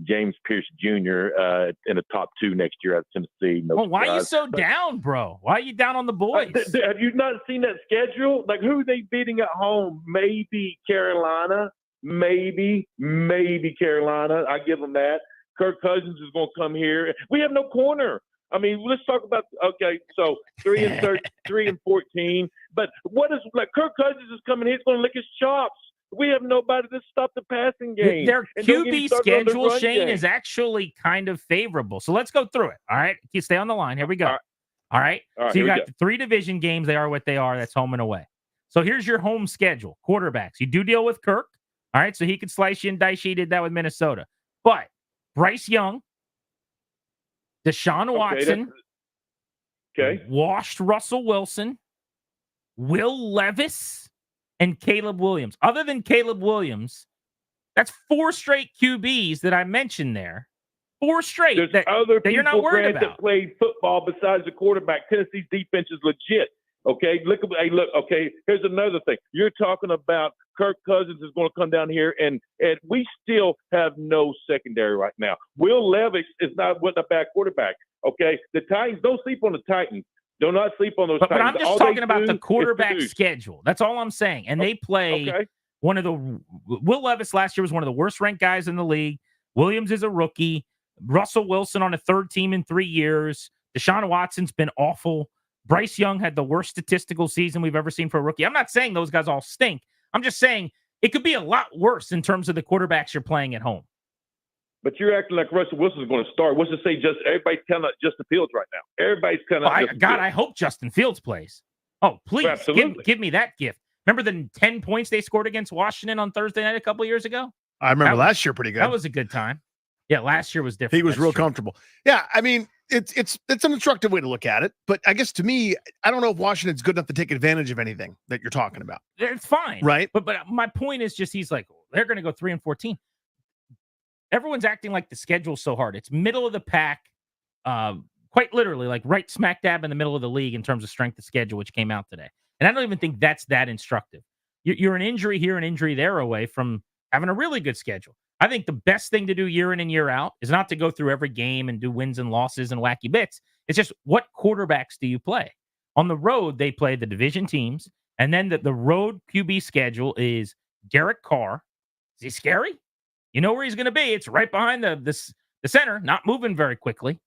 James Pierce Jr. In the top 2 next year at Tennessee. No why are you surprise. so down, bro? Why are you down on the boys? Have you not seen that schedule? Like, who are they beating at home? Maybe Carolina. Maybe Carolina. I give them that. Kirk Cousins is going to come here. We have no corner. I mean, let's talk about, so 3 and 14. But what is, Kirk Cousins is coming here. He's going to lick his chops. We have nobody to stop the passing game. Their QB schedule, Shane, is actually kind of favorable. So let's go through it. All right. You stay on the line. Here we go. All right. So you got the 3 division games. They are what they are. That's home and away. So here's your home schedule. Quarterbacks. You do deal with Kirk. All right. So he could slice you and dice you. He did that with Minnesota. But Bryce Young, Deshaun Watson, washed Russell Wilson, Will Levis, and Caleb Williams. Other than Caleb Williams, that's 4 straight QBs that I mentioned there. 4 straight There's other that you're not worried Grant, about. that played football besides the quarterback. Tennessee's defense is legit. Okay, look. Okay, here's another thing. You're talking about Kirk Cousins is going to come down here, and we still have no secondary right now. Will Levis wasn't a bad quarterback. Okay, the Titans, don't sleep on the Titans. Do not sleep on those But Titans. I'm just talking about the quarterback schedule. That's all I'm saying. And they play one of the Will Levis last year was one of the worst ranked guys in the league. Williams is a rookie. Russell Wilson on a 3rd team in 3 years. Deshaun Watson's been awful. Bryce Young had the worst statistical season we've ever seen for a rookie. I'm not saying those guys all stink. I'm just saying it could be a lot worse in terms of the quarterbacks you're playing at home. But you're acting like Russell Wilson's going to start. What's to say everybody's telling Justin Fields right now? Everybody's telling I hope Justin Fields plays. Oh, please, give me that gift. Remember the 10 points they scored against Washington on Thursday night a couple years ago? I remember last year pretty good. That was a good time. Yeah, last year was different. He was real comfortable. Yeah, I mean, it's an instructive way to look at it. But I guess to me, I don't know if Washington's good enough to take advantage of anything that you're talking about. It's fine. Right. But my point is just he's like, they're going to go 3 and 14. Everyone's acting like the schedule's so hard. It's middle of the pack, quite literally, like right smack dab in the middle of the league in terms of strength of schedule, which came out today. And I don't even think that's that instructive. You're an injury here, an injury there away from having a really good schedule. I think the best thing to do year in and year out is not to go through every game and do wins and losses and wacky bits. It's just what quarterbacks do you play? On the road, they play the division teams. And then the road QB schedule is Derek Carr. Is he scary? You know where he's going to be. It's right behind the center, not moving very quickly.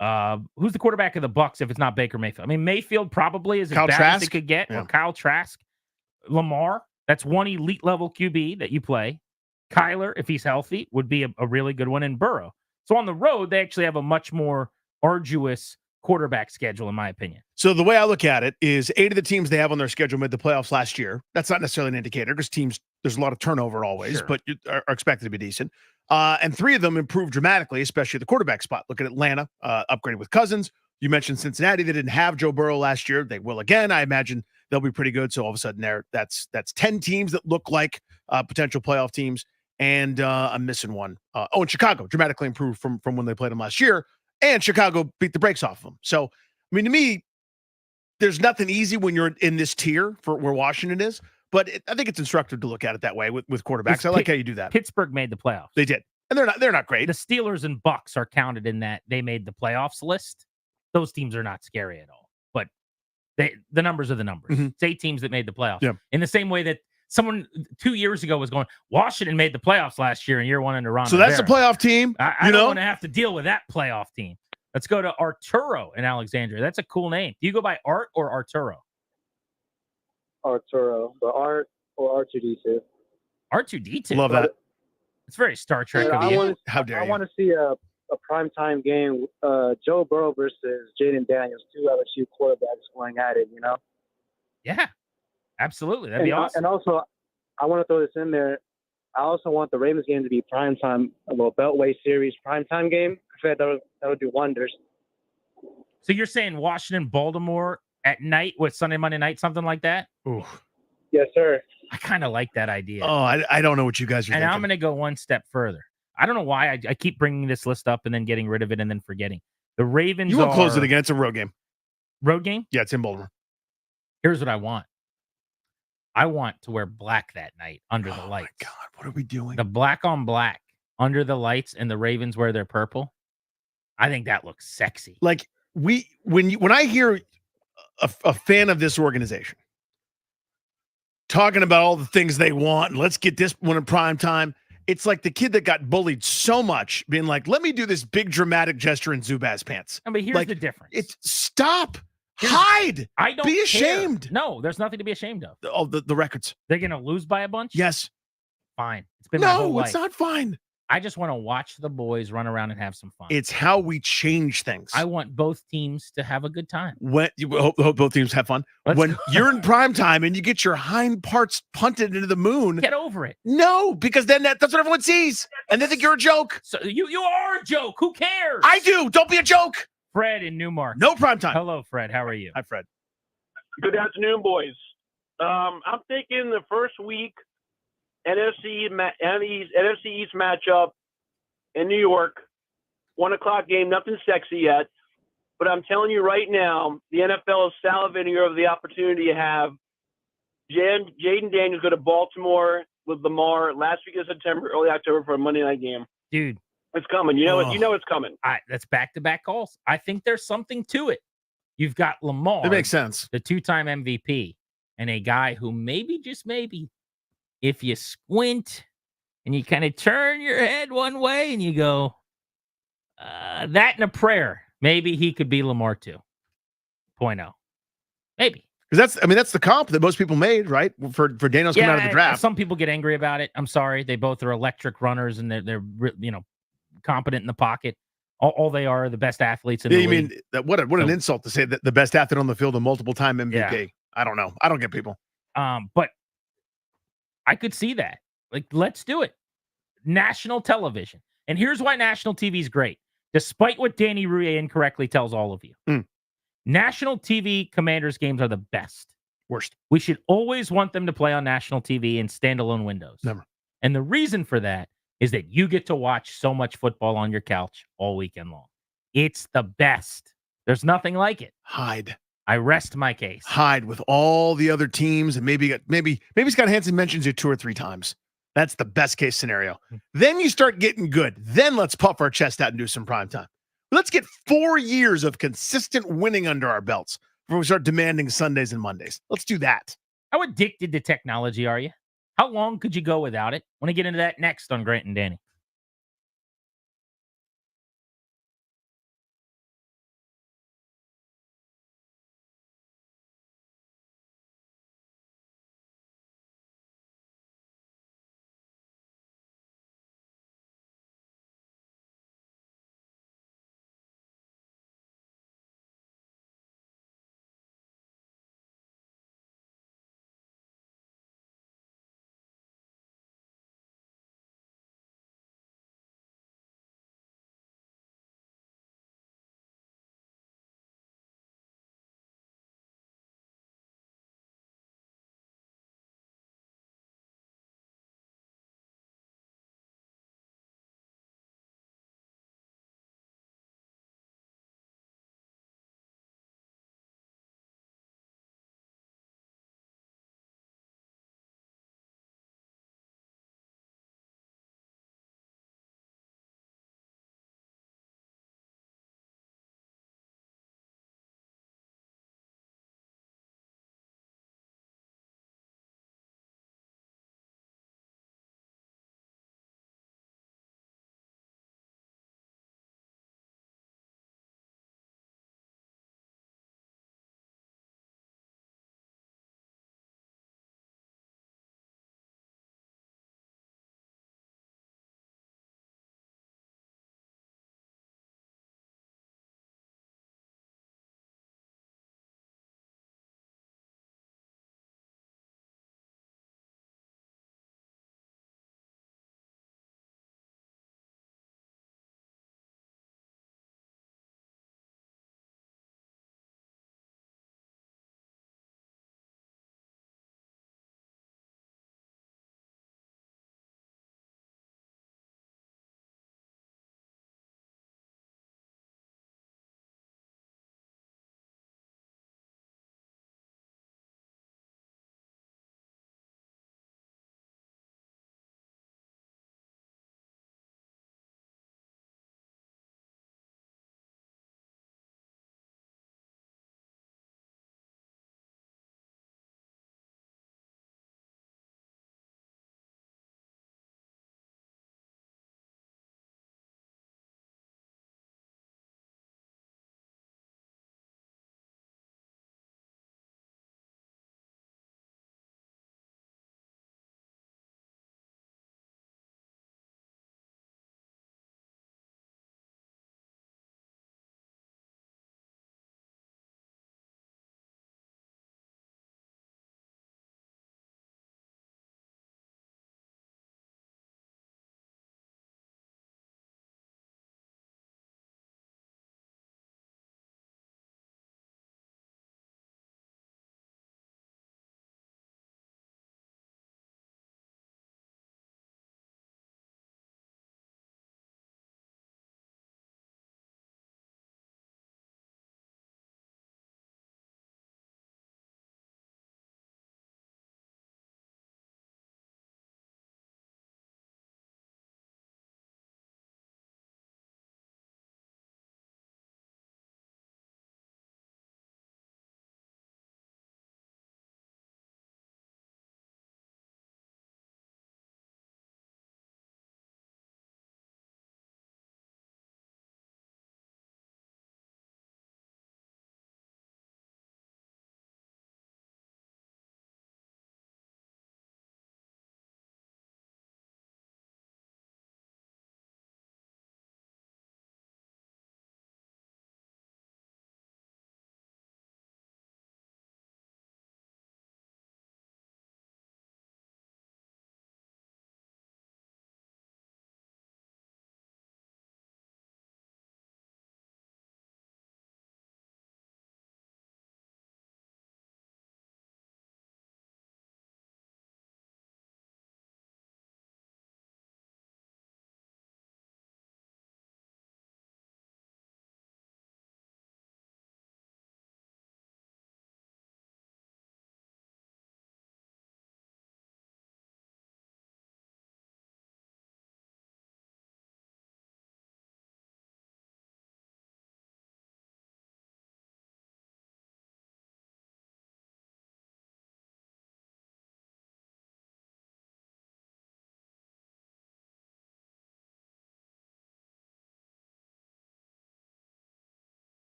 Who's the quarterback of the Bucs if it's not Baker Mayfield? I mean, Mayfield probably is as bad as it could get. Yeah. Or Kyle Trask. Lamar, that's one elite level QB that you play. Kyler, if he's healthy, would be a really good one, in Burrow. So on the road, they actually have a much more arduous quarterback schedule, in my opinion. So the way I look at it is 8 of the teams they have on their schedule made the playoffs last year. That's not necessarily an indicator because teams, there's a lot of turnover always, but are expected to be decent. And 3 of them improved dramatically, especially the quarterback spot. Look at Atlanta, upgraded with Cousins. You mentioned Cincinnati. They didn't have Joe Burrow last year. They will again. I imagine they'll be pretty good. So all of a sudden that's 10 teams that look like potential playoff teams. And I'm missing one. And Chicago dramatically improved from when they played them last year. And Chicago beat the brakes off of them. So, I mean, to me, there's nothing easy when you're in this tier for where Washington is. But I think it's instructive to look at it that way with quarterbacks. I like how you do that. Pittsburgh made the playoffs. They did. And they're not great. The Steelers and Bucks are counted in that they made the playoffs list. Those teams are not scary at all. But the numbers are the numbers. Mm-hmm. It's 8 teams that made the playoffs. Yeah. In the same way that someone 2 years ago was going, Washington made the playoffs last year in year 1 under Ron So that's Rivera. a playoff team. I don't want to have to deal with that playoff team. Let's go to Arturo in Alexandria. That's a cool name. Do you go by Art or Arturo? Arturo, but Art or R2D2. R2D2. Love that. It's very Star Trek of I you. want How dare I you? want to see a primetime game, Joe Burrow versus Jaden Daniels, 2 LSU quarterbacks going at it, Yeah, absolutely. That'd be awesome. And also, I want to throw this in there. I also want the Ravens game to be primetime, a little Beltway Series primetime game. I feel like that would do wonders. So you're saying Washington, Baltimore at night with Sunday, Monday night, something like that? Ooh. Yes, sir. I kind of like that idea. Oh, I don't know what you guys are And thinking. I'm going to go one step further. I don't know why I keep bringing this list up and then getting rid of it and then forgetting. The Ravens You won't close are- it again. It's a road game. Road game? Yeah, it's in Baltimore. Here's what I want. I want to wear black that night under the lights. God, what are we doing? The black on black under the lights and the Ravens wear their purple. I think that looks sexy. Like when I hear a fan of this organization talking about all the things they want, and let's get this one in prime time, it's like the kid that got bullied so much being like, let me do this big dramatic gesture in Zubaz pants. I mean, here's Like, the difference. It's stop. Hide. I don't be care. ashamed. No, there's nothing to be ashamed of. Oh, the records. They're going to lose by a bunch? Yes. Fine. It's been my whole No, life. it's not fine. I just want to watch the boys run around and have some fun. It's how we change things. I want both teams to have a good time. When you hope both teams have fun. When you're in prime time and you get your hind parts punted into the moon, Get over it. no, because then that's what everyone sees, and they think you're a joke. So you are a joke. Who cares? I do. Don't be a joke. Fred in Newmarket. No prime time. Hello, Fred. How are you? Hi, Fred. Good afternoon, boys. I'm thinking the first week NFC East matchup in New York, 1:00 game. Nothing sexy yet, but I'm telling you right now, the NFL is salivating over the opportunity to have Jaden Daniels go to Baltimore with Lamar last week of September, early October for a Monday night game. Dude, it's coming. You know it's coming. That's back-to-back calls. I think there's something to it. You've got Lamar. It makes sense. The 2-time MVP and a guy who maybe, just maybe, if you squint and you kind of turn your head one way and you go, that and a prayer, maybe he could be Lamar 2.0. Maybe. Because that's the comp that most people made, right? For Daniels coming out of the draft. Some people get angry about it. I'm sorry. They both are electric runners and they're competent in the pocket. All they are the best athletes in the You league. mean that what an insult to say that the best athlete on the field, a multiple time MVP. Yeah. I don't know. I don't get people. But I could see that. Like, let's do it. National television. And here's why national TV is great. Despite what Danny Rouillet incorrectly tells all of you. National TV Commanders games are the best. Worst. We should always want them to play on national TV in standalone windows. Never. And the reason for that is that you get to watch so much football on your couch all weekend long. It's the best. There's nothing like it. Hide. I rest my case. Hide with all the other teams, and maybe Scott Hansen mentions you 2 or 3 times. That's the best case scenario. Then you start getting good. Then let's puff our chest out and do some prime time. Let's get 4 years of consistent winning under our belts before we start demanding Sundays and Mondays. Let's do that. How addicted to technology are you? How long could you go without it? Want to get into that next on Grant and Danny.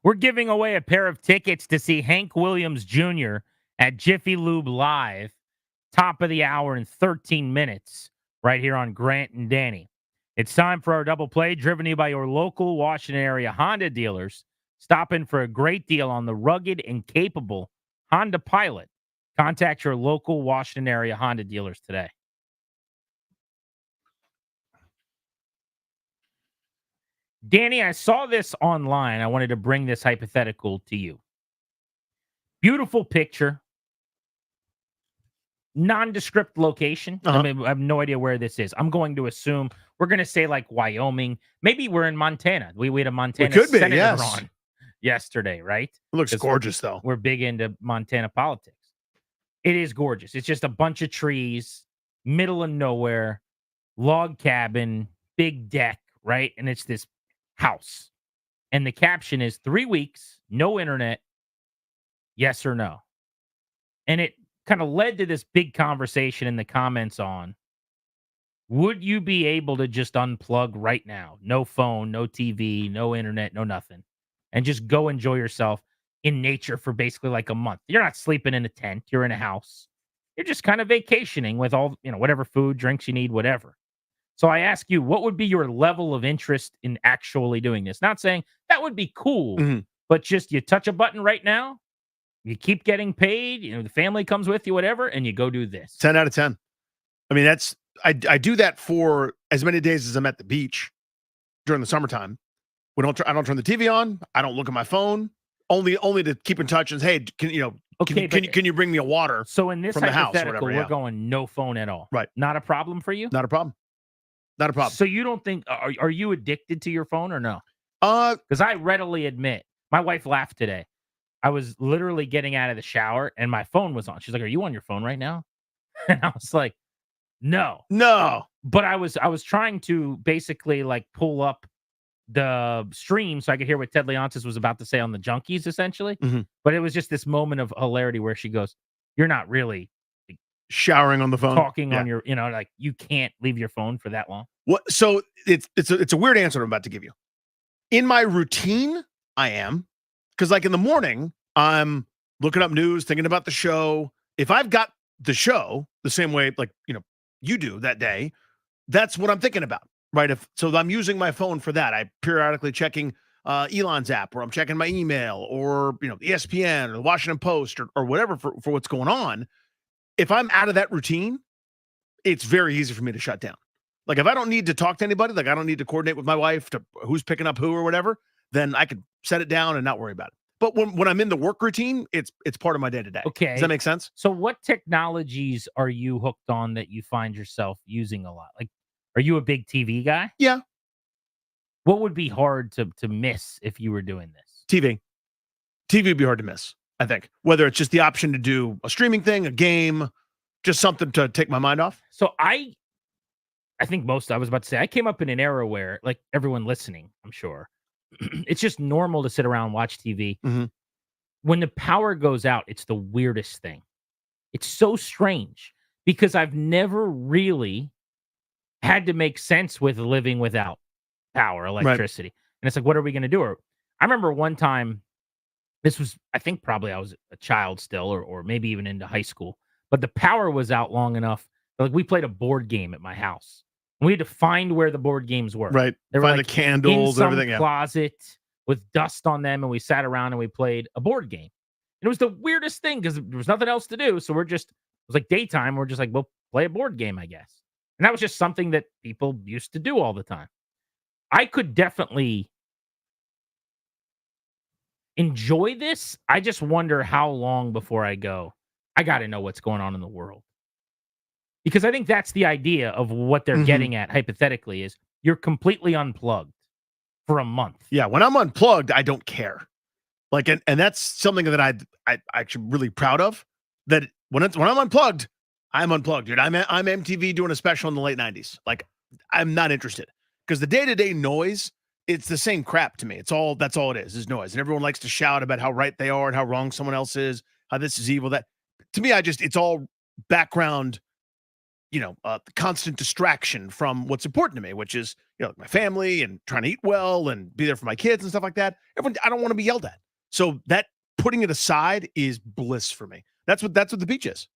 We're giving away a pair of tickets to see Hank Williams Jr. at Jiffy Lube Live, top of the hour in 13 minutes, right here on Grant and Danny. It's time for our double play, driven to you by your local Washington area Honda dealers. Stop in for a great deal on the rugged and capable Honda Pilot. Contact your local Washington area Honda dealers today. Danny, I saw this online. I wanted to bring this hypothetical to you. Beautiful picture. Nondescript location. I mean, I have no idea where this is. I'm going to assume we're going to say like Wyoming. Maybe we're in Montana. We had a Montana senator on yesterday, right? It looks gorgeous, though. We're big into Montana politics. It is gorgeous. It's just a bunch of trees, middle of nowhere, log cabin, big deck, right? And it's this house. And the caption is 3 weeks, no internet, yes or no. And it kind of led to this big conversation in the comments on, would you be able to just unplug right now? No phone, no TV, no internet, no nothing. And just go enjoy yourself in nature for basically like a month. You're not sleeping in a tent. You're in a house. You're just kind of vacationing with all, whatever food, drinks you need, whatever. So I ask you, what would be your level of interest in actually doing this? Not saying that would be cool, but just you touch a button right now, you keep getting paid, the family comes with you, whatever, and you go do this. 10 out of 10. I mean, I do that for as many days as I'm at the beach during the summertime. I don't turn the TV on. I don't look at my phone. Only to keep in touch and hey, can you bring me a water? So in this from the house, hypothetical, whatever, we're going no phone at all. Right. Not a problem for you? Not a problem. Not a problem. So you don't think are you addicted to your phone or no? Because I readily admit, my wife laughed today. I was literally getting out of the shower and my phone was on. She's like, "Are you on your phone right now?" And I was like, "No." But I was trying to basically like pull up the stream so I could hear what Ted Leonsis was about to say on the Junkies, essentially. But it was just this moment of hilarity where she goes, "You're not really showering on the phone, talking on your, like you can't leave your phone for that long." What? So it's a weird answer I'm about to give you. In my routine, I am, because like in the morning, I'm looking up news, thinking about the show. If I've got the show the same way, like you do that day, that's what I'm thinking about, right? So I'm using my phone for that. I periodically checking Elon's app, or I'm checking my email, or ESPN or the Washington Post, or whatever for what's going on. If I'm out of that routine, it's very easy for me to shut down. Like if I don't need to talk to anybody, like I don't need to coordinate with my wife to who's picking up who or whatever, then I could set it down and not worry about it. But when I'm in the work routine, it's part of my day to day. Okay. Does that make sense? So what technologies are you hooked on that you find yourself using a lot? Like, are you a big TV guy? Yeah. What would be hard to miss if you were doing this? TV would be hard to miss, I think. Whether it's just the option to do a streaming thing, a game, just something to take my mind off. So I think I was about to say, I came up in an era where, like everyone listening, I'm sure, it's just normal to sit around and watch TV. When the power goes out, it's the weirdest thing. It's so strange because I've never really had to make sense with living without power, electricity. Right. And it's like, what are we going to do? Or I remember one time, this was, I think probably I was a child still, or maybe even into high school, but the power was out long enough. Like we played a board game at my house. And we had to find where the board games were. Right. They were find like the candles in and everything. Some closet with dust on them, and we sat around and we played a board game. And it was the weirdest thing because there was nothing else to do. So it was like daytime. We're just like, we'll play a board game, I guess. And that was just something that people used to do all the time. I could definitely enjoy this. I just wonder how long before I go, I got to know what's going on in the world. Because I think that's the idea of what they're getting at, hypothetically, is you're completely unplugged for a month. Yeah, when I'm unplugged, I don't care. Like, and that's something that I'm actually really proud of. That when I'm unplugged, I'm unplugged, dude. I'm MTV doing a special in the late 90s. Like, I'm not interested. Because the day-to-day noise, it's the same crap to me. That's all it is noise. And everyone likes to shout about how right they are and how wrong someone else is, how this is evil. That, to me, it's all background constant distraction from what's important to me, which is, my family and trying to eat well and be there for my kids and stuff like that. I don't want to be yelled at. So that putting it aside is bliss for me. That's what the beach is.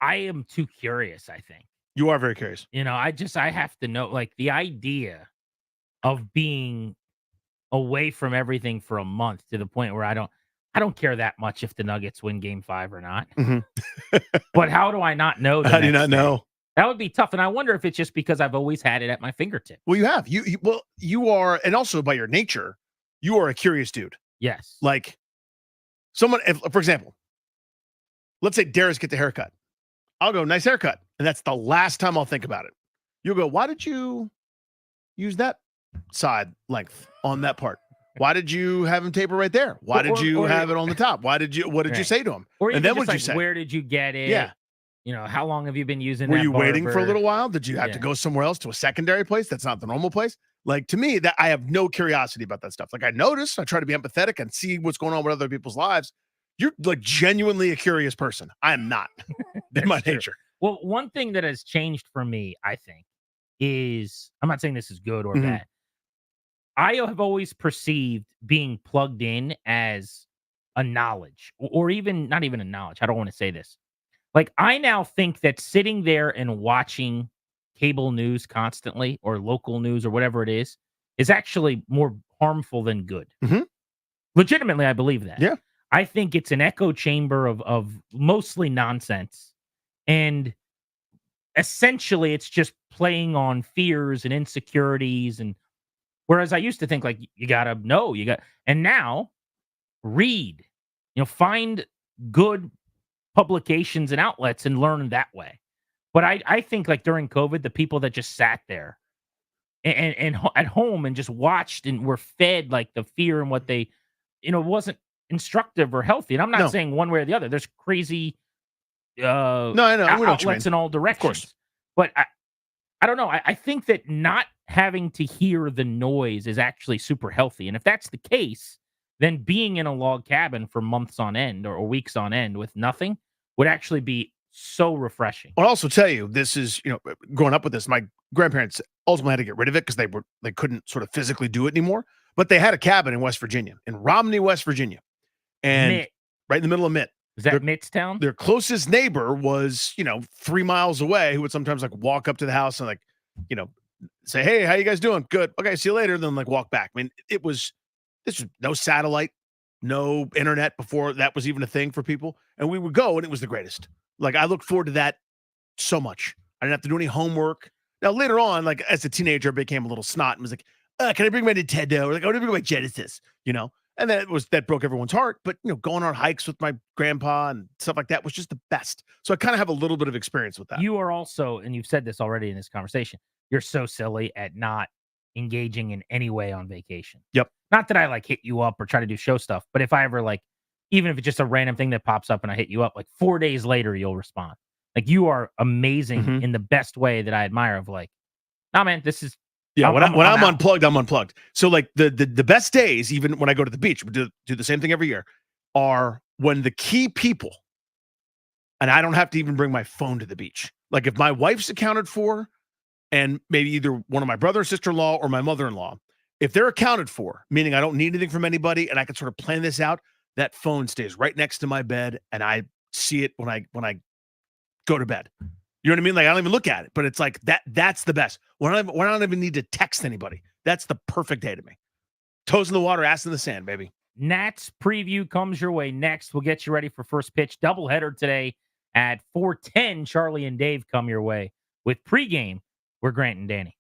I am too curious, I think. You are very curious. I have to know, like, the idea of being away from everything for a month to the point where I don't care that much if the Nuggets win Game 5 or not. Mm-hmm. But how do I not know? How do you not know? That would be tough, and I wonder if it's just because I've always had it at my fingertips. Well, you have. You are, and also by your nature, you are a curious dude. Yes. Like for example, let's say Darius get the haircut. I'll go, nice haircut. And that's the last time I'll think about it. You'll go, why did you use that side length on that part? Why did you have him taper right there? Why did you have it on the top? What did you say to him? And then what did you say? Where did you get it? Yeah. How long have you been using Were that you waiting barber? for a little while? Did you have to go somewhere else to a secondary place that's not the normal place? Like, to me, that I have no curiosity about that stuff. Like, I notice, I try to be empathetic and see what's going on with other people's lives. You're like genuinely a curious person. I am not in my nature. Well, one thing that has changed for me, I think, is, I'm not saying this is good or bad. I have always perceived being plugged in as a knowledge, or even not even a knowledge. I don't want to say this. Like, I now think that sitting there and watching cable news constantly, or local news, or whatever it is actually more harmful than good. Mm-hmm. Legitimately, I believe that. Yeah. I think it's an echo chamber of mostly nonsense. And essentially, it's just playing on fears and insecurities. And whereas I used to think, like, you gotta know, and now read, find good publications and outlets and learn that way. But I think, like, during COVID, the people that just sat there and at home and just watched and were fed, like, the fear and what they, wasn't instructive or healthy. And I'm not saying one way or the other. There's crazy no, I know. outlets in all directions. Of course. But I don't know. I think that not having to hear the noise is actually super healthy. And if that's the case, then being in a log cabin for months on end or weeks on end with nothing would actually be so refreshing. I'll also tell you, this is, growing up with this, my grandparents ultimately had to get rid of it because they couldn't sort of physically do it anymore. But they had a cabin in West Virginia, in Romney, West Virginia. And Mitt. Right in the middle of Mitt. Is that Mittstown? Their closest neighbor was, 3 miles away, who would sometimes like walk up to the house and like, say, hey, how you guys doing? Good. Okay, see you later. Then like walk back. I mean, this was no satellite, no internet before that was even a thing for people. And we would go and it was the greatest. Like, I look forward to that so much. I didn't have to do any homework. Now, later on, like as a teenager, I became a little snot and was like, can I bring my Nintendo? Or like, I want to bring my Genesis, And that broke everyone's heart. But, going on hikes with my grandpa and stuff like that was just the best. So I kind of have a little bit of experience with that. You are also, and you've said this already in this conversation, you're so silly at not engaging in any way on vacation. Yep. Not that I like hit you up or try to do show stuff, but if I ever like, even if it's just a random thing that pops up and I hit you up, like 4 days later, you'll respond. Like, you are amazing in the best way that I admire of like, nah, man, this is. Yeah, when I'm unplugged, I'm unplugged. So like the best days, even when I go to the beach, we do the same thing every year, are when the key people, and I don't have to even bring my phone to the beach. Like if my wife's accounted for, and maybe either one of my brother or sister-in-law or my mother-in-law, if they're accounted for, meaning I don't need anything from anybody and I can sort of plan this out, that phone stays right next to my bed and I see it when I go to bed. You know what I mean? Like, I don't even look at it, but it's like that's the best. When I don't even need to text anybody. That's the perfect day to me. Toes in the water, ass in the sand, baby. Nats preview comes your way next. We'll get you ready for first pitch. Doubleheader today at 4:10. Charlie and Dave come your way with pregame. We're Grant and Danny.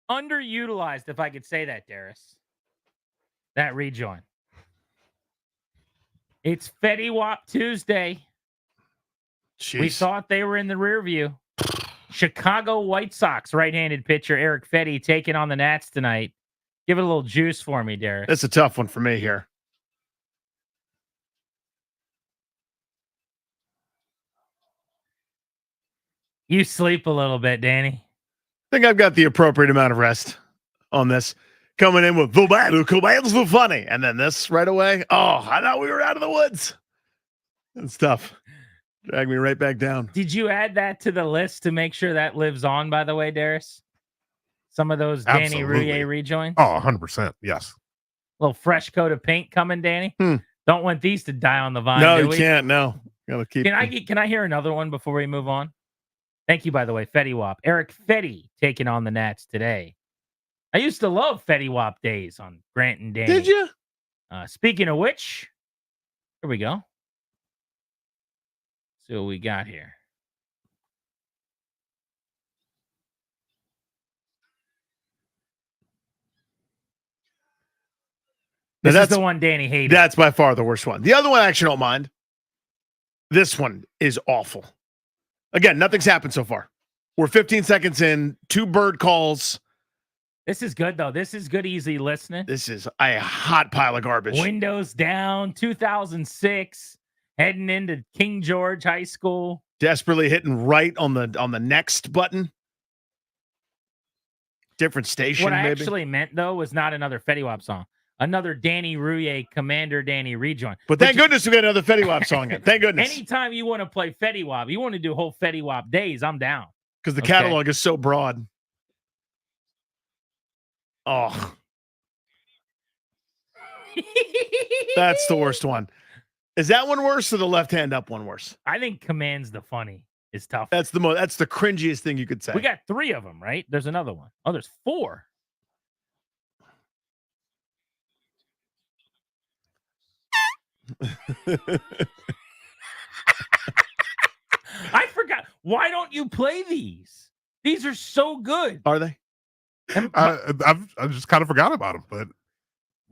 underutilized, if I could say that, Darius. That rejoin. It's Fetty Wap Tuesday. Jeez. We thought they were in the rear view. Chicago White Sox right-handed pitcher Eric Fetty taking on the Nats tonight. Give it a little juice for me, Darius. That's a tough one for me here. You sleep a little bit, Danny. I think I've got the appropriate amount of rest on this. Coming in with Vobadu commands the funny. And then this right away. Oh, I thought we were out of the woods. It's tough. Drag me right back down. Did you add that to the list to make sure that lives on, by the way, Darius? Some of those Danny Absolutely. Rouillet rejoins? Oh, 100%. Yes. Little fresh coat of paint coming, Danny. Don't want these to die on the vine. No, do you we? can't. No. Gotta keep Can I hear another one before we move on? Thank you, by the way, Fetty Wap. Eric Fetty taking on the Nats today. I used to love Fetty Wap days on Grant and Danny. Did you? Speaking of which, here we go. See what we got here. This is the one Danny hated. That's by far the worst one. The other one I actually don't mind. This one is awful. Again, nothing's happened so far. We're 15 seconds in, 2 bird calls. This is good, though. This is good, easy listening. This is a hot pile of garbage. Windows down, 2006, heading into King George High School. Desperately hitting right on the next button. Different station, What I maybe. actually meant, though, was not another Fetty Wap song. Another Danny Rouillet, Commander Danny rejoin. But thank goodness we got another Fetty Wap song in. Thank goodness. Anytime you want to play Fetty Wap, you want to do whole Fetty Wap days, I'm down. Because the catalog is so broad. Oh. That's the worst one. Is that one worse or the left hand up one worse? I think Commands the Funny is tough. That's the cringiest thing you could say. We got 3 of them, right? There's another one. Oh, there's 4. I forgot. Why don't you play these? These are so good. Are they? I just kind of forgot about them, but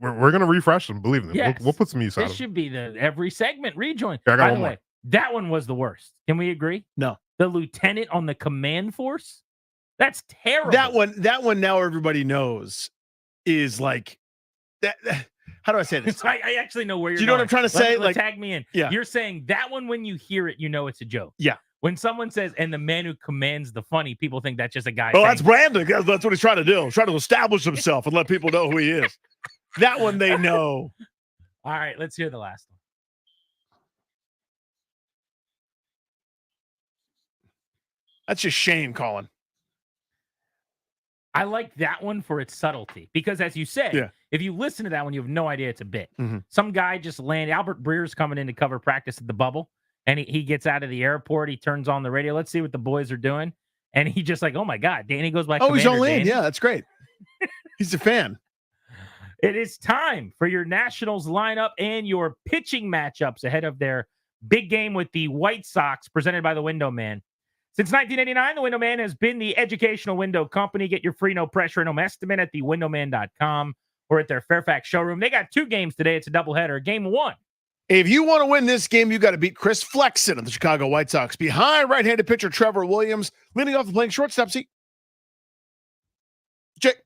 we're gonna refresh them. Believe me, Yes. we'll put some use on This them. should be the every segment rejoin. Yeah, I got By one the more. way, that one was the worst. Can we agree? No. The lieutenant on the command force? That's terrible. That one now everybody knows is like that. How do I say this? I actually know where you're Do you know what I'm going. trying to say? Like, Like, tag me in. yeah. You're saying that one when you hear it, you know it's a joke. Yeah. When someone says, and the man who commands the funny, people think that's just a guy. Oh, saying, that's branding. That's what he's trying to do. He's trying to establish himself and let people know who he is. That one they know. All right, let's hear the last one. That's just Shane calling. I like that one for its subtlety because, as you said, Yeah. if you listen to that one, you have no idea it's a bit. Mhm. Some guy just landed. Albert Breer's coming in to cover practice at the bubble, and he gets out of the airport. He turns on the radio. Let's see what the boys are doing. And he just like, oh my God, Danny goes by. Oh, he's Commander all in. Danny. Yeah, that's great. He's a fan. It is time for your Nationals lineup and your pitching matchups ahead of their big game with the White Sox, presented by the Window Man. Since 1989, the Window Man has been the educational window company. Get your free no pressure and home estimate at thewindowman.com or at their Fairfax showroom. They got 2 games today. It's a doubleheader. Game 1. If you want to win this game, you got to beat Chris Flexen of the Chicago White Sox. Behind right-handed pitcher Trevor Williams, leading off the playing shortstop seat. Jake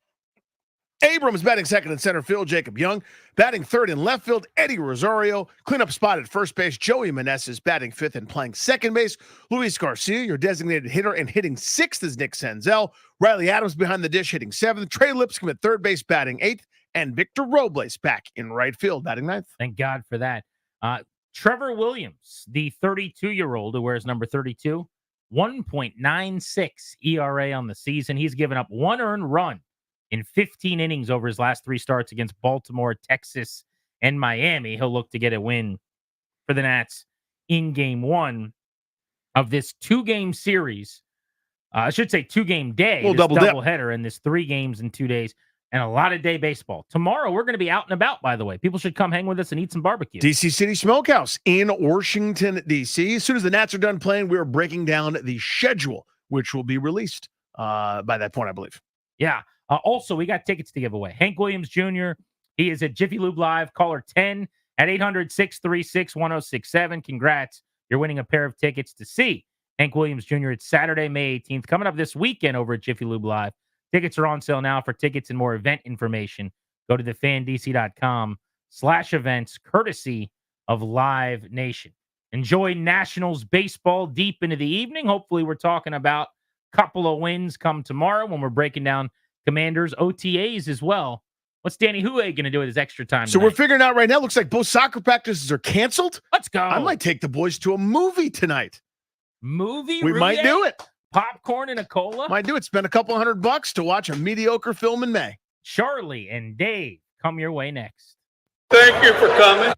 Abrams batting second in center field. Jacob Young batting third in left field. Eddie Rosario cleanup spot at first base. Joey Meneses batting fifth and playing second base. Luis Garcia, your designated hitter, and hitting sixth is Nick Senzel. Riley Adams behind the dish hitting seventh. Trey Lipscomb at third base batting eighth, and Victor Robles back in right field batting ninth. Thank God for that. Trevor Williams, the 32-year-old who wears number 32, 1.96 ERA on the season. He's given up 1 earned run in 15 innings over his last 3 starts against Baltimore, Texas, and Miami. He'll look to get a win for the Nats in game 1 of this 2-game series. I should say 2-game day. Well, this double dip. doubleheader in this 3 games in 2 days. And a lot of day baseball. Tomorrow, we're going to be out and about, by the way. People should come hang with us and eat some barbecue. DC City Smokehouse in Washington, D.C. As soon as the Nats are done playing, we're breaking down the schedule, which will be released by that point, I believe. Yeah. Also, we got tickets to give away. Hank Williams Jr., he is at Jiffy Lube Live. Caller 10 at 800-636-1067. Congrats. You're winning a pair of tickets to see Hank Williams Jr. It's Saturday, May 18th. Coming up this weekend over at Jiffy Lube Live. Tickets are on sale now. For tickets and more event information, go to thefandc.com/events, courtesy of Live Nation. Enjoy Nationals baseball deep into the evening. Hopefully, we're talking about a couple of wins come tomorrow when we're breaking down Commanders OTAs as well. What's Danny Huey going to do with his extra time So tonight? we're figuring out right now, looks like both soccer practices are canceled. Let's go. I might take the boys to a movie tonight. Movie? We might do it. Popcorn and a cola? Might do it. Spend a couple $100 to watch a mediocre film in May. Charlie and Dave come your way next. Thank you for coming.